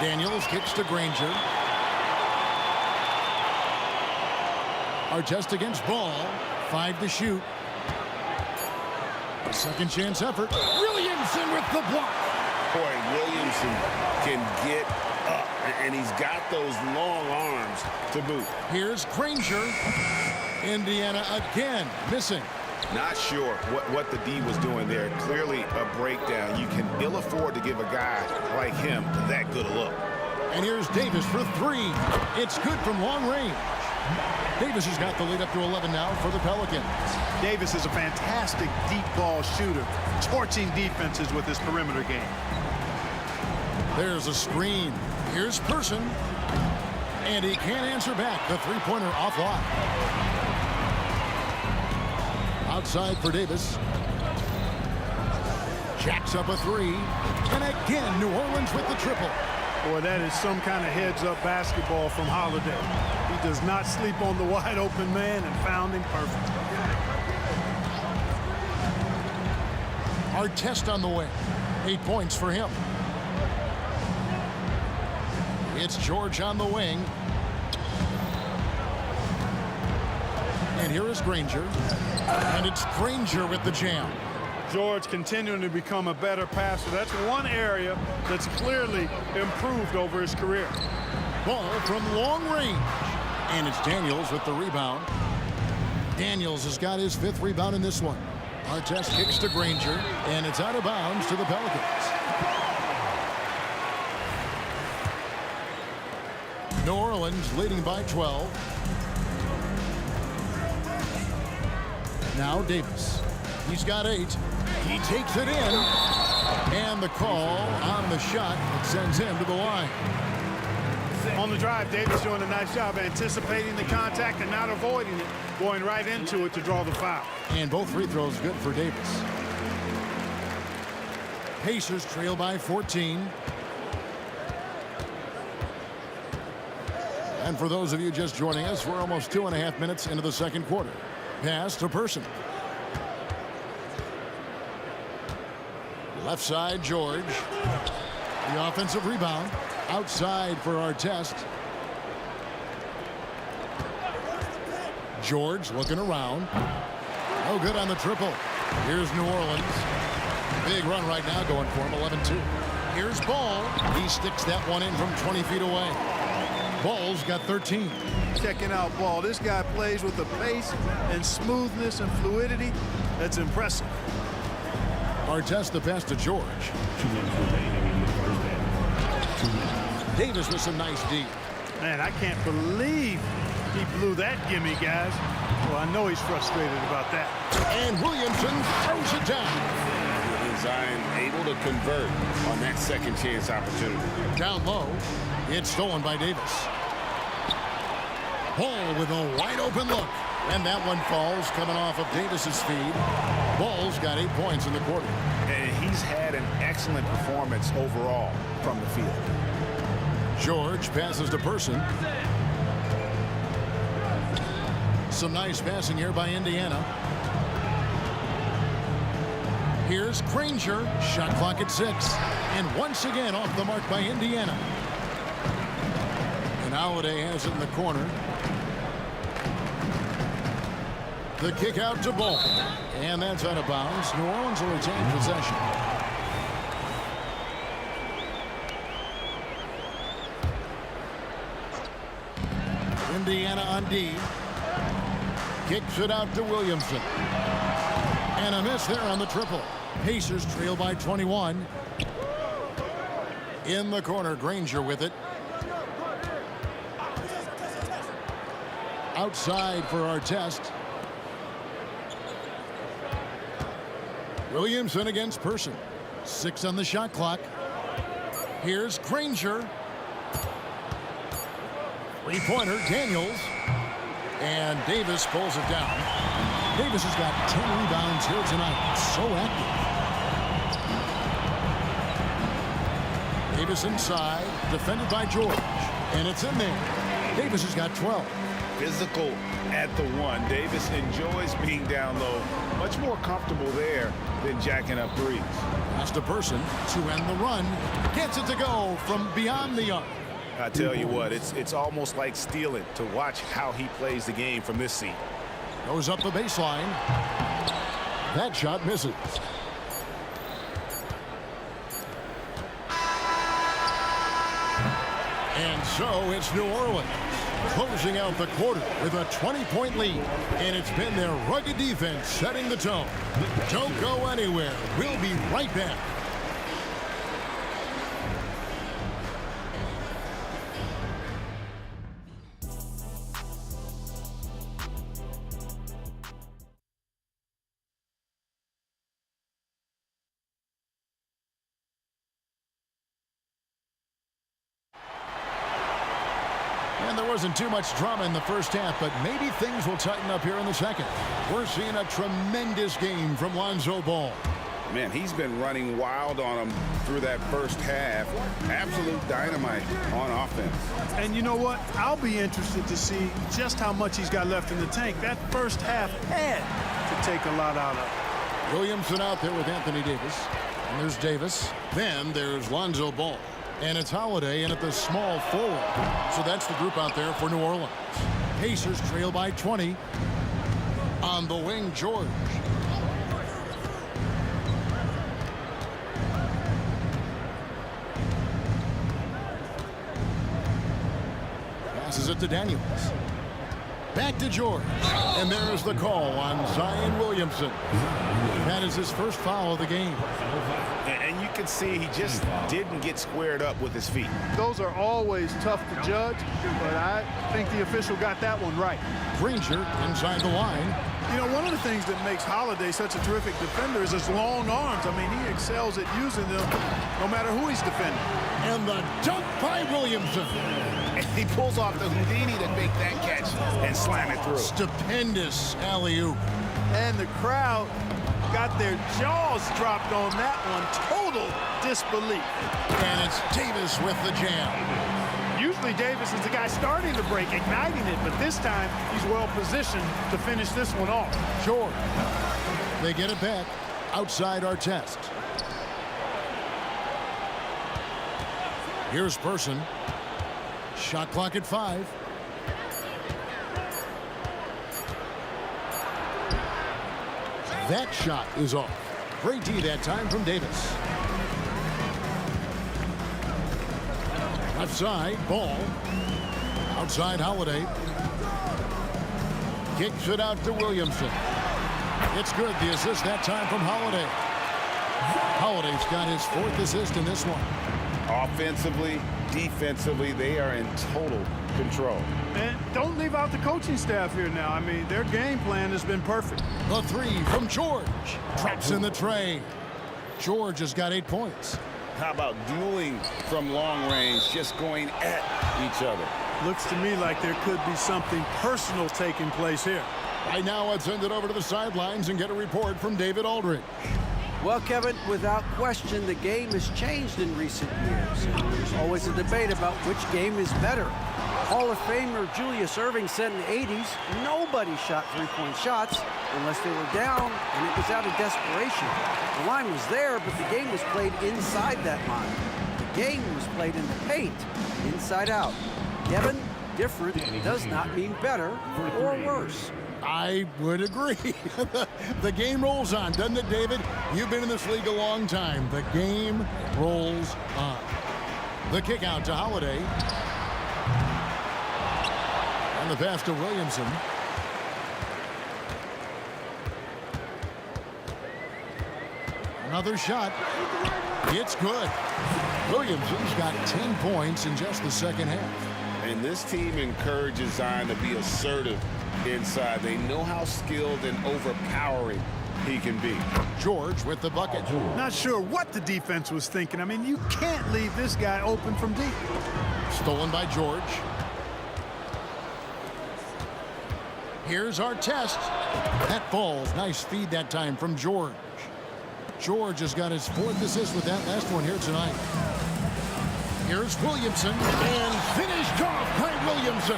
Daniels kicks to Granger. Artest against Ball. 5 to shoot. A second chance effort. Williamson with the block. Boy, Williamson can get up, and he's got those long arms to boot. Here's Granger. Indiana again missing. Not sure what the D was doing there. Clearly a breakdown. You can ill afford to give a guy like him that good a look. And here's Davis for 3. It's good from long range. Davis has got the lead up to 11 now for the Pelicans. Davis is a fantastic deep ball shooter, torching defenses with his perimeter game. There's a screen. Here's Person. And he can't answer back. The three-pointer offline. Outside for Davis. Jacks up a 3. And again, New Orleans with the triple. Boy, that is some kind of heads-up basketball from Holiday. He does not sleep on the wide-open man and found him perfect. Artest on the way. 8 points for him. It's George on the wing. And here is Granger. And it's Granger with the jam. George continuing to become a better passer. That's one area that's clearly improved over his career. Ball from long range. And it's Daniels with the rebound. Daniels has got his 5th rebound in this one. Artest kicks to Granger. And it's out of bounds to the Pelicans. New Orleans leading by 12. Now Davis. He's got 8. He takes it in. And the call on the shot that sends him to the line. On the drive, Davis doing a nice job anticipating the contact and not avoiding it, going right into it to draw the foul. And both free throws good for Davis. Pacers trail by 14. And for those of you just joining us, we're almost 2.5 minutes into the second quarter. Pass to Person. Left side, George. The offensive rebound. Outside for Artest. George looking around. No good on the triple. Here's New Orleans. Big run right now going for him, 11-2. Here's Ball. He sticks that one in from 20 feet away. Ball's got 13. Checking out Ball. This guy plays with a pace and smoothness and fluidity that's impressive. Artest the pass to George. Davis with some nice D. Man, I can't believe he blew that gimme, guys. Well, I know he's frustrated about that. And Williamson throws it down. Zion able to convert on that second chance opportunity. Down low. It's stolen by Davis. Ball with a wide open look. And that one falls coming off of Davis's feed. Ball's got 8 points in the quarter. And he's had an excellent performance overall from the field. George passes to Person. Some nice passing here by Indiana. Here's Granger. Shot clock at 6. And once again off the mark by Indiana. And Holiday has it in the corner. The kick out to Ball. And that's out of bounds. New Orleans will retain possession. Indiana on D. Kicks it out to Williamson. And a miss there on the triple. Pacers trail by 21. In the corner, Granger with it. Outside for Artest. Williamson against Person. 6 on the shot clock. Here's Granger. Three-pointer, Daniels. And Davis pulls it down. Davis has got 10 rebounds here tonight. So active. Davis inside, defended by George. And it's in there. Davis has got 12. physical at the one. Davis enjoys being down low, much more comfortable there than jacking up threes. That's the person to end the run. Gets it to go from beyond the arc. I tell you what, it's almost like stealing to watch how he plays the game from this seat. Goes up the baseline. That shot misses. And so it's New Orleans closing out the quarter with a 20-point lead. And it's been their rugged defense setting the tone. Don't go anywhere. We'll be right back. And there wasn't too much drama in the first half, but maybe things will tighten up here in the second. We're seeing a tremendous game from Lonzo Ball. Man, he's been running wild on him through that first half. Absolute dynamite on offense. And you know what? I'll be interested to see just how much he's got left in the tank. That first half had to take a lot out of it. Williamson out there with Anthony Davis. And there's Davis. Then there's Lonzo Ball. And it's Holiday in at the small forward. So that's the group out there for New Orleans. Pacers trail by 20. On the wing, George. Passes it to Daniels. Back to George. And there's the call on Zion Williamson. That is his first foul of the game. And you can see he just didn't get squared up with his feet. Those are always tough to judge, but I think the official got that one right. Granger inside the line. You know, one of the things that makes Holiday such a terrific defender is his long arms. I mean, he excels at using them no matter who he's defending. And the dunk by Williamson. And he pulls off the Houdini to make that catch and slam it through. Stupendous alley-oop. And the crowd got their jaws dropped on that one. Total disbelief. And it's Davis with the jam. Usually Davis is the guy starting the break, igniting it, but this time he's well positioned to finish this one off. George. They get it back outside our test. Here's Person. Shot clock at 5. That shot is off. Great D that time from Davis. Left side, Ball. Outside, Holiday. Kicks it out to Williamson. It's good. The assist that time from Holiday. Holiday's got his 4th assist in this one. Offensively, defensively, they are in total control. And don't leave out the coaching staff here now. I mean, their game plan has been perfect. The 3 from George. Drops in the tray. George has got 8 points. How about dueling from long range, just going at each other? Looks to me like there could be something personal taking place here. Right now, let's send it over to the sidelines and get a report from David Aldridge. Well, Kevin, without question, the game has changed in recent years. There's always a debate about which game is better. Hall of Famer Julius Erving said in the 80s, nobody shot three-point shots unless they were down, and it was out of desperation. The line was there, but the game was played inside that line. The game was played in the paint, inside out. Kevin, different does not mean better or worse. I would agree. The game rolls on, doesn't it, David? You've been in this league a long time. The game rolls on. The kick out to Holiday. And the pass to Williamson. Another shot. It's good. Williamson's got 10 points in just the second half. And this team encourages Zion to be assertive inside. They know how skilled and overpowering he can be. George with the bucket. Not sure what the defense was thinking. I mean, you can't leave this guy open from deep. Stolen by George. Here's our test. That falls. Nice feed that time from George. George has got his 4th assist with that last one here tonight. Here's Williamson, and finished off by Williamson.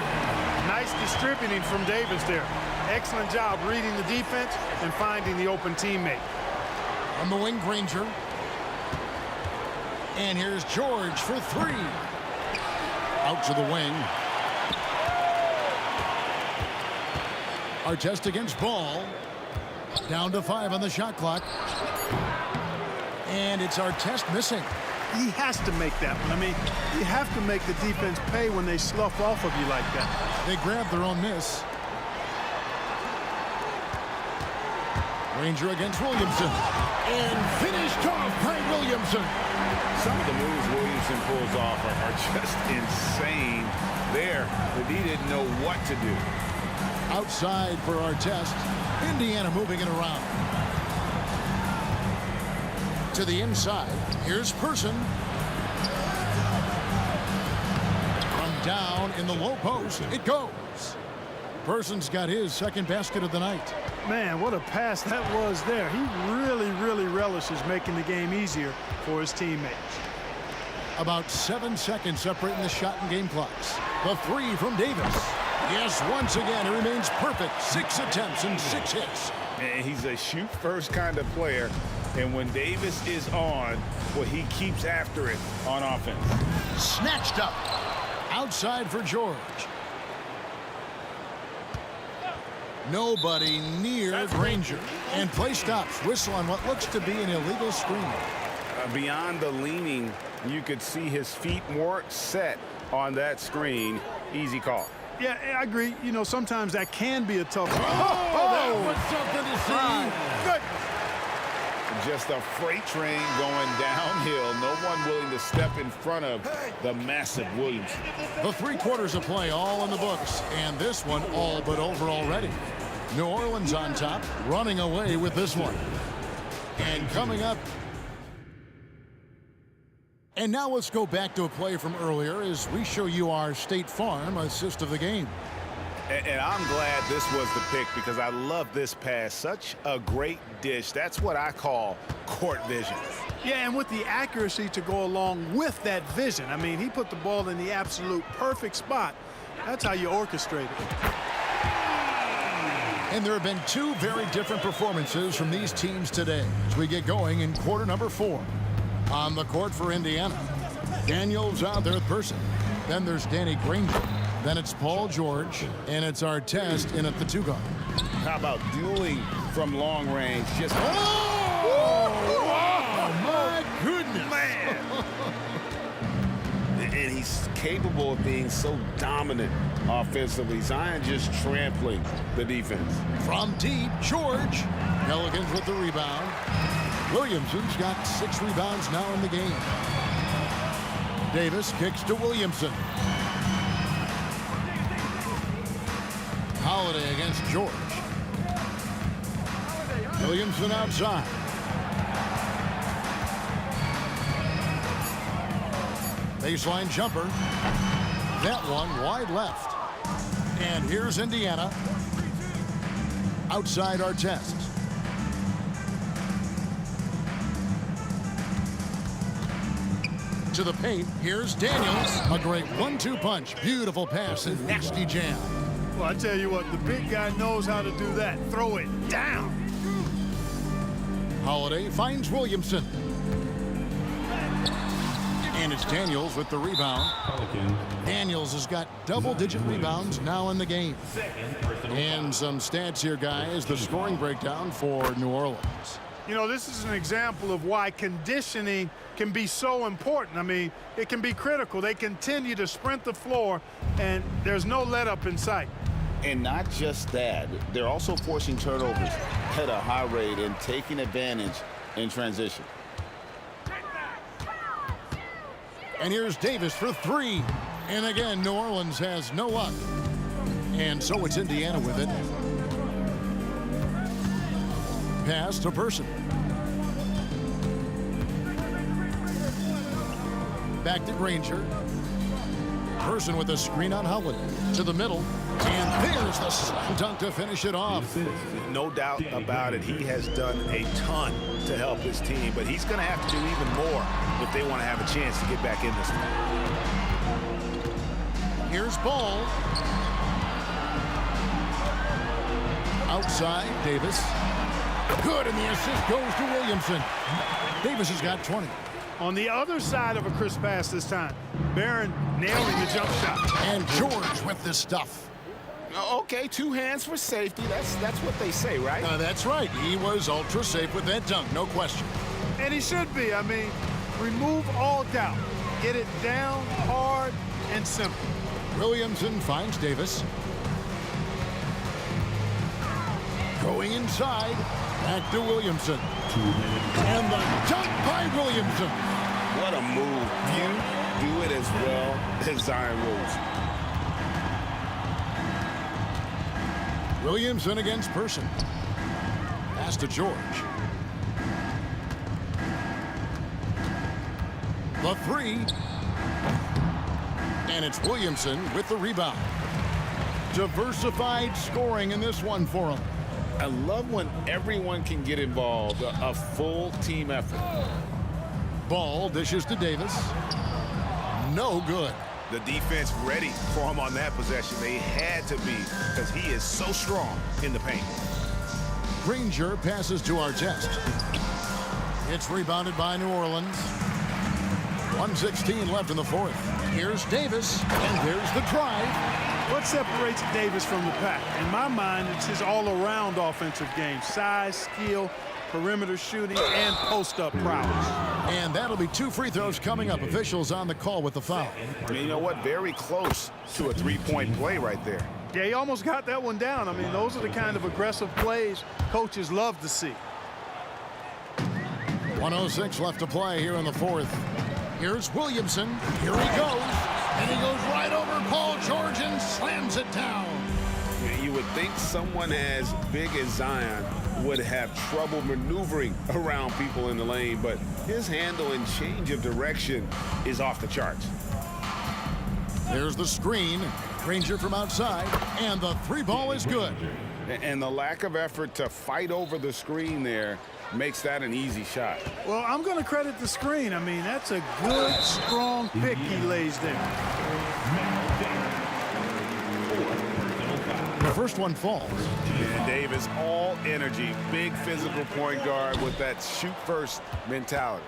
Nice distributing from Davis there. Excellent job reading the defense and finding the open teammate. On the wing, Granger. And here's George for three. Out to the wing. Artest against Ball. Down to 5 on the shot clock. And it's Artest missing. He has to make that one. I mean, you have to make the defense pay when they slough off of you like that. They grab their own miss. Granger against Williamson. And finished off by Williamson. Some of the moves Williamson pulls off are just insane there, but he didn't know what to do. Outside for Artest. Indiana moving it around. To the inside. Here's Person. From down in the low post, it goes. Person's got his second basket of the night. Man, what a pass that was there. He really relishes making the game easier for his teammates. About 7 seconds separating the shot and game clocks. The three from Davis. Yes, once again, he remains perfect. 6 attempts and 6 hits. And he's a shoot-first kind of player. And when Davis is on, well, he keeps after it on offense. Snatched up. Outside for George. Nobody near Granger. And play stops. Whistle on what looks to be an illegal screen. Beyond the leaning, you could see his feet more set on that screen. Easy call. Yeah, I agree. You know, sometimes that can be a tough one. That was something to see. Good. Just a freight train going downhill. No one willing to step in front of the massive Williamson. The 3 quarters of play all in the books, and this one all but over already. New Orleans on top, running away with this one. And coming up. And now let's go back to a play from earlier as we show you our State Farm assist of the game. And I'm glad this was the pick because I love this pass. Such a great dish. That's what I call court vision. Yeah, and with the accuracy to go along with that vision. I mean, he put the ball in the absolute perfect spot. That's how you orchestrate it. And there have been 2 very different performances from these teams today as we get going in quarter number 4. On the court for Indiana, Daniels out there at Person. Then there's Danny Granger. Then it's Paul George, and it's Artest in at the 2 guard. How about dueling from long range? Just my goodness, man! And he's capable of being so dominant offensively. Zion just trampling the defense. From deep, George. Pelicans with the rebound. Williamson's got 6 rebounds now in the game. Davis kicks to Williamson. Holiday against George. Williamson outside. Baseline jumper. That one wide left. And here's Indiana. Outside Artest. To the paint. Here's Daniels. A great 1-2 punch. Beautiful pass and nasty jam. Well, I tell you what, the big guy knows how to do that. Throw it down. Holiday finds Williamson. And it's Daniels with the rebound. Daniels has got double-digit rebounds now in the game. And some stats here, guys. The scoring breakdown for New Orleans. You know, this is an example of why conditioning can be so important. I mean, it can be critical. They continue to sprint the floor, and there's no let-up in sight. And not just that, they're also forcing turnovers at a high rate and taking advantage in transition. And here's Davis for 3. And again, New Orleans has no luck. And so it's Indiana with it. Pass to Person. Back to Granger. Person with a screen on Holiday. To the middle. And there's the slam dunk to finish it off. No doubt about it. He has done a ton to help his team, but he's going to have to do even more if they want to have a chance to get back in this one. Here's Ball. outside, Davis. Good, and the assist goes to Williamson. Davis has got 20. On the other side of a crisp pass this time, Barron nailing the jump shot. And George with the stuff. Okay, 2 hands for safety. That's what they say, right? That's right. He was ultra safe with that dunk, no question. And he should be. I mean, remove all doubt. Get it down, hard, and simple. Williamson finds Davis. Going inside, back to Williamson. 2 minutes. And the dunk by Williamson. What a move. You do it as well as Zion Rose. Williamson against Person. Pass to George. The 3. And it's Williamson with the rebound. Diversified scoring in this one for him. I love when everyone can get involved, a full team effort. Ball dishes to Davis. No good. The defense ready for him on that possession. They had to be because he is so strong in the paint. Granger passes to Artest. It's rebounded by New Orleans. 1:16 left in the fourth. Here's Davis, and there's the drive. What separates Davis from the pack? In my mind, it's his all-around offensive game. Size, skill, perimeter shooting, and post-up prowess. And that'll be 2 free throws coming up. Officials on the call with the foul. And you know what? Very close to a 3-point play right there. Yeah, he almost got that one down. I mean, those are the kind of aggressive plays coaches love to see. 1:06 left to play here in the fourth. Here's Williamson. Here he goes. And he goes right over Paul George and slams it down. You would think someone as big as Zion would have trouble maneuvering around people in the lane, but his handle and change of direction is off the charts. There's the screen. Granger from outside, and the 3 ball is good. And the lack of effort to fight over the screen there makes that an easy shot. Well, I'm going to credit the screen. I mean, that's a good, strong pick he lays there. The first one falls. And Davis, all energy, big physical point guard with that shoot-first mentality.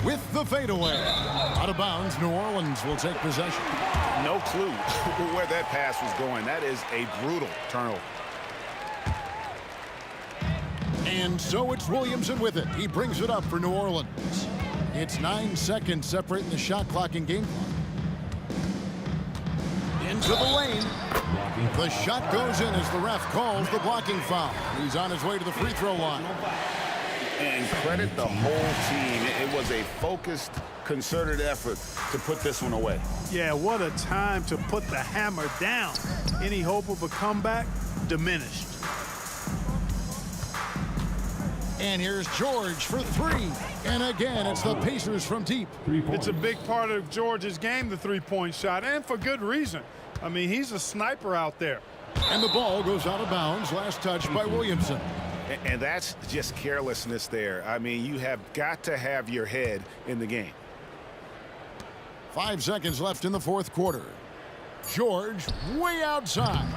With the fadeaway. Out of bounds, New Orleans will take possession. No clue where that pass was going. That is a brutal turnover. And so it's Williamson with it. He brings it up for New Orleans. It's 9 seconds separating the shot clock and game clock. Into the lane. The shot goes in as the ref calls the blocking foul. He's on his way to the free throw line. And credit the whole team. It was a focused, concerted effort to put this one away. Yeah, what a time to put the hammer down. Any hope of a comeback? Diminished. And here's George for 3. And again, it's the Pacers from deep. It's a big part of George's game, the three-point shot, and for good reason. I mean, he's a sniper out there. And the ball goes out of bounds. Last touch by Williamson. And that's just carelessness there. I mean, you have got to have your head in the game. 5 seconds left in the fourth quarter. George way outside.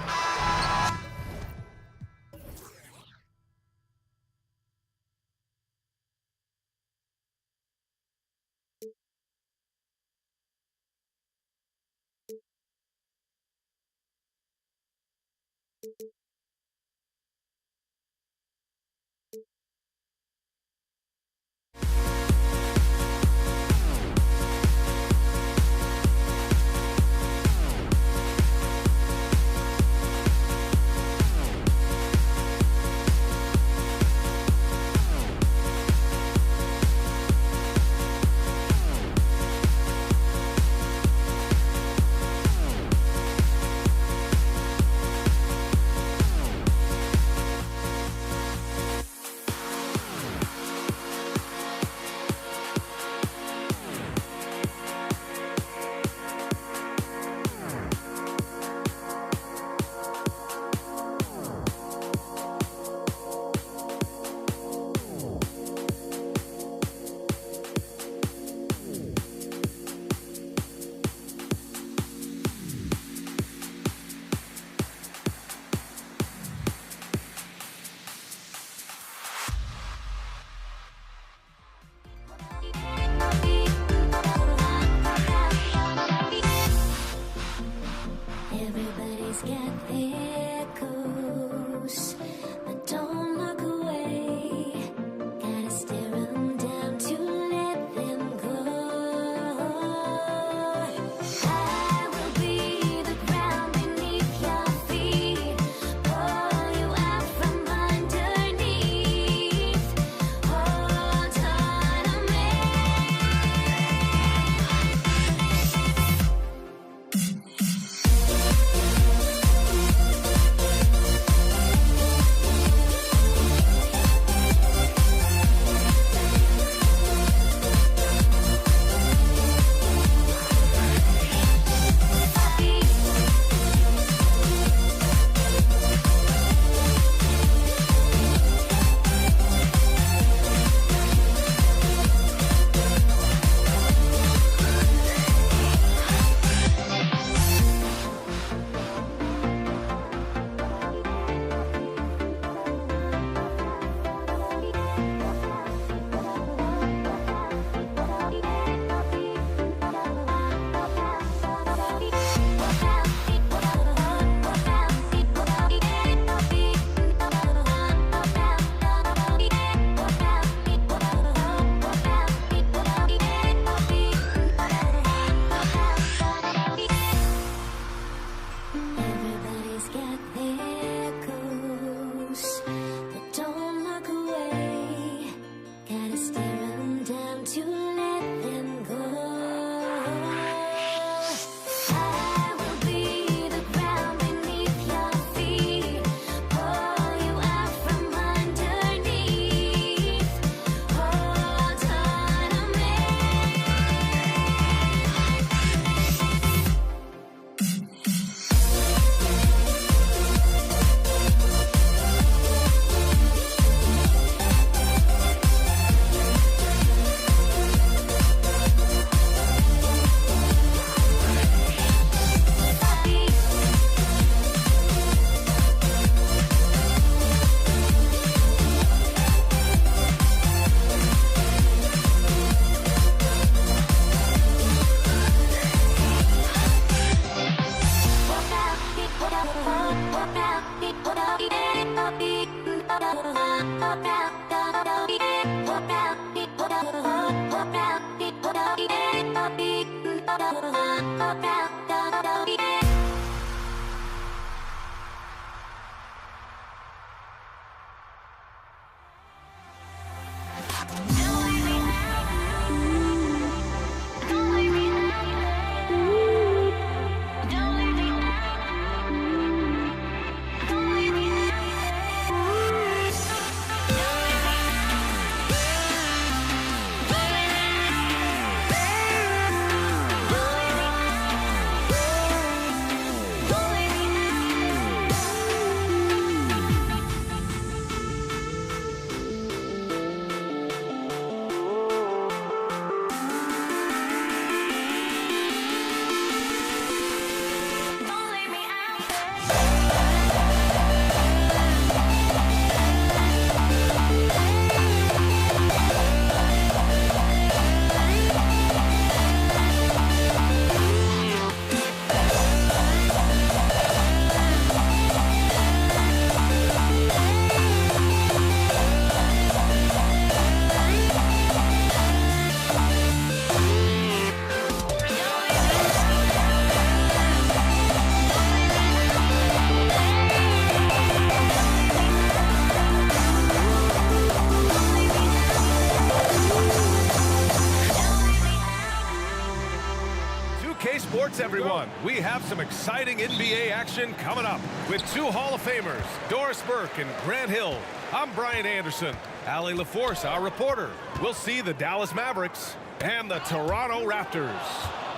Sports, everyone. We have some exciting NBA action coming up with two Hall of Famers, Doris Burke and Grant Hill. I'm Brian Anderson. Allie LaForce, our reporter. We'll see the Dallas Mavericks and the Toronto Raptors.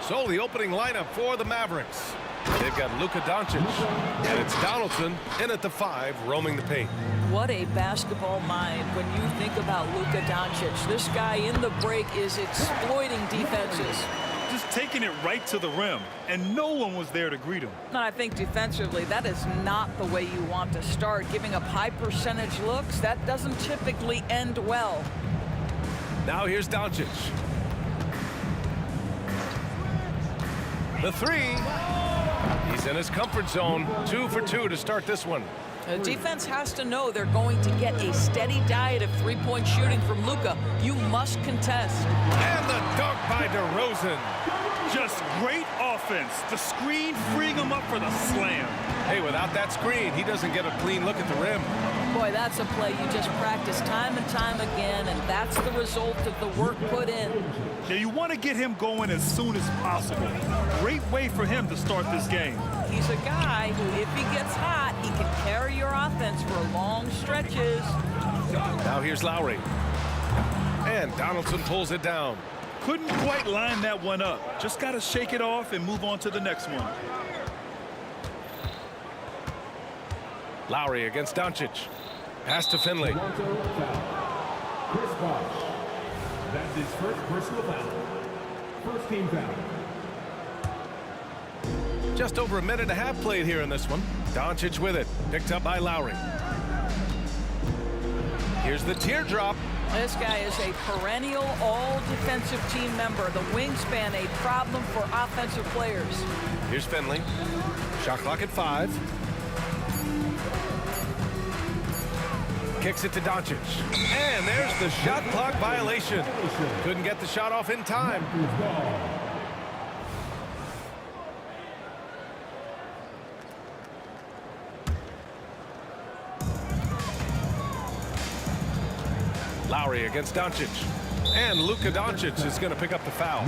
So the opening lineup for the Mavericks. They've got Luka Doncic, and it's Donaldson in at the 5, roaming the paint. What a basketball mind when you think about Luka Doncic. This guy in the break is exploiting defenses. Just taking it right to the rim, and no one was there to greet him. And I think defensively, that is not the way you want to start. Giving up high percentage looks, that doesn't typically end well. Now here's Doncic. The 3. He's in his comfort zone. 2 for 2 to start this one. The defense has to know they're going to get a steady diet of three-point shooting from Luka. You must contest. And the dunk by DeRozan. Just great offense. The screen freeing him up for the slam. Hey, without that screen, he doesn't get a clean look at the rim. Boy, that's a play you just practice time and time again, and that's the result of the work put in. Yeah, you want to get him going as soon as possible. Great way for him to start this game. He's a guy who, if he gets hot, he can carry your offense for long stretches. Now here's Lowry. And Donaldson pulls it down. Couldn't quite line that one up. Just got to shake it off and move on to the next one. Lowry against Doncic. Pass to Finley. Chris Bosh. That's his first personal foul. First team foul. Just over a minute and a half played here in this one. Doncic with it. Picked up by Lowry. Here's the teardrop. This guy is a perennial all-defensive team member. The wingspan, a problem for offensive players. Here's Finley. Shot clock at 5. Kicks it to Doncic. And there's the shot clock violation. Couldn't get the shot off in time. Lowry against Doncic. And Luka Doncic is going to pick up the foul.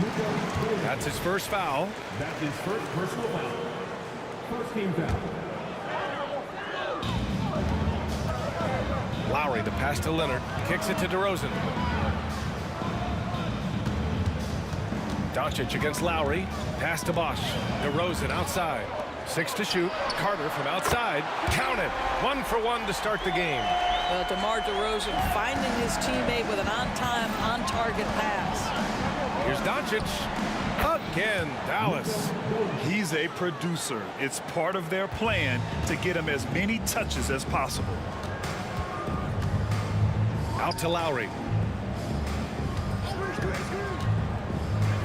That's his first foul. That's his first personal foul. First team foul. Lowry, the pass to Leonard. Kicks it to DeRozan. Doncic against Lowry. Pass to Bosh. DeRozan outside. 6 to shoot. Carter from outside. Count it. 1 for 1 to start the game. DeMar DeRozan finding his teammate with an on-time, on-target pass. Here's Doncic. Again, Dallas. He's a producer. It's part of their plan to get him as many touches as possible. Out to Lowry.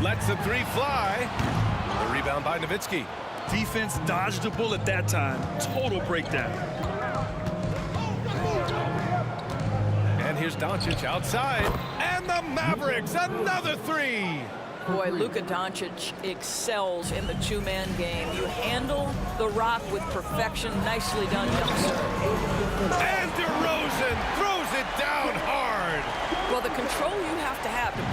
Lets the 3 fly. The rebound by Nowitzki. Defense dodged a bullet that time. Total breakdown. here's Doncic outside. And the Mavericks, another three. Boy, Luka Doncic excels in the two-man game. You handle the rock with perfection. Nicely done, youngster. And DeRozan throws it down hard. Well, the control you have to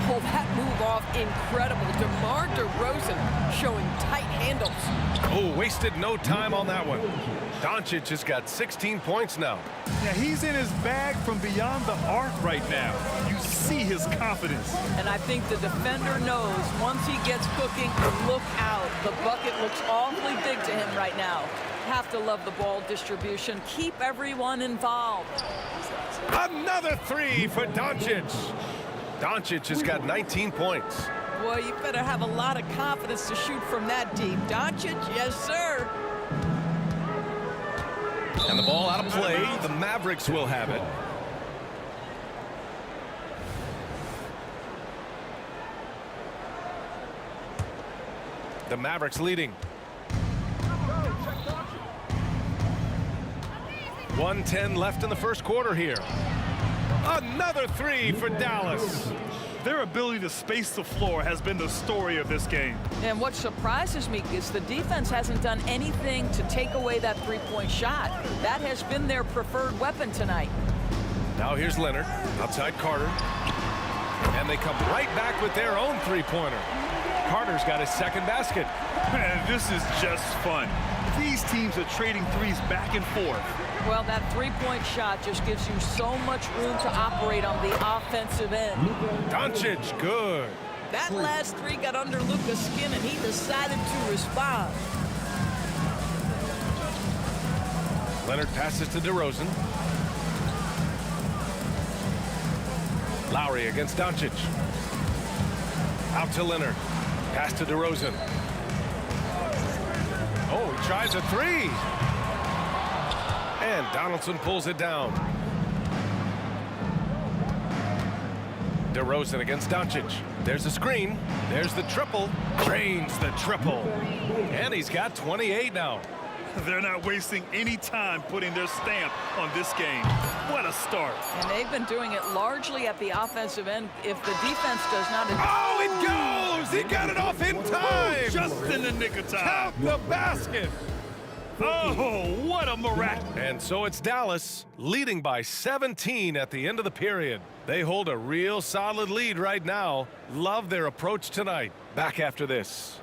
pull that move off, incredible. DeMar DeRozan showing tight handles. Oh, wasted no time on that one. Doncic has got 16 points now. Yeah, he's in his bag from beyond the arc right now. You see his confidence. And I think the defender knows once he gets cooking, look out. The bucket looks awfully big to him right now. Have to love the ball distribution. Keep everyone involved. Another three for Doncic. Doncic has got 19 points. Boy, you better have a lot of confidence to shoot from that deep. Doncic, yes, sir. And the ball out of play. The Mavericks will have it. The Mavericks leading. 1:10 left in the first quarter here. Another three for Dallas. Their ability to space the floor has been the story of this game. And what surprises me is the defense hasn't done anything to take away that three-point shot. That has been their preferred weapon tonight. Now here's Leonard, outside Carter. And they come right back with their own three-pointer. Carter's got his second basket. Man, this is just fun. These teams are trading threes back and forth. Well, that three-point shot just gives you so much room to operate on the offensive end. Doncic, good. That last three got under Luka's skin, and he decided to respond. Leonard passes to DeRozan. Lowry against Doncic. Out to Leonard. Pass to DeRozan. Oh, he tries a three. And Donaldson pulls it down. DeRozan against Doncic. There's the screen. There's the triple. Drains the triple. And he's got 28 now. They're not wasting any time putting their stamp on this game. What a start. And they've been doing it largely at the offensive end. If the defense does not... Oh, it goes! He got it off in time! Just in the nick of time. Count the basket! Oh, what a miracle. And so it's Dallas leading by 17 at the end of the period. They hold a real solid lead right now. Love their approach tonight. Back after this.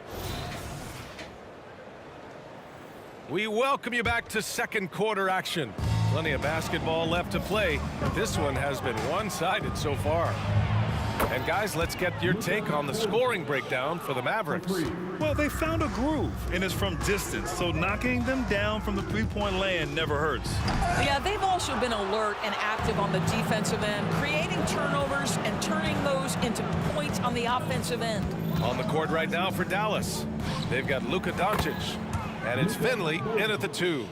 We welcome you back to second quarter action. Plenty of basketball left to play. This one has been one-sided so far. And guys, let's get your take on the scoring breakdown for the Mavericks. Well, they found a groove, and it's from distance, so knocking them down from the three-point land never hurts. Yeah, they've also been alert and active on the defensive end, creating turnovers and turning those into points on the offensive end. On the court right now for Dallas, they've got Luka Doncic, and it's Finley in at the 2.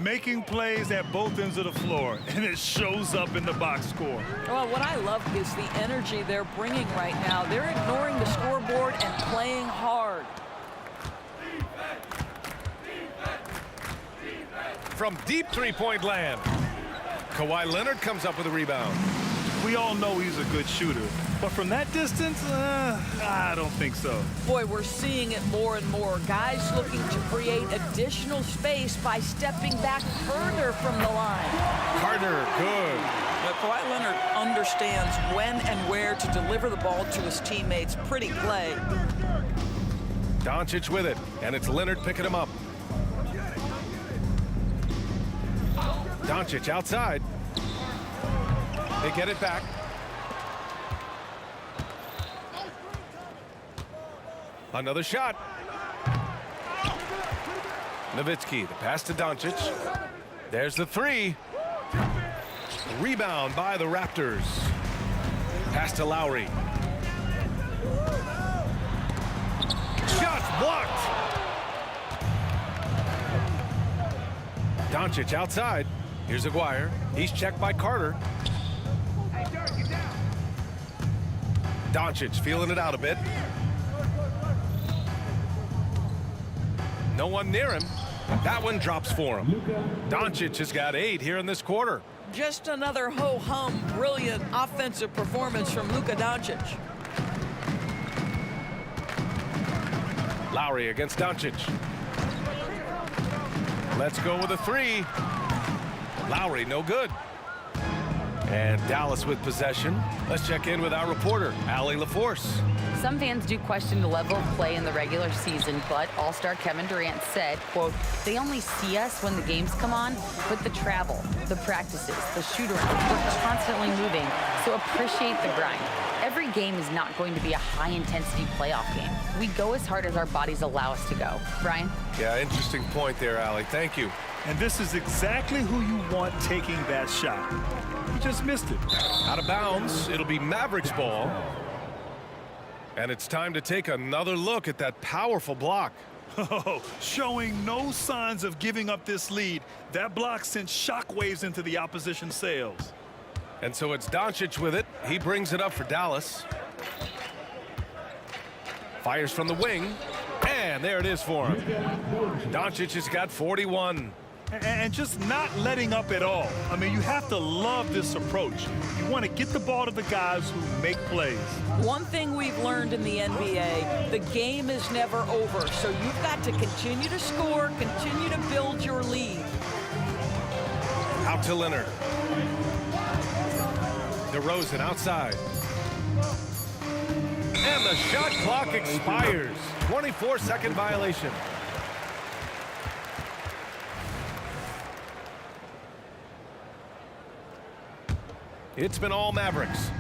Making plays at both ends of the floor, and it shows up in the box score. Well, what I love is the energy they're bringing right now. They're ignoring the scoreboard and playing hard. From deep three-point land, Kawhi Leonard comes up with a rebound. We all know he's a good shooter, but from that distance, I don't think so. Boy, we're seeing it more and more. Guys looking to create additional space by stepping back further from the line. Carter, good. But Kawhi Leonard understands when and where to deliver the ball to his teammates. Pretty play. Doncic with it, and it's Leonard picking him up. Doncic outside. They get it back. Another shot. Nowitzki, the pass to Doncic. There's the three. Rebound by the Raptors. Pass to Lowry. Shots blocked. Doncic outside. Here's Aguirre. He's checked by Carter. Doncic feeling it out a bit. No one near him. That one drops for him. Doncic has got 8 here in this quarter. just another ho-hum, brilliant offensive performance from Luka Doncic. Lowry against Doncic. Let's go with a three. Lowry, no good. And Dallas with possession. Let's check in with our reporter, Allie LaForce. Some fans do question the level of play in the regular season, but All-Star Kevin Durant said, quote, "They only see us when the games come on, but the travel, the practices, the shoot-around, we're constantly moving, so appreciate the grind. Every game is not going to be a high-intensity playoff game. We go as hard as our bodies allow us to go." Brian? Yeah, interesting point there, Allie. Thank you. And this is exactly who you want taking that shot. He just missed it. Out of bounds, it'll be Mavericks ball. And it's time to take another look at that powerful block. Oh, showing no signs of giving up this lead. That block sent shockwaves into the opposition sails. And so it's Doncic with it. He brings it up for Dallas. Fires from the wing. And there it is for him. Doncic has got 41. And just not letting up at all. I mean, you have to love this approach. You want to get the ball to the guys who make plays. One thing we've learned in the NBA, the game is never over. So you've got to continue to score, continue to build your lead. Out to Leonard. DeRozan outside. And the shot clock expires. 24-second violation. It's been all Mavericks.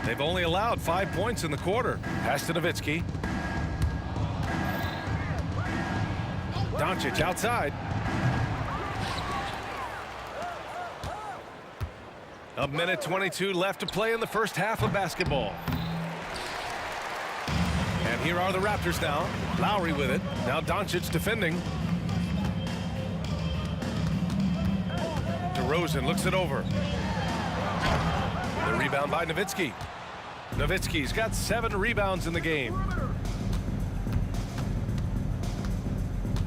They've only allowed 5 points in the quarter. Pass to Nowitzki. Doncic outside. A minute 22 left to play in the first half of basketball. And here are the Raptors now. Lowry with it. Now Doncic defending. DeRozan looks it over. The rebound by Nowitzki. Nowitzki's got 7 rebounds in the game.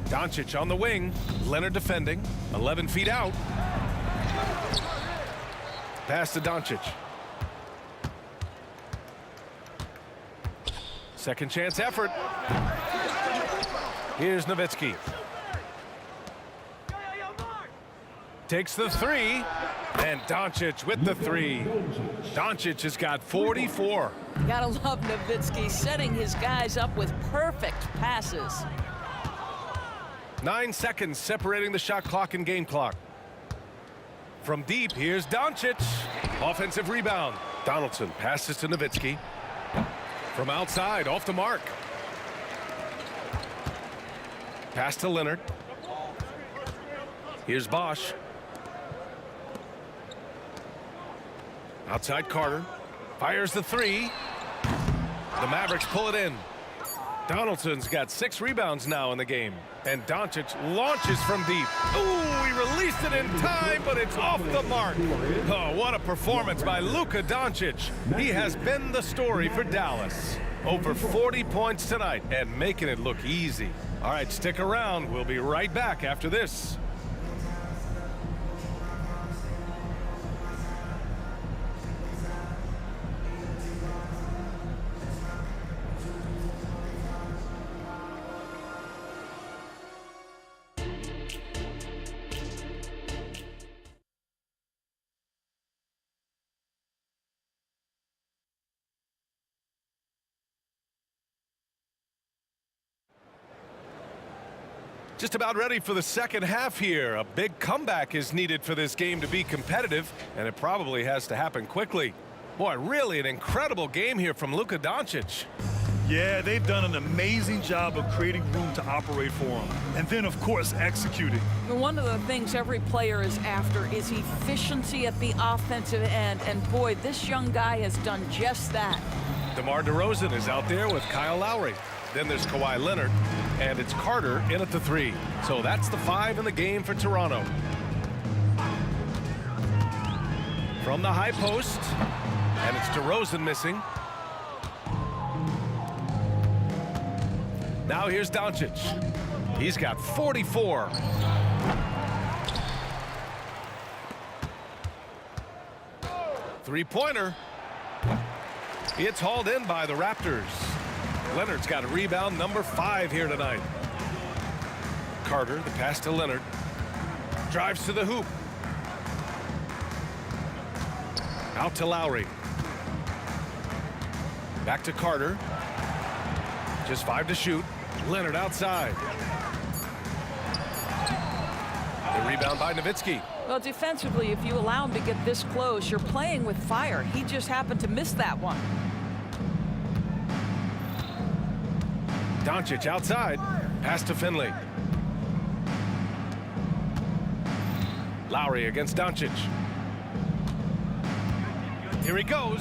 Doncic on the wing. Leonard defending. 11 feet out. Pass to Doncic. Second chance effort. Here's Nowitzki. Takes the three. And Doncic with the three. Doncic has got 44. Gotta love Nowitzki setting his guys up with perfect passes. 9 seconds separating the shot clock and game clock. From deep, here's Doncic. Offensive rebound. Donaldson passes to Nowitzki. From outside, off the mark. Pass to Leonard. Here's Bosch. Outside Carter. Fires the three. The Mavericks pull it in. Donaldson's got 6 rebounds now in the game. And Doncic launches from deep. Ooh, he released it in time, but it's off the mark. Oh, what a performance by Luka Doncic. He has been the story for Dallas. Over 40 points tonight and making it look easy. All right, stick around. We'll be right back after this. Just about ready for the second half here. A big comeback is needed for this game to be competitive, and it probably has to happen quickly. Boy, really an incredible game here from Luka Doncic. Yeah, they've done an amazing job of creating room to operate for him. And then, of course, executing. One of the things every player is after is efficiency at the offensive end. And boy, this young guy has done just that. DeMar DeRozan is out there with Kyle Lowry. Then there's Kawhi Leonard, and it's Carter in at the 3. So that's the 5 in the game for Toronto. From the high post, and it's DeRozan missing. Now here's Doncic. He's got 44. Three-pointer. It's hauled in by the Raptors. Leonard's got a rebound number 5 here tonight. Carter, the pass to Leonard. Drives to the hoop. Out to Lowry. Back to Carter. Just 5 to shoot. Leonard outside. The rebound by Nowitzki. Well, defensively, if you allow him to get this close, you're playing with fire. He just happened to miss that one. Doncic outside. Pass to Finley. Lowry against Doncic. Here he goes.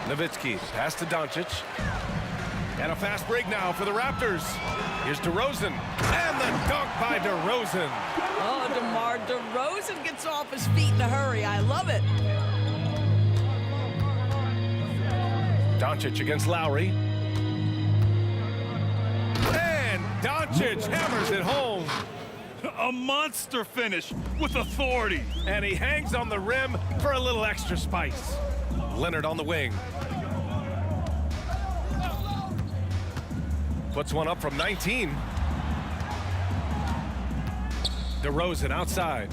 Nowitzki, pass to Doncic. And a fast break now for the Raptors. Here's DeRozan. And the dunk by DeRozan. Oh, DeMar DeRozan gets off his feet in a hurry. I love it. Doncic against Lowry. And Doncic hammers it home. A monster finish with authority. And he hangs on the rim for a little extra spice. Leonard on the wing. Puts one up from 19. DeRozan outside.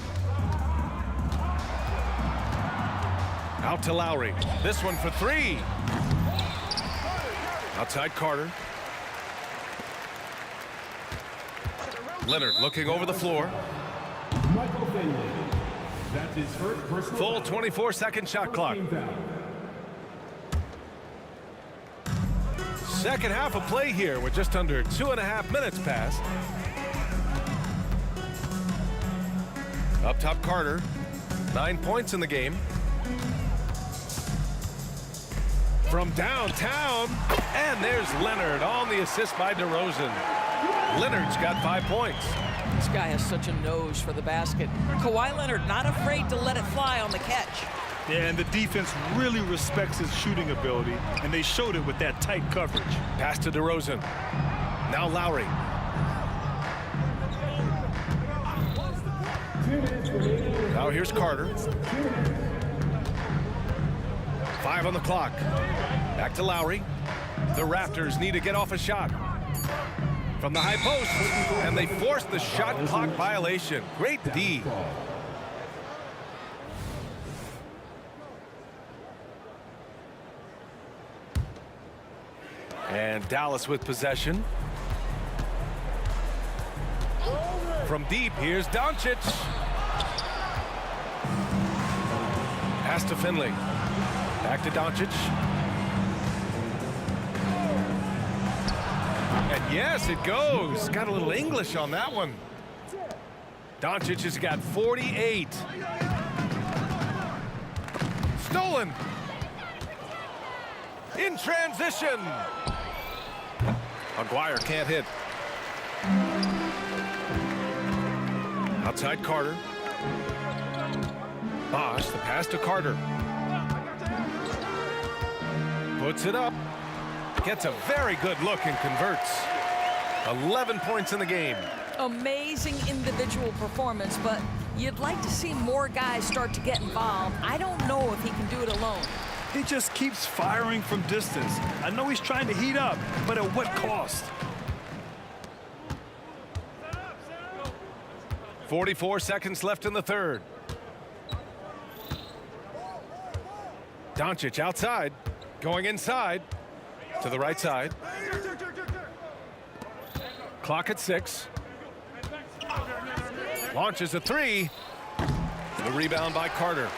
Out to Lowry. This one for 3. Outside Carter. Leonard looking over the floor. Michael Finley. That's his first personal Full 24-second shot clock. Second half of play here with just under 2.5 minutes passed. Up top Carter. 9 points in the game. From downtown. And there's Leonard on the assist by DeRozan. Leonard's got 5 points. This guy has such a nose for the basket. Kawhi Leonard not afraid to let it fly on the catch. Yeah, and the defense really respects his shooting ability, and they showed it with that tight coverage. Pass to DeRozan. Now Lowry. Now here's Carter. 5 on the clock. Back to Lowry. The Raptors need to get off a shot from the high post, and they force the shot clock violation. Great D. And Dallas with possession. From deep, here's Doncic. Pass to Finley. Back to Doncic. And yes, it goes. Got a little English on that one. Doncic has got 48. Stolen. In transition. Aguirre can't hit. Outside Carter. Bosh, the pass to Carter. Puts it up. Gets a very good look and converts. 11 points in the game. Amazing individual performance, but you'd like to see more guys start to get involved. I don't know if he can do it alone. He just keeps firing from distance. I know he's trying to heat up, but at what cost? 44 seconds left in the third. Doncic outside, going inside to the right side. Clock at 6. Launches a 3. The rebound by Carter.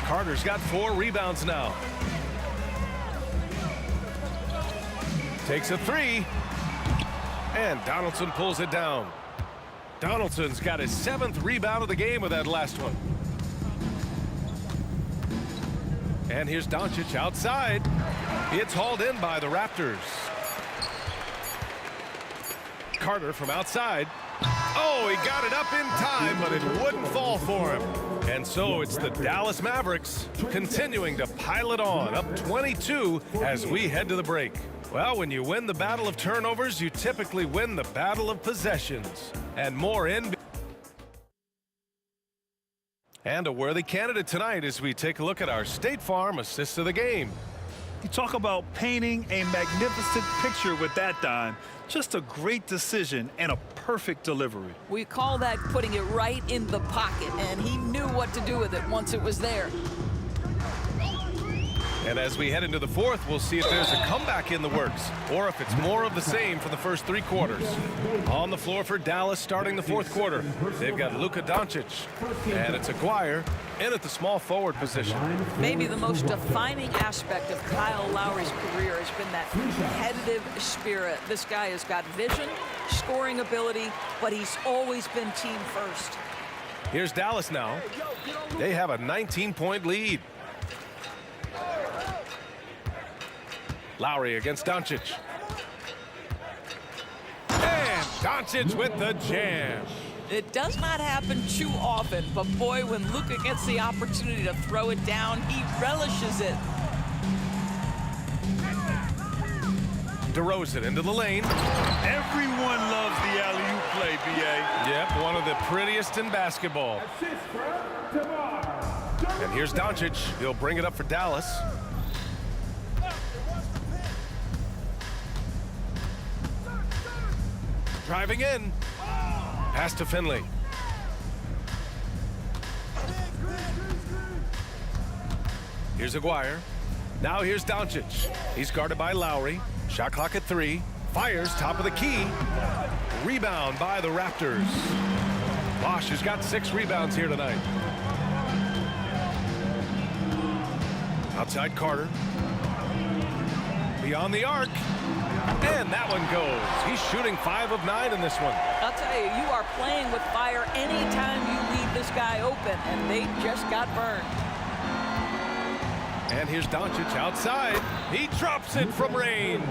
Carter's got 4 rebounds now. Takes a 3. And Donaldson pulls it down. Donaldson's got his 7th rebound of the game with that last one. And here's Doncic outside. It's hauled in by the Raptors. Carter from outside. Oh, he got it up in time, but it wouldn't fall for him. And so it's the Dallas Mavericks continuing to pile it on, up 22 as we head to the break. Well, when you win the battle of turnovers, you typically win the battle of possessions. And more in. And a worthy candidate tonight as we take a look at our State Farm assist of the game. You talk about painting a magnificent picture with that, Don. Just a great decision and a perfect delivery. We call that putting it right in the pocket, and he knew what to do with it once it was there. And as we head into the fourth, we'll see if there's a comeback in the works or if it's more of the same for the first 3 quarters. On the floor for Dallas starting the fourth quarter, they've got Luka Doncic, and it's Aguirre in at the small forward position. Maybe the most defining aspect of Kyle Lowry's career has been that competitive spirit. This guy has got vision, scoring ability, but he's always been team first. Here's Dallas now. They have a 19-point lead. Lowry against Doncic. And Doncic with the jam. It does not happen too often, but boy, when Luka gets the opportunity to throw it down, he relishes it. DeRozan into the lane. Everyone loves the alley-oop play, B.A. Yep, one of the prettiest in basketball. And here's Doncic. He'll bring it up for Dallas. Driving in. Pass to Finley. Here's Aguirre. Now here's Doncic. He's guarded by Lowry. Shot clock at 3. Fires top of the key. Rebound by the Raptors. Bosch has got 6 rebounds here tonight. Outside Carter. Beyond the arc. And that one goes. He's shooting 5 of 9 in this one. I'll tell you, you are playing with fire anytime you leave this guy open, and they just got burned. And here's Doncic outside. He drops it from range.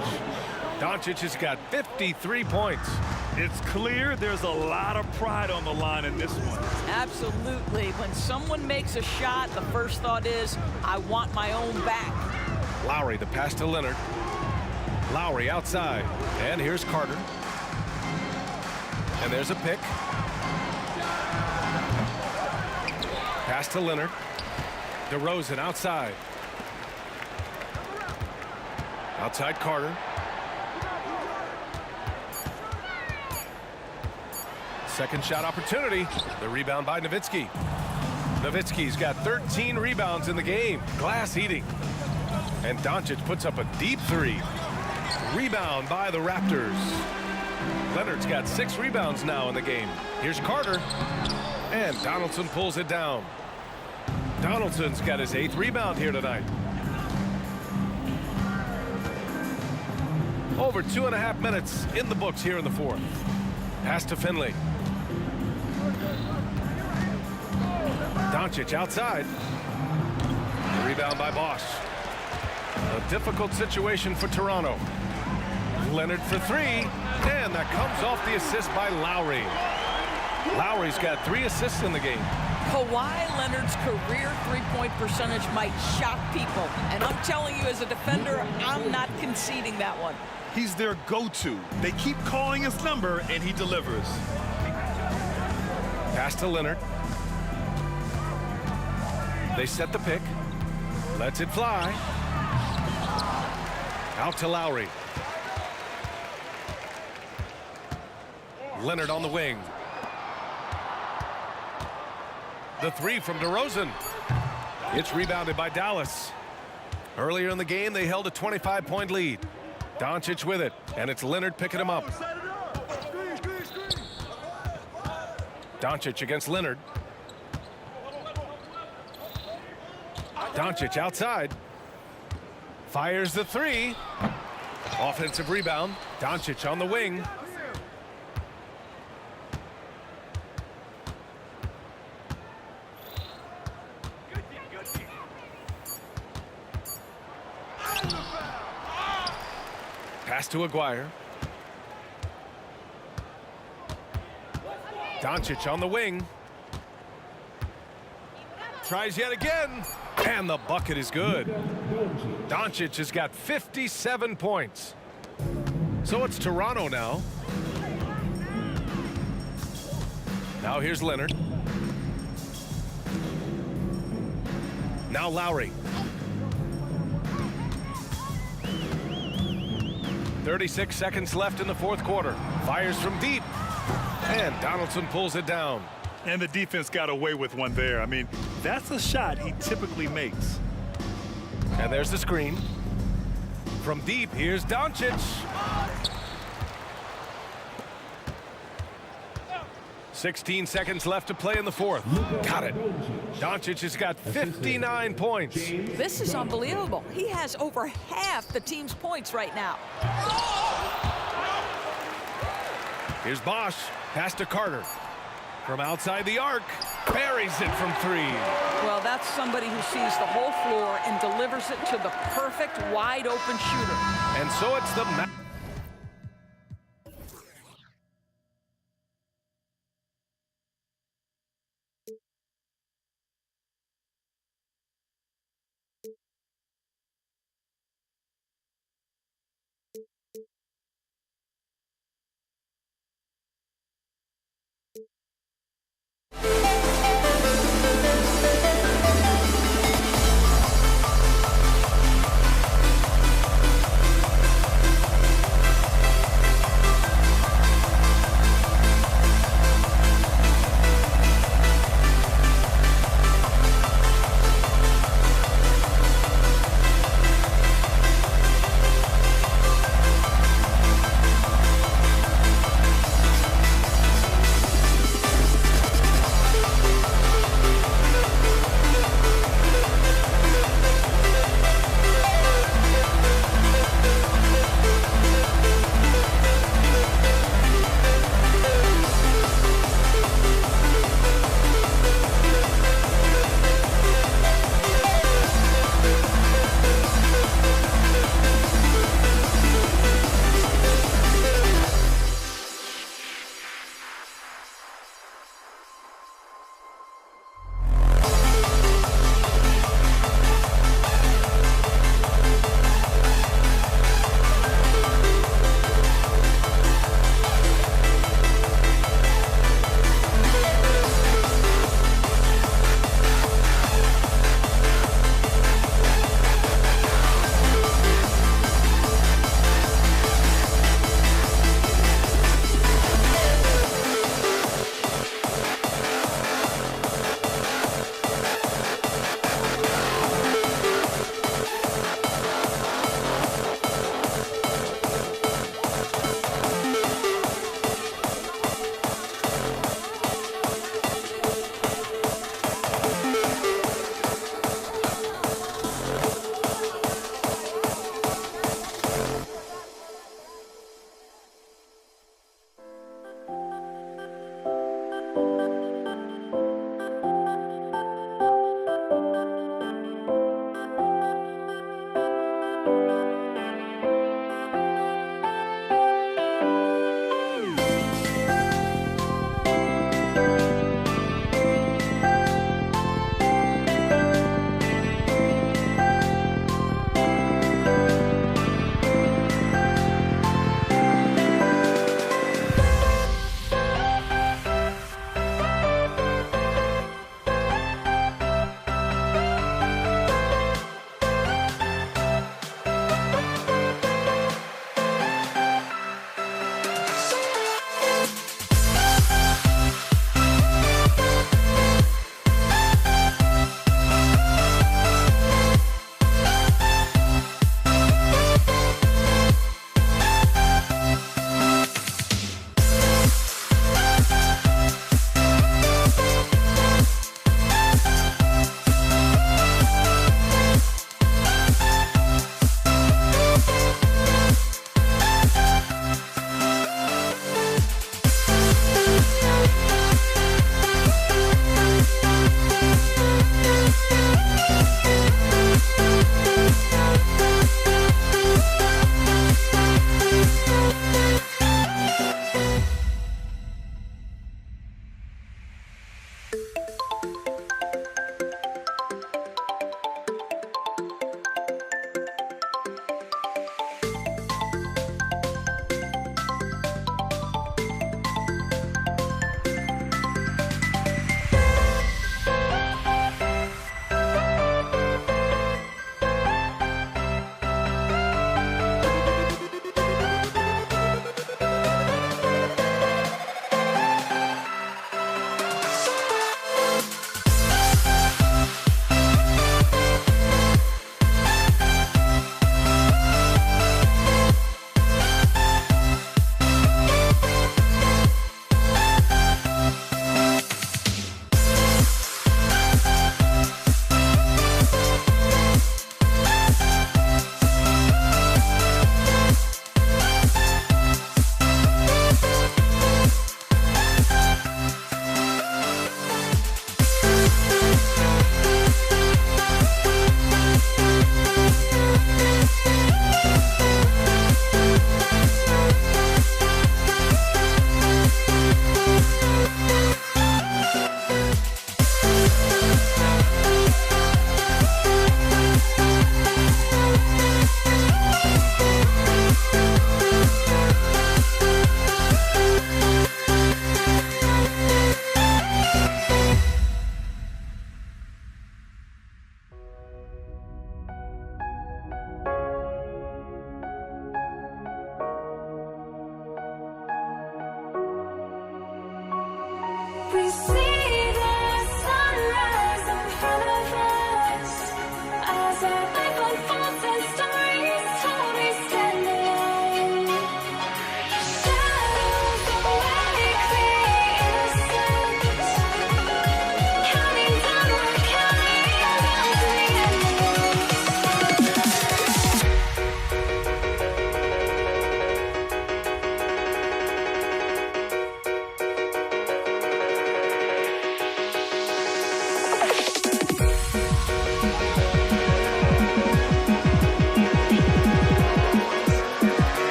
Doncic has got 53 points. It's clear there's a lot of pride on the line in this one. Absolutely. When someone makes a shot, the first thought is, I want my own back. Lowry, the pass to Leonard. Lowry outside. And here's Carter. And there's a pick. Pass to Leonard. DeRozan outside. Outside Carter. Second shot opportunity. The rebound by Nowitzki. Nowitzki's got 13 rebounds in the game. Glass eating. And Doncic puts up a deep 3. Rebound by the Raptors. Leonard's got 6 rebounds now in the game. Here's Carter. And Donaldson pulls it down. Donaldson's got his 8th rebound here tonight. Over 2.5 minutes in the books here in the fourth. Pass to Finley. Doncic outside. Rebound by Bosch. A difficult situation for Toronto. Leonard for 3, and that comes off the assist by Lowry. Lowry's got 3 assists in the game. Kawhi Leonard's career three-point percentage might shock people, and I'm telling you as a defender, I'm not conceding that one. He's their go-to. They keep calling his number, and he delivers. Pass to Leonard. They set the pick. Lets it fly. Out to Lowry. Leonard on the wing. The 3 from DeRozan. It's rebounded by Dallas. Earlier in the game, they held a 25-point lead. Doncic with it, and it's Leonard picking him up. Doncic against Leonard. Doncic outside. Fires the 3. Offensive rebound. Doncic on the wing. Pass to Aguirre. Doncic on the wing. Tries yet again. And the bucket is good. Doncic has got 57 points. So it's Toronto now. Now here's Leonard. Now Lowry. 36 seconds left in the fourth quarter. Fires from deep. And Donaldson pulls it down. And the defense got away with one there. I mean, that's a shot he typically makes. And there's the screen. From deep, here's Doncic. 16 seconds left to play in the fourth. Got it. Doncic has got 59 points. This is unbelievable. He has over half the team's points right now. Here's Bosch. Pass to Carter. From outside the arc. Buries it from three. Well, that's somebody who sees the whole floor and delivers it to the perfect wide open shooter. And so it's the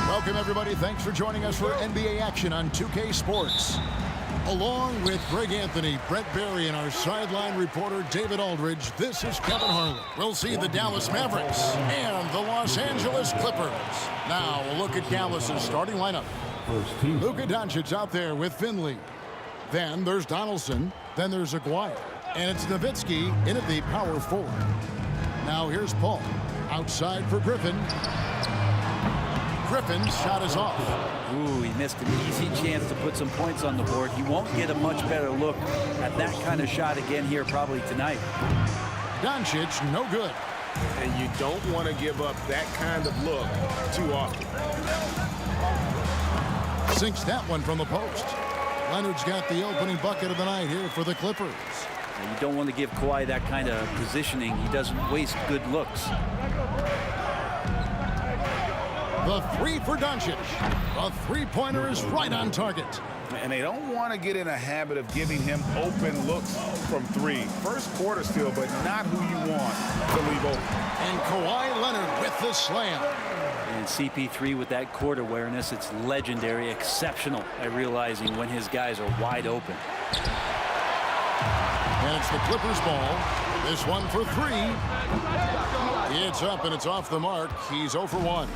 Welcome, everybody. Thanks for joining us for NBA action on 2K Sports. Along with Greg Anthony, Brent Barry, and our sideline reporter, David Aldridge, this is Kevin Harlan. We'll see the Dallas Mavericks and the Los Angeles Clippers. Now, we'll look at Dallas's starting lineup. Luka Doncic out there with Finley. Then there's Donaldson. Then there's Aguirre. And it's Nowitzki in at the power forward. Now, here's Paul. Outside for Griffin. Griffin's shot is off. Ooh, he missed an easy chance to put some points on the board. He won't get a much better look at that kind of shot again here probably tonight. Doncic, no good. And you don't want to give up that kind of look too often. Sinks that one from the post. Leonard's got the opening bucket of the night here for the Clippers. And you don't want to give Kawhi that kind of positioning. He doesn't waste good looks. The three for Doncic. The three-pointer is right on target. And they don't want to get in a habit of giving him open looks from three. First quarter still, but not who you want to leave open. And Kawhi Leonard with the slam. And CP3 with that court awareness, it's legendary, exceptional at realizing when his guys are wide open. And it's the Clippers ball. This one for three. It's up and it's off the mark. He's 0 for 1.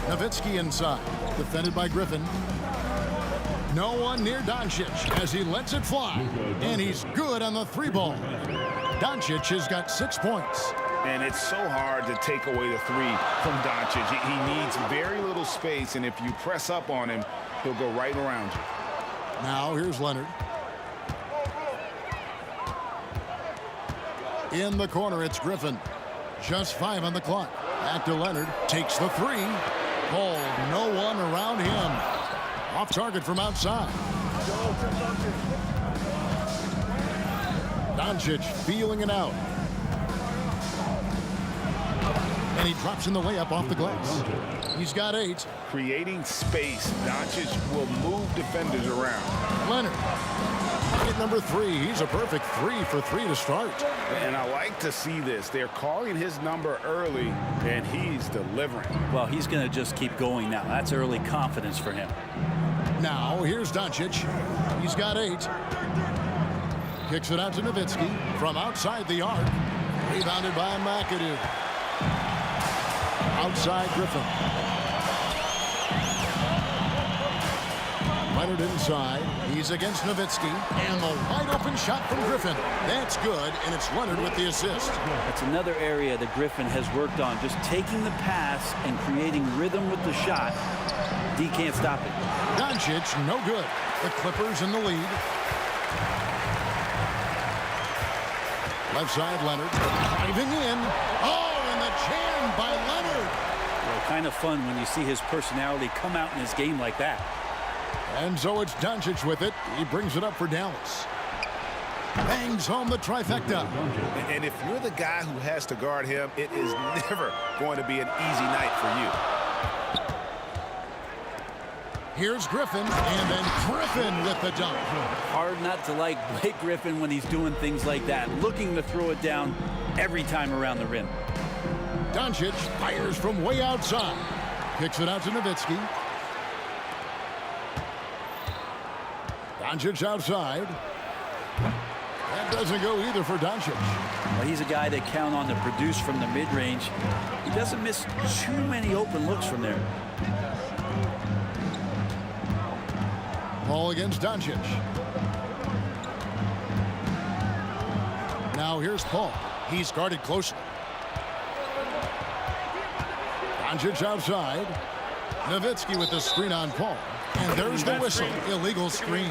Nowitzki inside, defended by Griffin. No one near Doncic as he lets it fly. And he's good on the three ball. Doncic has got 6 points. And it's so hard to take away the three from Doncic. He needs very little space, and if you press up on him, he'll go right around you. Now here's Leonard. In the corner, it's Griffin. Just 5 on the clock. Back to Leonard. Takes the three. Ball, no one around him. Off target from outside. Doncic feeling it out. And he drops in the layup off the glass. He's got 8. Creating space. Doncic will move defenders around. Leonard. Bucket number 3. He's a perfect 3 for 3 to start. And I like to see this. They're calling his number early, and he's delivering. Well, he's going to just keep going now. That's early confidence for him. Now, here's Doncic. He's got 8. Kicks it out to Nowitzki from outside the arc. Rebounded by McAdoo. Outside Griffin. Leonard inside. He's against Nowitzki. And the wide open shot from Griffin. That's good, and it's Leonard with the assist. That's another area that Griffin has worked on. Just taking the pass and creating rhythm with the shot. D can't stop it. Doncic, no good. The Clippers in the lead. Left side, Leonard. Driving in. Oh, and the jam by Leonard. Well, kind of fun when you see his personality come out in his game like that. And so it's Doncic with it. He brings it up for Dallas. Bangs home the trifecta. And if you're the guy who has to guard him, it is never going to be an easy night for you. Here's Griffin, and then Griffin with the dunk. Hard not to like Blake Griffin when he's doing things like that, looking to throw it down every time around the rim. Doncic fires from way outside. Kicks it out to Nowitzki. Doncic outside. That doesn't go either for Doncic. Well, he's a guy that count on to produce from the mid-range. He doesn't miss too many open looks from there. Ball against Doncic. Now here's Paul. He's guarded closely. Doncic outside. Nowitzki with the screen on Paul. And there's the whistle. Illegal screen.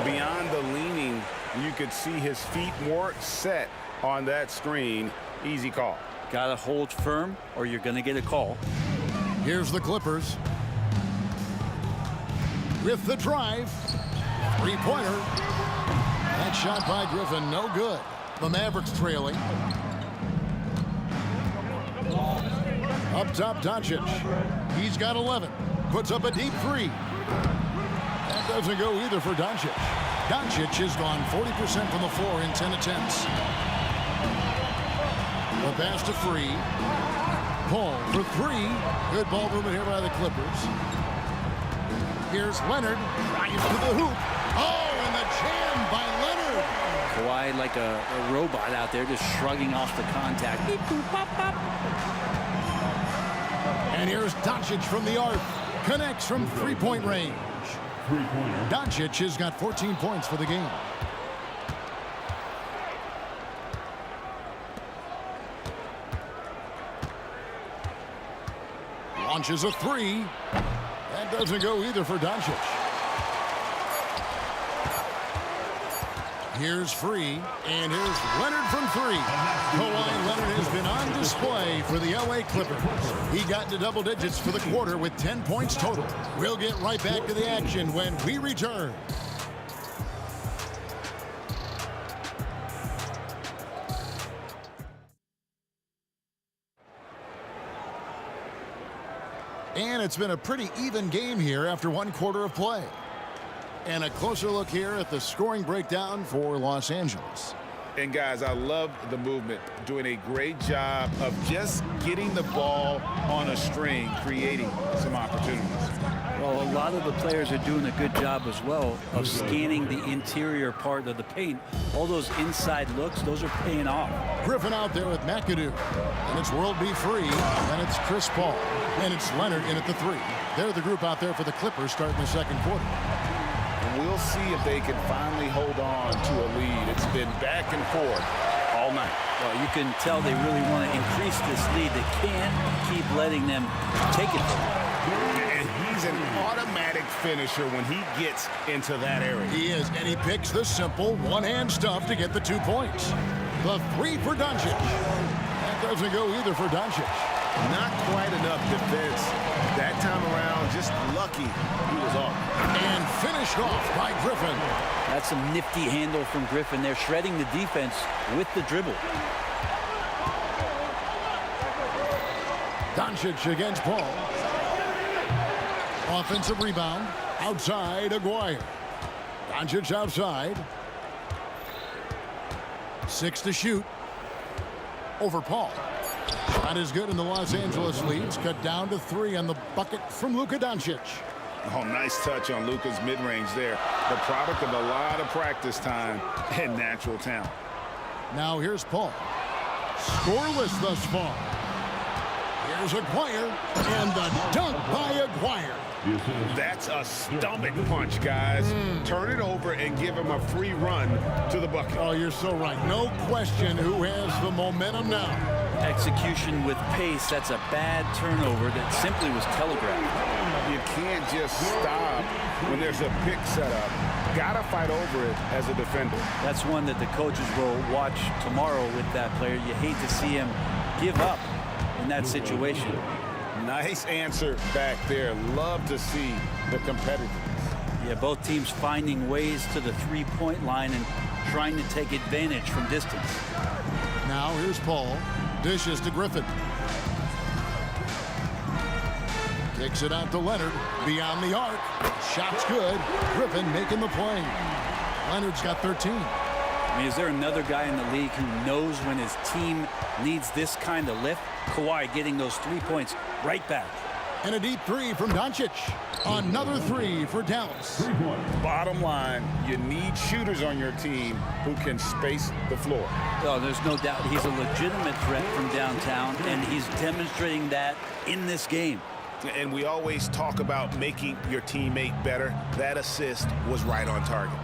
Beyond the leaning, you could see his feet more set on that screen. Easy call. Got to hold firm or you're going to get a call. Here's the Clippers. With the drive. Three-pointer. That shot by Griffin, no good. The Mavericks trailing. Up top, Doncic. He's got 11. Puts up a deep three. That doesn't go either for Doncic. Doncic has gone 40% from the floor in 10 attempts. The pass to Free. Paul for three. Good ball movement here by the Clippers. Here's Leonard. Drives to the hoop. Oh, and the jam by Leonard. Kawhi like a robot out there just shrugging off the contact. Beep, boop, pop, pop. And here's Doncic from the arc. Connects from three-point range. Doncic has got 14 points for the game. Launches a three. That doesn't go either for Doncic. Here's Free, and here's Leonard from three. Kawhi Leonard has been on display for the LA Clippers. He got into double digits for the quarter with 10 points total. We'll get right back to the action when we return. And it's been a pretty even game here after one quarter of play. And a closer look here at the scoring breakdown for Los Angeles. And guys, I love the movement. Doing a great job of just getting the ball on a string, creating some opportunities. Well, a lot of the players are doing a good job as well of scanning the interior part of the paint. All those inside looks, those are paying off. Griffin out there with McAdoo. And it's World B. Free. And it's Chris Paul. And it's Leonard in at the three. They're the group out there for the Clippers starting the second quarter. We'll see if they can finally hold on to a lead. It's been back and forth all night. Well, you can tell they really want to increase this lead. They can't keep letting them take it from them. And he's an automatic finisher when he gets into that area. He is, and he picks the simple one-hand stuff to get the 2 points. The three for Doncic. That doesn't go either for Doncic. Not quite enough defense. That time around, just lucky he was off. And finished off by Griffin. That's some nifty handle from Griffin. They're shredding the defense with the dribble. Doncic against Paul. Offensive rebound. Outside, Aguirre. Doncic outside. 6 to shoot. Over Paul. Shot is good, and the Los Angeles leads cut down to 3 on the bucket from Luka Doncic. Oh, nice touch on Luka's mid-range there. The product of a lot of practice time and natural talent. Now here's Paul. Scoreless thus far. Here's Aguirre, and the dunk by Aguirre. That's a stomach punch, guys. Turn it over and give him a free run to the bucket. Oh, you're so right. No question who has the momentum now. Execution with pace. That's a bad turnover that simply was telegraphed. You can't just stop when there's a pick set up. Gotta fight over it as a defender. That's one that the coaches will watch tomorrow with that player. You hate to see him give up in that situation. Nice answer back there. Love to see the competitiveness. Yeah, both teams finding ways to the three-point line and trying to take advantage from distance. Now here's Paul. Dishes to Griffin. Kicks it out to Leonard. Beyond the arc. Shot's good. Griffin making the play. Leonard's got 13. I mean, is there another guy in the league who knows when his team needs this kind of lift? Kawhi getting those 3 points right back. And a deep three from Doncic. Another three for Dallas. Bottom line, you need shooters on your team who can space the floor. Oh, there's no doubt he's a legitimate threat from downtown, and he's demonstrating that in this game. And we always talk about making your teammate better. That assist was right on target.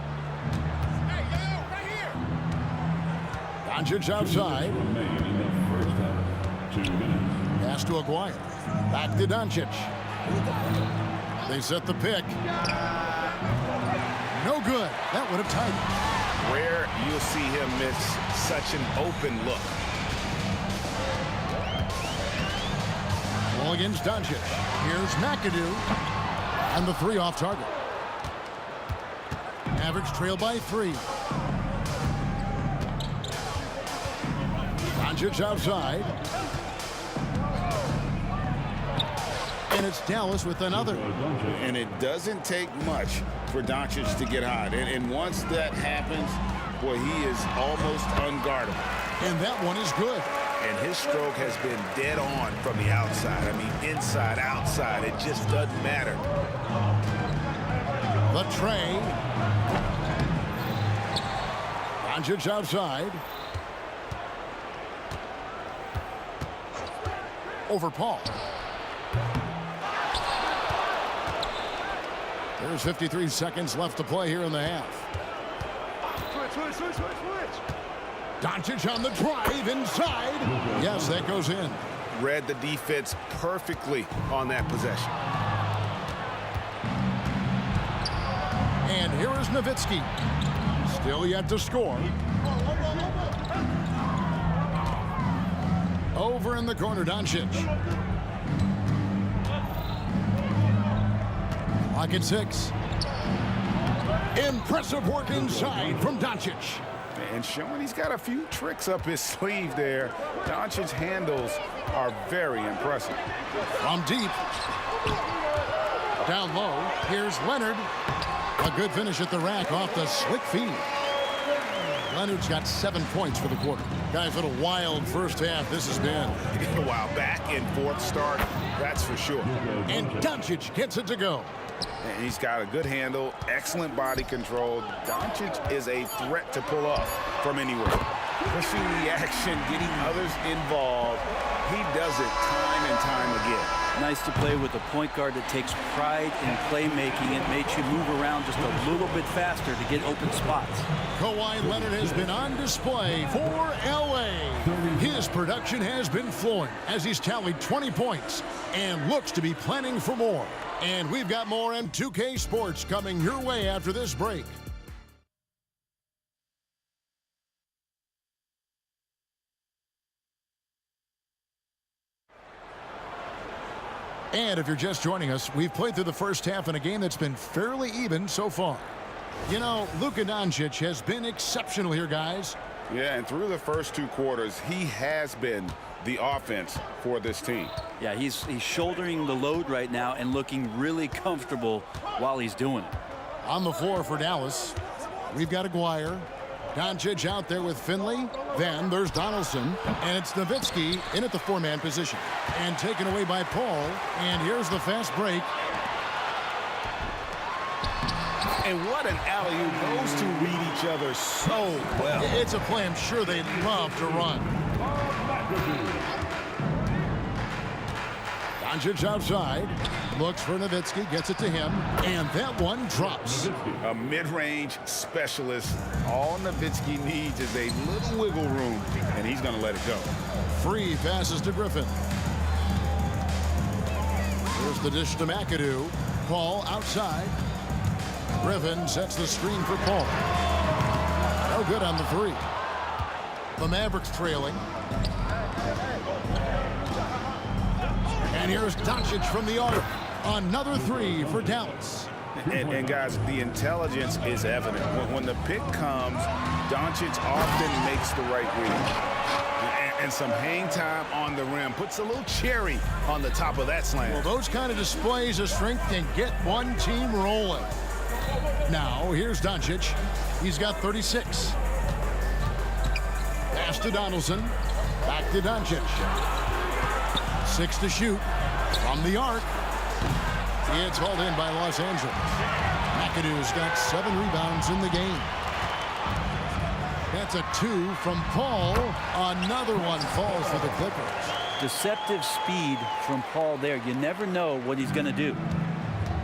Doncic outside. Pass to Aguirre. Back to Doncic. They set the pick. No good. That would have tied it. Rare you'll see him miss such an open look. Ball against Doncic. Here's McAdoo. And the three off target. Mavericks trail by 3. Doncic outside. And it's Dallas with another. And it doesn't take much for Doncic to get hot. And once that happens, boy, he is almost unguardable. And that one is good. And his stroke has been dead on from the outside. I mean, inside, outside, it just doesn't matter. The tray. Doncic outside. Over Paul. There's 53 seconds left to play here in the half. Switch. Doncic on the drive inside. Yes, that goes in. Read the defense perfectly on that possession. And here is Nowitzki. Still yet to score. Over in the corner, Doncic. Clock at 6. Impressive work inside from Doncic. And showing he's got a few tricks up his sleeve there. Doncic's handles are very impressive. From deep. Down low. Here's Leonard. A good finish at the rack off the slick feed. Leonard's got 7 points for the quarter. Guys, what a wild first half this has been. Wow, back and forth start, that's for sure. And Doncic gets it to go. And he's got a good handle, excellent body control. Doncic is a threat to pull off from anywhere. Pushing the action, getting others involved. He does it time and time again. Nice to play with a point guard that takes pride in playmaking. It makes you move around just a little bit faster to get open spots. Kawhi Leonard has been on display for LA. His production has been flowing as he's tallied 20 points and looks to be planning for more. And we've got more M2K Sports coming your way after this break. And if you're just joining us, we've played through the first half in a game that's been fairly even so far. You know, Luka Doncic has been exceptional here, guys. Yeah, and through the first 2 quarters, he has been the offense for this team. Yeah, he's shouldering the load right now and looking really comfortable while he's doing it. On the floor for Dallas, we've got Aguirre. Doncic out there with Finley. Then there's Donaldson. And it's Nowitzki in at the 4-man position. And taken away by Paul. And here's the fast break. And what an alley-oop. Those two read each other so well. It's a play I'm sure they'd love to run. Doncic outside. Looks for Nowitzki. Gets it to him. And that one drops. A mid-range specialist. All Nowitzki needs is a little wiggle room, and he's going to let it go. Free passes to Griffin. Here's the dish to McAdoo. Paul outside. Griffin sets the screen for Paul. No good on the 3. The Mavericks trailing. And here's Doncic from the arc. Another 3 for Dallas. And guys, the intelligence is evident. When the pick comes, Doncic often makes the right read. And some hang time on the rim. Puts a little cherry on the top of that slam. Well, those kind of displays of strength can get one team rolling. Now, here's Doncic. He's got 36. Pass to Donaldson. Back to Doncic. 6 to shoot. From the arc. It's hauled in by Los Angeles. McAdoo's got 7 rebounds in the game. That's a 2 from Paul. Another one falls for the Clippers. Deceptive speed from Paul there. You never know what he's going to do.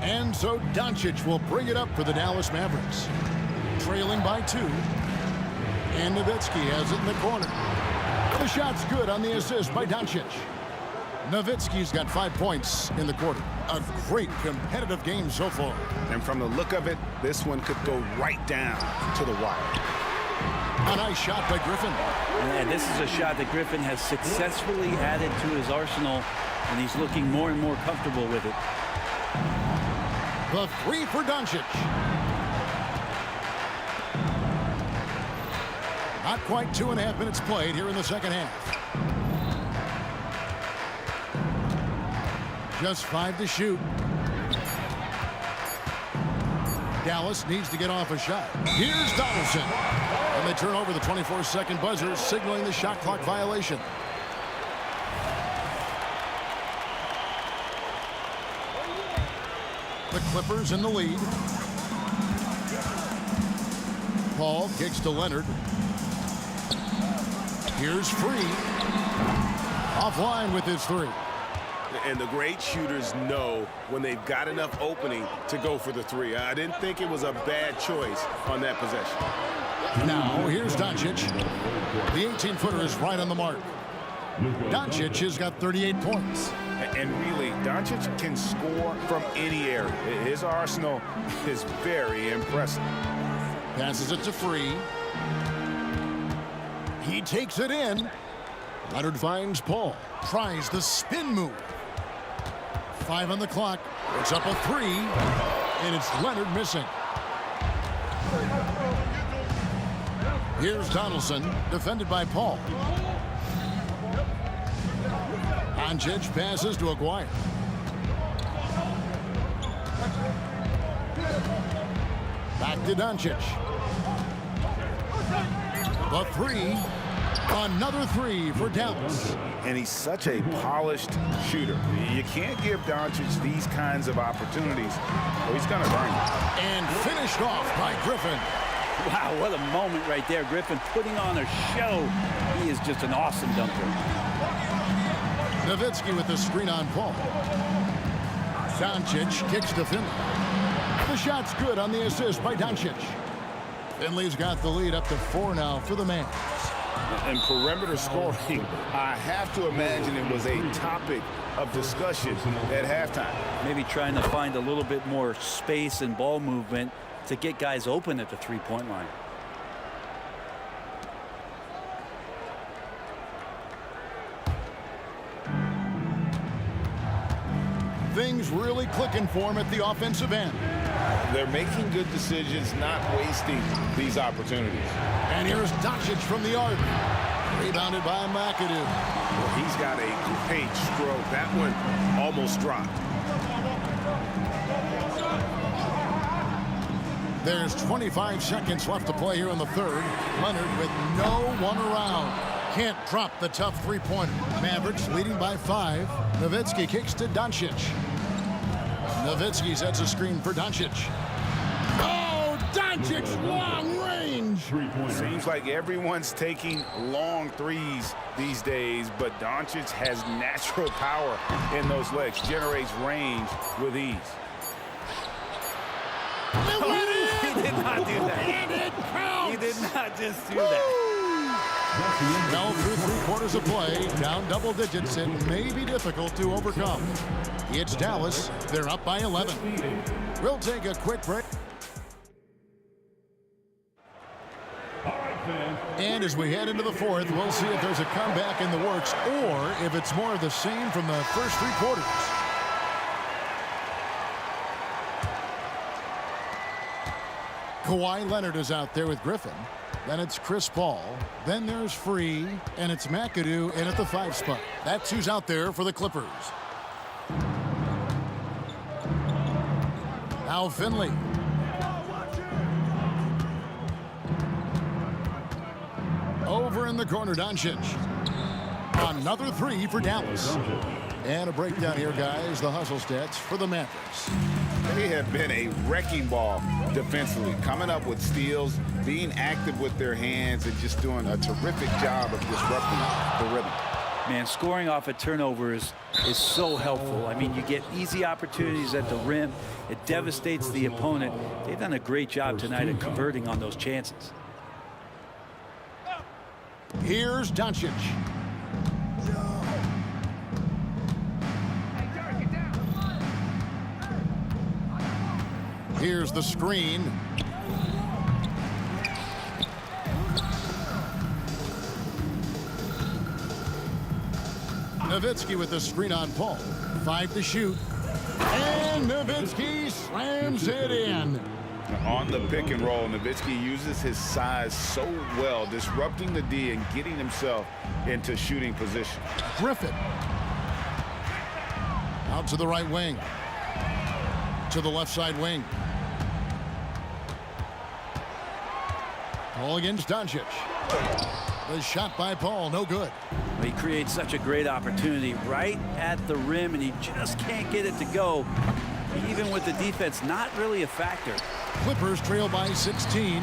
And so Doncic will bring it up for the Dallas Mavericks. Trailing by 2. And Nowitzki has it in the corner. The shot's good on the assist by Doncic. Nowitzki's got 5 points in the quarter. A great competitive game so far. And from the look of it, this one could go right down to the wire. A nice shot by Griffin. And this is a shot that Griffin has successfully added to his arsenal, and he's looking more and more comfortable with it. The 3 for Doncic. Not quite 2.5 minutes played here in the second half. Just 5 to shoot. Dallas needs to get off a shot. Here's Donaldson. And they turn over the 24-second buzzer, signaling the shot clock violation. The Clippers in the lead. Paul kicks to Leonard. Here's Free. Offline with his 3. And the great shooters know when they've got enough opening to go for the 3. I didn't think it was a bad choice on that possession. Now, here's Doncic. The 18-footer is right on the mark. Doncic has got 38 points. And really, Doncic can score from any area. His arsenal is very impressive. Passes it to Free. He takes it in. Leonard finds Paul. Tries the spin move. 5 on the clock. It's up a 3. And it's Leonard missing. Here's Donaldson, defended by Paul. Doncic passes to Aguirre. Back to Doncic. The 3. Another 3 for Dallas. And he's such a polished shooter. You can't give Doncic these kinds of opportunities, or he's going to burn you. And finished off by Griffin. Wow, what a moment right there. Griffin putting on a show. He is just an awesome dunker. Nowitzki with the screen on Paul. Doncic kicks to Finley. The shot's good on the assist by Doncic. Finley's got the lead up to 4 now for the Mavs. And perimeter scoring, I have to imagine it was a topic of discussion at halftime. Maybe trying to find a little bit more space and ball movement to get guys open at the three-point line. Things really clicking for him at the offensive end. They're making good decisions, not wasting these opportunities. And here's Doncic from the arc. Rebounded by McAdoo. Well, he's got a great stroke. That one almost dropped. There's 25 seconds left to play here in the third. Leonard with no one around. Can't drop the tough three-pointer. Mavericks leading by 5. Nowitzki kicks to Doncic. Nowitzki sets a screen for Doncic. Oh, Doncic, long range. Seems like everyone's taking long threes these days, but Doncic has natural power in those legs, generates range with ease. He did not do that. He did not just do that. Well, through 3 quarters of play, down double digits, it may be difficult to overcome. It's Dallas. They're up by 11. We'll take a quick break. And as we head into the fourth, we'll see if there's a comeback in the works or if it's more of the same from the first 3 quarters. Kawhi Leonard is out there with Griffin. Then it's Chris Paul. Then there's Free. And it's McAdoo in at the 5 spot. That's who's out there for the Clippers. Now Finley. Over in the corner, Doncic. Another 3 for Dallas. And a breakdown here, guys. The hustle stats for the Mavericks. They have been a wrecking ball defensively, coming up with steals, being active with their hands, and just doing a terrific job of disrupting the rhythm. Man, scoring off of turnovers is so helpful. I mean, you get easy opportunities at the rim. It devastates the opponent. They've done a great job tonight of converting on those chances. Here's Doncic. Here's the screen. Nowitzki with the screen on Paul. 5 to shoot. And Nowitzki slams it in. On the pick and roll, Nowitzki uses his size so well, disrupting the D and getting himself into shooting position. Griffin. Out to the right wing. To the left side wing. Paul against Doncic. The shot by Paul, no good. He creates such a great opportunity right at the rim, and he just can't get it to go. Even with the defense, not really a factor. Clippers trail by 16.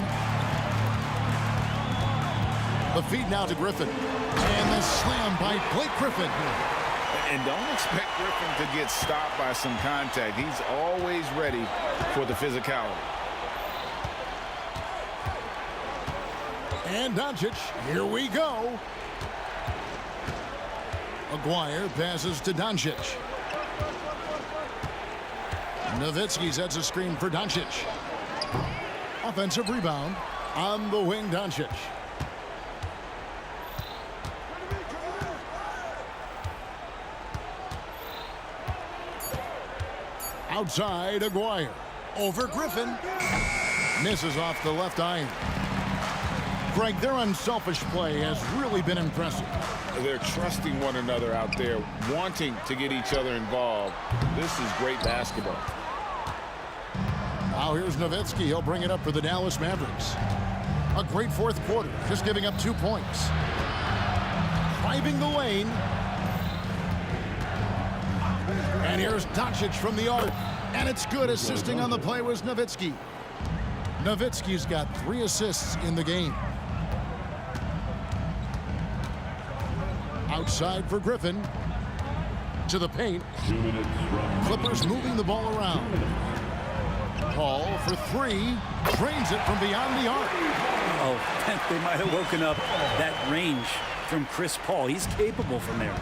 The feed now to Griffin. And the slam by Blake Griffin. And don't expect Griffin to get stopped by some contact. He's always ready for the physicality. And Doncic, here we go. Aguirre passes to Doncic. Nowitzki sets a screen for Doncic. Offensive rebound on the wing, Doncic. Outside, Aguirre. Over Griffin. Misses off the left iron. Greg, their unselfish play has really been impressive. They're trusting one another out there, wanting to get each other involved. This is great basketball. Now here's Nowitzki. He'll bring it up for the Dallas Mavericks. A great fourth quarter, just giving up 2 points. Driving the lane. And here's Doncic from the arc. And it's good. Assisting on the play was Nowitzki. Nowitzki's got 3 assists in the game. Outside for Griffin. To the paint. Clippers moving the ball around. Paul for 3. Drains it from beyond the arc. Oh, they might have woken up that range from Chris Paul. He's capable from there.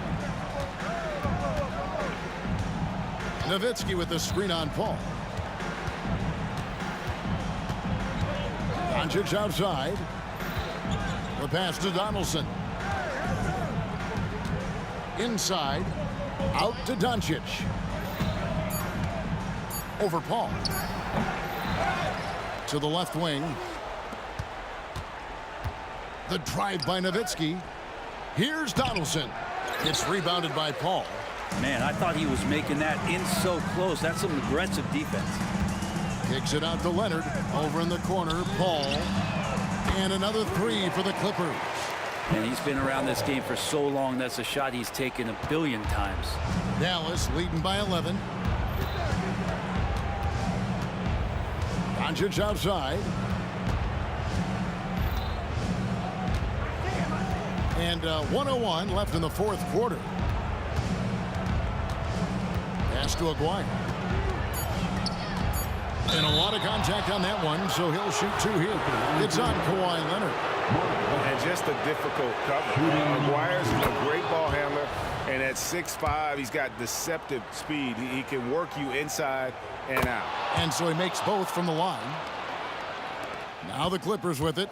Nowitzki with the screen on Paul. Doncic outside. The pass to Donaldson. Inside. Out to Doncic. Over Paul. To the left wing. The drive by Nowitzki. Here's Donaldson. It's rebounded by Paul. Man, I thought he was making that in so close. That's some aggressive defense. Kicks it out to Leonard. Over in the corner, Paul. And another 3 for the Clippers. And he's been around this game for so long. That's a shot he's taken a billion times. Dallas leading by 11. Doncic outside. And 1:01 left in the fourth quarter. Pass to Aguirre. And a lot of contact on that one, so he'll shoot 2 here. It's on Kawhi Leonard. And just a difficult cover. Aguirre's a great ball handler, and at 6'5", he's got deceptive speed. He can work you inside and out. And so he makes both from the line. Now the Clippers with it.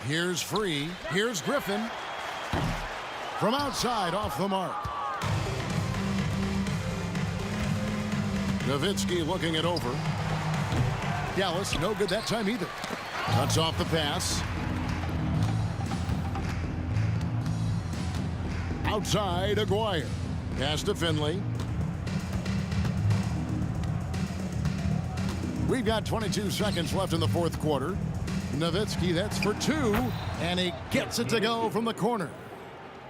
Here's Free. Here's Griffin. From outside, off the mark. Nowitzki looking it over. Dallas, no good that time either. Cuts off the pass. Outside, Aguirre. Pass to Finley. We've got 22 seconds left in the fourth quarter. Nowitzki, that's for 2, and he gets it to go from the corner.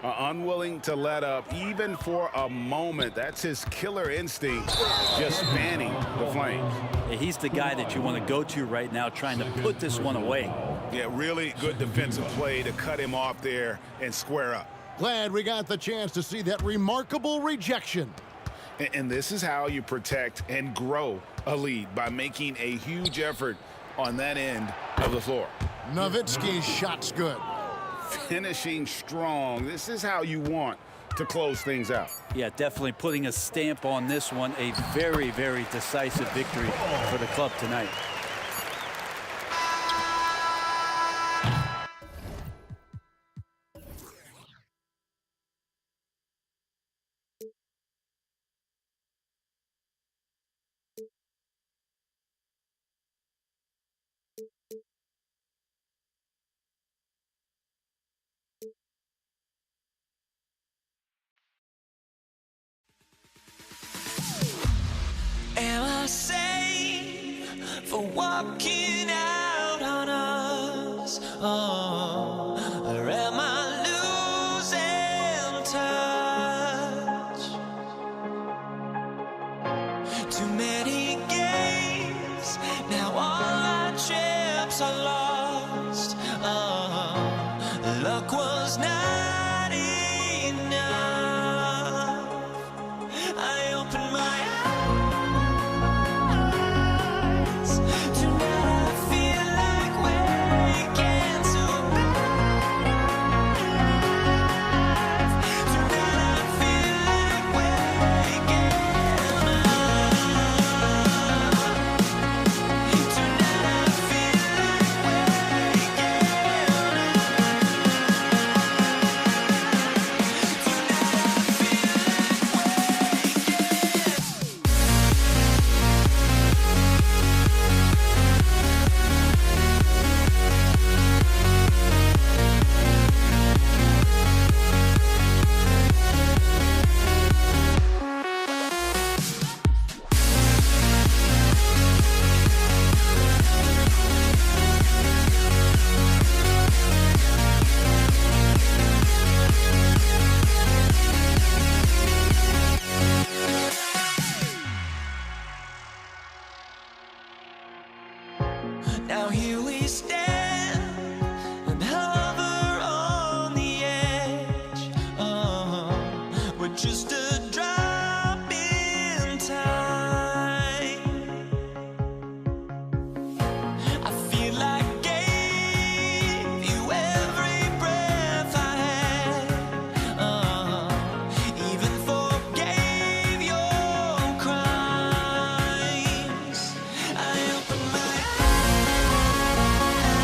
Unwilling to let up even for a moment. That's his killer instinct, just fanning the Flames. He's the guy that you want to go to right now, trying to put this one away. Yeah, really good defensive play to cut him off there and square up. Glad we got the chance to see that remarkable rejection. And this is how you protect and grow a lead, by making a huge effort on that end of the floor. Nowitzki's shot's good. Finishing strong. This is how you want to close things out. Yeah, definitely putting a stamp on this one. A very, very decisive victory for the club tonight. Am I safe for walking out on us? Oh, or am I losing touch? Too many games, now all our chips are lost. Oh, luck was not enough. I opened my now here we stand and hover on the edge. We're just a drop in time. I feel like I gave you every breath I had, even forgave your crimes. I opened my eyes.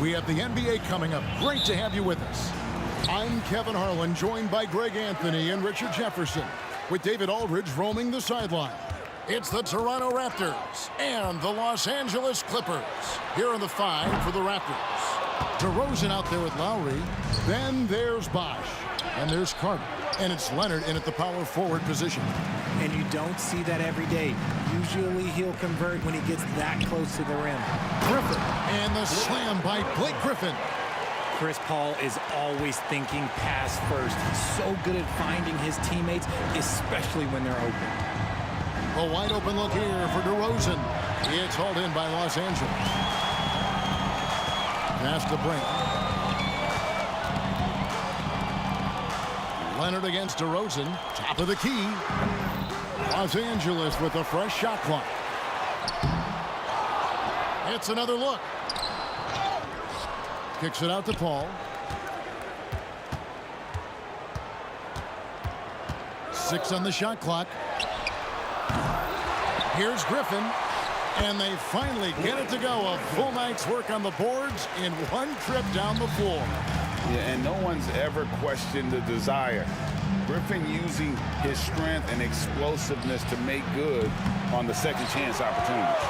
We have the NBA coming up. Great to have you with us. I'm Kevin Harlan, joined by Greg Anthony and Richard Jefferson, with David Aldridge roaming the sideline. It's the Toronto Raptors and the Los Angeles Clippers. Here in the 5 for the Raptors. DeRozan out there with Lowry. Then there's Bosh. And there's Carter. And it's Leonard in at the power forward position. And you don't see that every day. Usually he'll convert when he gets that close to the rim. Griffin. And the slam by Blake Griffin. Chris Paul is always thinking pass first. He's so good at finding his teammates, especially when they're open. A wide open look here for DeRozan. It's hauled in by Los Angeles. Pass to Brink. Leonard against DeRozan. Top of the key. Los Angeles with a fresh shot clock. It's another look. Kicks it out to Paul. 6 on the shot clock. Here's Griffin. And they finally get it to go. A full night's work on the boards in one trip down the floor. Yeah, and no one's ever questioned the desire. Griffin using his strength and explosiveness to make good on the second chance opportunities.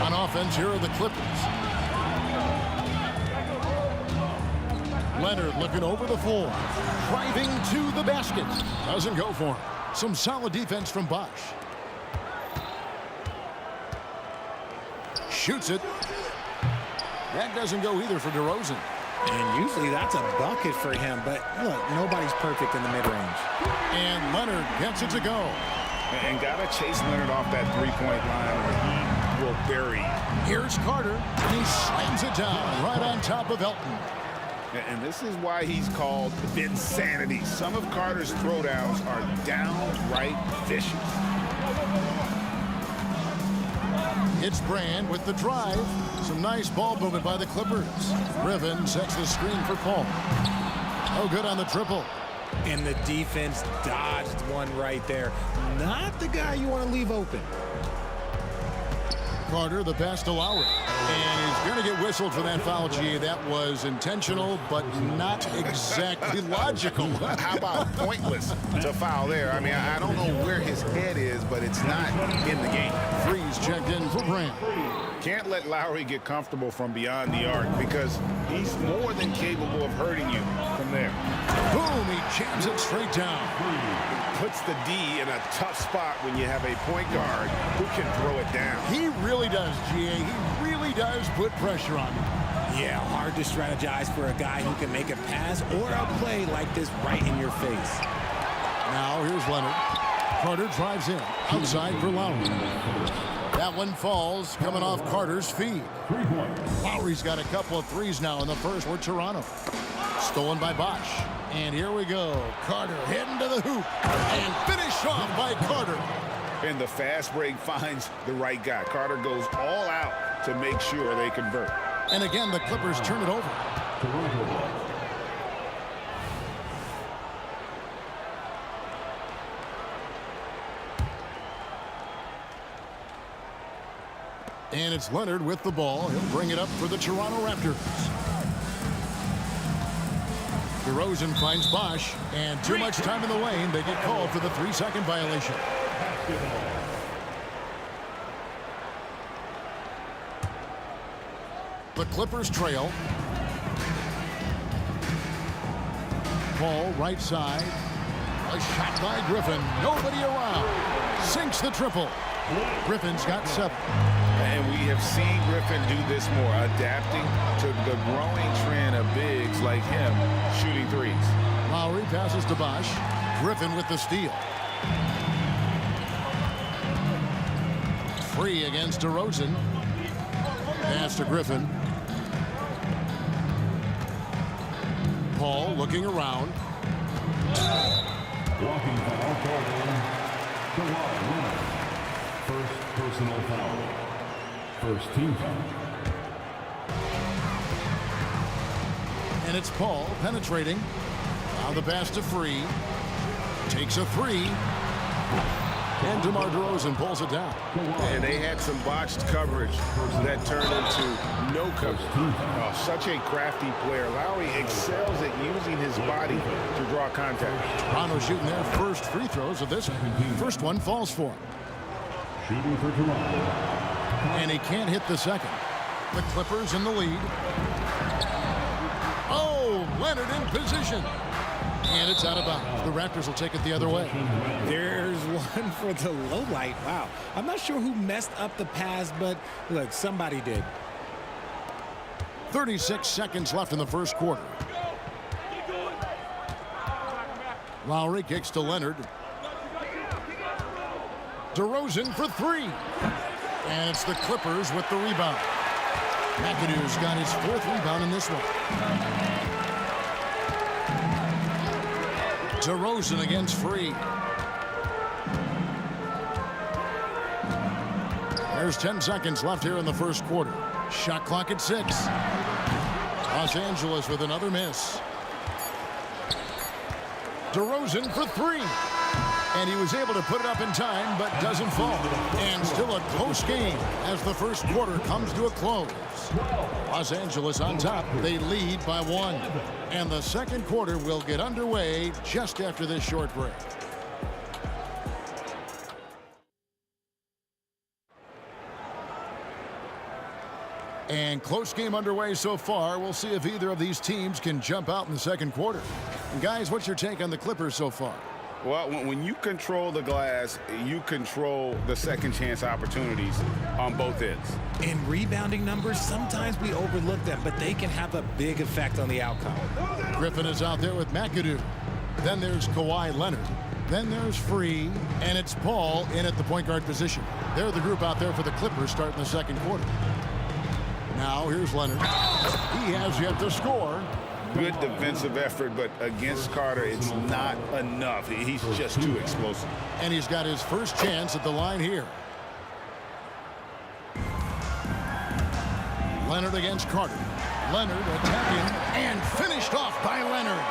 On offense, here are the Clippers. Leonard looking over the floor. Driving to the basket. Doesn't go for him. Some solid defense from Bosh. Shoots it. That doesn't go either for DeRozan. And usually that's a bucket for him, but look, nobody's perfect in the mid-range. And Leonard gets it to go. And got to chase Leonard off that three-point line or he will bury. Here's Carter, and he slams it down right on top of Elton. And this is why he's called Vinsanity. Some of Carter's throwdowns are downright vicious. It's Brand with the drive. Some nice ball movement by the Clippers. Griffin sets the screen for Paul. Oh, good on the triple. And the defense dodged one right there. Not the guy you want to leave open. Carter, the pass to Lowry. And he's going to get whistled for that foul, G. That was intentional, but not exactly logical. How about pointless to foul there? I mean, I don't know where his head is, but it's not in the game. Freeze checked in for Brand. Can't let Lowry get comfortable from beyond the arc because he's more than capable of hurting you from there. Boom, he jams it straight down. Puts the D in a tough spot when you have a point guard who can throw it down. He really does, GA. He really does put pressure on him. Yeah, hard to strategize for a guy who can make a pass or a play like this right in your face. Now here's Leonard. Carter drives in. Outside for Lowry. That one falls, coming off Carter's feet. Lowry's got a couple of threes now in the first for Toronto. Stolen by Bosh. And here we go. Carter heading to the hoop. And finished off by Carter. And the fast break finds the right guy. Carter goes all out to make sure they convert. And again, the Clippers turn it over. And it's Leonard with the ball. He'll bring it up for the Toronto Raptors. DeRozan finds Bosch, and too much time in the lane. They get called for the 3-second violation. The Clippers trail. Paul right side. A shot by Griffin. Nobody around. Sinks the triple. Griffin's got 7. And we have seen Griffin do this more, adapting to the growing trend of bigs like him shooting threes. Lowry passes to Bosch. Griffin with the steal. Free against DeRozan. Pass to Griffin. Paul looking around. Walking foul called on Kawhi Leonard. First personal foul. First team foul. And it's Paul penetrating. Now the pass to Free. Takes a 3. And DeMar DeRozan pulls it down. And they had some botched coverage that turned into no coverage. Oh, such a crafty player. Lowry excels at using his body to draw contact. Toronto shooting their first free throws of this one. First one falls for him. Shooting for Toronto. And he can't hit the second. The Clippers in the lead. Oh, Leonard in position. And it's out of bounds. The Raptors will take it the other way. There's one for the low light. Wow. I'm not sure who messed up the pass, but look, somebody did. 36 seconds left in the first quarter. Lowry kicks to Leonard. DeRozan for 3. And it's the Clippers with the rebound. McAdoo's got his 4th rebound in this one. DeRozan against Free. There's 10 seconds left here in the first quarter. Shot clock at 6. Los Angeles with another miss. DeRozan for 3. And he was able to put it up in time, but doesn't fall. And still a close game as the first quarter comes to a close. Los Angeles on top. They lead by 1. And the second quarter will get underway just after this short break. And close game underway so far. We'll see if either of these teams can jump out in the second quarter. And guys, what's your take on the Clippers so far? Well, when you control the glass, you control the second chance opportunities on both ends. In rebounding numbers, sometimes we overlook them, but they can have a big effect on the outcome. Griffin is out there with McAdoo. Then there's Kawhi Leonard. Then there's Free, and it's Paul in at the point guard position. They're the group out there for the Clippers starting the second quarter. Now here's Leonard. He has yet to score. Good defensive effort, but against Carter, it's not enough. He's just too explosive. And he's got his first chance at the line here. Leonard against Carter. Leonard attacking and finished off by Leonard.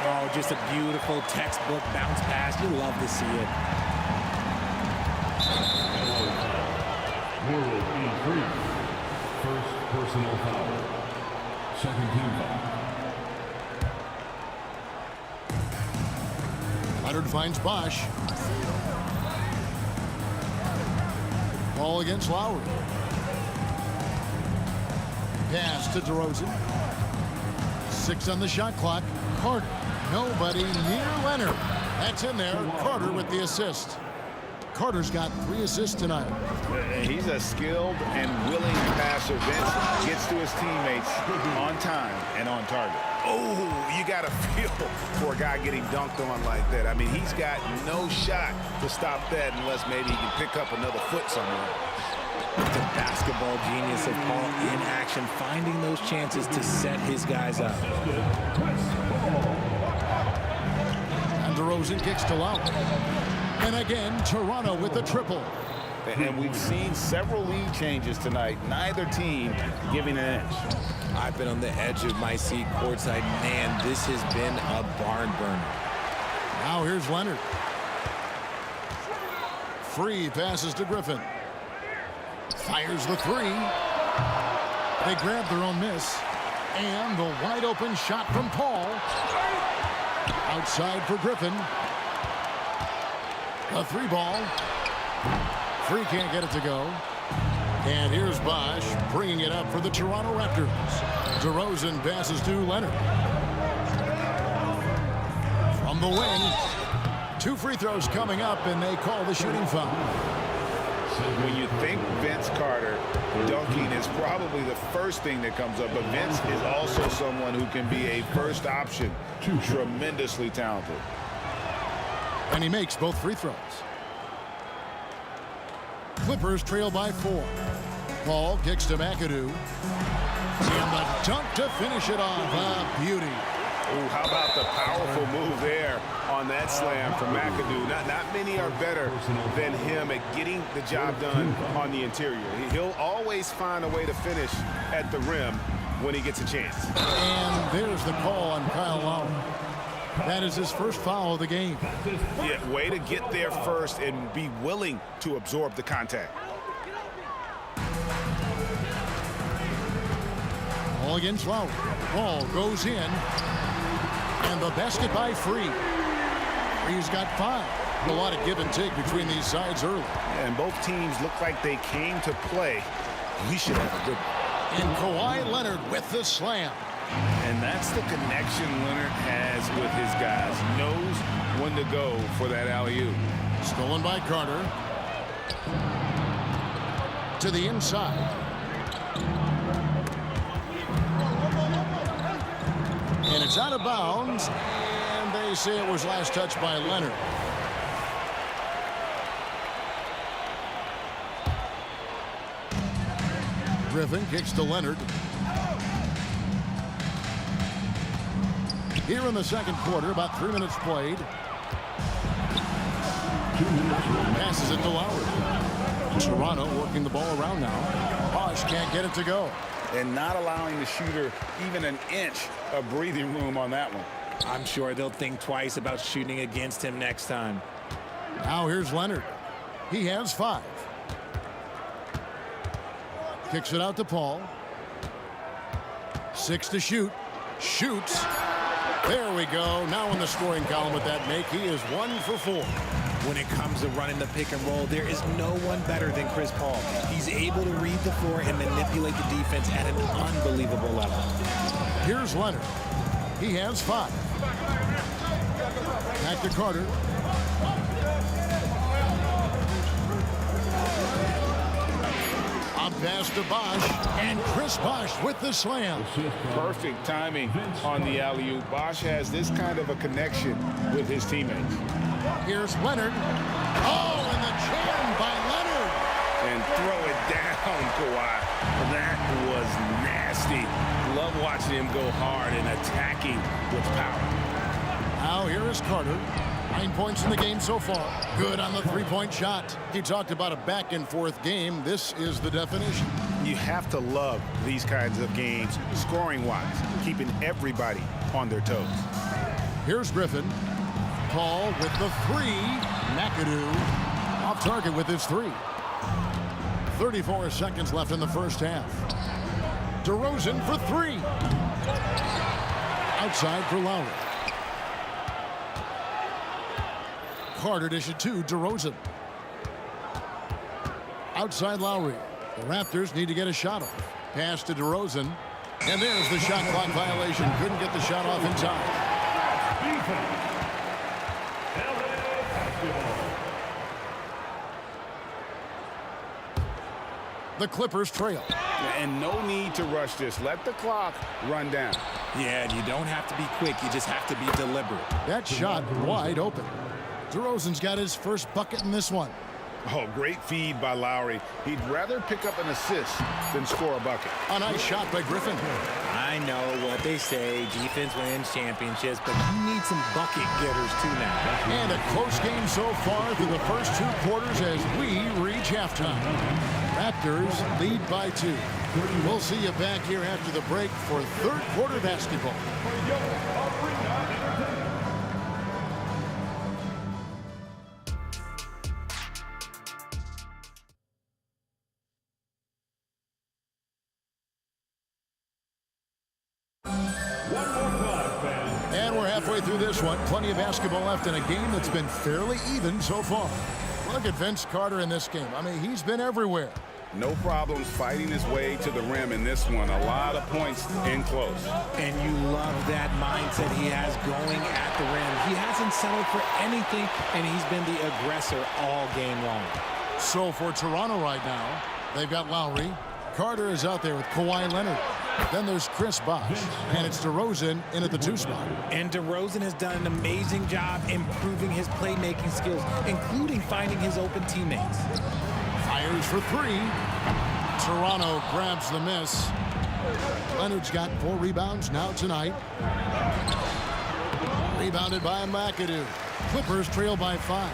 Oh, just a beautiful textbook bounce pass. You love to see it. First personal foul. Second team foul. Leonard finds Bosch. Ball against Lowry. Pass to DeRozan. 6 on the shot clock. Carter. Nobody near Leonard. That's in there. Carter with the assist. Carter's got 3 assists tonight. He's a skilled and willing passer. Vince gets to his teammates on time and on target. Oh, you got to feel for a guy getting dunked on like that. I mean, he's got no shot to stop that unless maybe he can pick up another foot somewhere. The basketball genius of Paul in action, finding those chances to set his guys up. And DeRozan kicks to Lowry. And again, Toronto with the triple. And we've seen several lead changes tonight. Neither team giving an inch. I've been on the edge of my seat courtside. Man, this has been a barn burner. Now here's Leonard. Free passes to Griffin. Fires the three. They grab their own miss. And the wide open shot from Paul. Outside for Griffin. A three ball. Free can't get it to go. And here's Bosch bringing it up for the Toronto Raptors. DeRozan passes to Leonard. From the wing. 2 free throws coming up, and they call the shooting foul. When you think Vince Carter, dunking is probably the first thing that comes up, but Vince is also someone who can be a first option. Tremendously talented. And he makes both free throws. Clippers trail by 4. Paul kicks to McAdoo. And the dunk to finish it off. A beauty. Ooh, how about the powerful move there on that slam from McAdoo. Not many are better than him at getting the job done on the interior. He'll always find a way to finish at the rim when he gets a chance. And there's the call on Kyle Lowry. That is his first foul of the game. Yeah, way to get there first and be willing to absorb the contact. Ball against Lowry. Ball goes in. And the basket by Free. Free's got 5. A lot of give and take between these sides early. And both teams look like they came to play. We should have a good one. And Kawhi Leonard with the slam. And that's the connection Leonard has with his guys. Knows when to go for that alley-oop. Stolen by Carter. To the inside. And it's out of bounds. And they say it was last touched by Leonard. Griffin kicks to Leonard. Here in the second quarter, about 3 minutes played. Passes it to Lowry. Toronto working the ball around now. Bosch can't get it to go. And not allowing the shooter even an inch of breathing room on that one. I'm sure they'll think twice about shooting against him next time. Now here's Leonard. He has 5. Kicks it out to Paul. 6 to shoot. Shoots. There we go. Now in the scoring column with that make, he is 1 for 4. When it comes to running the pick and roll, there is no one better than Chris Paul. He's able to read the floor and manipulate the defense at an unbelievable level. Here's Leonard. He has 5. Back to Carter. A pass to Bosch, and Chris Bosch with the slam. Perfect timing on the alley-oop. Bosch has this kind of a connection with his teammates. Here's Leonard. Oh, and the jam by Leonard. And throw it down, Kawhi. That was nasty. Love watching him go hard and attacking with power. Now here is Carter. 9 points in the game so far. Good on the three-point shot. He talked about a back-and-forth game. This is the definition. You have to love these kinds of games, scoring-wise, keeping everybody on their toes. Here's Griffin. Paul with the 3. McAdoo off target with his 3. 34 seconds left in the first half. DeRozan for 3. Outside for Lowry. Carter dishes to DeRozan. Outside Lowry. The Raptors need to get a shot off. Pass to DeRozan. And there's the shot clock violation. Couldn't get the shot off in time. The Clippers trail. And no need to rush this. Let the clock run down. Yeah, you don't have to be quick. You just have to be deliberate. That shot wide open. DeRozan's got his first bucket in this one. Oh, great feed by Lowry. He'd rather pick up an assist than score a bucket. A nice shot by Griffin. I know what they say, defense wins championships, but you need some bucket getters too now. And a close game so far through the first 2 quarters as we reach halftime. Raptors lead by 2. We'll see you back here after the break for third quarter basketball. halfway through this one. Plenty of basketball left in a game that's been fairly even so far. Look at Vince Carter in this game. I mean, he's been everywhere. No problems fighting his way to the rim in this one. A lot of points in close. And you love that mindset he has going at the rim. He hasn't settled for anything, and he's been the aggressor all game long. So for Toronto right now, they've got Lowry. Carter is out there with Kawhi Leonard. Then there's Chris Bosh, and it's DeRozan in at the 2 spot. And DeRozan has done an amazing job improving his playmaking skills, including finding his open teammates. Fires for 3. Toronto grabs the miss. Leonard's got 4 rebounds now tonight. Rebounded by McAdoo. Clippers trail by 5.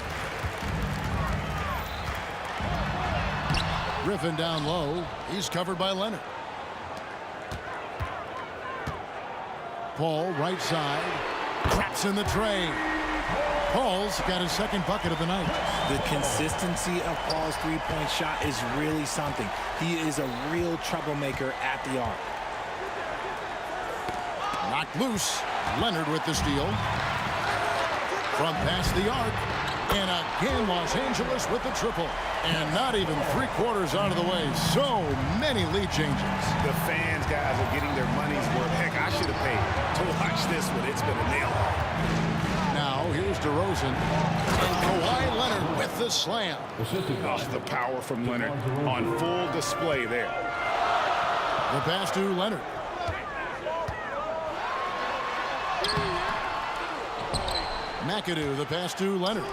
Griffin down low. He's covered by Leonard. Paul right side. Traps in the tray. Paul's got his 2nd bucket of the night. The consistency of Paul's three-point shot is really something. He is a real troublemaker at the arc. Knocked loose. Leonard with the steal. From past the arc. And again, Los Angeles with the triple. And not even 3/4 out of the way. So many lead changes. The fans, guys, are getting their money's worth. Heck, I should have paid to watch this one. It's been a nail. Now, here's DeRozan. And Kawhi Leonard with the slam. Oh, the power from Leonard on full display there. The pass to Leonard. McAdoo, the pass to Leonard.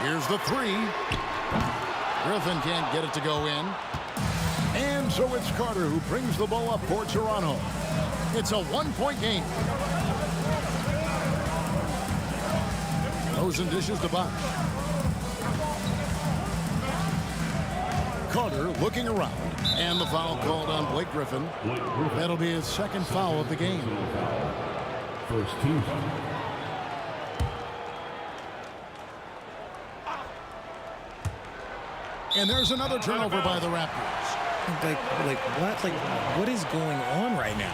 Here's the 3. Griffin can't get it to go in. And so it's Carter who brings the ball up for Toronto. It's a 1-point game. DeRozan dishes to Bosh. Carter looking around. And the foul called on Blake Griffin. That'll be his 2nd foul of the game. First team foul. And there's another turnover by the Raptors. Like what? Like, what is going on right now?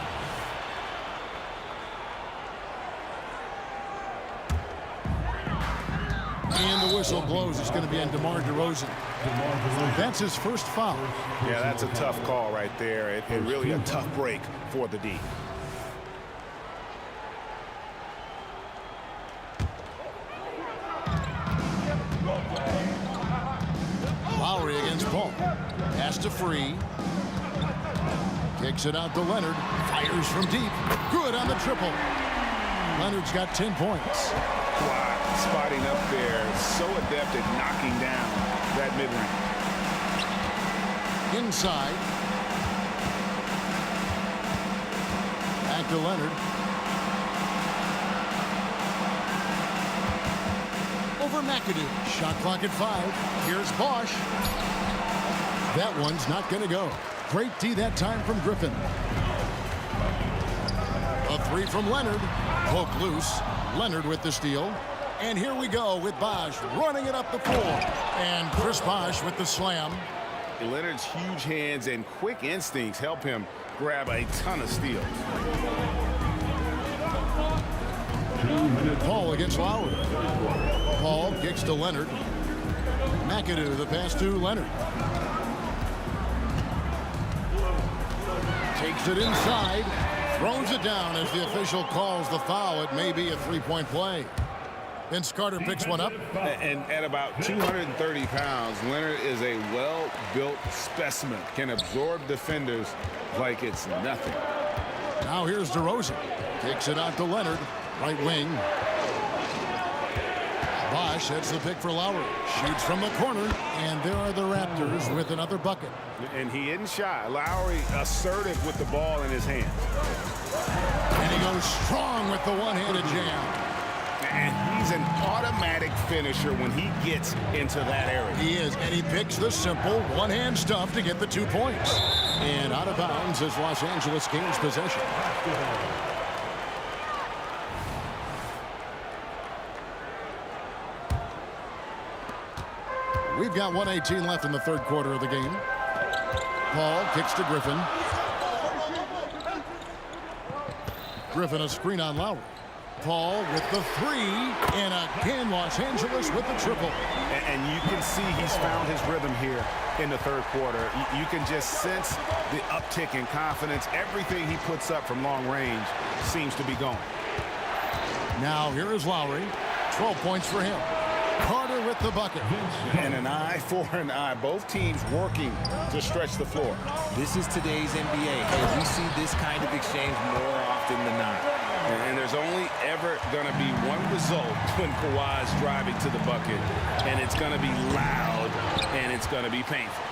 And the whistle blows. It's going to be on DeMar DeRozan. That's his 1st foul. Yeah, that's a tough call right there. It really a tough break for the D. Lowry against Paul. Pass to Free. Kicks it out to Leonard. Fires from deep. Good on the triple. Leonard's got 10 points. Wow, spotting up there. So adept at knocking down that mid-range. Inside. Back to Leonard. Over McAdoo. Shot clock at 5. Here's Bosh. That one's not going to go. Great D that time from Griffin. A 3 from Leonard. Poke loose. Leonard with the steal. And here we go with Bosh running it up the floor. And Chris Bosh with the slam. Leonard's huge hands and quick instincts help him grab a ton of steals. Paul against Lowry. Paul kicks to Leonard. McAdoo, the pass to Leonard. Takes it inside. Throws it down as the official calls the foul. It may be a 3-point play. Vince Carter picks one up. And at about 230 pounds, Leonard is a well-built specimen. Can absorb defenders like it's nothing. Now here's DeRozan. Kicks it out to Leonard. Right wing. Bosh hits the pick for Lowry. Shoots from the corner. And there are the Raptors with another bucket. And he isn't shy. Lowry assertive with the ball in his hand. And he goes strong with the one-handed jam. And he's an automatic finisher when he gets into that area. He is, and he picks the simple one-hand stuff to get the 2 points. And out of bounds as Los Angeles gains possession. We've got 1:18 left in the 3rd quarter of the game. Paul kicks to Griffin. Griffin a screen on Lowry. Paul with the three, and again Los Angeles with the triple. And you can see he's found his rhythm here in the third quarter. You can just sense the uptick in confidence. Everything he puts up from long range seems to be going. Now here is Lowry. 12 points for him. Carter with the bucket. And an eye for an eye. Both teams working to stretch the floor. This is today's NBA. Hey, we see this kind of exchange more often than not. And there's only ever going to be one result when Kawhi's driving to the bucket. And it's going to be loud, and it's going to be painful.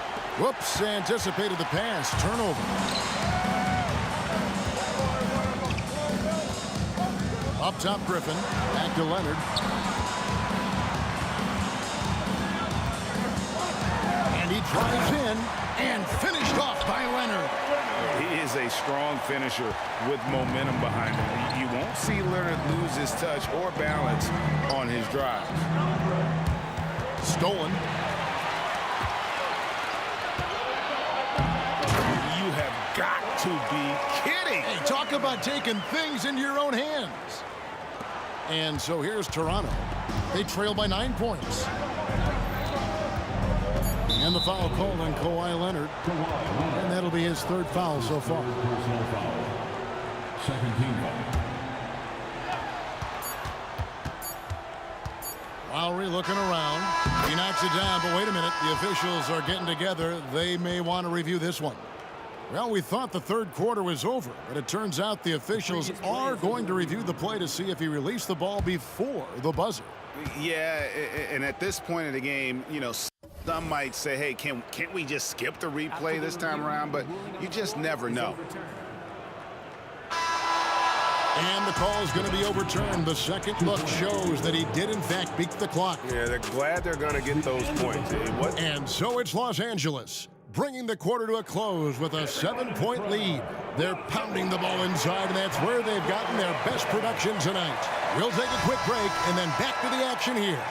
Whoops, anticipated the pass. Turnover. Up top, Griffin. Back to Leonard. And he drives in and finished off by Leonard. He is a strong finisher with momentum behind him. You won't see Leonard lose his touch or balance on his drive. Stolen. You have got to be kidding. Hey, talk about taking things into your own hands. And so here's Toronto. They trail by 9 points. And the foul called on Kawhi Leonard. And that'll be his third foul so far. Personal foul. Second team foul. Lowry looking around. He knocks it down, but wait a minute. The officials are getting together. They may want to review this one. Well, we thought the third quarter was over, but it turns out the officials are going to review the play to see if he released the ball before the buzzer. Yeah, and at this point in the game, you know, some might say, hey, can't we just skip the replay this time around? But you just never know. And the call is going to be overturned. The second look shows that he did, in fact, beat the clock. Yeah, they're glad they're going to get those points. And so it's Los Angeles, bringing the quarter to a close with a 7-point lead. They're pounding the ball inside, and that's where they've gotten their best production tonight. We'll take a quick break and then back to the action here.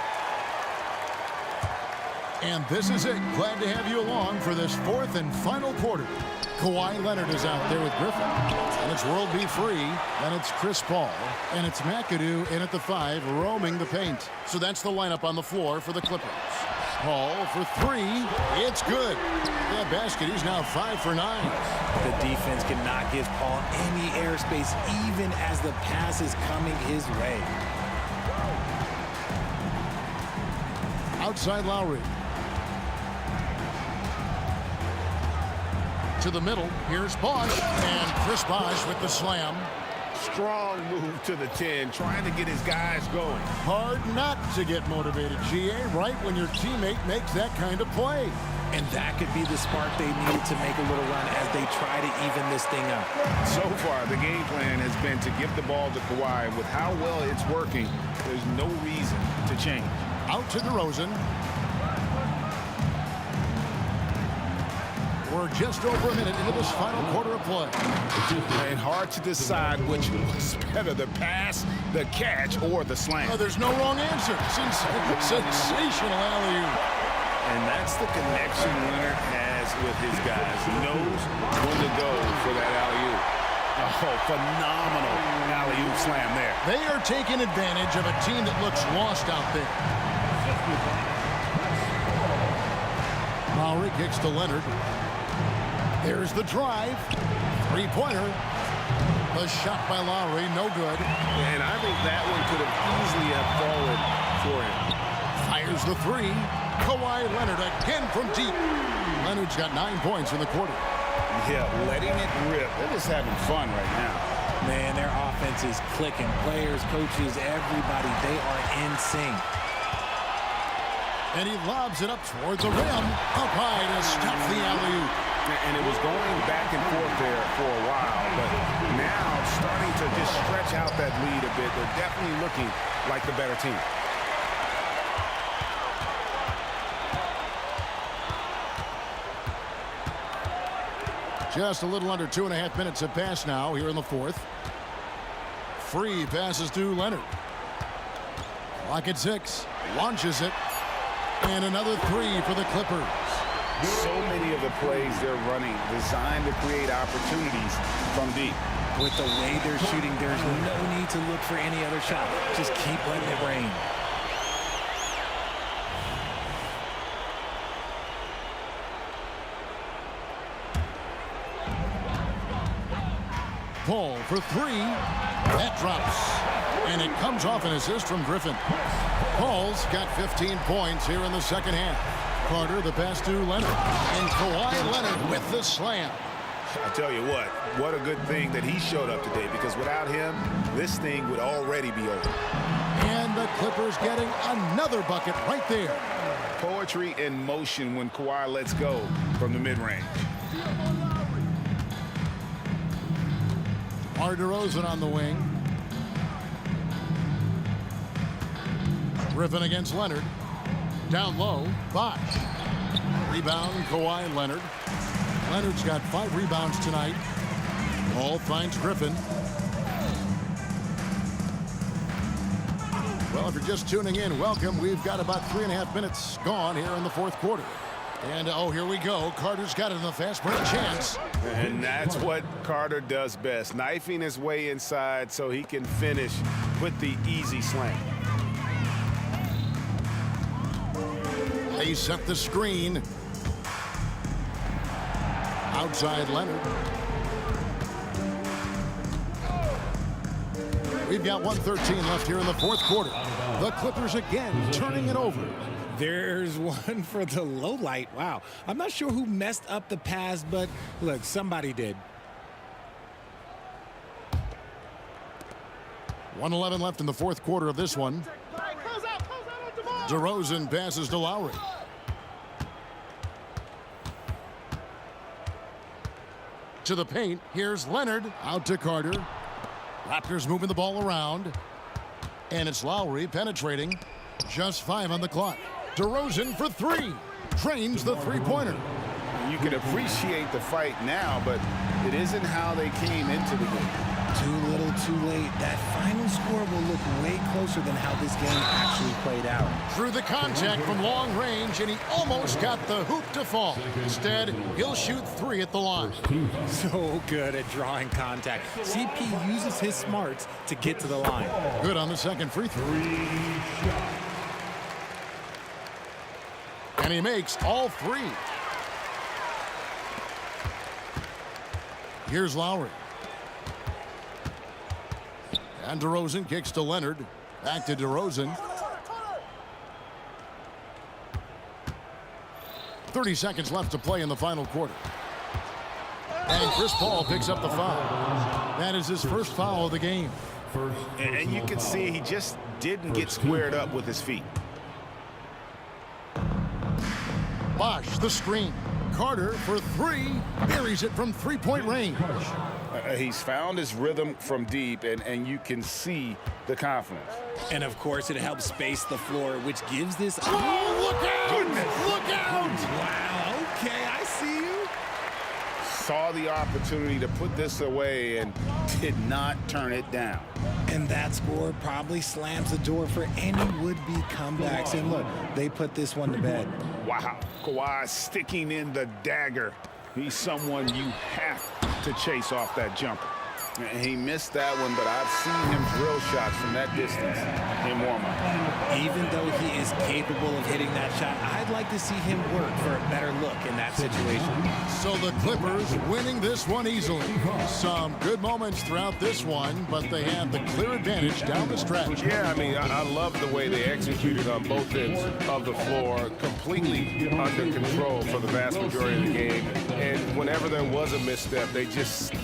And this is it. Glad to have you along for this fourth and final quarter. Kawhi Leonard is out there with Griffin. And it's World B. Free. And it's Chris Paul. And it's McAdoo in at the 5, roaming the paint. So that's the lineup on the floor for the Clippers. Paul for 3. It's good. That basket, he's now 5 for 9. The defense cannot give Paul any airspace, even as the pass is coming his way. Outside Lowry. To the middle. Here's Bosh. And Chris Bosh with the slam. Strong move to the 10, trying to get his guys going. Hard not to get motivated, GA, right when your teammate makes that kind of play. And that could be the spark they need to make a little run as they try to even this thing up. So far, the game plan has been to give the ball to Kawhi. With how well it's working, there's no reason to change. Out to DeRozan. We're just over a minute into this final quarter of play. And hard to decide which was better, the pass, the catch, or the slam. Oh, there's no wrong answer. Sensational alley-oop. And that's the connection Leonard has with his guys. He knows when to go for that alley-oop. Oh, phenomenal alley-oop slam there. They are taking advantage of a team that looks lost out there. Lowry kicks to Leonard. There's the drive. Three-pointer. The shot by Lowry, no good. And I think that one could have easily have fallen for him. Fires the 3. Kawhi Leonard again from deep. Leonard's got 9 points in the quarter. Yeah, letting it rip. They're just having fun right now. Man, their offense is clicking. Players, coaches, everybody, they are in sync. And he lobs it up toward the rim. Up high to stop the alley-oop. And it was going back and forth there for a while, but now starting to just stretch out that lead a bit. They're definitely looking like the better team. Just a little under 2.5 minutes have passed now here in the fourth. Free passes to Leonard. Clock at 6. Launches it. And another 3 for the Clippers. So many of the plays they're running designed to create opportunities from deep. With the way they're shooting, there's no need to look for any other shot. Just keep letting it rain. Paul for three. That drops. And it comes off an assist from Griffin. Paul's got 15 points here in the second half. Carter the pass to Leonard. And Kawhi Leonard with the slam. I tell you what a good thing that he showed up today, because without him, this thing would already be over. And the Clippers getting another bucket right there. Poetry in motion when Kawhi lets go from the mid-range. DeRozan on the wing. Griffin against Leonard. Down low, Bosh. Rebound, Kawhi Leonard. Leonard's got 5 rebounds tonight. Paul finds Griffin. Well, if you're just tuning in, welcome. We've got about 3.5 minutes gone here in the fourth quarter. And, oh, here we go. Carter's got it in the fast break chance. And that's what Carter does best, knifing his way inside so he can finish with the easy slam. They set the screen. Outside Leonard. We've got 1:13 left here in the fourth quarter. The Clippers again turning it over. There's one for the low light. Wow. I'm not sure who messed up the pass, but look, somebody did. 1:11 left in the fourth quarter of this one. DeRozan passes to Lowry. To the paint. Here's Leonard. Out to Carter. Raptors moving the ball around. And it's Lowry penetrating. Just 5 on the clock. DeRozan for 3. Drains the three-pointer. You can appreciate the fight now, but it isn't how they came into the game. Too little, too late. That final score will look way closer than how this game actually played out. Through the contact from long range, and he almost got the hoop to fall. Instead, he'll shoot 3 at the line. So good at drawing contact. CP uses his smarts to get to the line. Good on the second free throw. And he makes all 3. Here's Lowry. And DeRozan kicks to Leonard. Back to DeRozan. 30 seconds left to play in the final quarter. And Chris Paul picks up the foul. That is his first foul of the game. And you can see he just didn't get squared up with his feet. Bosh the screen. Carter for 3. Buries it from three-point range. He's found his rhythm from deep, and you can see the confidence. And, of course, it helps space the floor, which gives this... Oh, look out! Goodness. Look out! Wow, okay, I see you. Saw the opportunity to put this away and did not turn it down. And that score probably slams the door for any would-be comebacks. And, look, they put this one to bed. Wow, Kawhi sticking in the dagger. He's someone you have to chase off that jumper. He missed that one, but I've seen him drill shots from that distance in warm-up. Even though he is capable of hitting that shot, I'd like to see him work for a better look in that situation. So the Clippers winning this one easily. Some good moments throughout this one, but they have the clear advantage down the stretch. Yeah, I mean, I love the way they executed on both ends of the floor, completely under control for the vast majority of the game. And whenever there was a misstep, they just